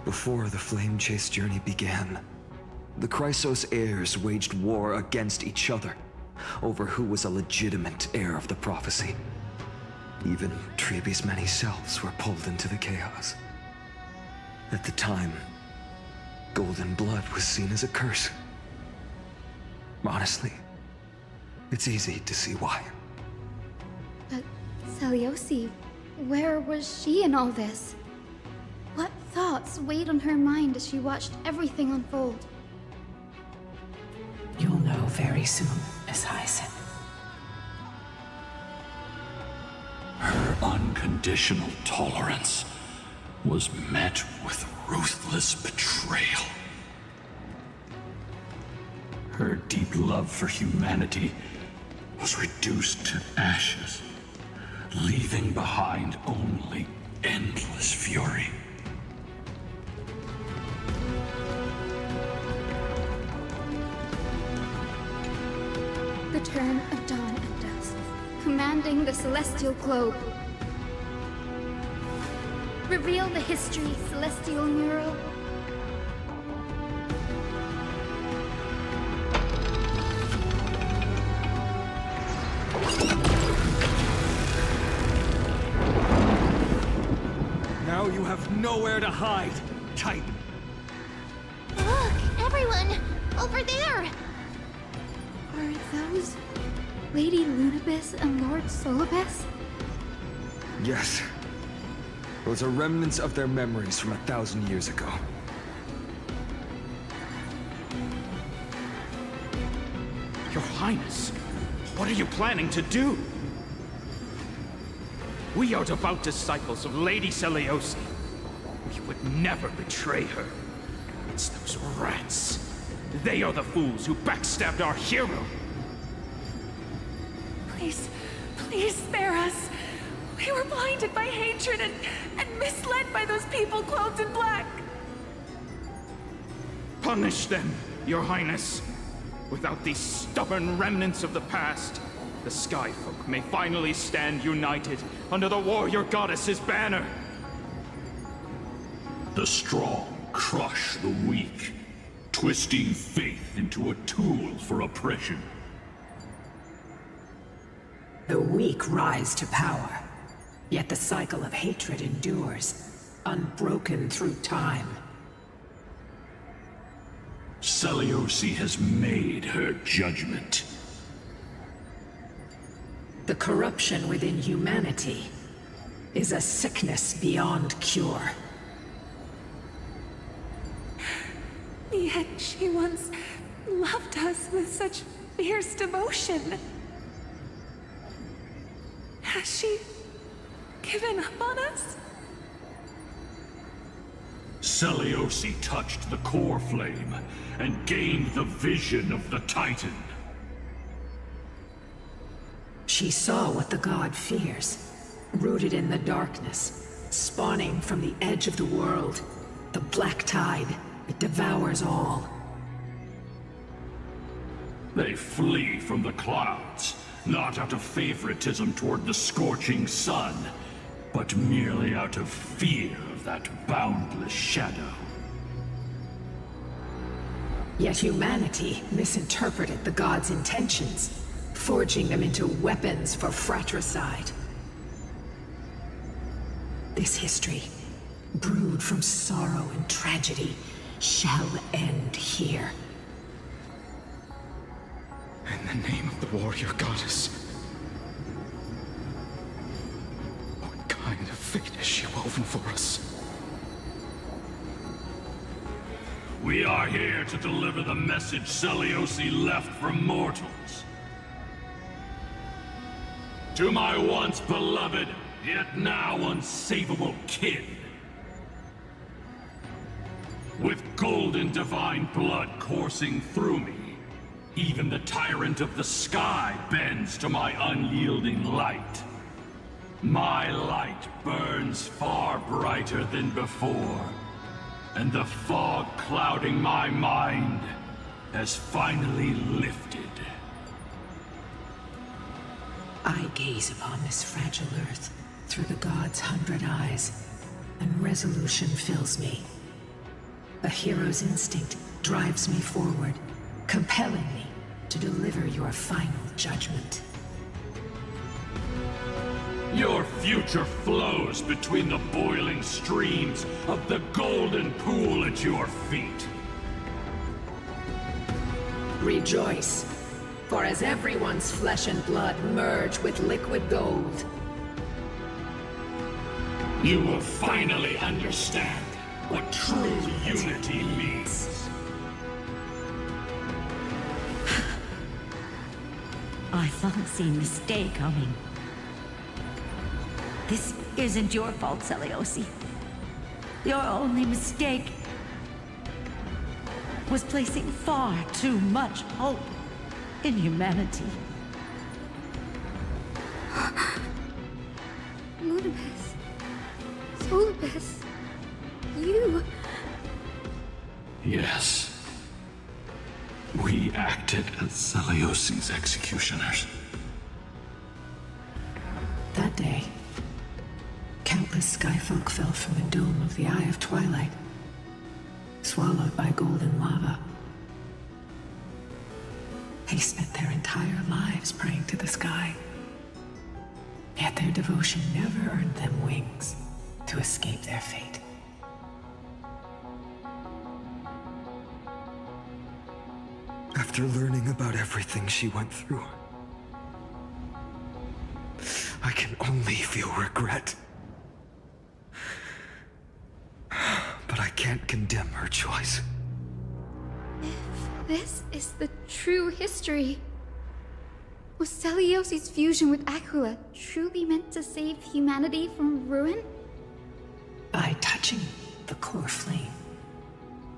Before the Flame Chase journey began, the Chrysos heirs waged war against each other over who was a legitimate heir of the prophecy. Even Treeby's many selves were pulled into the chaos. At the time, golden blood was seen as a curse. Honestly, it's easy to see why. But Seliosi, where was she in all this? What thoughts weighed on her mind as she watched everything unfold? You'll know very soon, Miss Heisen. Her unconditional tolerance was met with ruthless betrayal. Her deep love for humanity was reduced to ashes, leaving behind only endless fury. The turn of dawn and dusk, commanding the celestial globe. Reveal the history, celestial mural. Now you have nowhere to hide, Titan. Look, everyone! Over there! Are those Lady Lunabis and Lord Solibus? Yes. Those are remnants of their memories from 1,000 years ago. Your Highness, what are you planning to do? We are devout disciples of Lady Seliosi. We would never betray her. It's those rats. They are the fools who backstabbed our hero. Please, please spare us. We were blinded by hatred and misled by those people clothed in black. Punish them, Your Highness. Without these stubborn remnants of the past, the Skyfolk may finally stand united under the warrior goddess's banner. The strong crush the weak, twisting faith into a tool for oppression. The weak rise to power, yet the cycle of hatred endures, unbroken through time. Seliosi has made her judgment. The corruption within humanity is a sickness beyond cure. Yet she once loved us with such fierce devotion. Has she given up on us? Seliosi touched the core flame and gained the vision of the Titan. She saw what the god fears, rooted in the darkness, spawning from the edge of the world, the black tide that devours all. They flee from the clouds, not out of favoritism toward the scorching sun, but merely out of fear of that boundless shadow. Yet humanity misinterpreted the god's intentions, forging them into weapons for fratricide. This history, brewed from sorrow and tragedy, shall end here. In the name of the warrior goddess, what kind of fate has she woven for us? We are here to deliver the message Seliosi left for mortals. To my once beloved, yet now unsavable kin. With golden divine blood coursing through me, even the tyrant of the sky bends to my unyielding light. My light burns far brighter than before, and the fog clouding my mind has finally lifted. I gaze upon this fragile earth through the god's 100 eyes, and resolution fills me. A hero's instinct drives me forward, compelling me to deliver your final judgment. Your future flows between the boiling streams of the golden pool at your feet. Rejoice, for as everyone's flesh and blood merge with liquid gold, you will finally understand what true unity means. I haven't seen this day coming. This isn't your fault, Seliosi. Your only mistake was placing far too much hope in humanity. Lunabis. Solibus. You. Yes. We acted as Celiosi's executioners. That day, countless skyfolk fell from the dome of the Eye of Twilight, swallowed by golden lava. They spent their entire lives praying to the sky. Yet their devotion never earned them wings to escape their fate. After learning about everything she went through, I can only feel regret. But I can't condemn her choice. If this is the true history, was Celiosi's fusion with Aquila truly meant to save humanity from ruin? By touching the core flame,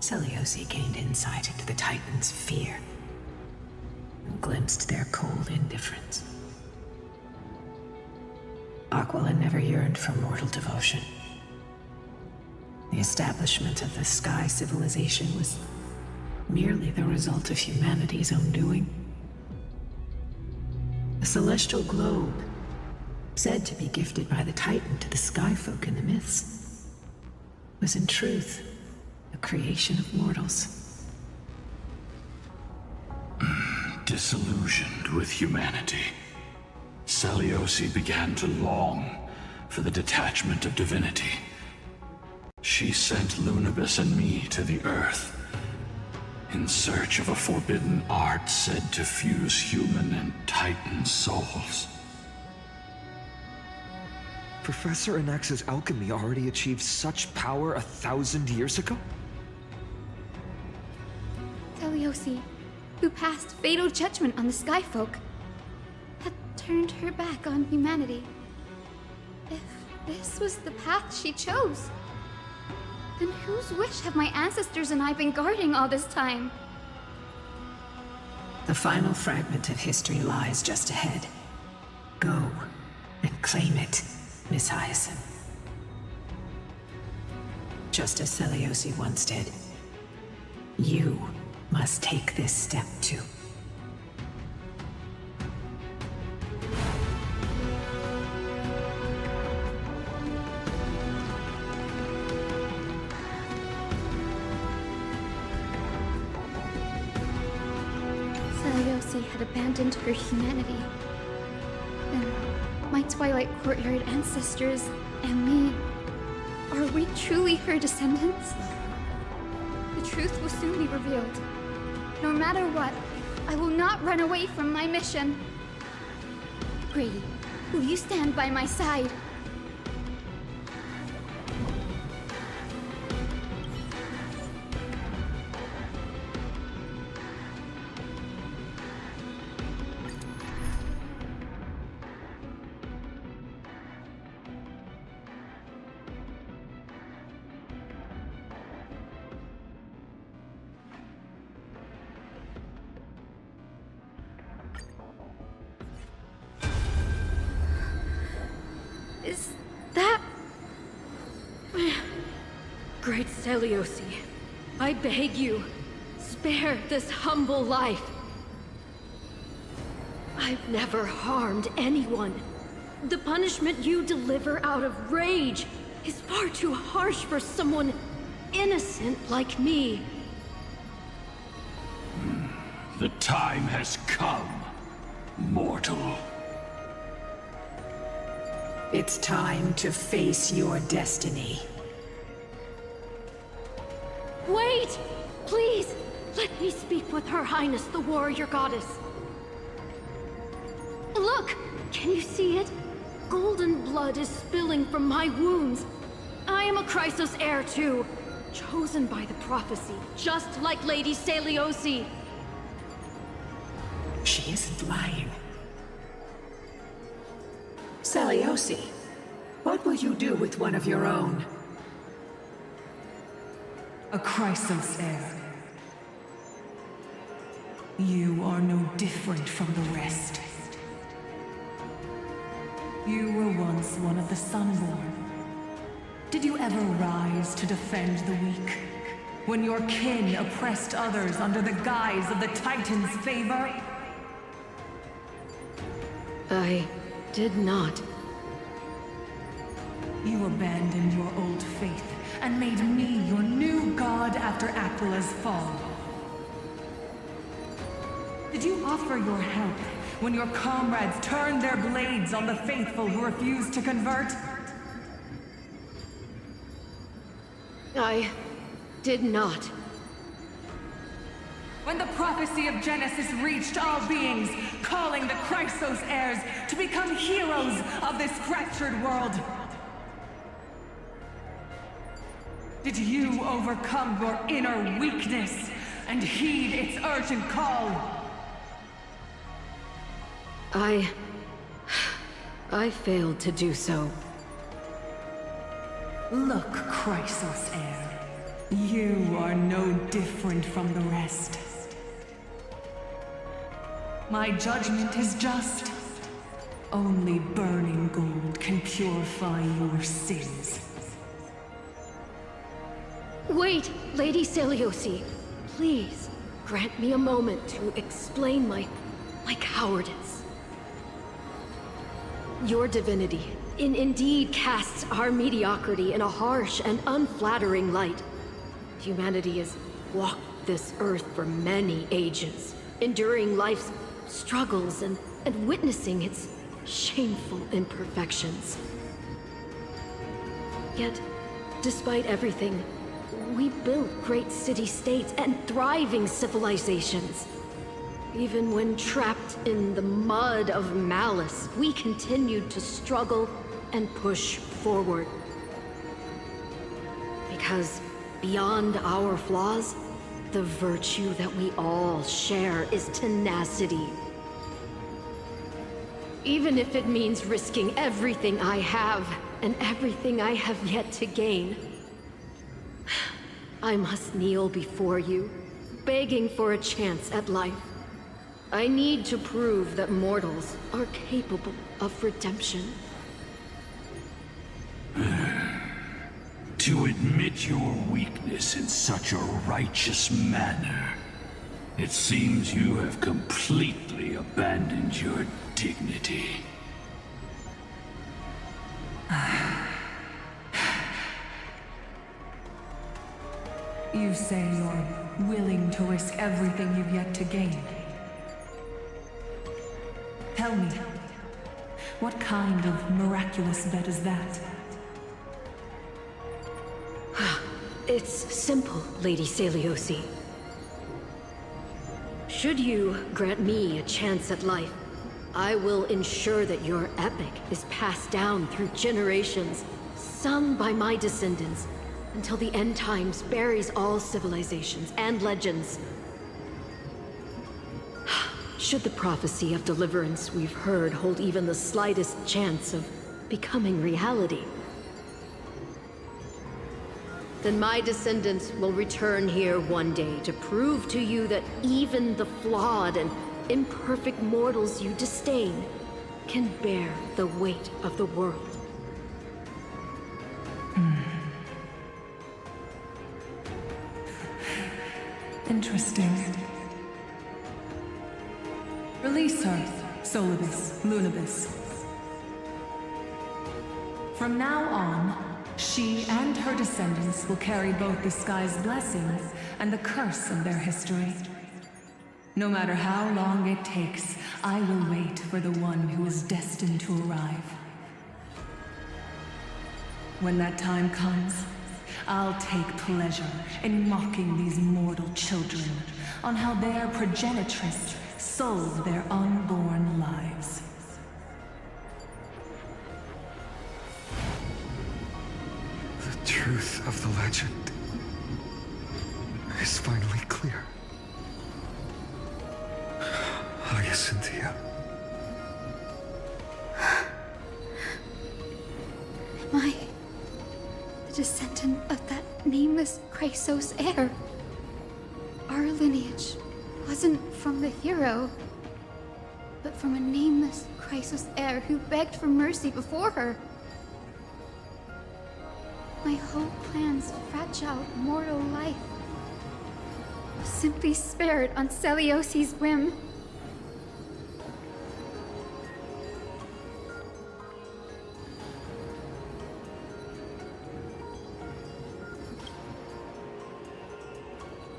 Celiosi gained insight into the Titans' fear and glimpsed their cold indifference. Aquila never yearned for mortal devotion. The establishment of the Sky civilization was merely the result of humanity's own doing. The celestial globe, said to be gifted by the Titan to the Skyfolk in the myths, was in truth a creation of mortals. Disillusioned with humanity, Celiosi began to long for the detachment of divinity. She sent Lunabis and me to the Earth in search of a forbidden art said to fuse human and Titan souls. Professor Anax's alchemy already achieved such power 1,000 years ago? Celiosi, who passed fatal judgment on the Skyfolk, had turned her back on humanity. If this was the path she chose, then whose wish have my ancestors and I been guarding all this time? The final fragment of history lies just ahead. Go and claim it, Miss Hyacinth. Just as Celiosi once did, you must take this step too. Celiosi had abandoned her humanity. Then my Twilight Courtyard ancestors and me, are we truly her descendants? The truth will soon be revealed. No matter what, I will not run away from my mission. Grady, will you stand by my side? Is that... Great Celiosi, I beg you, spare this humble life. I've never harmed anyone. The punishment you deliver out of rage is far too harsh for someone innocent like me. The time has come, mortal. It's time to face your destiny. Wait! Please! Let me speak with Her Highness, the warrior goddess. Look! Can you see it? Golden blood is spilling from my wounds. I am a Chrysos heir too, chosen by the prophecy, just like Lady Celiosi. She isn't lying. Celiosi, what will you do with one of your own? a Chrysos heir. You are no different from the rest. You were once one of the Sunborn. Did you ever rise to defend the weak? When your kin oppressed others under the guise of the Titan's favor? I did not. You abandoned your old faith and made me your new god after Aquila's fall. Did you offer your help when your comrades turned their blades on the faithful who refused to convert? I did not. When the prophecy of Genesis reached all beings, calling the Chrysos heirs to become heroes of this fractured world, did you overcome your inner weakness and heed its urgent call? I failed to do so. Look, Chrysos heir, you are no different from the rest. My judgment is just. Only burning gold can purify your sins. Wait, Lady Seliosi. Please, grant me a moment to explain my cowardice. Your divinity indeed casts our mediocrity in a harsh and unflattering light. Humanity has walked this earth for many ages, enduring life's struggles and witnessing its shameful imperfections. Yet, despite everything, we built great city-states and thriving civilizations. Even when trapped in the mud of malice, we continued to struggle and push forward. Because beyond our flaws, the virtue that we all share is tenacity. Even if it means risking everything I have and everything I have yet to gain. I must kneel before you, begging for a chance at life. I need to prove that mortals are capable of redemption. To admit your weakness in such a righteous manner, it seems you have completely abandoned your dignity. You say you're willing to risk everything you've yet to gain. Tell me, what kind of miraculous bet is that? It's simple, Lady Seliosi. Should you grant me a chance at life, I will ensure that your epic is passed down through generations, sung by my descendants, until the end times buries all civilizations and legends. Should the prophecy of deliverance we've heard hold even the slightest chance of becoming reality, then my descendants will return here one day to prove to you that even the flawed and imperfect mortals you disdain can bear the weight of the world. Interesting. Release her, Solibus, Lunabis. From now on, she and her descendants will carry both the sky's blessings and the curse of their history. No matter how long it takes, I will wait for the one who is destined to arrive. When that time comes, I'll take pleasure in mocking these mortal children on how their progenitress sold their unborn lives. The truth of the legend is finally clear. Hyacinthia. Am I descendant of that nameless Chrysos heir. Our lineage wasn't from the hero, but from a nameless Chrysos heir who begged for mercy before her. My whole clan's fragile mortal life was simply spared on Celiosi's whim.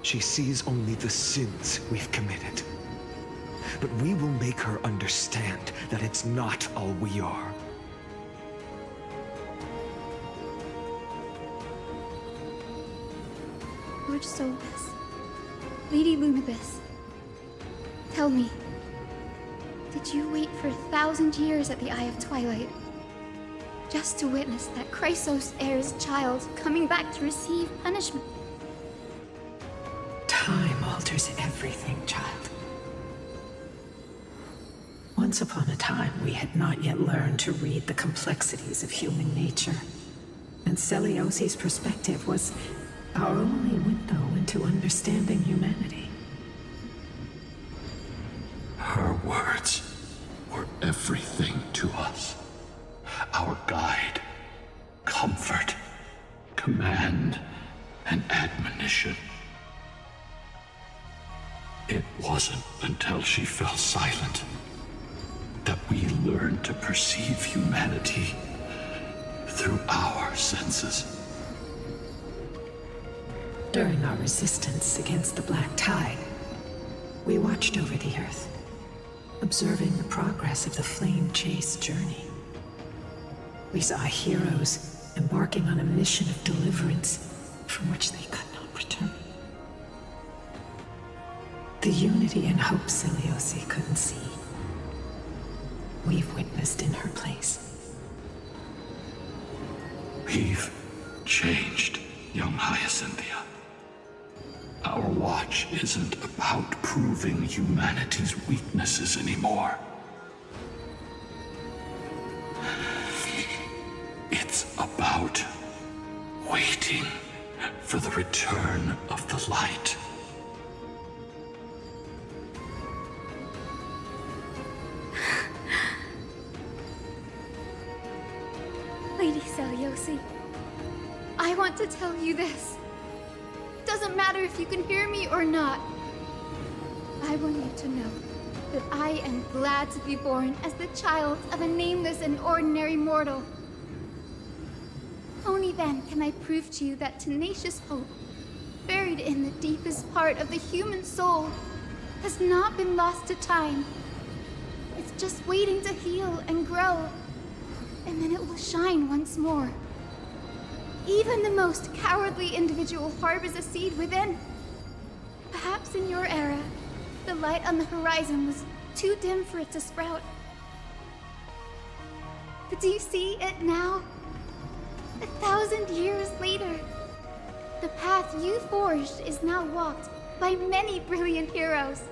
She sees only the sins we've committed. But we will make her understand that it's not all we are. Lord Solus, Lady Lunabis, tell me, did you wait for 1,000 years at the Eye of Twilight just to witness that Chrysos heir's child coming back to receive punishment? Time alters everything, child. Once upon a time, we had not yet learned to read the complexities of human nature. And Celiosi's perspective was our only window into understanding humanity. Her words were everything to us. Our guide, comfort, command, and admonition. It wasn't until she fell silent that we learned to perceive humanity through our senses. During our resistance against the Black Tide, we watched over the Earth, observing the progress of the Flame Chase journey. We saw heroes embarking on a mission of deliverance from which they could not return. The unity and hope Celiosi couldn't see, we've witnessed in her place. We've changed, young Hyacinthia. Our watch isn't about proving humanity's weaknesses anymore. It's about waiting for the return of the light. Lady Celiosi, I want to tell you this. Doesn't matter if you can hear me or not. I want you to know that I am glad to be born as the child of a nameless and ordinary mortal. Only then can I prove to you that tenacious hope, buried in the deepest part of the human soul, has not been lost to time. It's just waiting to heal and grow, and then it will shine once more. Even the most cowardly individual harbors a seed within. Perhaps in your era, the light on the horizon was too dim for it to sprout. But do you see it now? 1,000 years later, the path you forged is now walked by many brilliant heroes.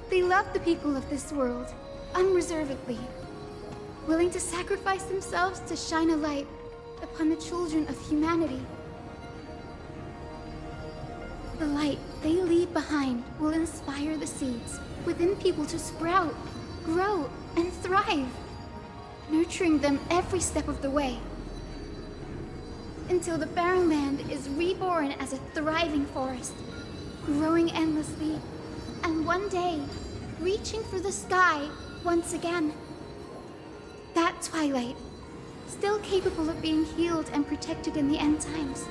They love the people of this world, unreservedly, willing to sacrifice themselves to shine a light upon the children of humanity. The light they leave behind will inspire the seeds within people to sprout, grow, and thrive, nurturing them every step of the way, until the barren land is reborn as a thriving forest, growing endlessly, and one day, reaching for the sky once again. That twilight, still capable of being healed and protected in the end times,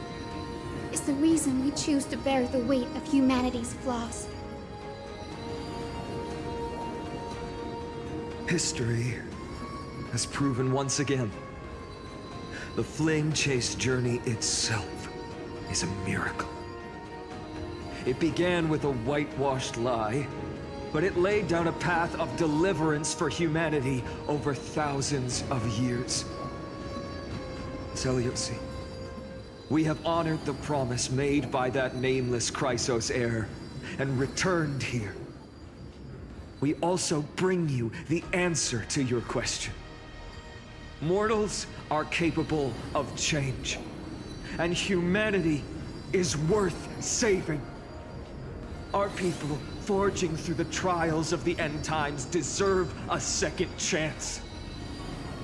is the reason we choose to bear the weight of humanity's flaws. History has proven once again, the Flame Chase journey itself is a miracle. It began with a whitewashed lie, but it laid down a path of deliverance for humanity over thousands of years. Celiosi, we have honored the promise made by that nameless Chrysos heir and returned here. We also bring you the answer to your question. Mortals are capable of change, and humanity is worth saving. Our people, forging through the trials of the end times, deserve a second chance.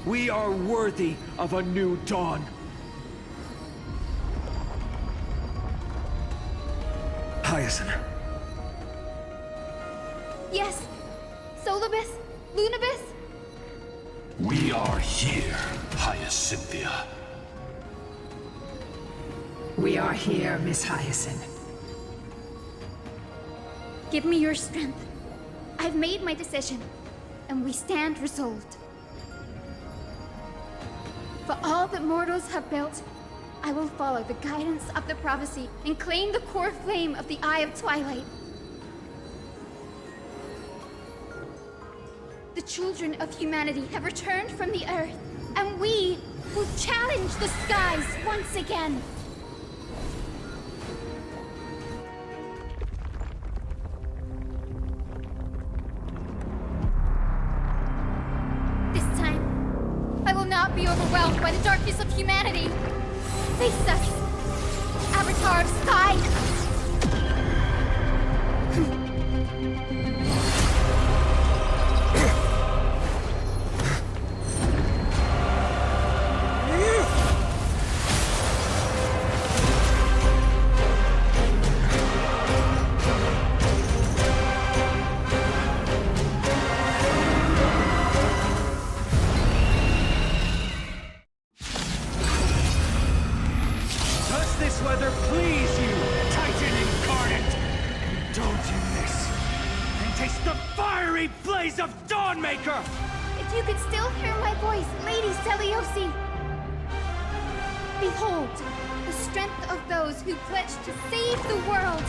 We are worthy of a new dawn. Hyacinth. Yes! Solibus? Lunabus? We are here, Hyacinthia. We are here, Miss Hyacinth. Give me your strength. I've made my decision, and we stand resolved. For all that mortals have built, I will follow the guidance of the prophecy and claim the core flame of the Eye of Twilight. The children of humanity have returned from the Earth, and we will challenge the skies once again. This time, I will not be overwhelmed by the darkness of humanity. Face us, Avatar of Sky! Does this weather please you, Titan incarnate? Indulge in this, and taste the fiery blaze of Dawnmaker! If you could still hear my voice, Lady Seliosi! Behold, the strength of those who pledge to save the world!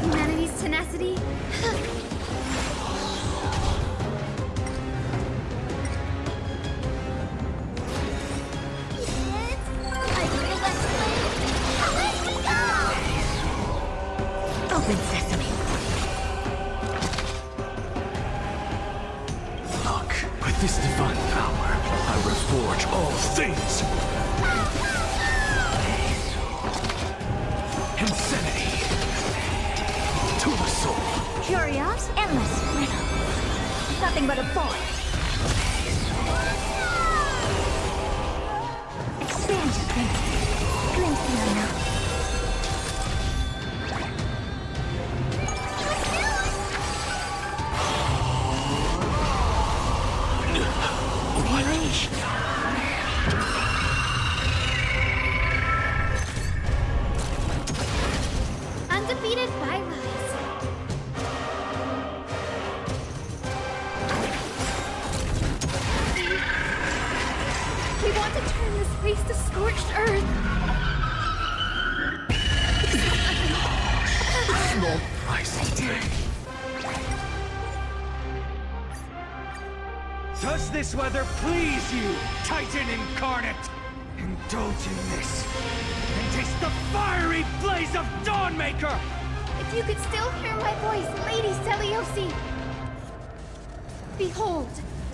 Humanity's tenacity? Open sesame. Look, with this divine power, I reforge all things. Insanity. To the soul. Curious, endless riddle. Nothing but a boy. Expand your thinking. Glimpse the unknown. Undefeated by rise. We want to turn this place to scorched earth. Small price to pay. Does this weather please you, Titan incarnate? Indulge in this, and taste the fiery blaze of Dawnmaker! If you could still hear my voice, Lady Seliosi! Behold,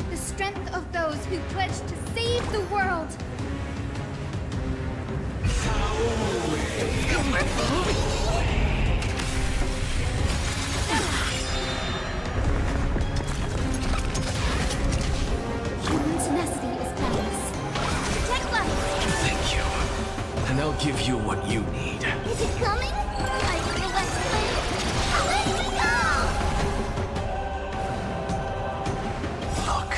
the strength of those who pledge to save the world! Human tenacity is boundless. Protect life! Thank you. And I'll give you what you need. Is it coming? I feel that flame. Look,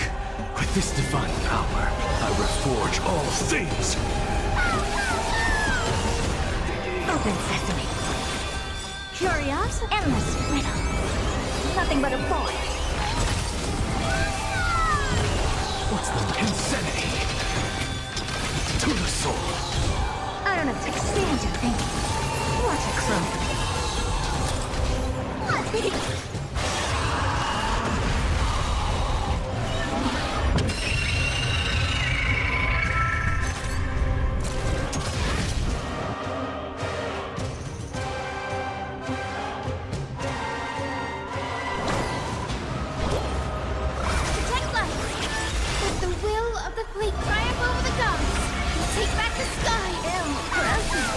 with this divine power, I reforge all things. Open sesame. Curious, endless riddle. Nothing but a boy. What's the insanity? To the soul. I don't have to expand your thinking. What a crumb. the sky! Impressive!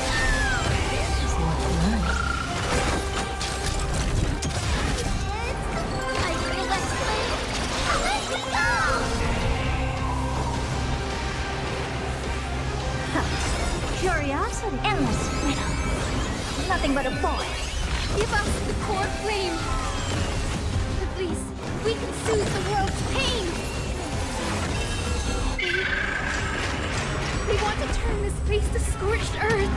This is not blood. I feel that flame! Let me go! Curiosity. Endless riddle. Nothing but a boy. Give us the core flame! At least we can soothe the world's pain! We want to turn this place to scorched earth!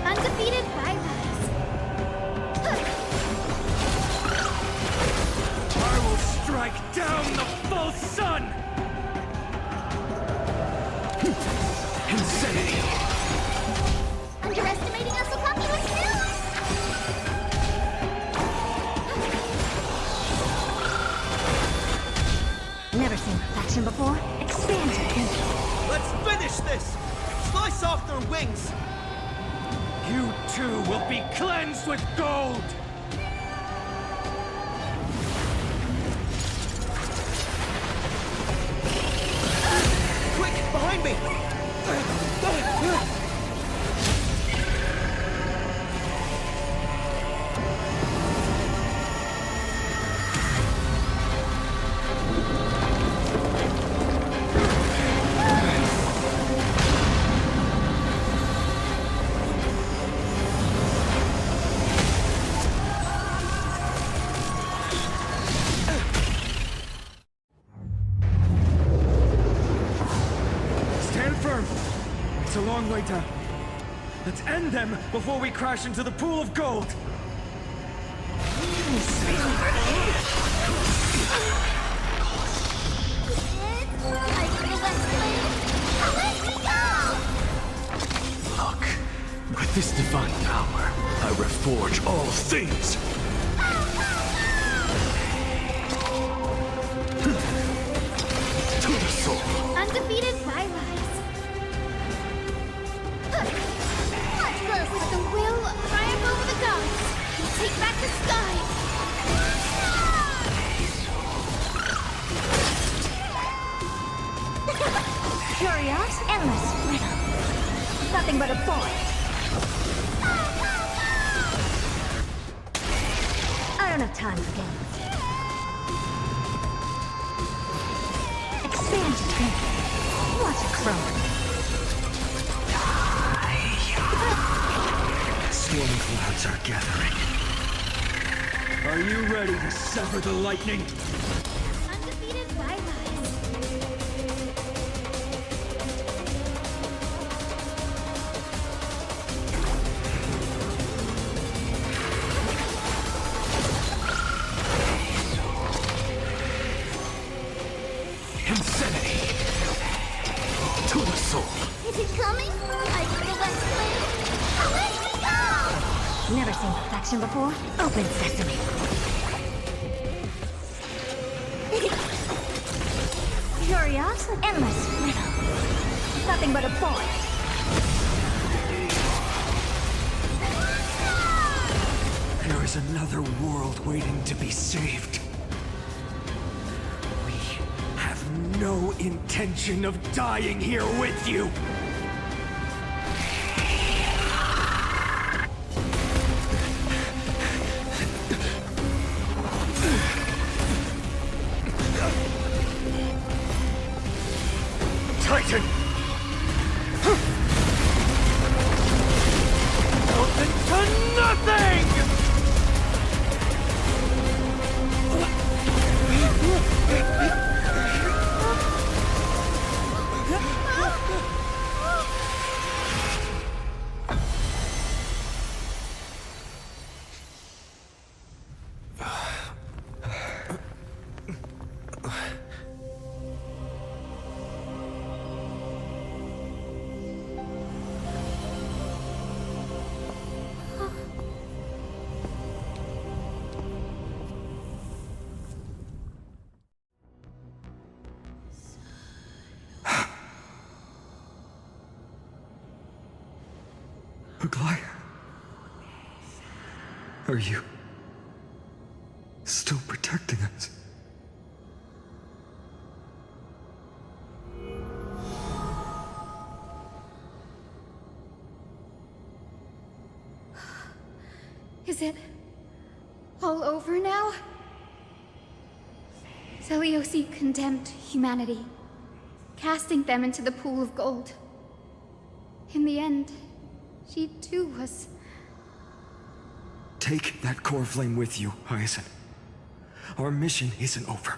Undefeated Phainon. I will strike down the false sun! Insanity! Underestimating us will come to us soon! Never seen perfection before. Expand your thinking. Let's finish this! Slice off their wings! You too will be cleansed with gold! Quick, behind me! Stand firm! It's a long way down. Let's end them before we crash into the pool of gold! I feel that flame! Let me go! Look, with this divine power, I reforge all things. To the soul. Undefeated Phainon. Much closer with the will of triumph over the gods. And take back the sky. Curious, endless riddle. Nothing but a boy. I don't have time for games. Expand your thinking. Watch it grow. Storm clouds are gathering. Are you ready to sever the lightning? Undefeated Phainon. Insanity. To the soul. Is it coming? I feel that flame. Let me go! Never seen perfection before? Open sesame. Curiosity, endless riddle. Nothing but a boy. There is another world waiting to be saved. We have no intention of dying here with you. Titan! Open to nothing! Aglaia? Are you still protecting us? Is it all over now? Seliosi condemned humanity, casting them into the pool of gold. In the end, she too was... Take that core flame with you, Hyacinth. Our mission isn't over.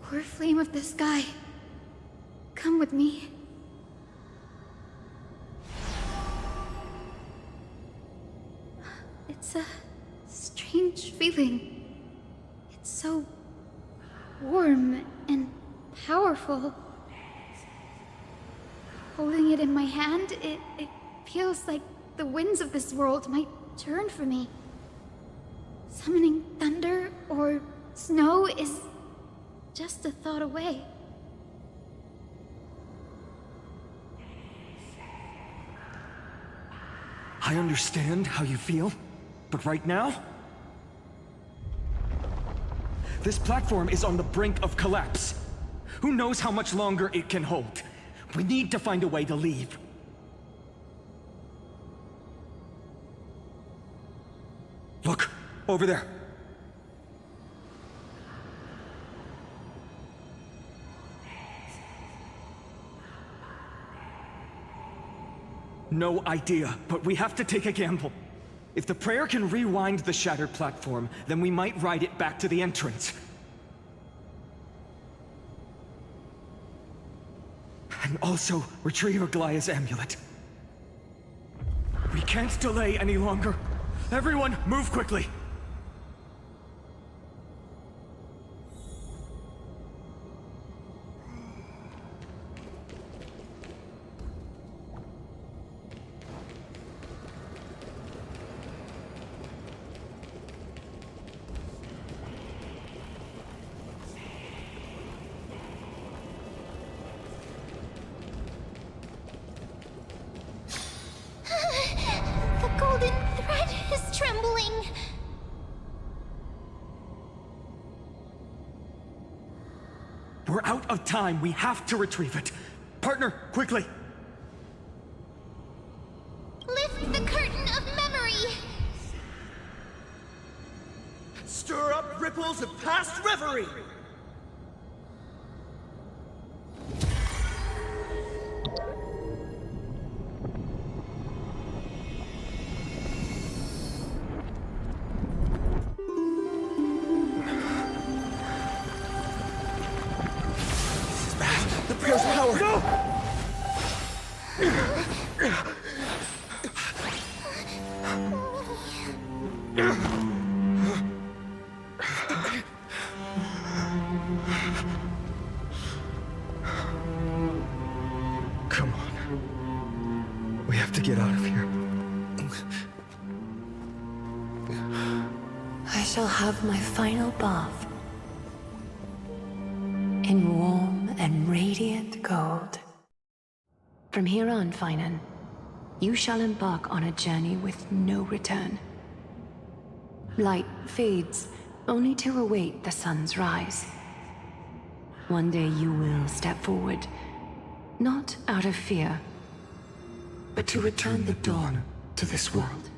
Core flame of the sky, come with me. It's a strange feeling. It's so warm and powerful. Holding it in my hand, it feels like the winds of this world might turn for me. Summoning thunder or snow is just a thought away. I understand how you feel, but right now, this platform is on the brink of collapse. Who knows how much longer it can hold? We need to find a way to leave. Look, over there. No idea, but we have to take a gamble. If the prayer can rewind the shattered platform, then we might ride it back to the entrance. And also retrieve Aglaya's amulet. We can't delay any longer. Everyone, move quickly! We're out of time. We have to retrieve it. Partner, quickly! Lift the curtain of memory! Stir up ripples of past reverie! Prayer's power! No! Come on. We have to get out of here. I shall have my final bath in warm and radiant gold. From here on, Phainon, you shall embark on a journey with no return. Light fades, only to await the sun's rise. One day you will step forward, not out of fear, but to return the dawn to this world.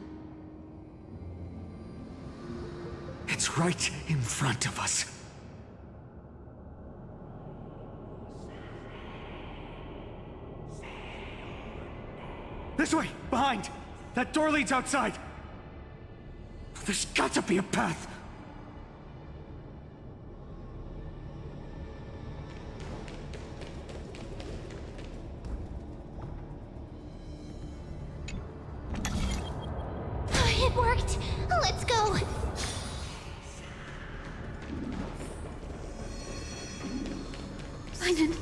It's right in front of us. This way! Behind! That door leads outside! There's got to be a path! It worked! Let's go! Phainon,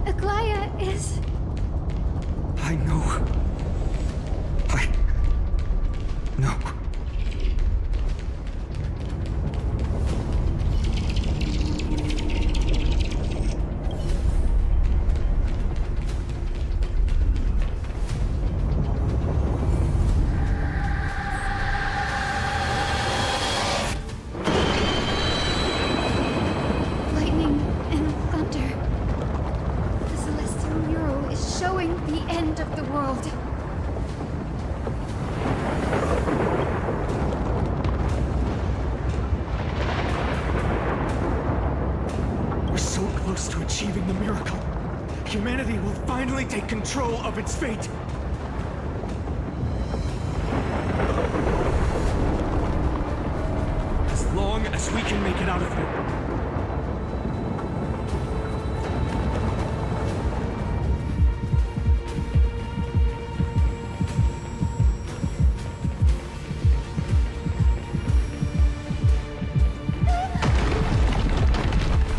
Aglaya is... I know. No. Lightning and thunder. finally take control of its fate. As long as we can make it out of here.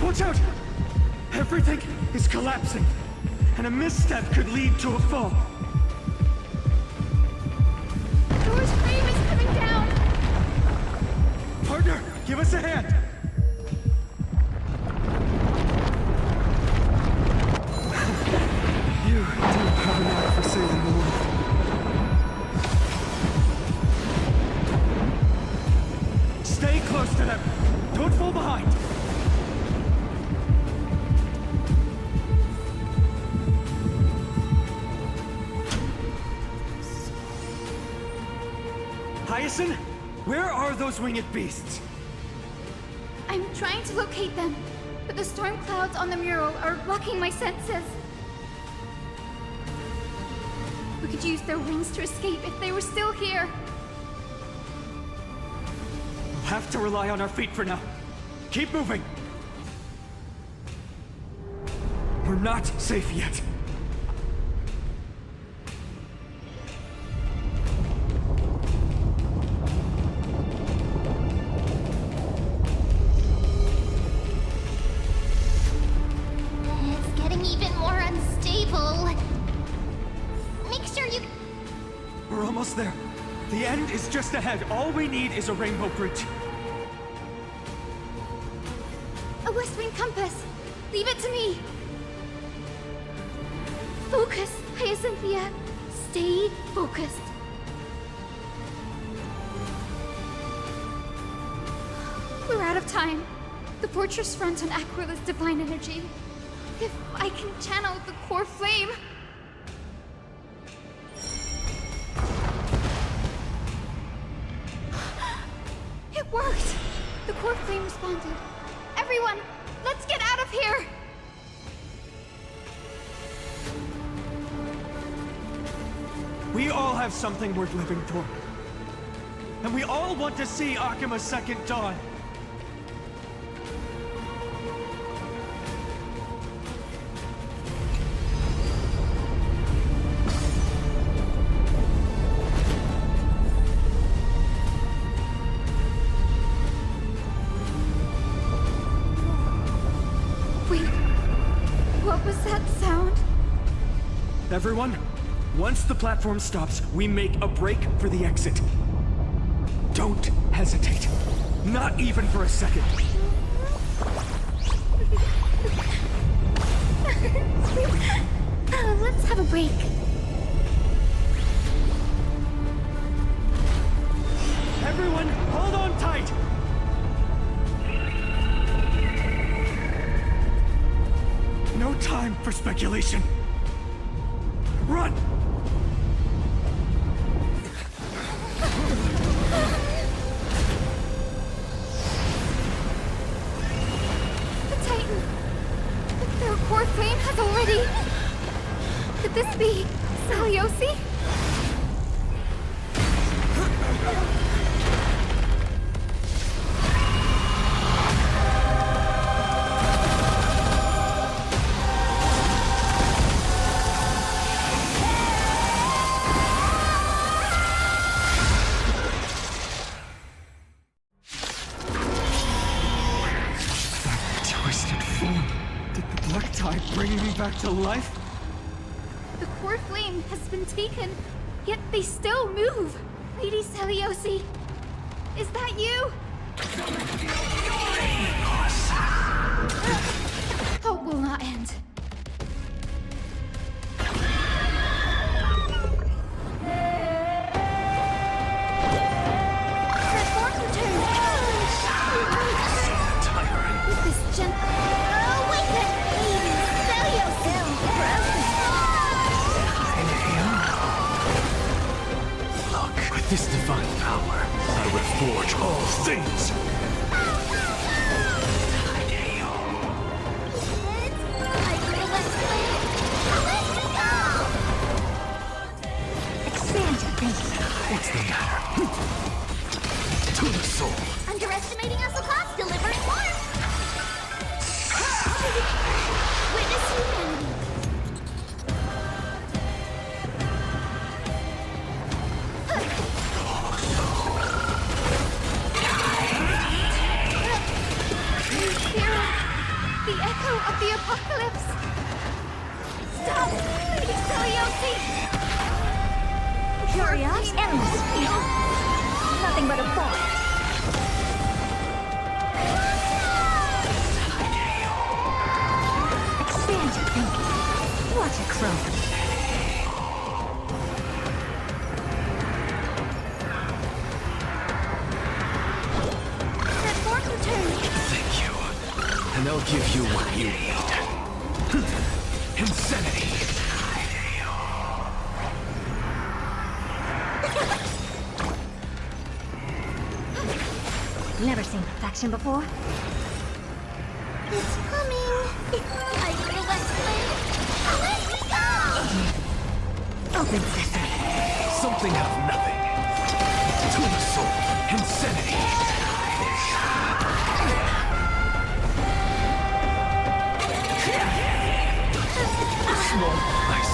Watch out! Everything is collapsing, and a misstep could lead to a fall. Door's frame is coming down! Partner, give us a hand! You do have a knack for saving the world. Stay close to them! Don't fall behind! Hyacinth, where are those winged beasts? I'm trying to locate them, but the storm clouds on the mural are blocking my senses. We could use their wings to escape if they were still here. We'll have to rely on our feet for now. Keep moving! We're not safe yet. It's getting even more unstable. Make sure you... We're almost there. The end is just ahead. All we need is a rainbow bridge. A West Wing compass! Leave it to me! Focus, Hyacinthia. Stay focused. We're out of time. The fortress runs on Aquila's divine energy. If I can channel the core flame... It worked! The core flame responded. Everyone, let's get out of here! We all have something worth living for. And we all want to see Akima's second dawn. Wait, what was that sound? Everyone, once the platform stops, we make a break for the exit. Don't hesitate. Not even for a second. Let's have a break. Everyone, hold on tight! No time for speculation. Run! The Titan! Their core flame has already... Could this be Saliosi? Bringing me back to life? The core flame has been taken, yet they still move. Lady Celiosi, is that you? Hope will not end. Transform return. With this awaken! Look, with this divine power, I reforge all things. Let's go! What's the matter? To the soul. Underestimating us will cost delivered warmth. Witness humanity. The echo of the apocalypse! Stop! Lady Celiosi! Curious, endless field. Nothing but a thought. Expand your thinking. What a crow. That fork return. Thank you. And they'll give you what you need. Insanity. Never seen perfection before. It's coming. I feel that flame. Let me go! Open sesame. Something out of nothing. To the soul. Insanity. Small, nice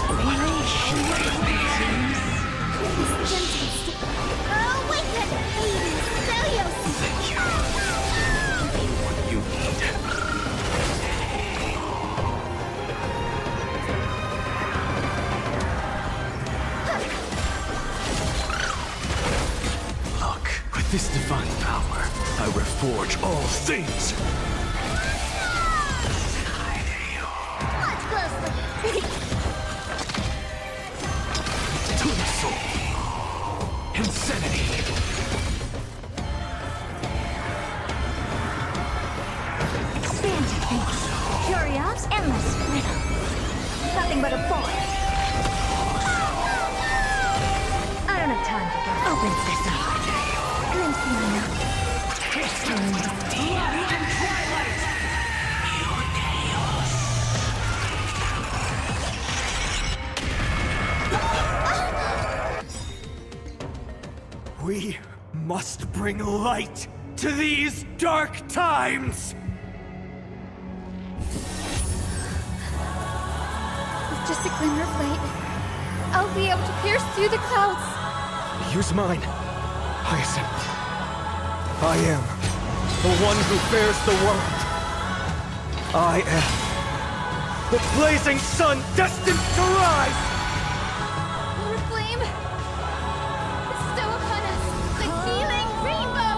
Awaken! Hades! Celiosi! Thank you. What you need. Look, with this divine power, I reforge all things. Watch closely. To the soul. Insanity. Expand your thinking. Curious, endless riddle. Nothing but a thought. I don't have time for that. Open sesame. Glimpse me now. We must bring light to these dark times! With just a glimmer of light, I'll be able to pierce through the clouds. Use mine, Hyacinth. I am the one who bears the world. I am the blazing sun destined to rise! Lord Flame, bestow upon us the healing rainbow!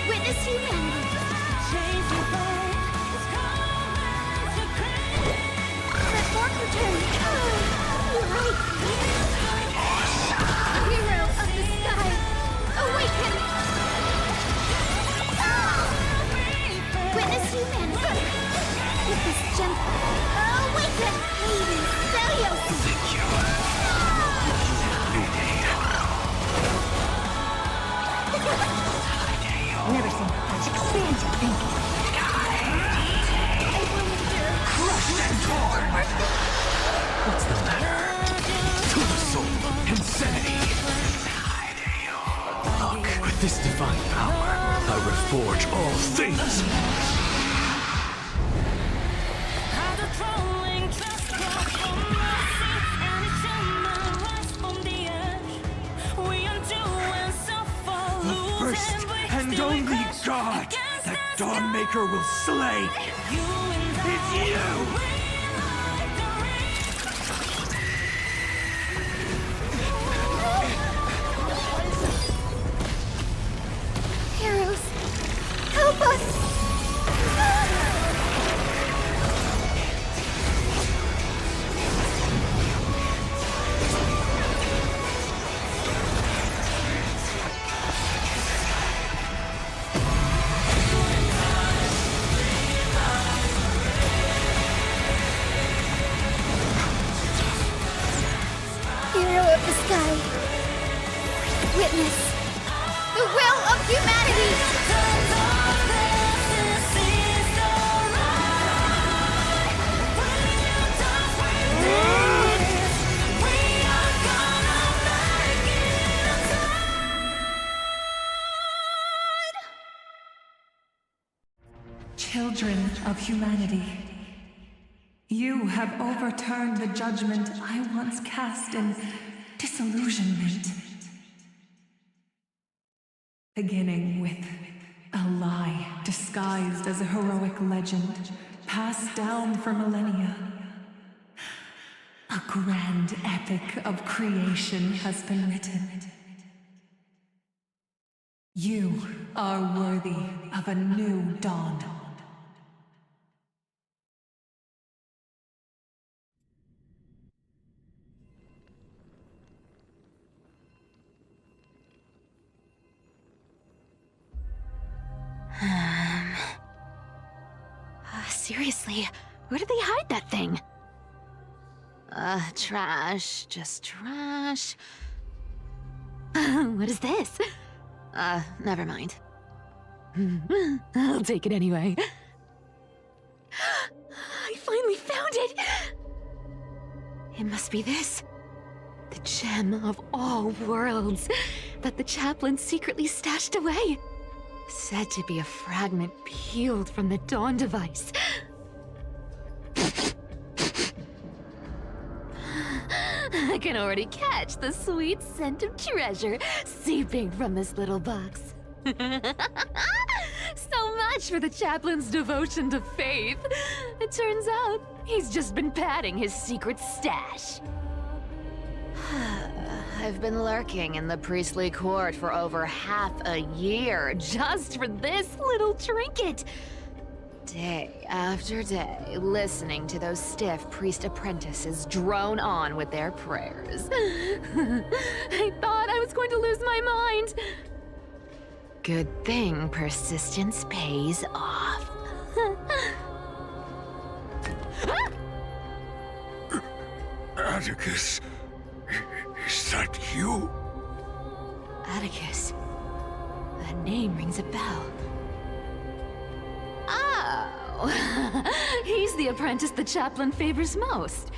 Witness humanity. That fork return. You're right. Hero of the sky, awaken! Witness humanity. With this gentle, awaken! Hades, Celiosi. Thank you. Never seen perfection. Expand your thinking. Crushed and torn. What's the matter? To the soul. Insanity. Look, with this divine power, I reforge all things. The first and only god that Dawnmaker will slay is you! Heroes, help us! Hero of the sky, witness the will of humanity! children of humanity. You have overturned the judgment I once cast in disillusionment. Beginning with a lie disguised as a heroic legend, passed down for millennia. A grand epic of creation has been written. You are worthy of a new dawn. Seriously, where did they hide that thing? Trash. Just trash. What is this? Never mind. I'll take it anyway. I finally found it! It must be this. The gem of all worlds that the chaplain secretly stashed away. Said to be a fragment peeled from the Dawn device. I can already catch the sweet scent of treasure seeping from this little box. So much for the chaplain's devotion to faith. It turns out he's just been padding his secret stash. I've been lurking in the priestly court for over half a year just for this little trinket. Day after day, listening to those stiff priest apprentices drone on with their prayers. I thought I was going to lose my mind. Good thing persistence pays off. Atticus, is that you? Atticus. That name rings a bell. Oh, he's the apprentice the chaplain favors most.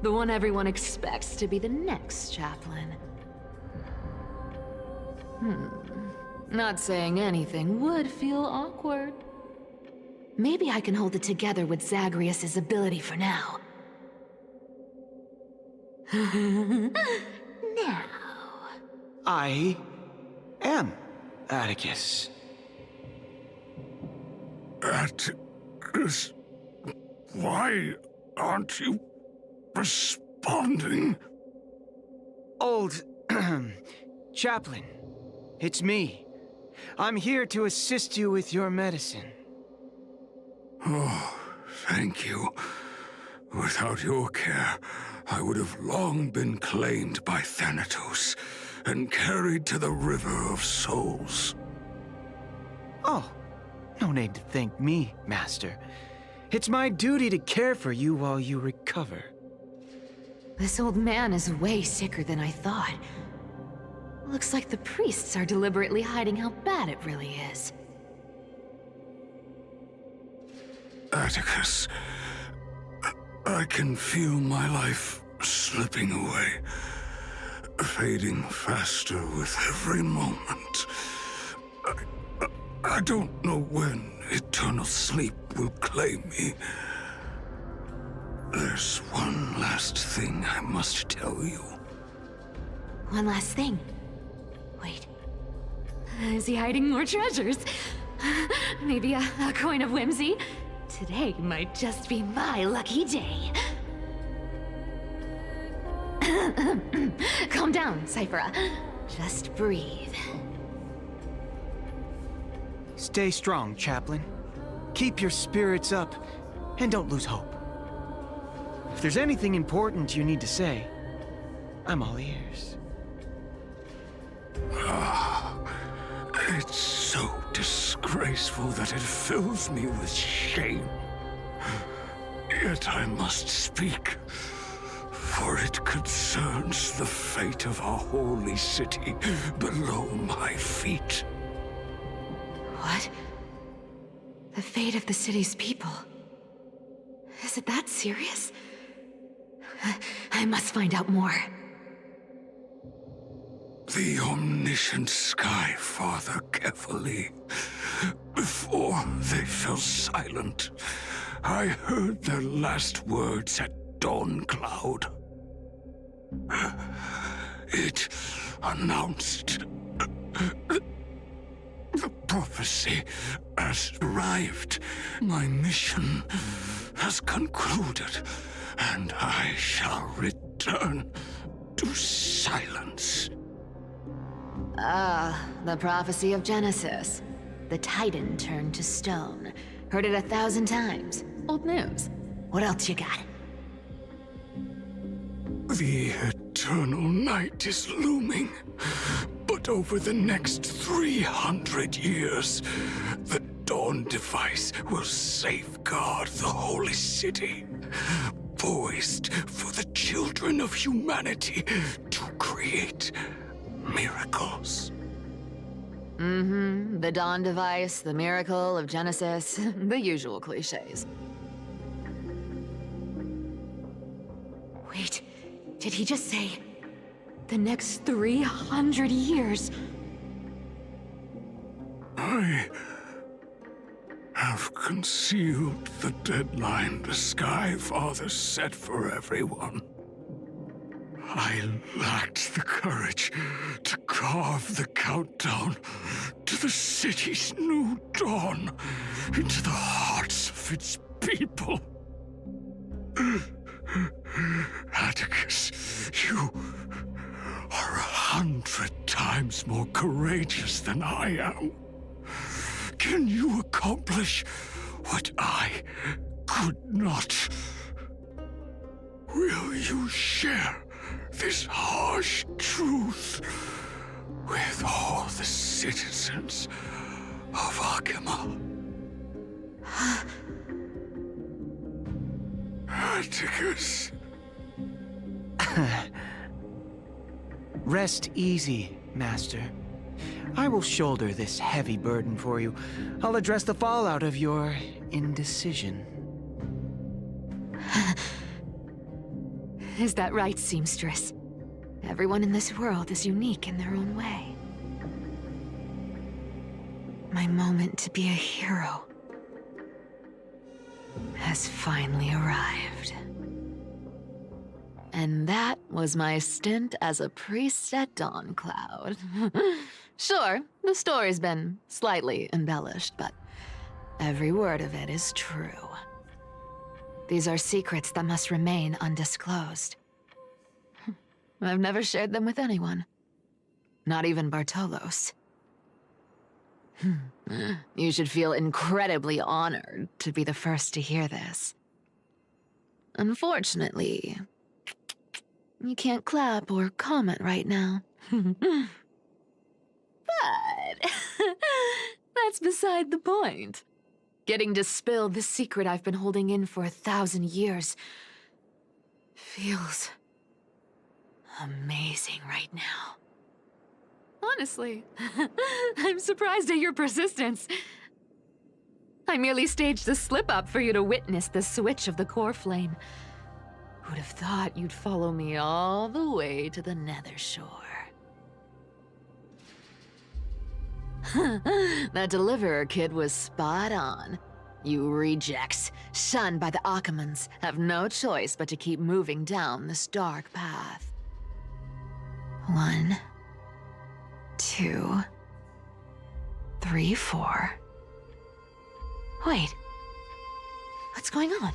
The one everyone expects to be the next chaplain. Not saying anything would feel awkward. Maybe I can hold it together with Zagreus's ability for now. Now. I am Atticus. Atticus, why aren't you responding? Old chaplain, it's me. I'm here to assist you with your medicine. Oh, thank you. Without your care, I would have long been claimed by Thanatos and carried to the River of Souls. Oh, no need to thank me, Master. It's my duty to care for you while you recover. This old man is way sicker than I thought. Looks like the priests are deliberately hiding how bad it really is. Atticus, I can feel my life slipping away, fading faster with every moment. I don't know when eternal sleep will claim me. There's one last thing I must tell you. One last thing. Wait. Is he hiding more treasures? Maybe a coin of whimsy? Today might just be my lucky day. Calm down, Cyphera. Just breathe. Stay strong, Chaplain. Keep your spirits up, and don't lose hope. If there's anything important you need to say, I'm all ears. It's so disgraceful that it fills me with shame. Yet I must speak, for it concerns the fate of our holy city below my feet. What? The fate of the city's people? Is it that serious? I must find out more. The omniscient Sky Father Kefali Before they fell silent, I heard their last words at Dawn Cloud. It announced the prophecy has arrived. My mission has concluded, and I shall return to silence. Ah, the prophecy of Genesis. The Titan turned to stone. Heard it 1,000 times. Old news. What else you got? The eternal night is looming, but over the next 300 years, the Dawn device will safeguard the holy city, poised for the children of humanity to create miracles. Mm-hmm. The Dawn device, the miracle of Genesis, the usual cliches. Wait, did he just say the next 300 years? I have concealed the deadline the Sky Father set for everyone. I lacked the courage to carve the countdown to the city's new dawn into the hearts of its people. Atticus, you are 100 times more courageous than I am. Can you accomplish what I could not? Will you share this harsh truth with all the citizens of Akima? Atticus. Rest easy, Master. I will shoulder this heavy burden for you. I'll address the fallout of your indecision. Is that right, seamstress? Everyone in this world is unique in their own way. My moment to be a hero has finally arrived. And that was my stint as a priest at Dawn Cloud. Sure, the story's been slightly embellished, but every word of it is true. These are secrets that must remain undisclosed. I've never shared them with anyone. Not even Bartolos. You should feel incredibly honored to be the first to hear this. Unfortunately, you can't clap or comment right now. But that's beside the point. Getting to spill the secret I've been holding in for 1,000 years feels amazing right now. Honestly, I'm surprised at your persistence. I merely staged a slip-up for you to witness the switch of the core flame. Who'd have thought you'd follow me all the way to the Nether Shore? That Deliverer kid was spot on. You rejects, shunned by the Akamans, have no choice but to keep moving down this dark path. 1, 2, 3, 4. Wait. What's going on?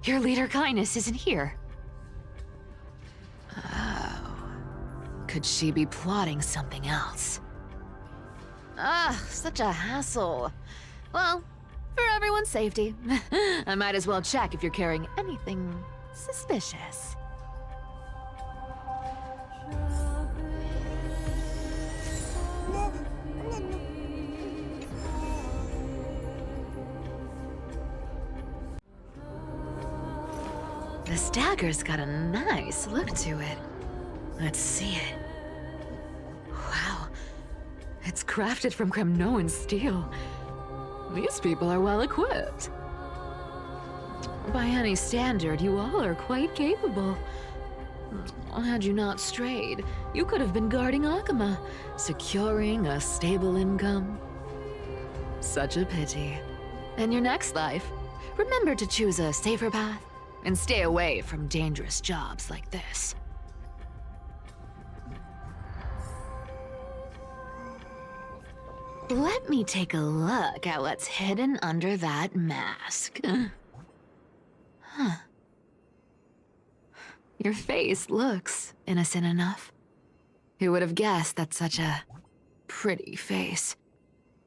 Your leader Kindness isn't here. Oh. Could she be plotting something else? Ah, such a hassle. Well, for everyone's safety, I might as well check if you're carrying anything suspicious. This dagger's got a nice look to it. Let's see it. Wow. It's crafted from Kremnoan steel. These people are well equipped. By any standard, you all are quite capable. Had you not strayed, you could have been guarding Akima, securing a stable income. Such a pity. In your next life, remember to choose a safer path and stay away from dangerous jobs like this. Let me take a look at what's hidden under that mask. Huh. Your face looks innocent enough. Who would have guessed that such a pretty face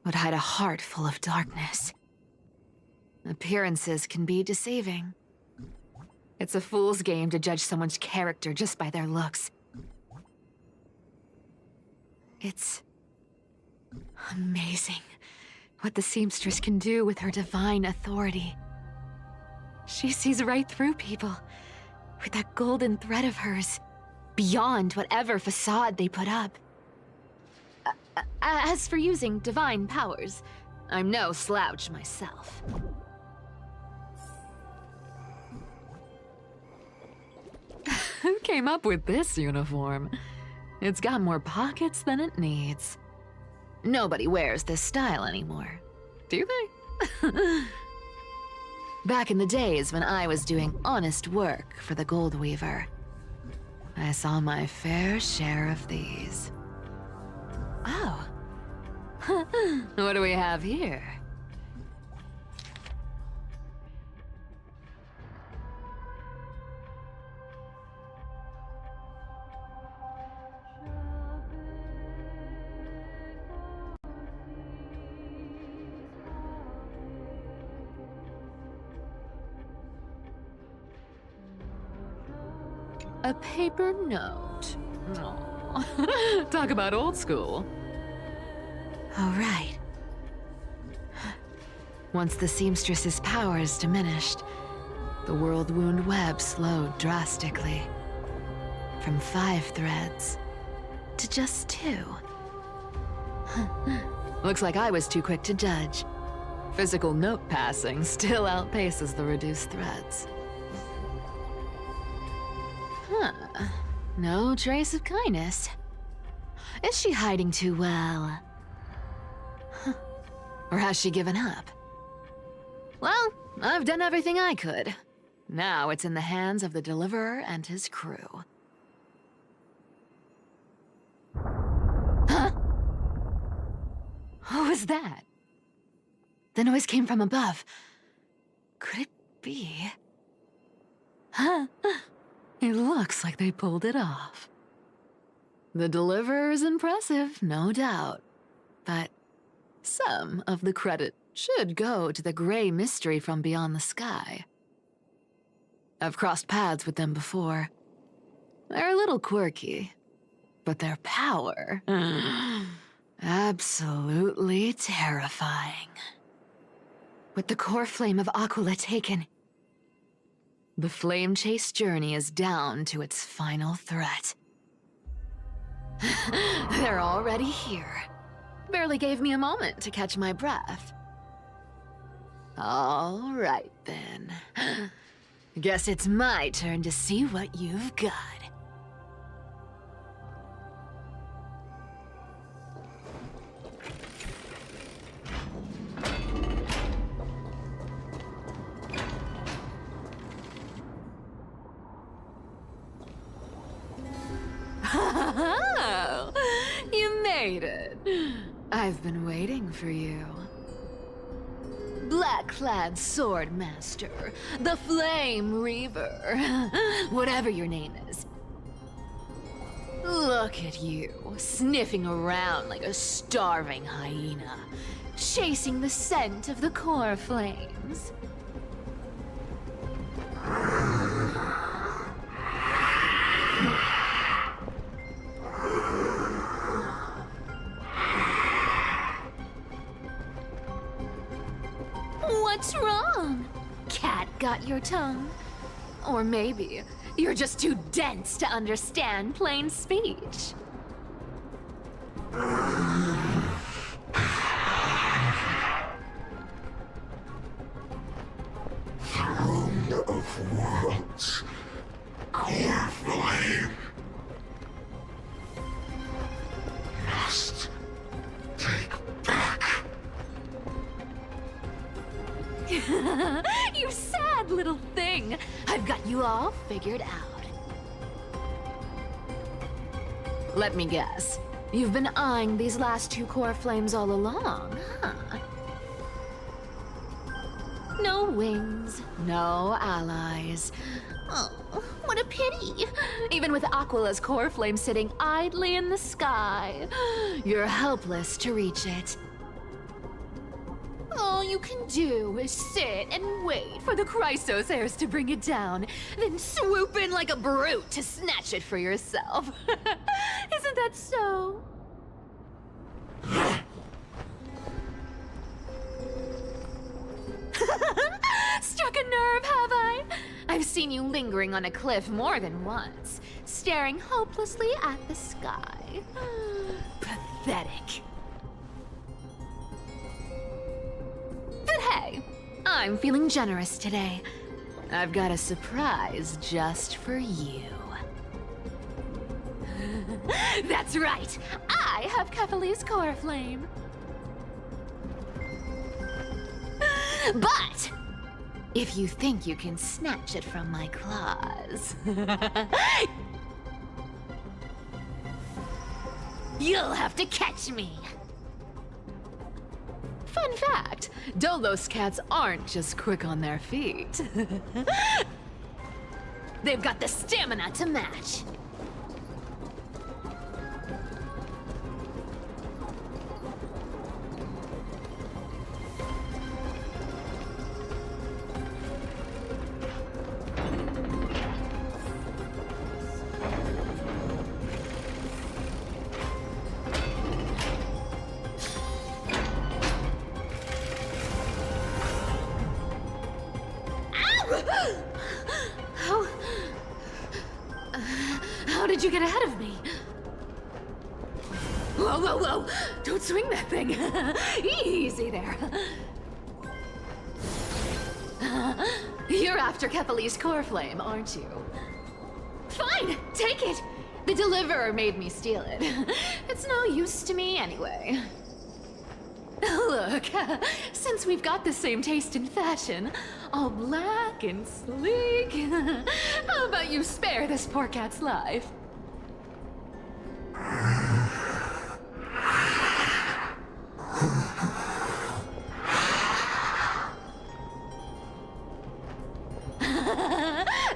would hide a heart full of darkness? Appearances can be deceiving. It's a fool's game to judge someone's character just by their looks. It's amazing what the seamstress can do with her divine authority. She sees right through people with that golden thread of hers, beyond whatever facade they put up. As for using divine powers, I'm no slouch myself. Who came up with this uniform? It's got more pockets than it needs. Nobody wears this style anymore, do they? Back in the days when I was doing honest work for the Gold Weaver, I saw my fair share of these. Oh. What do we have here? A paper note. Aw. Talk about old school. All right. Once the seamstress's powers diminished, the world wound web slowed drastically. From 5 threads to just 2. Looks like I was too quick to judge. Physical note passing still outpaces the reduced threads. Huh. No trace of kindness. Is she hiding too well? Huh. Or has she given up? Well, I've done everything I could. Now it's in the hands of the Deliverer and his crew. Huh? Who was that? The noise came from above. Could it be? Huh? It looks like they pulled it off. The Deliverer is impressive, no doubt. But some of the credit should go to the gray mystery from beyond the sky. I've crossed paths with them before. They're a little quirky, but their power... absolutely terrifying. With the core flame of Aquila taken, the flame chase journey is down to its final threat. They're already here. Barely gave me a moment to catch my breath. All right, then. Guess it's my turn to see what you've got. Oh, you made it. I've been waiting for you. Black-clad sword master, the Flame Reaver, whatever your name is. Look at you, sniffing around like a starving hyena, chasing the scent of the core flames. What's wrong? Cat got your tongue? Or maybe you're just too dense to understand plain speech. Throne of worlds, core flame. Must take back I've got you all figured out. Let me guess. You've been eyeing these last 2 core flames all along, huh? No wings, no allies. Oh, what a pity. Even with Aquila's core flame sitting idly in the sky, you're helpless to reach it. All you can do is sit and wait for the Chrysos heirs to bring it down, then swoop in like a brute to snatch it for yourself. Isn't that so? Struck a nerve, have I? I've seen you lingering on a cliff more than once, staring hopelessly at the sky. Pathetic. But hey, I'm feeling generous today. I've got a surprise just for you. That's right, I have Kephales's core flame. But if you think you can snatch it from my claws, you'll have to catch me. Fun fact, Dolos cats aren't just quick on their feet. They've got the stamina to match. How did you get ahead of me? Whoa, whoa, whoa! Don't swing that thing! Easy there. You're after Kephales's core flame, aren't you? Fine, take it! The deliverer made me steal it. It's no use to me anyway. Look, since we've got the same taste in fashion, all black and sleek, how about you spare this poor cat's life?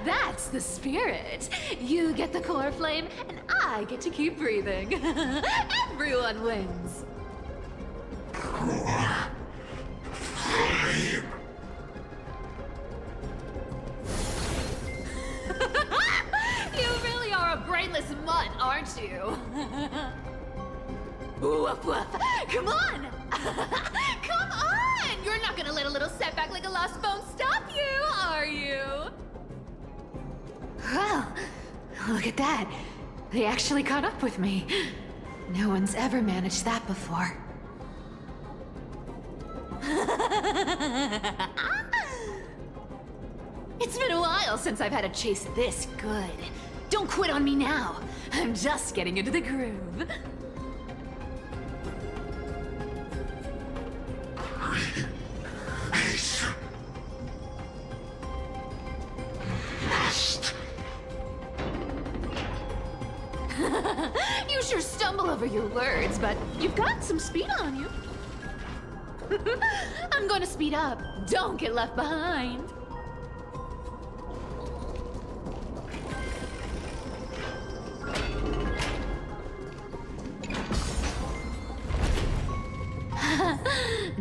That's the spirit. You get the core flame, and I get to keep breathing. Everyone wins. You really are a brainless mutt, aren't you? Woof woof. Come on! Come on! You're not gonna let a little setback like a lost bone stop you, are you? Well, look at that. They actually caught up with me. No one's ever managed that before. It's been a while since I've had a chase this good. Don't quit on me now. I'm just getting into the groove. You sure stumble over your words, but you've got some speed on you. I'm going to speed up. Don't get left behind.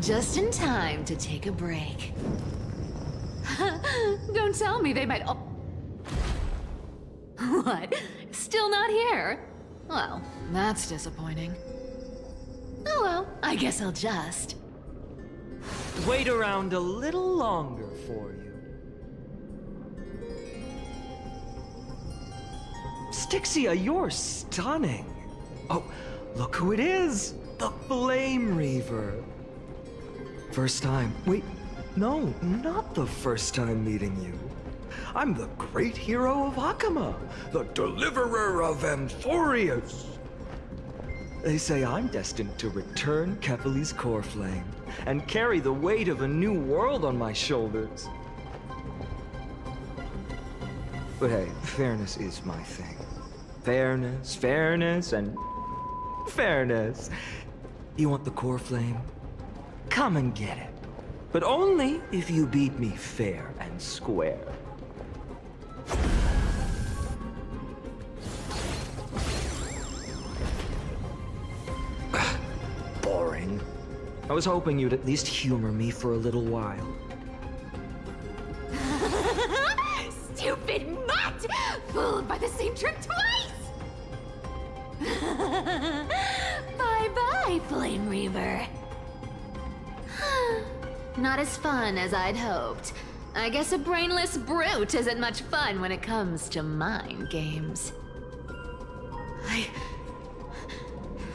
Just in time to take a break. Don't tell me they might... Oh. What? Still not here? Well, that's disappointing. Oh well, I guess I'll just... Wait around a little longer for you. Styxia, you're stunning. Oh, look who it is! The Flame Reaver. First time. Wait, no, not the first time meeting you. I'm the great hero of Akama, the deliverer of Amphorius. They say I'm destined to return Kephales's core flame and carry the weight of a new world on my shoulders. But hey, fairness is my thing. Fairness, fairness, and fairness. You want the core flame? Come and get it. But only if you beat me fair and square. Boring. I was hoping you'd at least humor me for a little while. Stupid mutt! Fooled by the same trick twice! Bye-bye, Flame Reaver. Not as fun as I'd hoped. I guess a brainless brute isn't much fun when it comes to mind games. I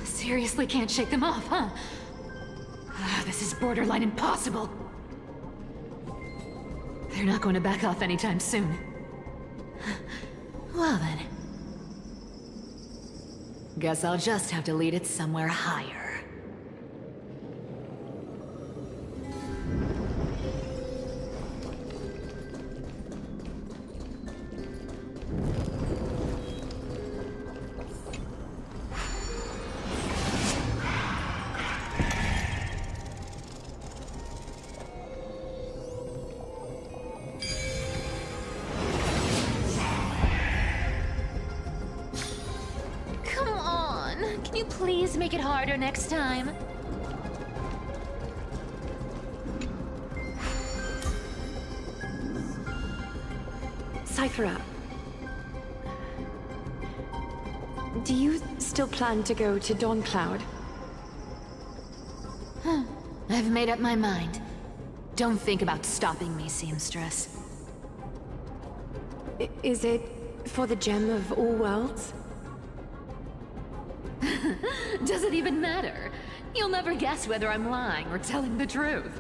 seriously can't shake them off, huh? This is borderline impossible. They're not going to back off anytime soon. Well then. Guess I'll just have to lead it somewhere higher. Please make it harder next time. Cyphera, do you still plan to go to Dawn Cloud? I've made up my mind. Don't think about stopping me, seamstress. Is it for the gem of all worlds? Does it even matter? You'll never guess whether I'm lying or telling the truth.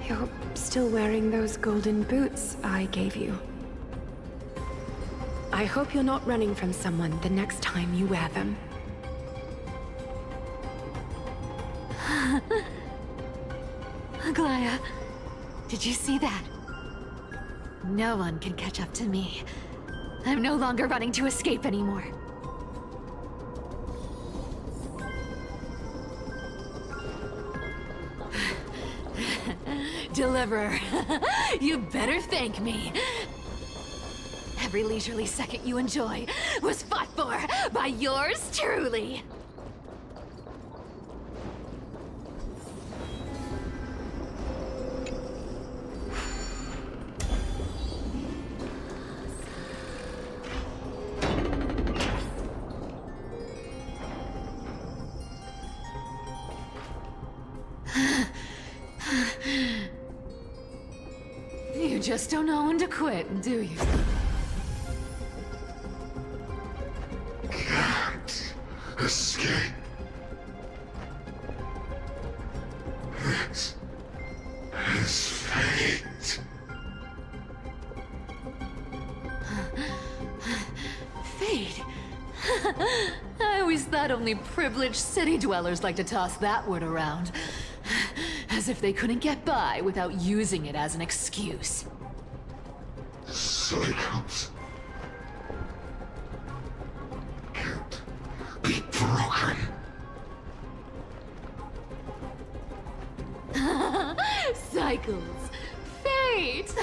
You're still wearing those golden boots I gave you. I hope you're not running from someone the next time you wear them. Aglaya, did you see that? No one can catch up to me. I'm no longer running to escape anymore. Deliverer, you better thank me. Every leisurely second you enjoy was fought for by yours truly. You just don't know when to quit, do you? Can't escape. This is fate. Fate? I always thought only privileged city dwellers like to toss that word around. As if they couldn't get by without using it as an excuse. Cycles can't be broken. Cycles. Fate!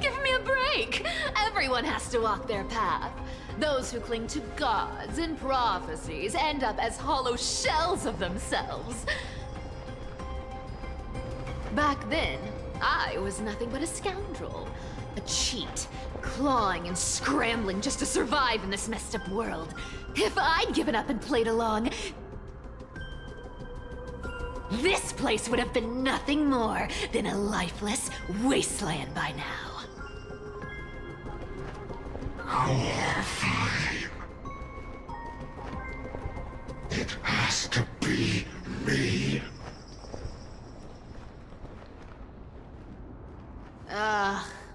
Give me a break! Everyone has to walk their path. Those who cling to gods and prophecies end up as hollow shells of themselves. Back then, I was nothing but a scoundrel. A cheat, clawing and scrambling just to survive in this messed up world. If I'd given up and played along, this place would have been nothing more than a lifeless wasteland by now. Core flame. It has to be me.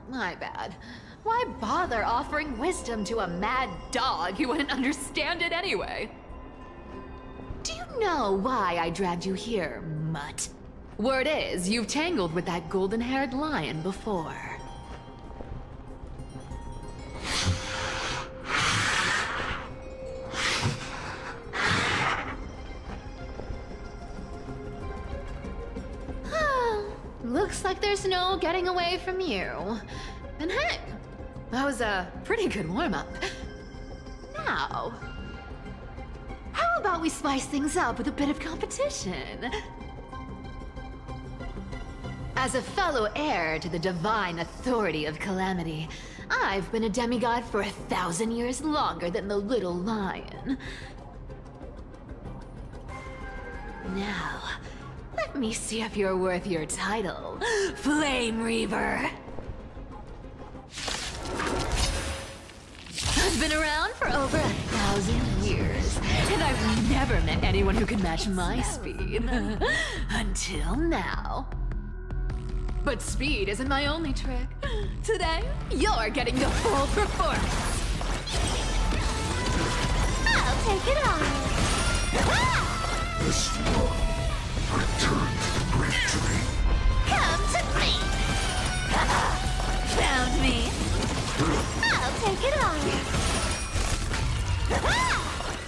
My bad. Why bother offering wisdom to a mad dog who wouldn't understand it anyway? Do you know why I dragged you here, mutt? Word is, you've tangled with that golden-haired lion before. Looks like there's no getting away from you. And hey, that was a pretty good warm-up. Now, how about we spice things up with a bit of competition? As a fellow heir to the divine authority of Calamity, I've been a demigod for 1,000 years longer than the little lion. Now, let me see if you're worth your title, Flame Reaver. I've been around for over 1,000 years, and I've never met anyone who could match my speed. Until now. But speed isn't my only trick. Today, you're getting the full performance. I'll take it on. This one, return to the great tree. Come to me. Found me. I'll take it on.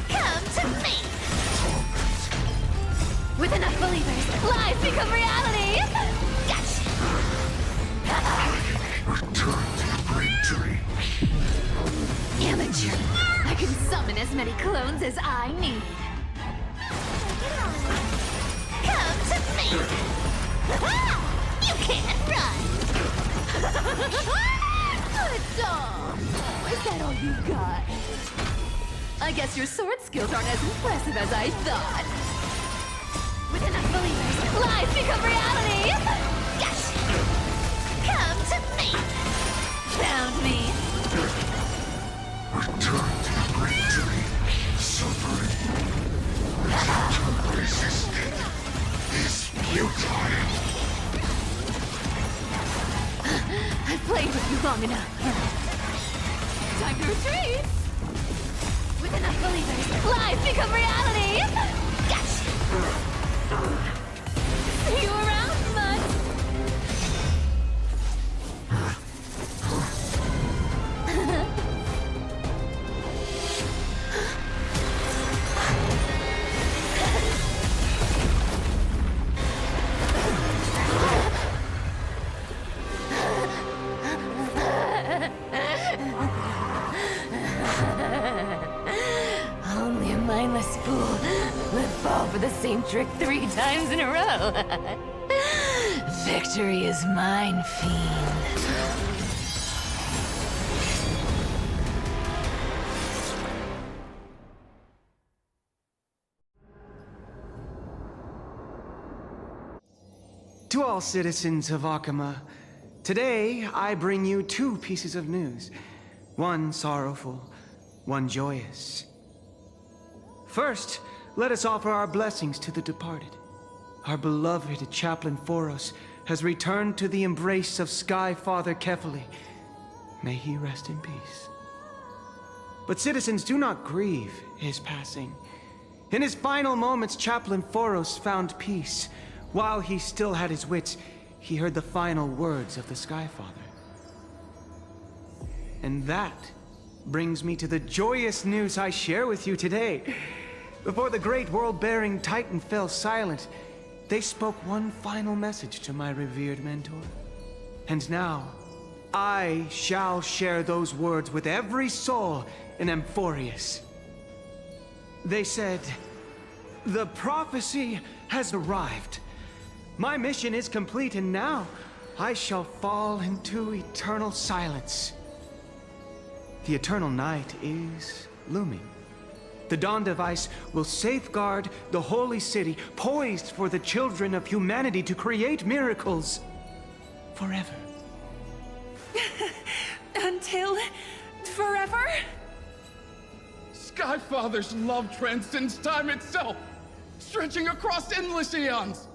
Come to me. With enough believers, lies become reality. Gotcha. Return to the great tree. Amateur. I can summon as many clones as I need. Come to me. You can't run. Good dog. Is that all you got? I guess your sword skills aren't as impressive as I thought. With enough believers, lies become reality. Yes. Come to me. Found me. Return to the great tree. Suffering. To resist it is futile. I've played with you long enough. Time to retreat. With enough believers, lies become reality. Gotcha. See you around, bud. Only a mindless fool would fall for the same trick 3 times in a row. Victory is mine, fiend. To all citizens of Akama, today I bring you 2 pieces of news. One sorrowful, one joyous. First, let us offer our blessings to the departed. Our beloved Chaplain Phoros has returned to the embrace of Sky Father Kefali. May he rest in peace. But citizens, do not grieve his passing. In his final moments, Chaplain Phoros found peace. While he still had his wits, he heard the final words of the Sky Father. And that brings me to the joyous news I share with you today. Before the great world-bearing Titan fell silent, they spoke one final message to my revered mentor. And now, I shall share those words with every soul in Amphorius. They said, "The prophecy has arrived. My mission is complete, and now I shall fall into eternal silence." The eternal night is looming. The dawn device will safeguard the holy city, poised for the children of humanity to create miracles forever. Until forever? Skyfather's love transcends time itself, stretching across endless eons.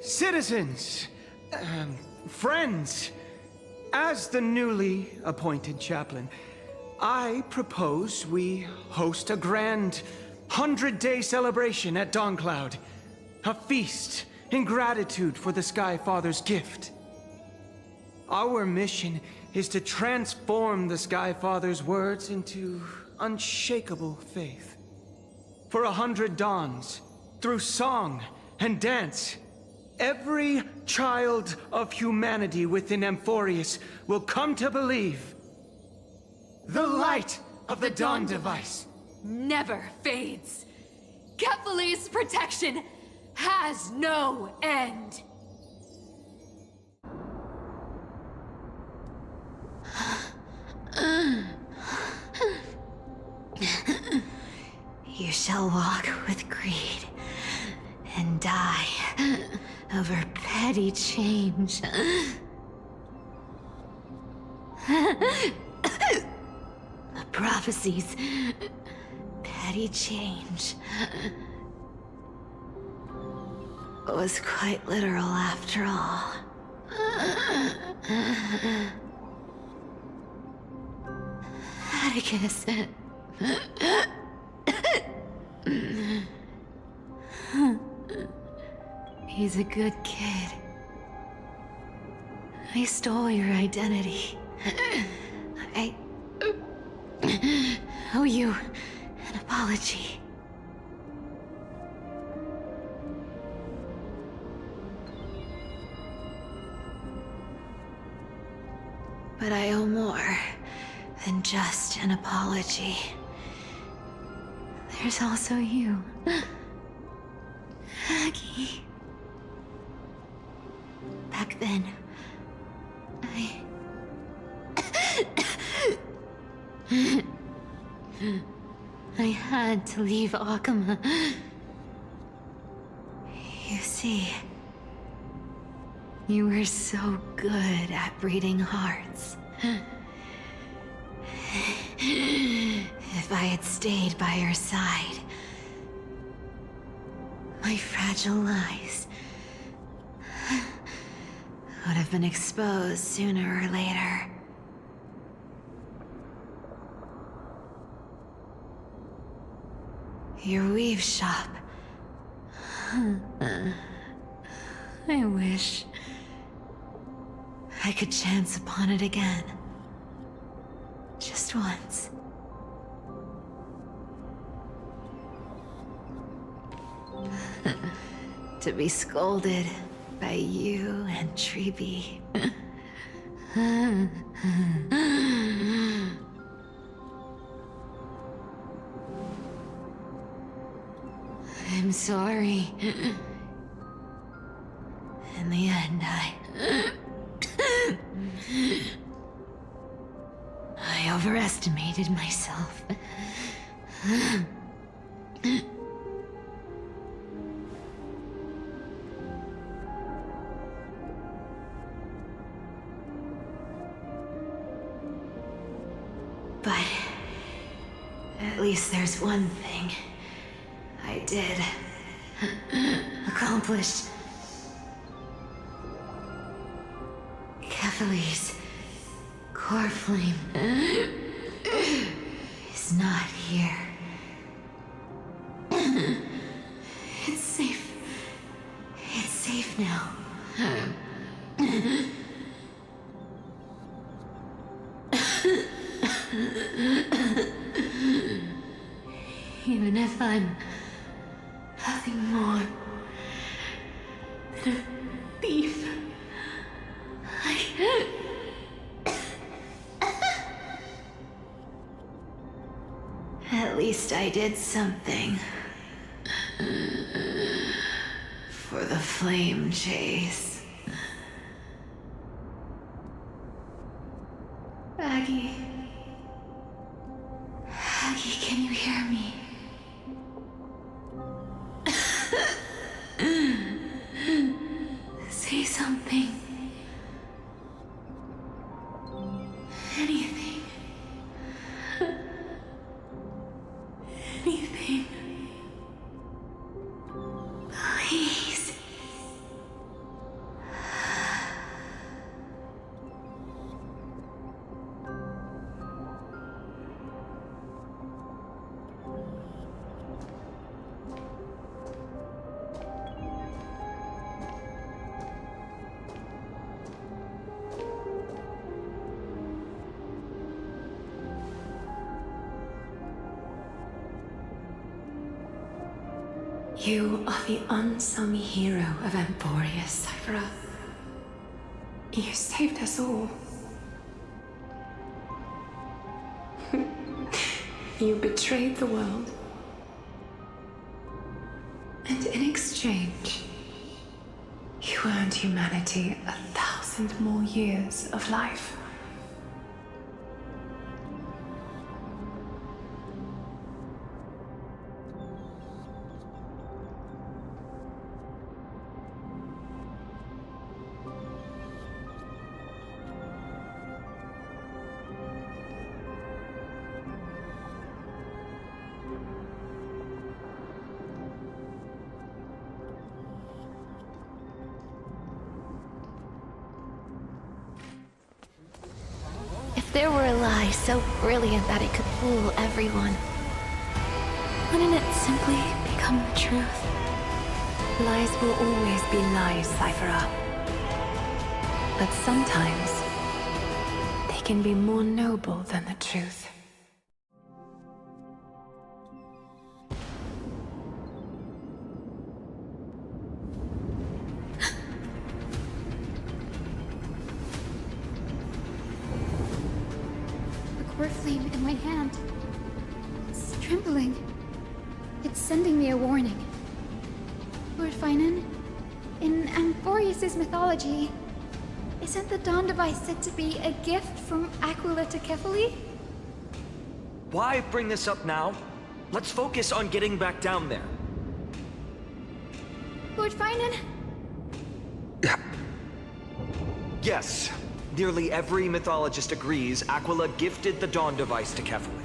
Citizens, friends, as the newly appointed chaplain, I propose we host a grand 100-day celebration at Dawncloud. A feast in gratitude for the Sky Father's gift. Our mission is to transform the Sky Father's words into unshakable faith. For 100 dawns, through song and dance, every child of humanity within Amphorius will come to believe the light of the Dawn Device never fades. Kephales's protection has no end. You shall walk with greed and die over petty change. The prophecies, petty change, was quite literal after all. Atticus. He's a good kid. I stole your identity. I owe you an apology. But I owe more than just an apology. There's also you, Aggie. Back then, I had to leave Akama. You see, you were so good at reading hearts. If I had stayed by your side, my fragile lies would have been exposed sooner or later. Your weave shop. I wish I could chance upon it again. Just once. To be scolded by you and Treeby. I'm sorry. In the end, I overestimated myself. But at least there's one thing I did accomplish. Kephales's core flame is not here. It's safe. It's safe now. Even if I'm nothing more than a thief, at least I did something for the flame chase. Aggie. Aggie, can you hear me? Say something. Anything. Anything. Please. You are the unsung hero of Emporius, Cypher. You saved us all. You betrayed the world. And in exchange, you earned humanity 1,000 more years of life. If there were a lie so brilliant that it could fool everyone, wouldn't it simply become the truth? Lies will always be lies, Cypher. But sometimes, they can be more noble than the truth. Core flame in my hand. It's trembling. It's sending me a warning. Lord Phainon, in Emporius' mythology, isn't the Dawn device said to be a gift from Aquila to Kefali? Why bring this up now? Let's focus on getting back down there. Lord Phainon? Yes. Nearly every mythologist agrees Aquila gifted the Dawn device to Kefali.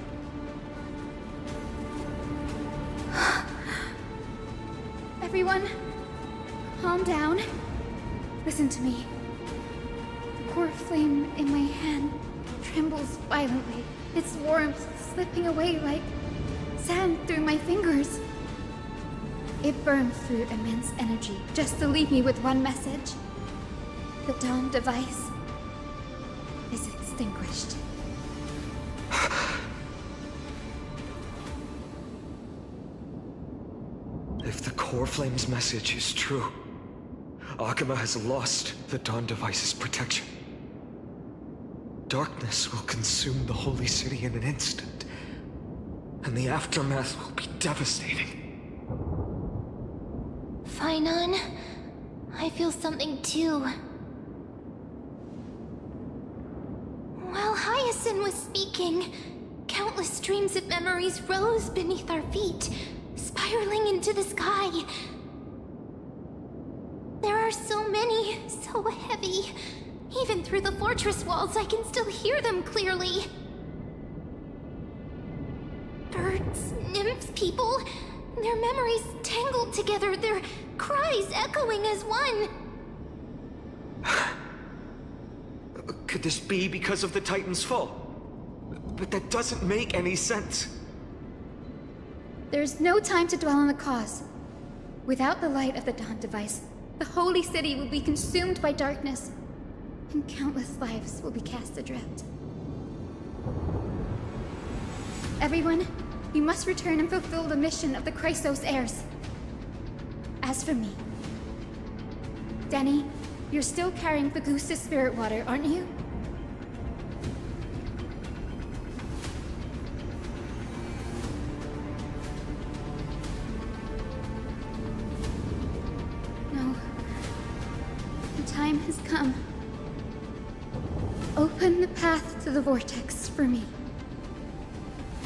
Everyone, calm down. Listen to me. The core flame in my hand trembles violently, its warmth slipping away like sand through my fingers. It burns through immense energy just to leave me with one message. The Dawn device is extinguished. If the core flame's message is true, Akama has lost the Dawn device's protection. Darkness will consume the holy city in an instant, and the aftermath will be devastating. Phainon, I feel something too. While Hyacinth was speaking, countless streams of memories rose beneath our feet, spiraling into the sky. There are so many, so heavy. Even through the fortress walls, I can still hear them clearly. Birds, nymphs, people, their memories tangled together, their cries echoing as one. Could this be because of the Titan's fall? But that doesn't make any sense. There's no time to dwell on the cause. Without the light of the Dawn device, the holy city will be consumed by darkness, and countless lives will be cast adrift. Everyone, you must return and fulfill the mission of the Chrysos heirs. As for me, Danny, you're still carrying Fagusta's spirit water, aren't you? No. The time has come. Open the path to the vortex for me.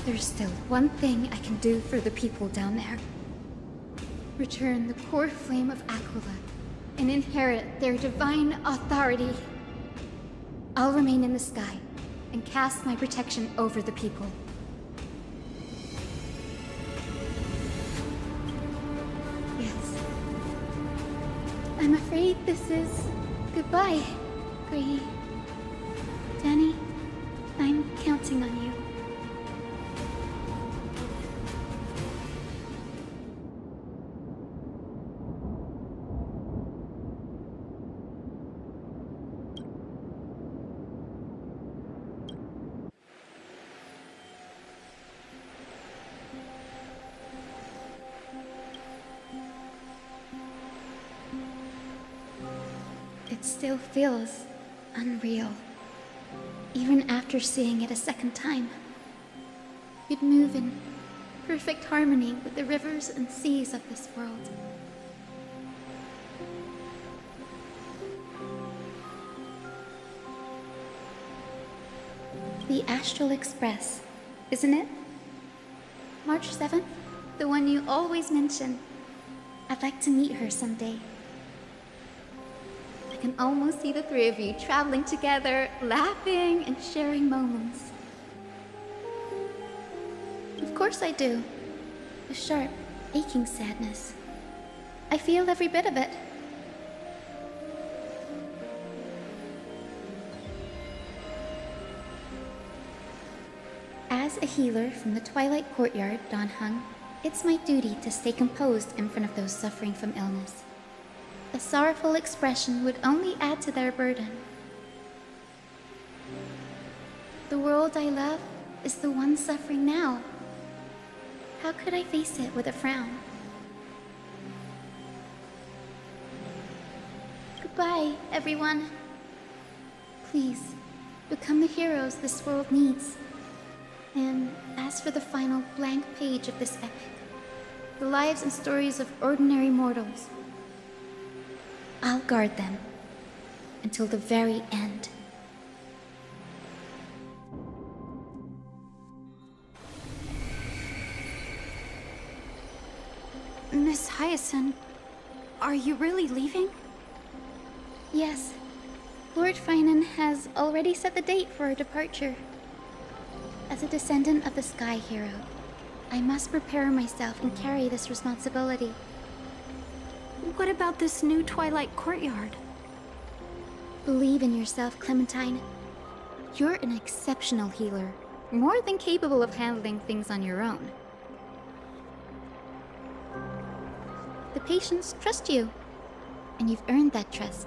There's still one thing I can do for the people down there. Return the core flame of Aquila and inherit their divine authority. I'll remain in the sky and cast my protection over the people. Yes. I'm afraid this is goodbye, Grady. Danny, I'm counting on you. it still feels unreal. Even after seeing it a second time. You'd move in perfect harmony with the rivers and seas of this world. The Astral Express, isn't it? March 7th? The one you always mention. I'd like to meet her someday. I can almost see the three of you traveling together, laughing and sharing moments. Of course I do. A sharp, aching sadness. I feel every bit of it. As a healer from the Twilight Courtyard, Dan Heng, it's my duty to stay composed in front of those suffering from illness. A sorrowful expression would only add to their burden. The world I love is the one suffering now. How could I face it with a frown? Goodbye, everyone. Please, become the heroes this world needs. And as for the final blank page of this epic, the lives and stories of ordinary mortals, I'll guard them until the very end. Miss Hyacinth, are you really leaving? Yes. Lord Phainon has already set the date for our departure. As a descendant of the Sky Hero, I must prepare myself and carry this responsibility. What about this new Twilight Courtyard? Believe in yourself, Clementine. You're an exceptional healer, more than capable of handling things on your own. The patients trust you, and you've earned that trust.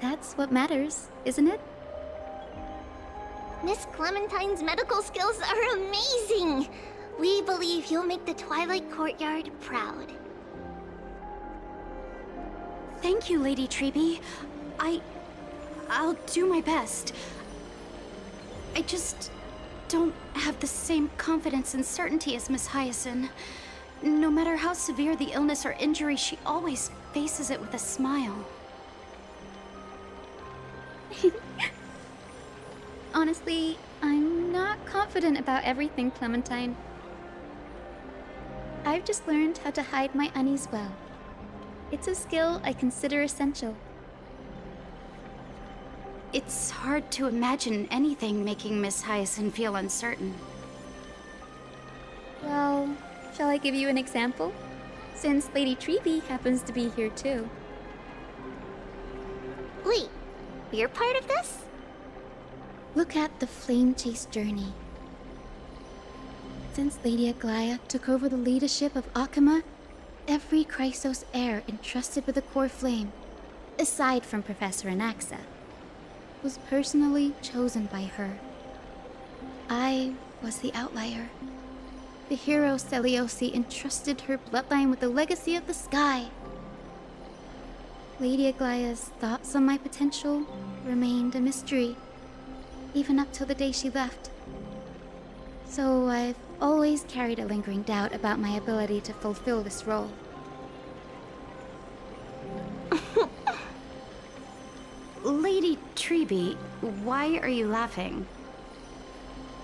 That's what matters, isn't it? Miss Clementine's medical skills are amazing! We believe you'll make the Twilight Courtyard proud. Thank you, Lady Treby. I'll do my best. I just don't have the same confidence and certainty as Miss Hyacinth. No matter how severe the illness or injury, she always faces it with a smile. Honestly, I'm not confident about everything, Clementine. I've just learned how to hide my unease well. It's a skill I consider essential. It's hard to imagine anything making Miss Hyacinth feel uncertain. Well, shall I give you an example? Since Lady Treby happens to be here too. Wait, you're part of this? Look at the Flame Chase journey. Since Lady Aglaia took over the leadership of Akama, every Chrysos heir entrusted with the core flame, aside from Professor Anaxa, was personally chosen by her. I was the outlier. The hero Seliosi entrusted her bloodline with the legacy of the sky. Lady Aglaia's thoughts on my potential remained a mystery, even up till the day she left. So I've always carried a lingering doubt about my ability to fulfill this role. Lady Treby, why are you laughing?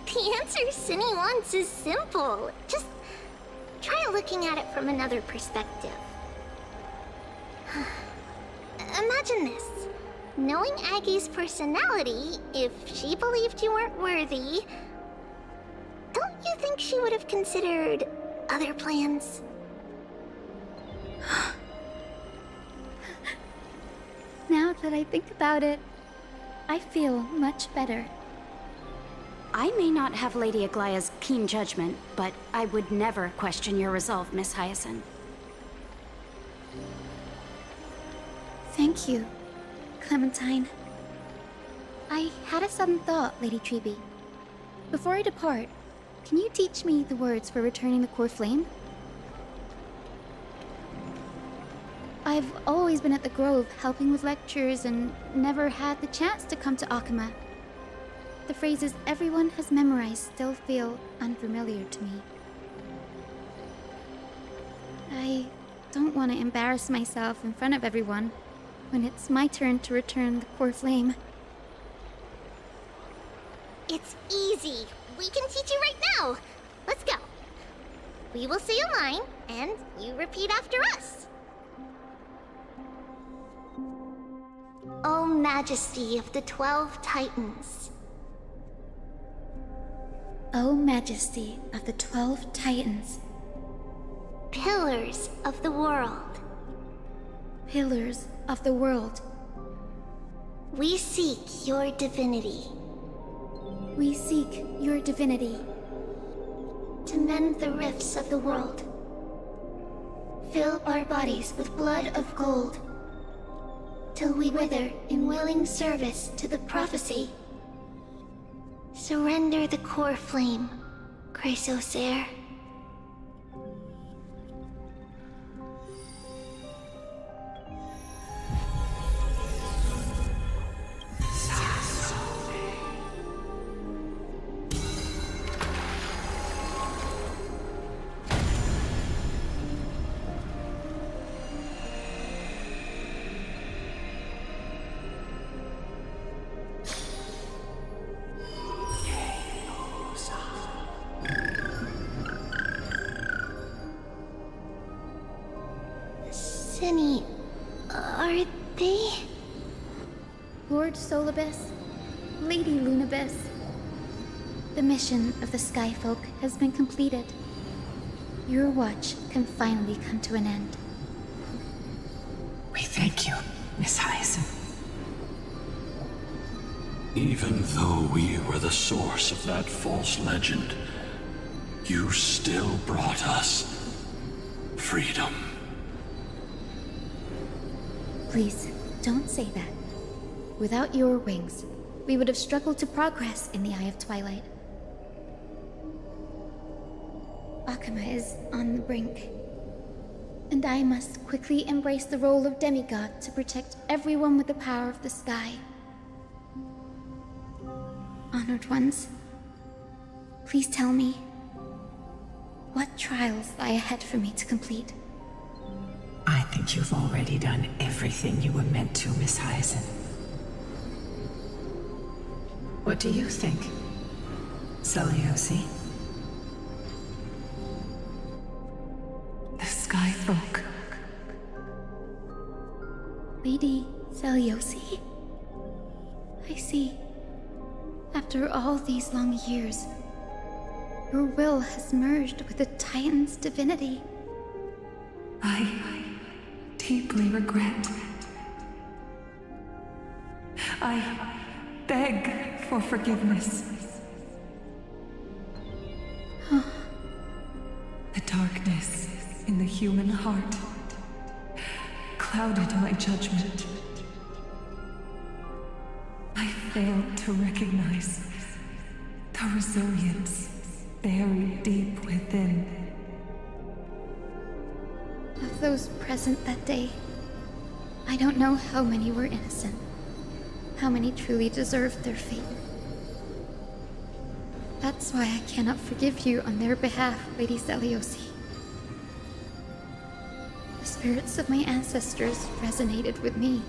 The answer Cindy wants is simple. Just try looking at it from another perspective. Imagine this. Knowing Aggie's personality, if she believed you weren't worthy, don't you think she would have considered other plans? Now that I think about it, I feel much better. I may not have Lady Aglaia's keen judgment, but I would never question your resolve, Miss Hyacinth. Thank you, Clementine. I had a sudden thought, Lady Treby. Before I depart, can you teach me the words for returning the core flame? I've always been at the Grove helping with lectures and never had the chance to come to Akuma. The phrases everyone has memorized still feel unfamiliar to me. I don't want to embarrass myself in front of everyone when it's my turn to return the core flame. It's easy. We can teach you right now. Let's go. We will say a line, and you repeat after us. O Majesty of the 12 Titans. O Majesty of the 12 Titans. Pillars of the world. Pillars of the world. We seek your divinity. We seek your divinity. To mend the rifts of the world. Fill our bodies with blood of gold. Till we wither in willing service to the prophecy. Surrender the core flame, Chrysos heir. Cinny, are they? Lord Solibus, Lady Lunabis. The mission of the Skyfolk has been completed. Your watch can finally come to an end. We thank you, Miss Hyacinth. Even though we were the source of that false legend, you still brought us freedom. Please, don't say that. Without your wings, we would have struggled to progress in the Eye of Twilight. Akuma is on the brink, and I must quickly embrace the role of demigod to protect everyone with the power of the sky. Honored ones, please tell me, what trials lie ahead for me to complete? I think you've already done everything you were meant to, Miss Hyacinth. What do you think, Seliosi? The Skyfolk. Lady Seliosi? I see. After all these long years, your will has merged with the Titan's divinity. I deeply regret. I beg for forgiveness. The darkness in the human heart clouded my judgment. I failed to recognize the resilience buried deep within. Of those present that day, I don't know how many were innocent, how many truly deserved their fate. That's why I cannot forgive you on their behalf, Lady Seliosi. The spirits of my ancestors resonated with me.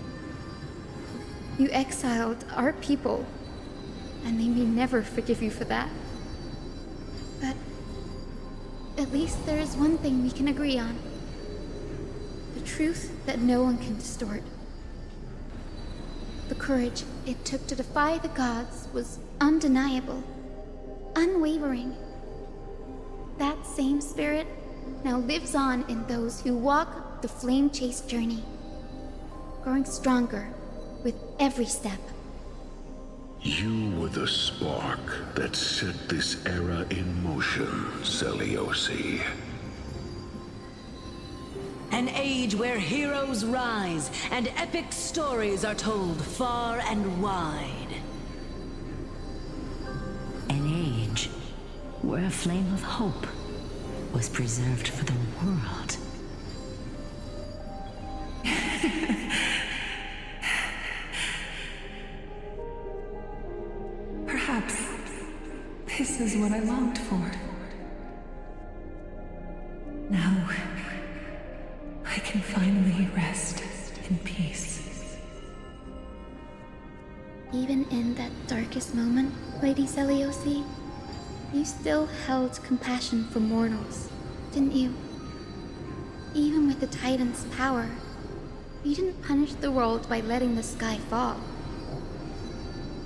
You exiled our people, and they may never forgive you for that. But at least there is one thing we can agree on. The truth that no one can distort. The courage it took to defy the gods was undeniable, unwavering. That same spirit now lives on in those who walk the flame-chased journey, growing stronger with every step. You were the spark that set this era in motion, Seliosi. An age where heroes rise and epic stories are told far and wide. An age where a flame of hope was preserved for the world. This is what I longed for. Now, I can finally rest in peace. Even in that darkest moment, Lady Seliosi, you still held compassion for mortals, didn't you? Even with the Titan's power, you didn't punish the world by letting the sky fall.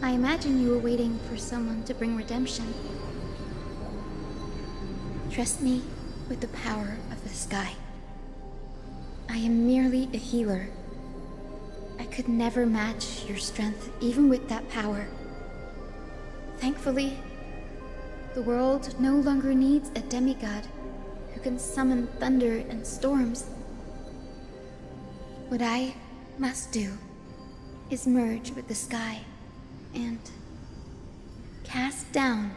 I imagine you were waiting for someone to bring redemption. Trust me with the power of the sky. I am merely a healer. I could never match your strength, even with that power. Thankfully, the world no longer needs a demigod who can summon thunder and storms. What I must do is merge with the sky and cast down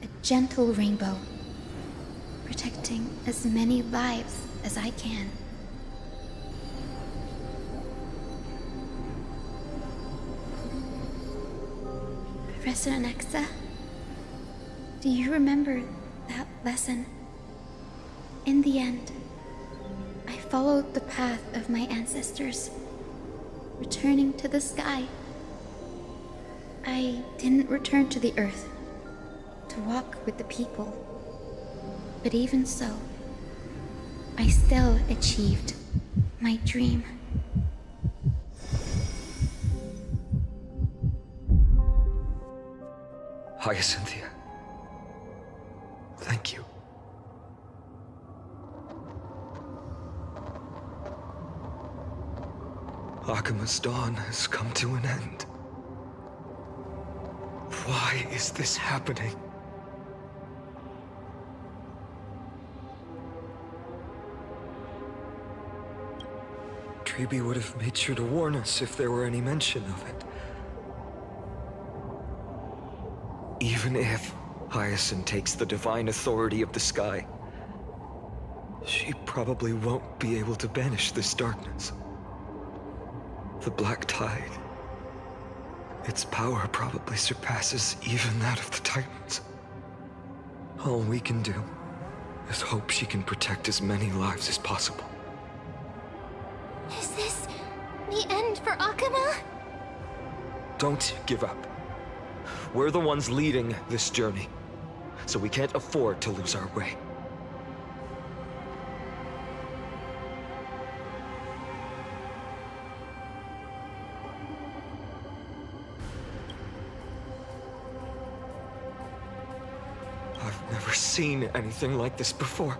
a gentle rainbow, protecting as many lives as I can. Professor Anaxa, do you remember that lesson? In the end, I followed the path of my ancestors, returning to the sky. I didn't return to the earth to walk with the people, but even so, I still achieved my dream. Hyacinthia. Thank you. Akima's dawn has come to an end. Why is this happening? Treeby would have made sure to warn us if there were any mention of it. Even if Hyacinth takes the divine authority of the sky, she probably won't be able to banish this darkness. The Black Tide, its power probably surpasses even that of the Titans. All we can do is hope she can protect as many lives as possible. Is this the end for Akuma? Don't give up. We're the ones leading this journey, so we can't afford to lose our way. I've never seen anything like this before.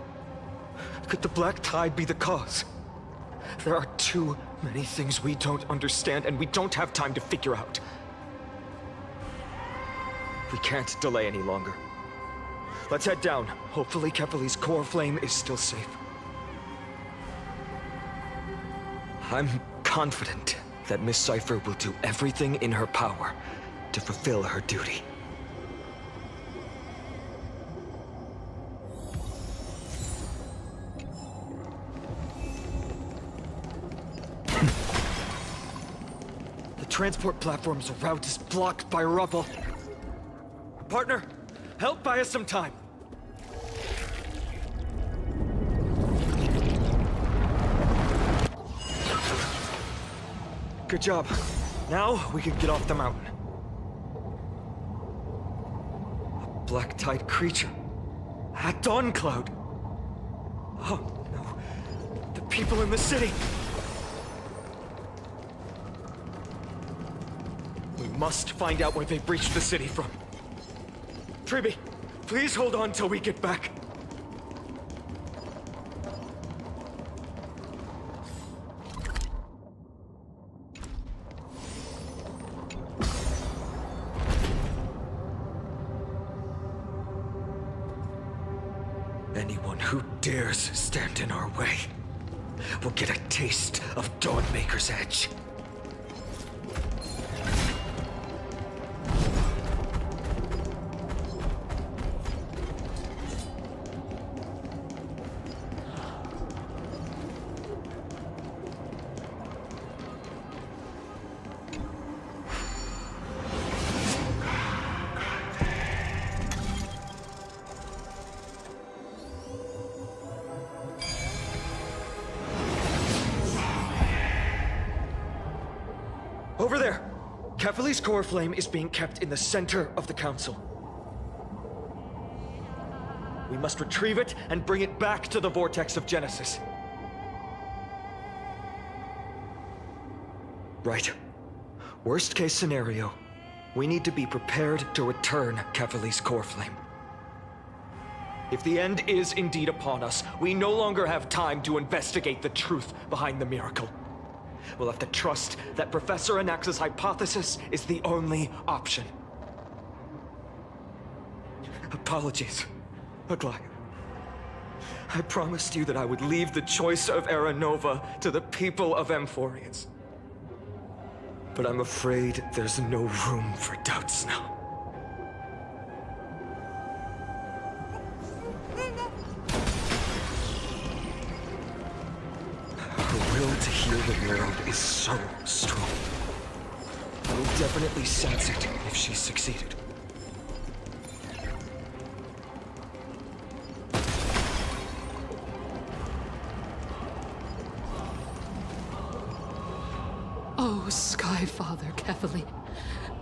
Could the Black Tide be the cause? There are too many things we don't understand, and we don't have time to figure out. We can't delay any longer. Let's head down. Hopefully Kefali's core flame is still safe. I'm confident that Miss Cypher will do everything in her power to fulfill her duty. The transport platform's route is blocked by rubble. Partner, help buy us some time. Good job. Now we can get off the mountain. A Black Tide creature. At Dawn Cloud. Oh no. The people in the city. We must find out where they breached the city from. Treeby, please hold on till we get back. Anyone who dares stand in our way will get a taste of Dawnmaker's edge. Over there! Kefali's core flame is being kept in the center of the council. We must retrieve it and bring it back to the vortex of Genesis. Right. Worst case scenario, we need to be prepared to return Kefali's core flame. If the end is indeed upon us, we no longer have time to investigate the truth behind the miracle. We'll have to trust that Professor Anaxa's hypothesis is the only option. Apologies, Aglaia. I promised you that I would leave the choice of Era Nova to the people of Amphorians. But I'm afraid there's no room for doubts now. Her will to heal the world is so strong. We'll definitely sense it if she succeeded. Oh, Skyfather Kefali,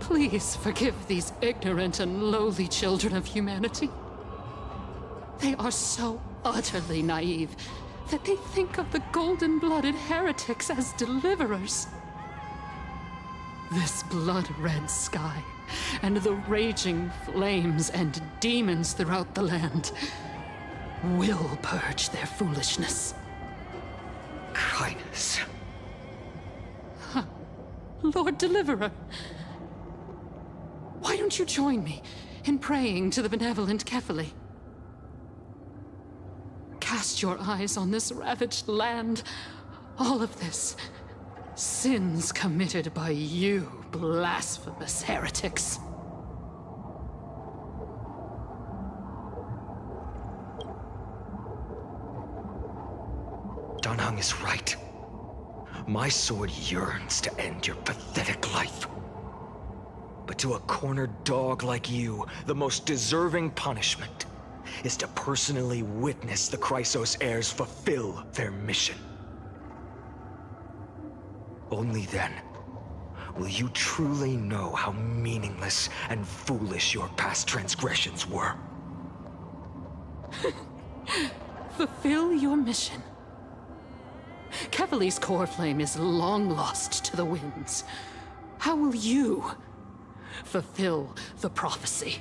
please forgive these ignorant and lowly children of humanity. They are so utterly naive that they think of the golden-blooded heretics as deliverers. This blood-red sky, and the raging flames and demons throughout the land will purge their foolishness. Kindness. Lord Deliverer, why don't you join me in praying to the benevolent Kefali? Cast your eyes on this ravaged land. All of this, sins committed by you, blasphemous heretics. Dan Heng is right. My sword yearns to end your pathetic life. But to a cornered dog like you, the most deserving punishment is to personally witness the Chrysos heirs fulfill their mission. Only then will you truly know how meaningless and foolish your past transgressions were. Fulfill your mission. Kefali's core flame is long lost to the winds. How will you fulfill the prophecy?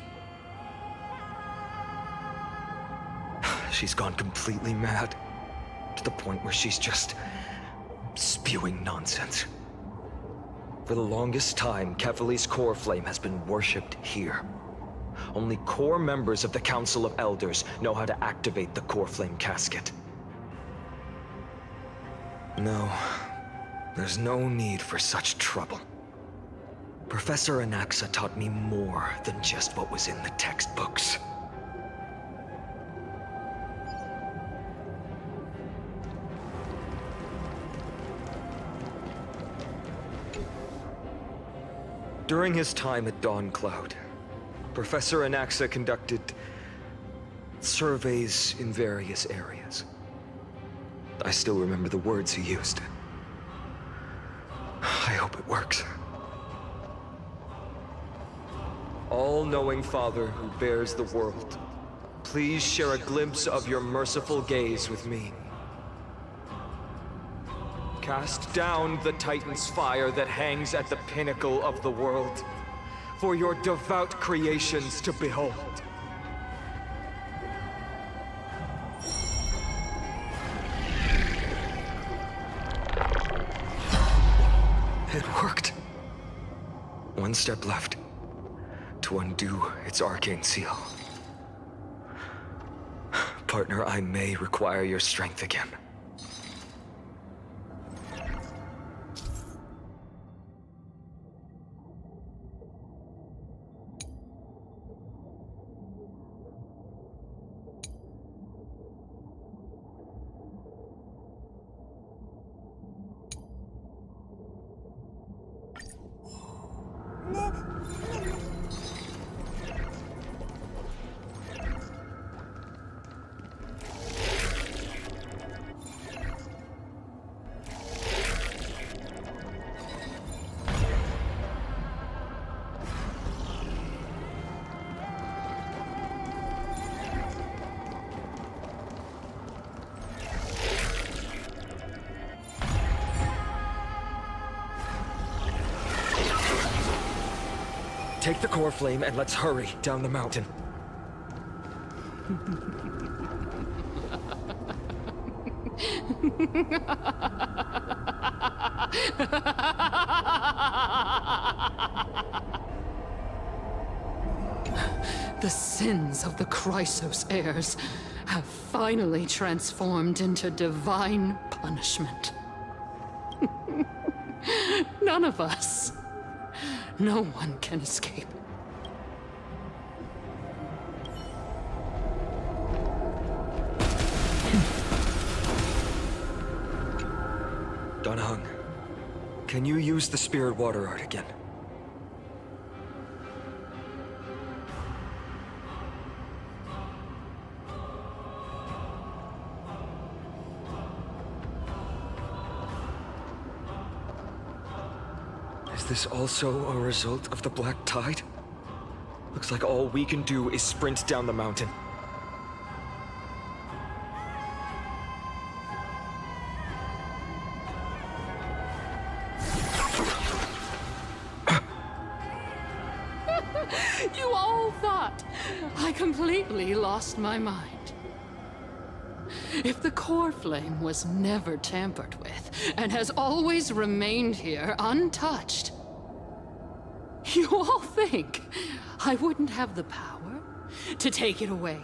She's gone completely mad, to the point where she's just spewing nonsense. For the longest time, Kefali's core flame has been worshipped here. Only core members of the Council of Elders know how to activate the core flame casket. No, there's no need for such trouble. Professor Anaxa taught me more than just what was in the textbooks. During his time at Dawn Cloud, Professor Anaxa conducted surveys in various areas. I still remember the words he used. I hope it works. All-knowing Father who bears the world, please share a glimpse of your merciful gaze with me. Cast down the Titan's fire that hangs at the pinnacle of the world, for your devout creations to behold. It worked. One step left to undo its arcane seal. Partner, I may require your strength again. Take the core flame and let's hurry down the mountain. The sins of the Chrysos heirs have finally transformed into divine punishment. None of us. No one can escape. Dan Heng, can you use the spirit water art again? Is this also a result of the black tide? Looks like all we can do is sprint down the mountain. You all thought I completely lost my mind. If the core flame was never tampered with and has always remained here untouched, you all think I wouldn't have the power to take it away?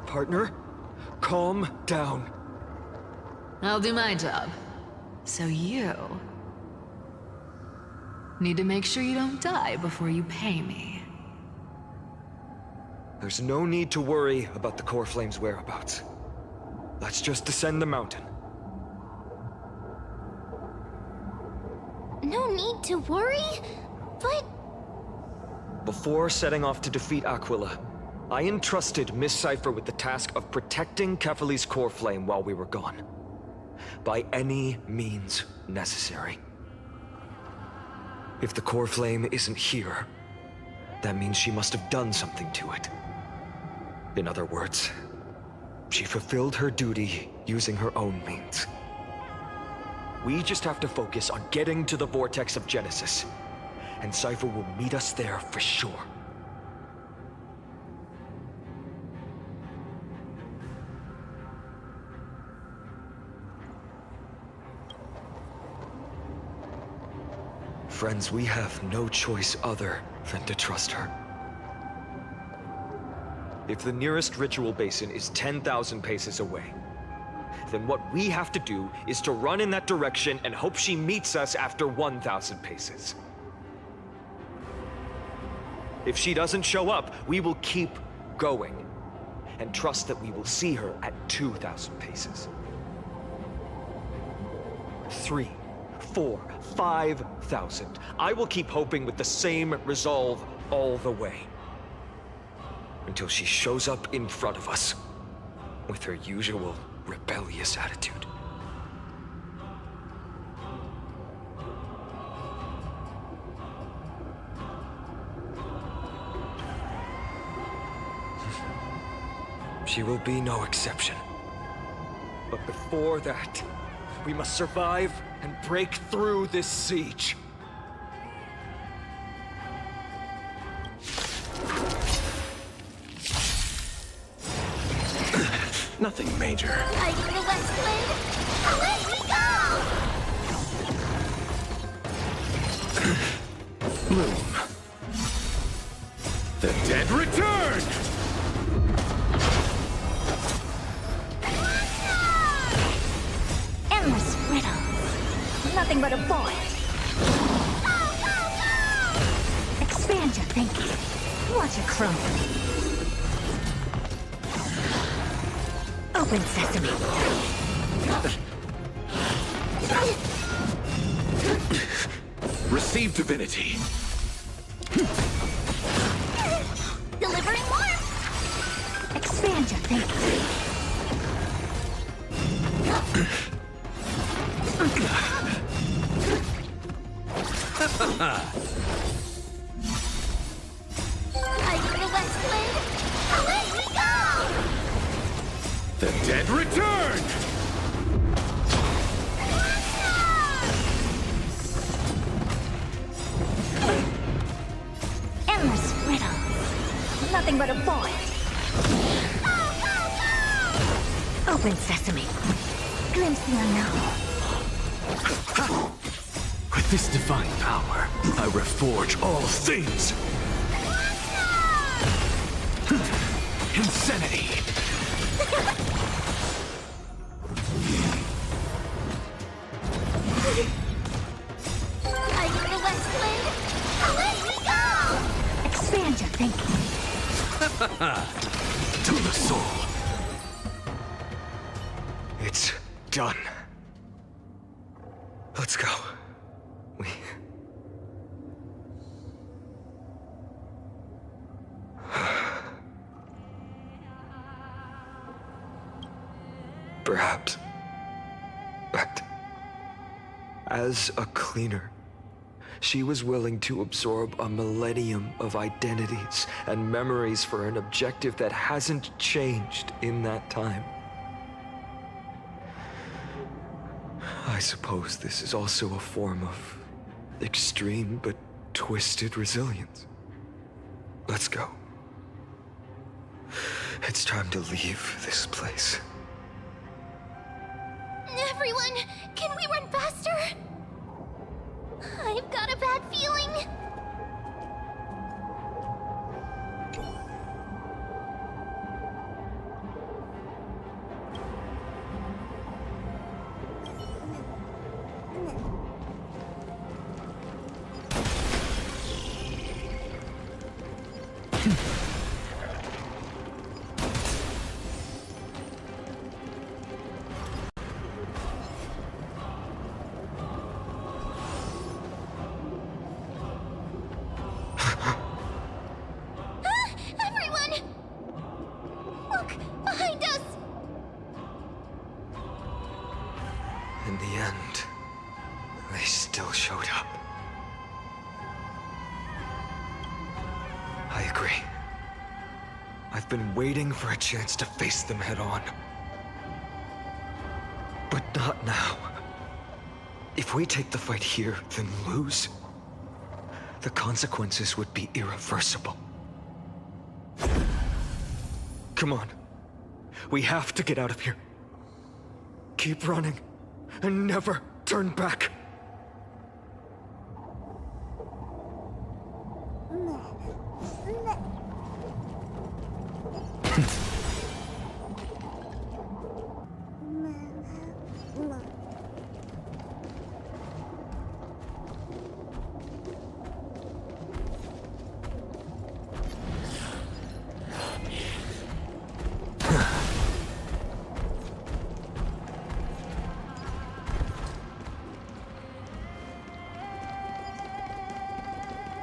Partner, calm down. I'll do my job. So you need to make sure you don't die before you pay me. There's no need to worry about the core flame's whereabouts. Let's just descend the mountain. No need to worry, but... Before setting off to defeat Aquila, I entrusted Miss Cypher with the task of protecting Kefali's core flame while we were gone. By any means necessary. If the core flame isn't here, that means she must have done something to it. In other words, she fulfilled her duty using her own means. We just have to focus on getting to the vortex of Genesis, and Cypher will meet us there for sure. Friends, we have no choice other than to trust her. If the nearest ritual basin is 10,000 paces away, then what we have to do is to run in that direction and hope she meets us after 1,000 paces. If she doesn't show up, we will keep going and trust that we will see her at 2,000 paces. 3, 4, 5,000. I will keep hoping with the same resolve all the way. Until she shows up in front of us with her usual rebellious attitude. She will be no exception. But before that, we must survive and break through this siege. Nothing major. Fighting the West Wind, away we go! Bloom. The dead return! Endless riddles. Nothing but a void. Expand your thinking. Watch it crumble. Open sesame. Receive divinity. Delivering warmth! Expand your thinking. Fighting the The dead return! Endless riddle. Nothing but a void. Open sesame. Glimpse the unknown. With this divine power, I reforge all things. Insanity. Light of the Westland. Let me go! Expand your thinking. To the soul. It's done. Let's go. Perhaps. But as a cleaner, she was willing to absorb a millennium of identities and memories for an objective that hasn't changed in that time. I suppose this is also a form of extreme but twisted resilience. Let's go. It's time to leave this place. Everyone, can we run faster? I've got a bad feeling. In the end, they still showed up. I agree. I've been waiting for a chance to face them head on. But not now. If we take the fight here, then lose, the consequences would be irreversible. Come on. We have to get out of here. Keep running, and never turn back.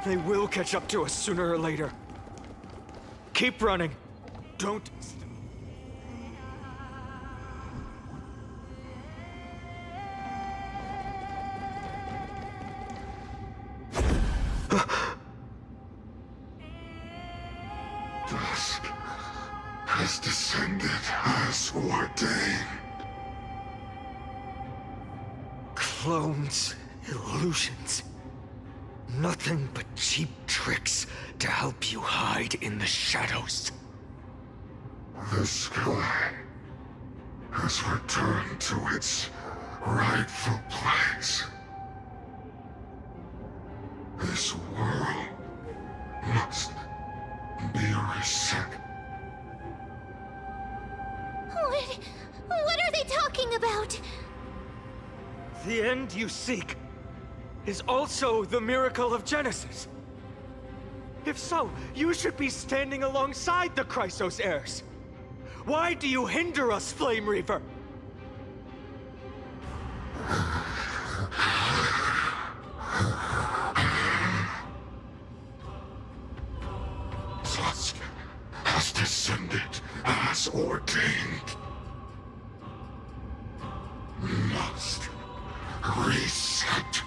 They will catch up to us sooner or later. Keep running. Don't... Dusk has descended as ordained. Clones, illusions. Nothing but cheap tricks to help you hide in the shadows. The sky has returned to its rightful place. This world must be reset. What are they talking about? The end you seek is also the miracle of Genesis. If so, you should be standing alongside the Chrysos heirs. Why do you hinder us, Flame Reaver? Dusk has descended as ordained. Must reset.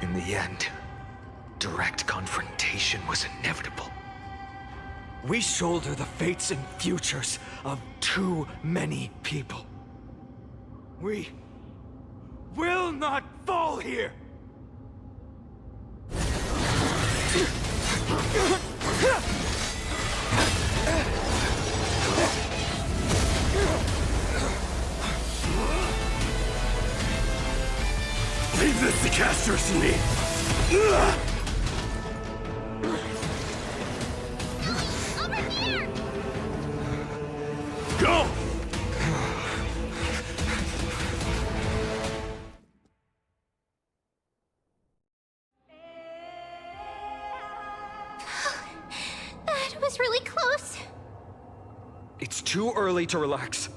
In the end, direct confrontation was inevitable. We shoulder the fates and futures of too many people. We will not fall here! Leave this to casters and me! Over here! Go! That was really close. It's too early to relax.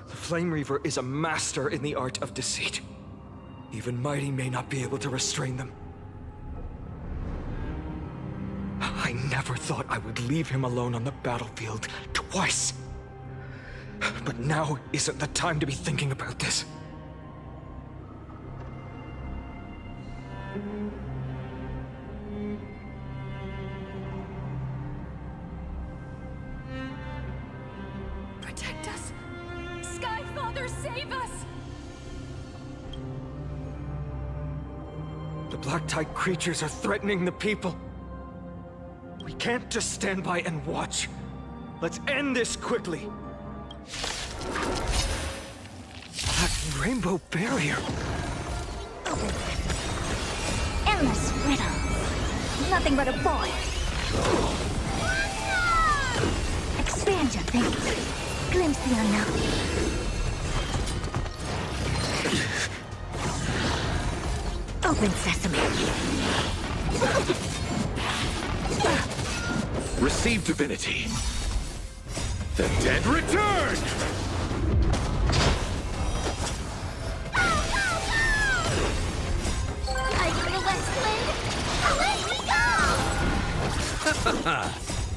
The Flame Reaver is a master in the art of deceit. Even Mighty may not be able to restrain them. I never thought I would leave him alone on the battlefield twice. But now isn't the time to be thinking about this. Protect us! Sky Father, save us! The Black Tide creatures are threatening the people. We can't just stand by and watch. Let's end this quickly. That rainbow barrier. Endless riddle. Nothing but a void. Expand your thinking. Glimpse the unknown. Open sesame. Receive divinity. The dead return! Like the West Wind, away we go!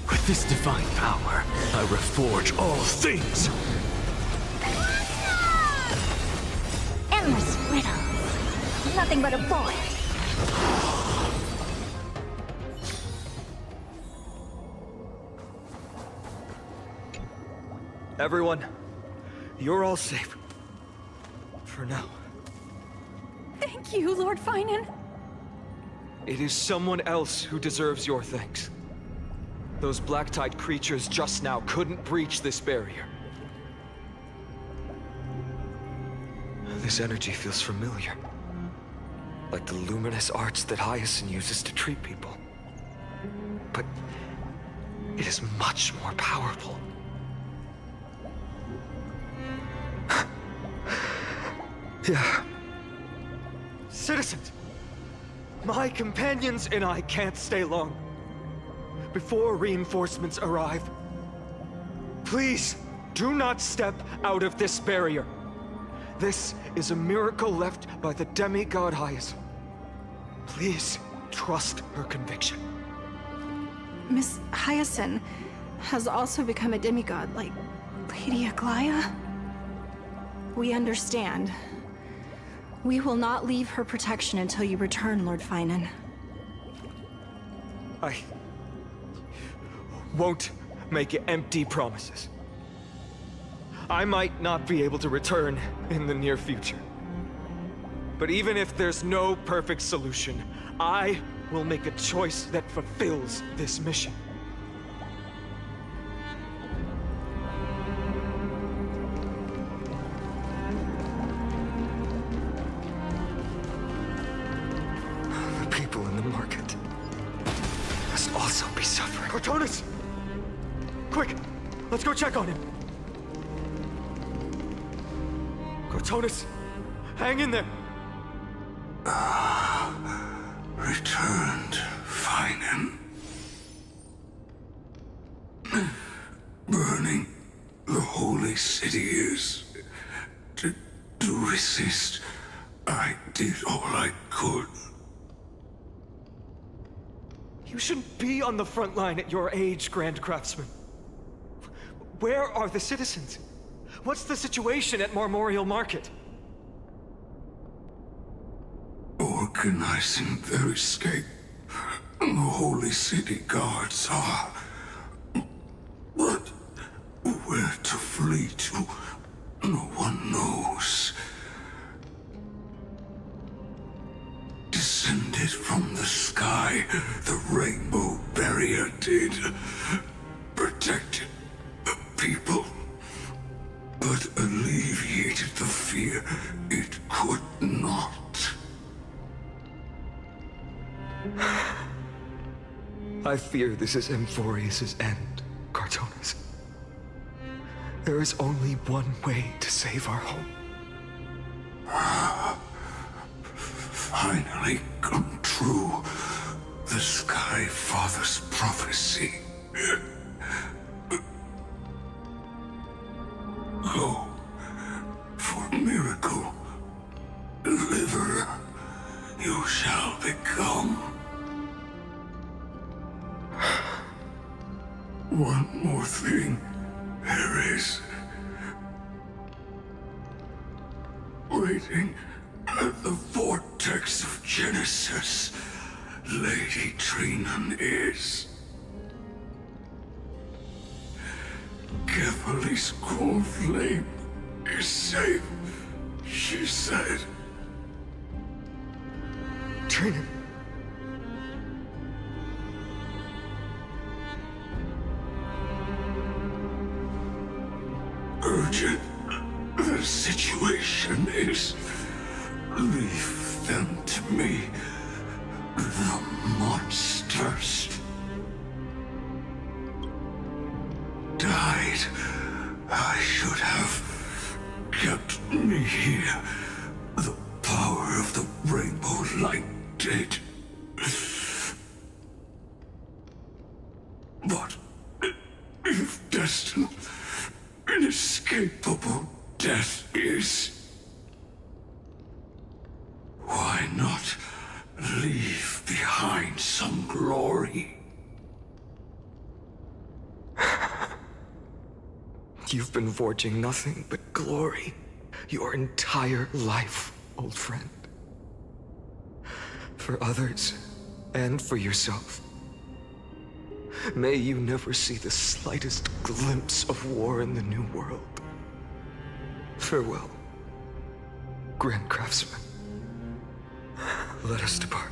With this divine power, I reforge all things! Endless riddle. Nothing but a void. Everyone, you're all safe. For now. Thank you, Lord Phainon. It is someone else who deserves your thanks. Those Black Tide creatures just now couldn't breach this barrier. This energy feels familiar. Like the luminous arts that Hyacinth uses to treat people. But it is much more powerful. Yeah. Citizens! My companions and I can't stay long. Before reinforcements arrive, please do not step out of this barrier. This is a miracle left by the demigod Hyacinth. Please trust her conviction. Miss Hyacinth has also become a demigod, like Lady Aglaya. We understand. We will not leave her protection until you return, Lord Phainon. I won't make empty promises. I might not be able to return in the near future. But even if there's no perfect solution, I will make a choice that fulfills this mission. The people in the market must also be suffering. Cortonis! Quick! Let's go check on him! Cortonis! Hang in there! Returned, Phainon. Burning the holy city is... To resist, I did all I could. You shouldn't be on the front line at your age, Grand Craftsman. Where are the citizens? What's the situation at Marmorial Market? Organizing their escape. the holy city guards are. But where to flee to, no one knows. Descended from the sky, the rainbow barrier did. Protected the people, but alleviated the fear it could not. I fear this is Amphorius' end, Cartonis. There is only one way to save our home. Finally come true. The Sky Father's prophecy. Go for miracle. Deliverer, you shall become. One more thing there is. Waiting at the vortex of Genesis, Lady Phainon is. Kefali's core flame is safe, she said. Phainon. Urgent. The situation is... Leave them to me. The monsters. Died. I should have kept me here. The power of the rainbow light did. But if destined, inescapable death is, why not leave behind some glory? You've been forging nothing but glory your entire life, old friend. For others, and for yourself. May you never see the slightest glimpse of war in the New World. Farewell, Grand Craftsman. Let us depart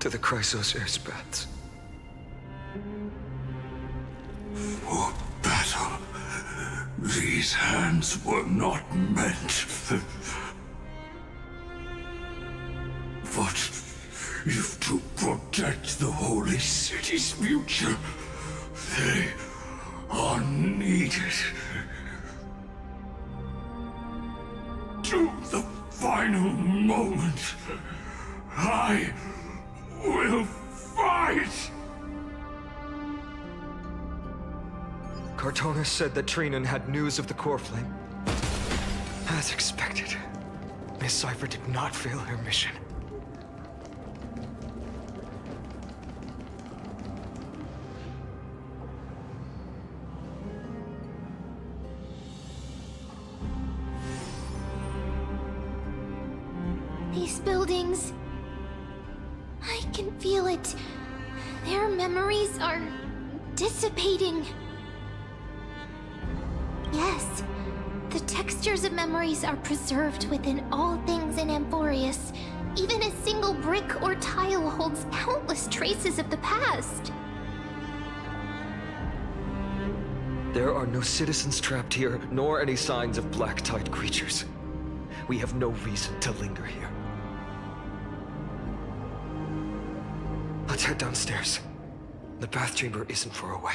to the Chrysos Airspaths. For battle, these hands were not meant. But if to protect the holy city's future, they are needed. To the final moment, I will fight! Cartonis said that Phainon had news of the core flame. As expected, Miss Cypher did not fail her mission. These buildings... I can feel it. Their memories are dissipating. Yes, the textures of memories are preserved within all things in Amphorius. Even a single brick or tile holds countless traces of the past. There are no citizens trapped here, nor any signs of black tide creatures. We have no reason to linger here. Let's head downstairs. The bath chamber isn't far away.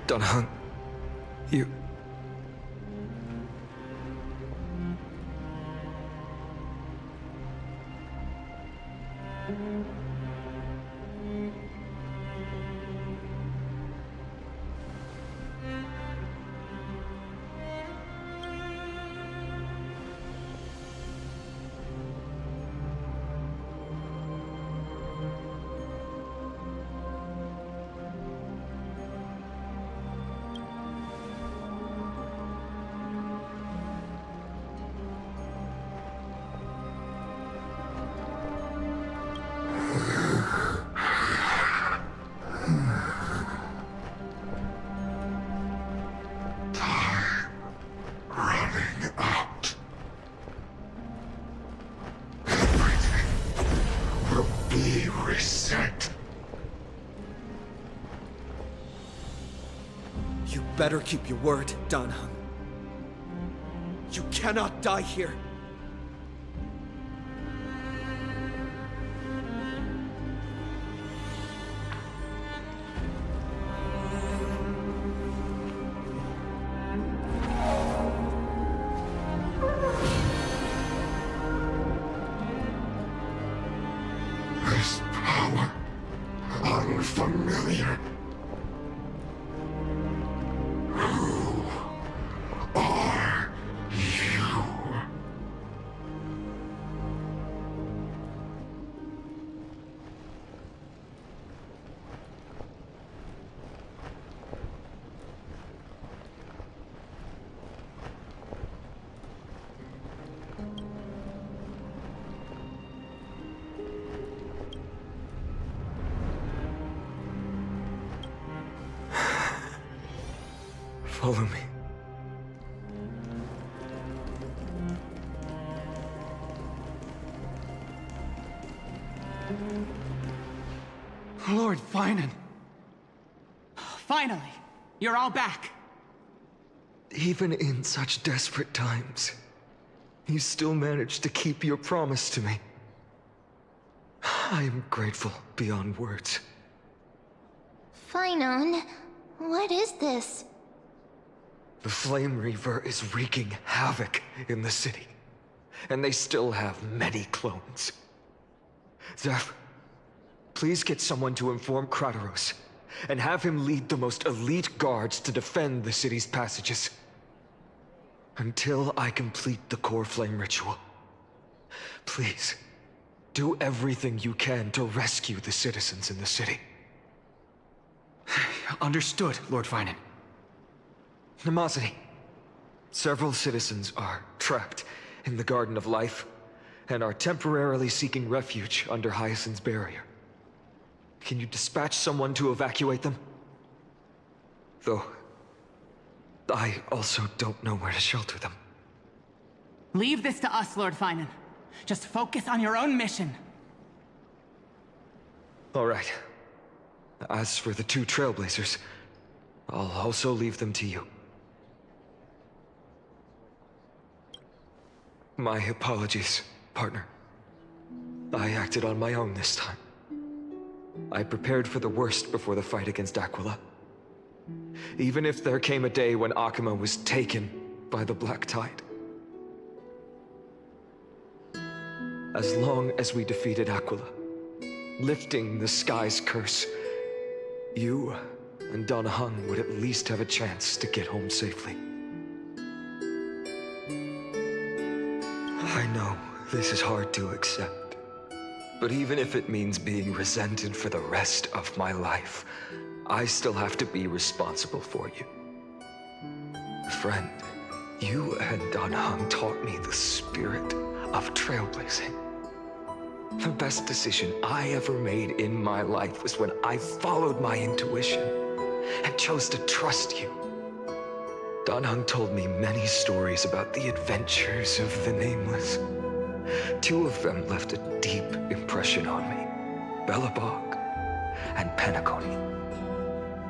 Dan Heng, you... Better keep your word, Dan Heng. You cannot die here. This power, unfamiliar. Follow me. Lord Phainon. Finally, you're all back. Even in such desperate times, you still managed to keep your promise to me. I am grateful beyond words. Phainon, what is this? The Flame Reaver is wreaking havoc in the city, and they still have many clones. Zeph, please get someone to inform Kratos, and have him lead the most elite guards to defend the city's passages. Until I complete the core flame ritual. Please, do everything you can to rescue the citizens in the city. Understood, Lord Phainon. Nemosity. Several citizens are trapped in the Garden of Life, and are temporarily seeking refuge under Hyacinth's barrier. Can you dispatch someone to evacuate them? Though, I also don't know where to shelter them. Leave this to us, Lord Phainon. Just focus on your own mission. All right. As for the two Trailblazers, I'll also leave them to you. My apologies, partner. I acted on my own this time. I prepared for the worst before the fight against Aquila. Even if there came a day when Akuma was taken by the Black Tide. As long as we defeated Aquila, lifting the sky's curse, you and Dan Heng would at least have a chance to get home safely. I know this is hard to accept, but even if it means being resented for the rest of my life, I still have to be responsible for you. Friend, you and Dan Heng taught me the spirit of trailblazing. The best decision I ever made in my life was when I followed my intuition and chose to trust you. Dan Heng told me many stories about the adventures of the Nameless. Two of them left a deep impression on me, Belobog and Penacony.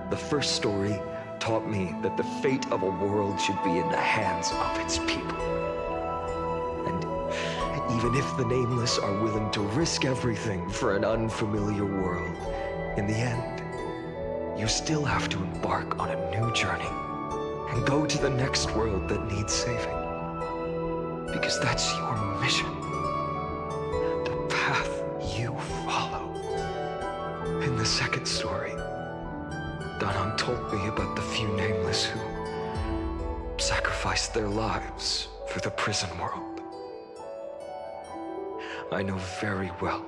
The first story taught me that the fate of a world should be in the hands of its people. And even if the Nameless are willing to risk everything for an unfamiliar world, in the end, you still have to embark on a new journey and go to the next world that needs saving. Because that's your mission. The path you follow. In the second story, Dan Heng told me about the few nameless who sacrificed their lives for the prison world. I know very well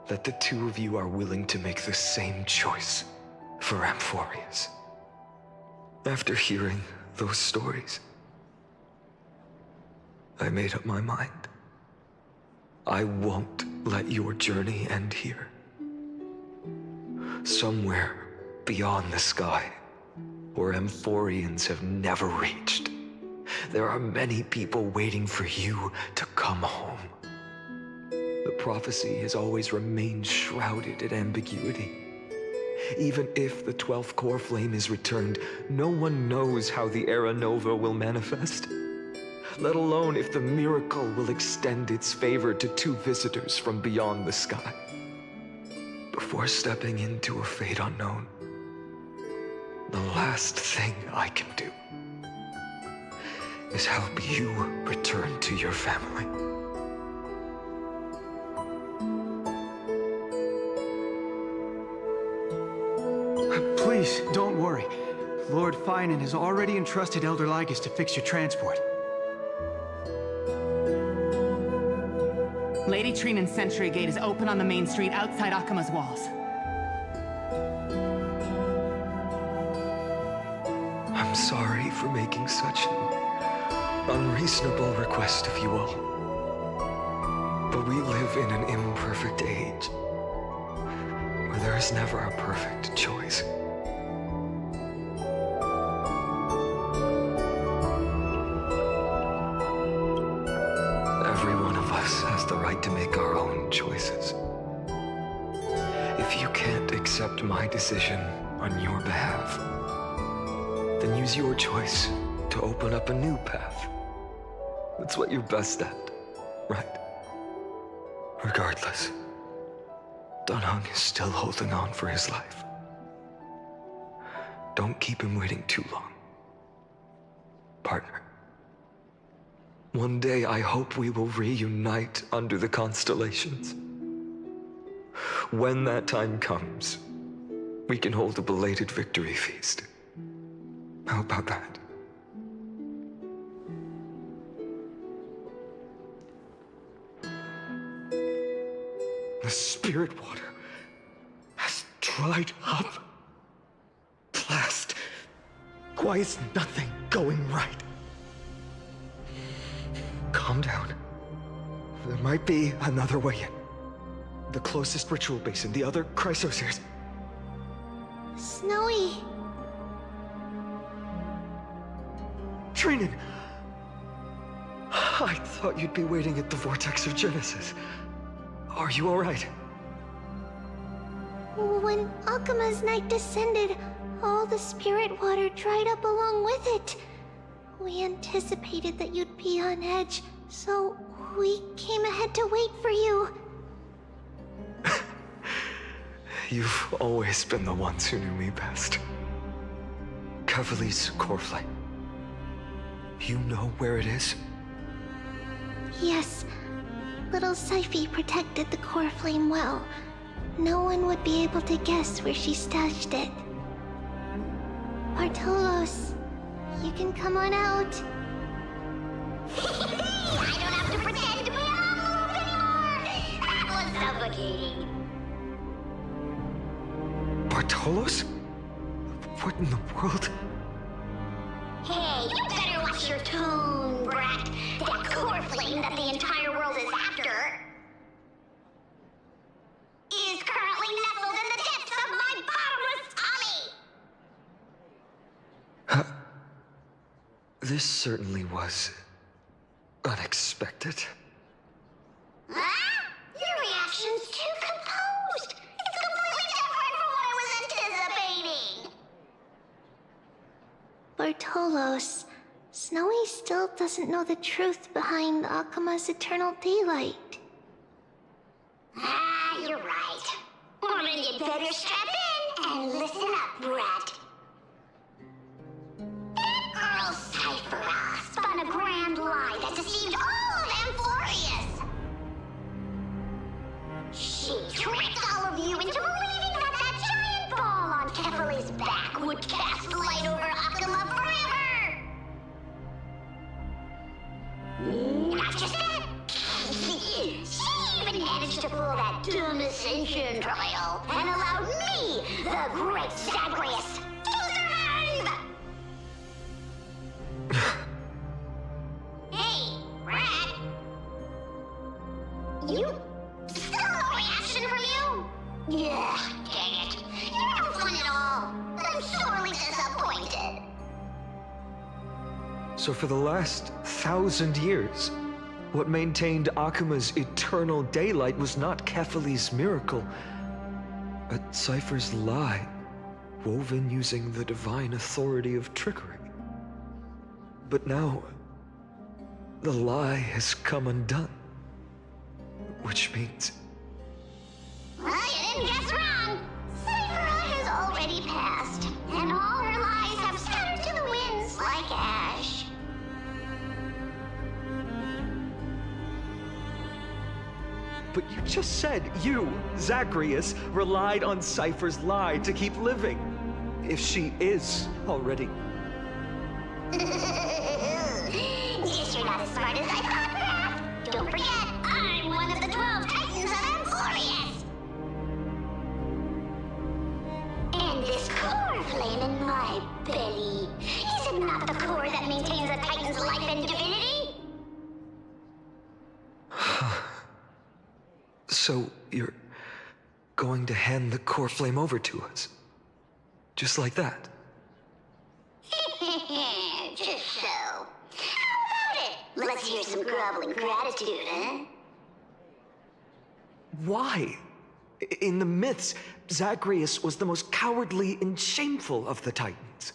that the two of you are willing to make the same choice for Amphorius. After hearing those stories, I made up my mind. I won't let your journey end here. Somewhere beyond the sky, where Amphorians have never reached, there are many people waiting for you to come home. The prophecy has always remained shrouded in ambiguity. Even if the 12th core flame is returned, no one knows how the Era Nova will manifest, let alone if the miracle will extend its favor to two visitors from beyond the sky. Before stepping into a fate unknown, the last thing I can do is help you return to your family. Please, don't worry. Lord Phainon has already entrusted Elder Lygus to fix your transport. Lady Trinan's sentry gate is open on the main street outside Akima's walls. I'm sorry for making such an unreasonable request of you all. But we live in an imperfect age, where there is never a perfect choice. Every one of us has the right to make our own choices. If you can't accept my decision on your behalf, then use your choice to open up a new path. That's what you're best at, right? Regardless, Dan Heng is still holding on for his life. Don't keep him waiting too long, partner. One day I hope we will reunite under the constellations. When that time comes, we can hold a belated victory feast. How about that? The spirit water has dried up. Blast. Why is nothing going right? Calm down. There might be another way in. The closest ritual basin, the other chrysosirs. Snowy. Trinan! I thought you'd be waiting at the Vortex of Genesis. Are you alright? When Akima's night descended, all the spirit water dried up along with it. We anticipated that you'd be on edge, so we came ahead to wait for you. You've always been the ones who knew me best. Kavali's core flame. You know where it is? Yes. Little Syphie protected the core flame well. No one would be able to guess where she stashed it. Bartolos, you can come on out. I don't have to pretend to be alone anymore! That was suffocating. Bartolos? What in the world? Hey, you better watch your tone, brat. That core flame that the entire world is after is currently nestled in the depths of my bottomless tummy! This certainly was unexpected. Huh? Your reaction's too composed. It's completely different from what I was anticipating. Bartolos, Snowy still doesn't know the truth behind Akima's eternal daylight. Ah, you're right. Woman, you'd better strap in. And listen up, Brett. That girl Cyphera spun a grand lie that deceived all of Amphorius. She tricked all of you into believing that that giant ball on Kefali's back would cast light over Akuma forever. Not just that. She even managed to pull that dumb ascension trial and allowed me, the great Zagreus, to survive! Hey, Rat. You... still no reaction from you? Yeah, dang it. You're no fun at all. I'm sorely disappointed. So for the last 1,000 years, what maintained Akuma's eternal daylight was not Kefali's miracle, but Cypher's lie, woven using the divine authority of trickery. But now, the lie has come undone. Which means... Well, you didn't guess wrong. Cyphera has already passed, and all her lies have scattered to the winds like ash. But you just said you, Zagreus, relied on Cypher's lie to keep living. If she is already... Guess you're not as smart as I thought, Raph. Don't forget, I'm one of the 12 Titans of Amphorius. And this core flame in my belly, is it not the core that maintains a Titan's life and divinity? So you're going to hand the core flame over to us? Just like that? Just so. How about it? Let's hear some groveling gratitude, huh? Why? In the myths, Zagreus was the most cowardly and shameful of the Titans.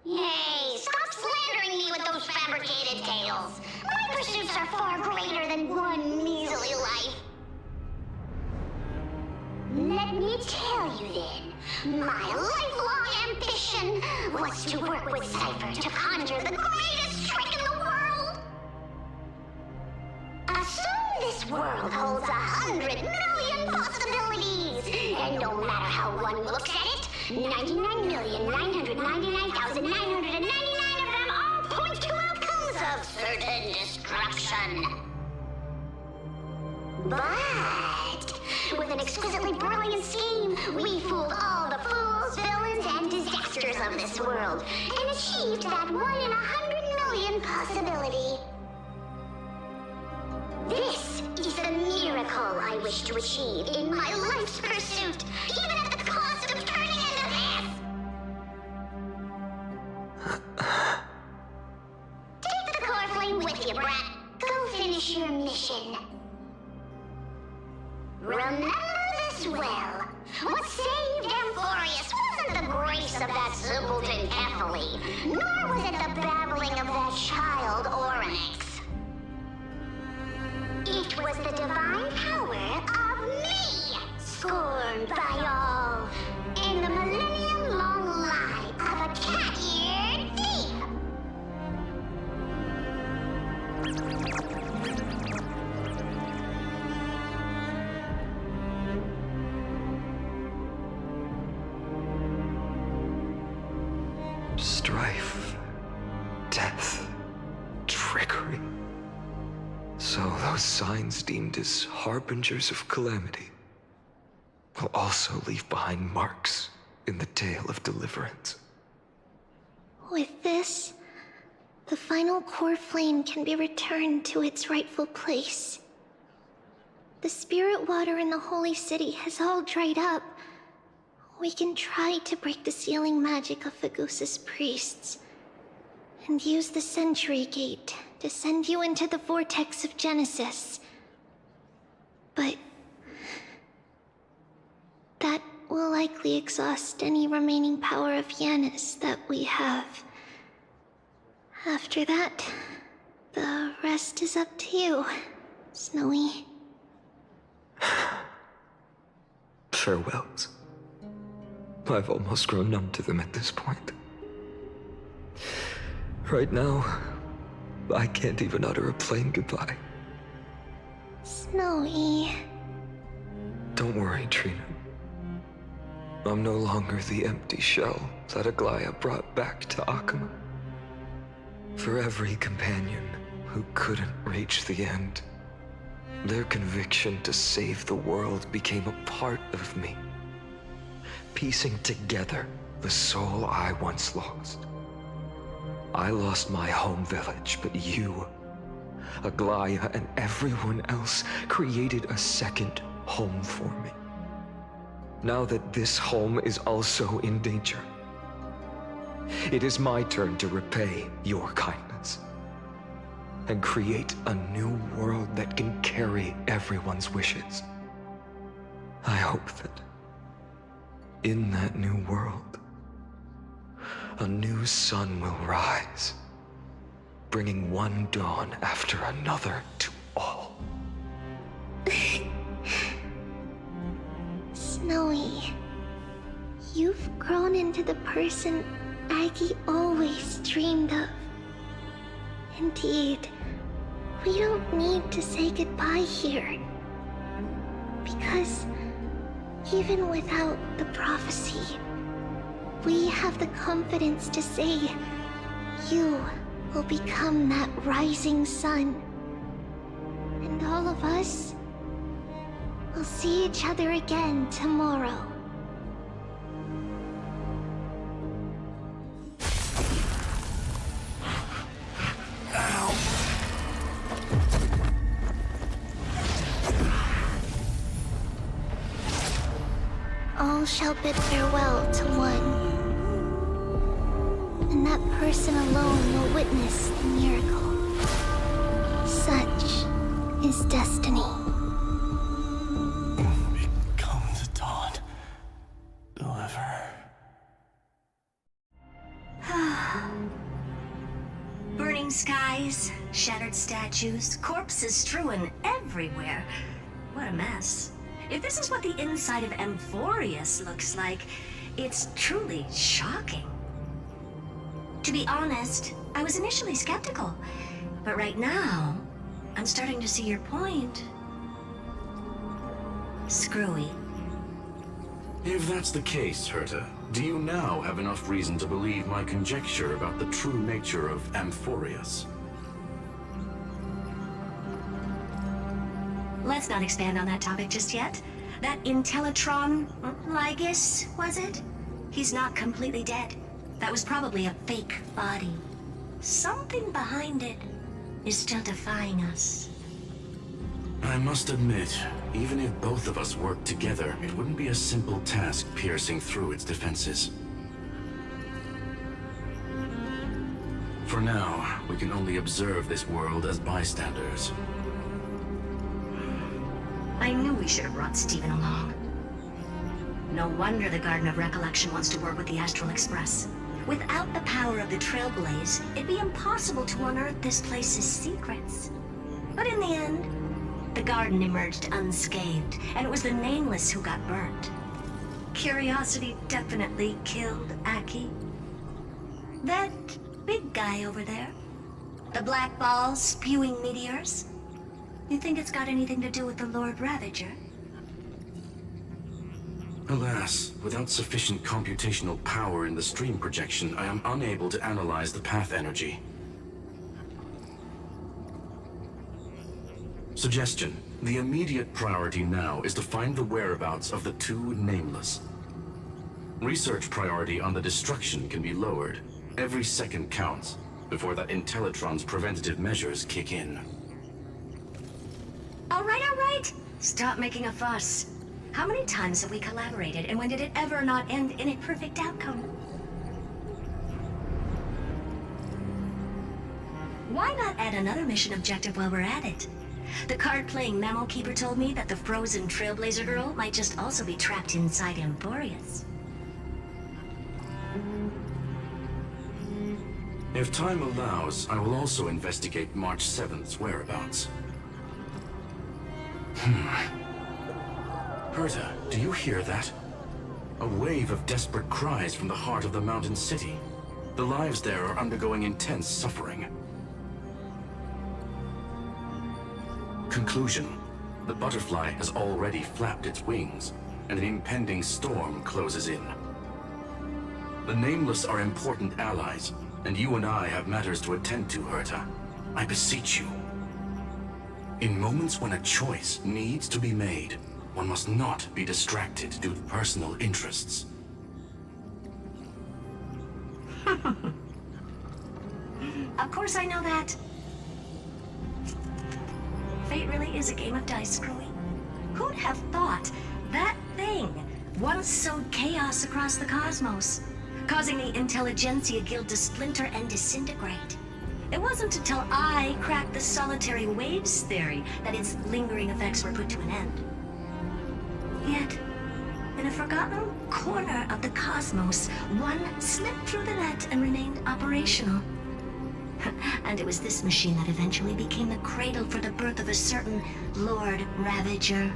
Hey, stop slandering me with those fabricated tales. My pursuits are far greater than one measly life. Let me tell you then, my lifelong ambition was to work with Cypher to conjure the greatest trick in the world. Assume this world holds 100 million possibilities, and no matter how one looks at it, 99,999,999 of them all point to outcomes of certain destruction. But with an exquisitely brilliant scheme, we fooled all the fools, villains, and disasters of this world, and achieved that 1 in 100 million possibility. This is the miracle I wish to achieve in my life's pursuit, even at the cost of turning into this! Take the core flame with you, Brat. Go finish your mission. Remember this well. What saved Amphorius wasn't the grace of that simpleton Kefali, nor was it the babbling of that child Oryx. It was the divine power of me, scorned by all, in the millennium-long lie of a cat-eared thief. Strife, death, trickery. So those signs deemed as harbingers of calamity will also leave behind marks in the tale of deliverance. With this, the final core flame can be returned to its rightful place. The spirit water in the holy city has all dried up. We can try to break the sealing magic of Fagusa's priests, and use the Century Gate to send you into the vortex of Genesis. But that will likely exhaust any remaining power of Yanis that we have. After that, the rest is up to you, Snowy. Farewells. I've almost grown numb to them at this point. Right now, I can't even utter a plain goodbye. Snowy. Don't worry, Trina. I'm no longer the empty shell that Aglaya brought back to Akama. For every companion who couldn't reach the end, their conviction to save the world became a part of me, piecing together the soul I once lost. I lost my home village, but you, Aglaya, and everyone else created a second home for me. Now that this home is also in danger, it is my turn to repay your kindness and create a new world that can carry everyone's wishes. I hope that in that new world, a new sun will rise, bringing one dawn after another to all. Snowy, you've grown into the person Aggie always dreamed of. Indeed, we don't need to say goodbye here. Because even without the prophecy, we have the confidence to say you will become that rising sun. And all of us will see each other again tomorrow. All shall bid farewell to one, and that person alone will witness the miracle. Such is destiny. Become the dawn. Deliver. Burning skies, shattered statues, corpses strewn everywhere. What a mess. If this is what the inside of Amphorius looks like, it's truly shocking. To be honest, I was initially skeptical, but right now, I'm starting to see your point. Screwy. If that's the case, Herta, do you now have enough reason to believe my conjecture about the true nature of Amphorius? Let's not expand on that topic just yet. That Intellitron, Lygus, was it? He's not completely dead. That was probably a fake body. Something behind it is still defying us. I must admit, even if both of us worked together, it wouldn't be a simple task piercing through its defenses. For now, we can only observe this world as bystanders. I knew we should have brought Stephen along. No wonder the Garden of Recollection wants to work with the Astral Express. Without the power of the Trailblaze, it'd be impossible to unearth this place's secrets. But in the end, the garden emerged unscathed, and it was the Nameless who got burnt. Curiosity definitely killed Aki. That big guy over there, the black ball spewing meteors, you think it's got anything to do with the Lord Ravager? Alas, without sufficient computational power in the stream projection, I am unable to analyze the path energy. Suggestion. The immediate priority now is to find the whereabouts of the two Nameless. Research priority on the destruction can be lowered. Every second counts before that Intellitron's preventative measures kick in. All right. Stop making a fuss. How many times have we collaborated, and when did it ever not end in a perfect outcome? Why not add another mission objective while we're at it? The card-playing memo keeper told me that the frozen Trailblazer girl might just also be trapped inside Amphorius. If time allows, I will also investigate March 7th's whereabouts. Herta, do you hear that? A wave of desperate cries from the heart of the mountain city. The lives there are undergoing intense suffering. Conclusion. The butterfly has already flapped its wings, and an impending storm closes in. The Nameless are important allies, and you and I have matters to attend to, Herta. I beseech you. In moments when a choice needs to be made, one must not be distracted due to personal interests. Of course I know that. Fate really is a game of dice, Screwy. Who'd have thought that thing once sowed chaos across the cosmos, causing the Intelligentsia Guild to splinter and disintegrate? It wasn't until I cracked the solitary waves theory that its lingering effects were put to an end. Yet, in a forgotten corner of the cosmos, one slipped through the net and remained operational. And it was this machine that eventually became the cradle for the birth of a certain Lord Ravager.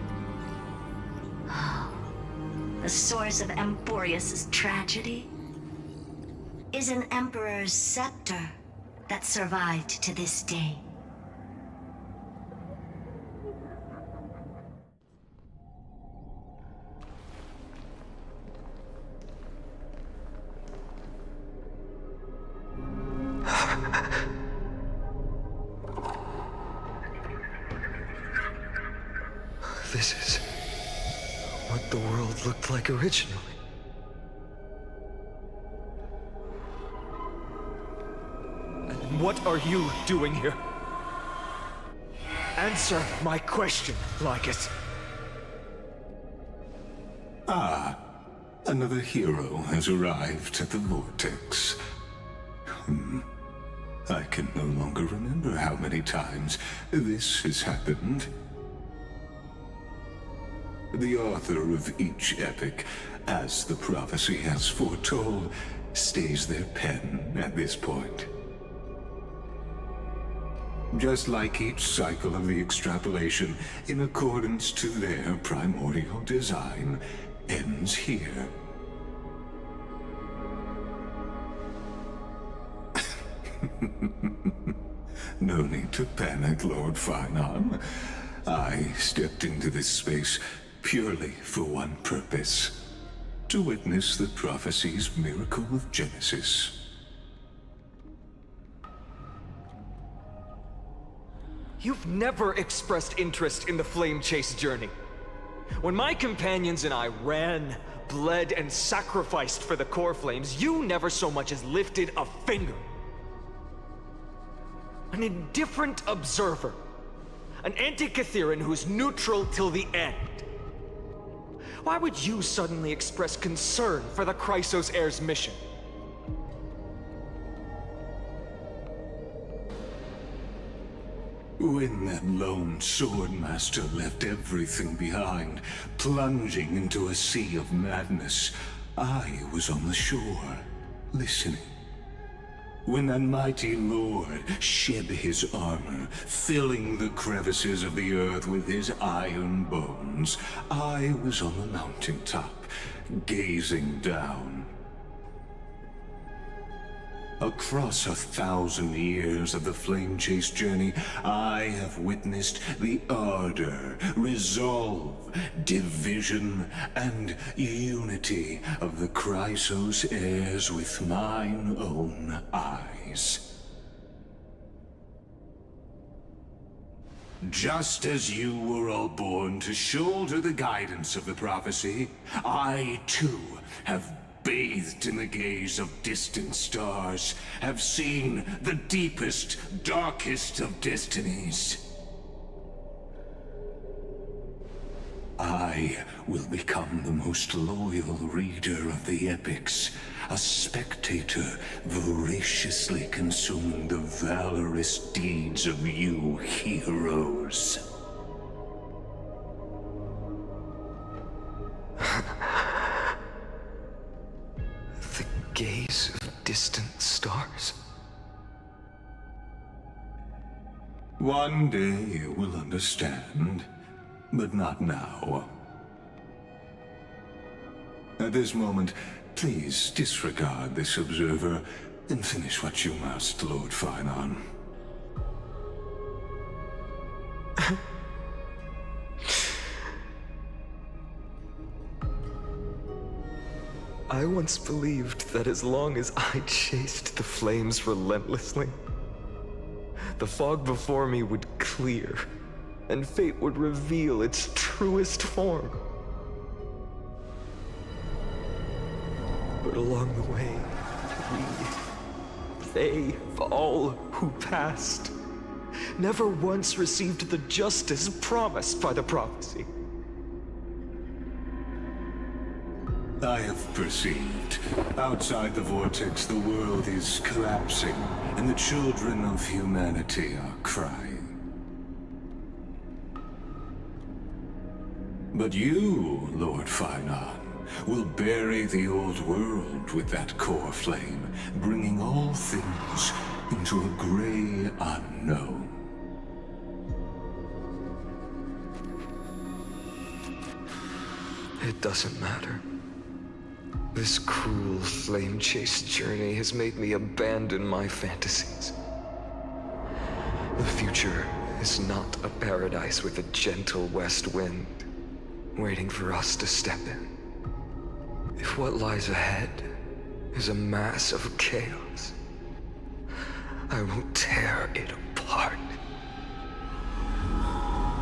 Oh, the source of Emporius' tragedy is an Emperor's scepter that survived to this day. This is what the world looked like originally. And what are you doing here? Answer my question, Lycus. Ah, another hero has arrived at the Vortex. I can no longer remember how many times this has happened. The author of each epic, as the prophecy has foretold, stays their pen at this point. Just like each cycle of the extrapolation, in accordance to their primordial design, ends here. No need to panic, Lord Phainon. I stepped into this space purely for one purpose: to witness the prophecy's miracle of Genesis. You've never expressed interest in the Flame Chase journey. When my companions and I ran, bled, and sacrificed for the core flames, you never so much as lifted a finger. An indifferent observer. An anti-Catheran who's neutral till the end. Why would you suddenly express concern for the Chrysos Heir's mission? When that lone swordmaster left everything behind, plunging into a sea of madness, I was on the shore, listening. When that mighty lord shed his armor, filling the crevices of the earth with his iron bones, I was on the mountaintop, gazing down. Across 1,000 years of the Flame Chase journey, I have witnessed the ardor, resolve, division, and unity of the Chrysos heirs with mine own eyes. Just as you were all born to shoulder the guidance of the prophecy, I too have bathed in the gaze of distant stars, have seen the deepest, darkest of destinies. I will become the most loyal reader of the epics, a spectator voraciously consuming the valorous deeds of you heroes. Gaze of distant stars. One day you will understand, but not now. At this moment, please disregard this observer and finish what you must, Lord Phainon. I once believed that as long as I chased the flames relentlessly, the fog before me would clear, and fate would reveal its truest form. But along the way, they, all who passed, never once received the justice promised by the prophecy. I have perceived. Outside the vortex, the world is collapsing, and the children of humanity are crying. But you, Lord Phainon, will bury the old world with that core flame, bringing all things into a gray unknown. It doesn't matter. This cruel flame-chased journey has made me abandon my fantasies. The future is not a paradise with a gentle west wind, waiting for us to step in. If what lies ahead is a mass of chaos, I will tear it apart.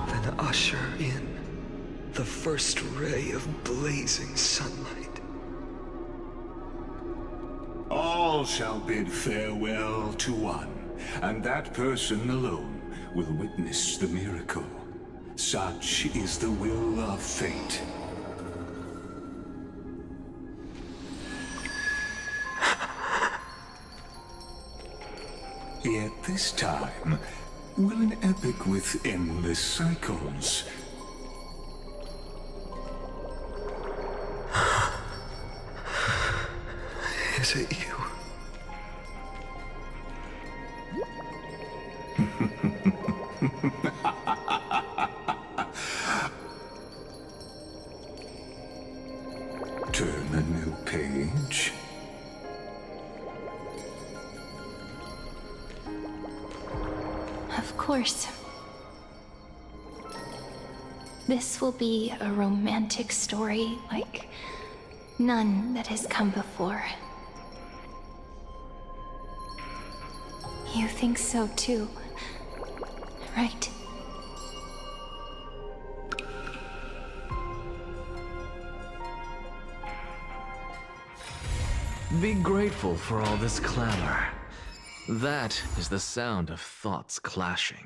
Then usher in the first ray of blazing sunlight. All shall bid farewell to one, and that person alone will witness the miracle. Such is the will of fate. Yet this time, will an epic with endless cycles Is it you? turn a new page? Of course. This will be a romantic story like none that has come before. You think so too, right? Be grateful for all this clamor. That is the sound of thoughts clashing.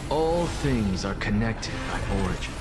All things are connected by origin.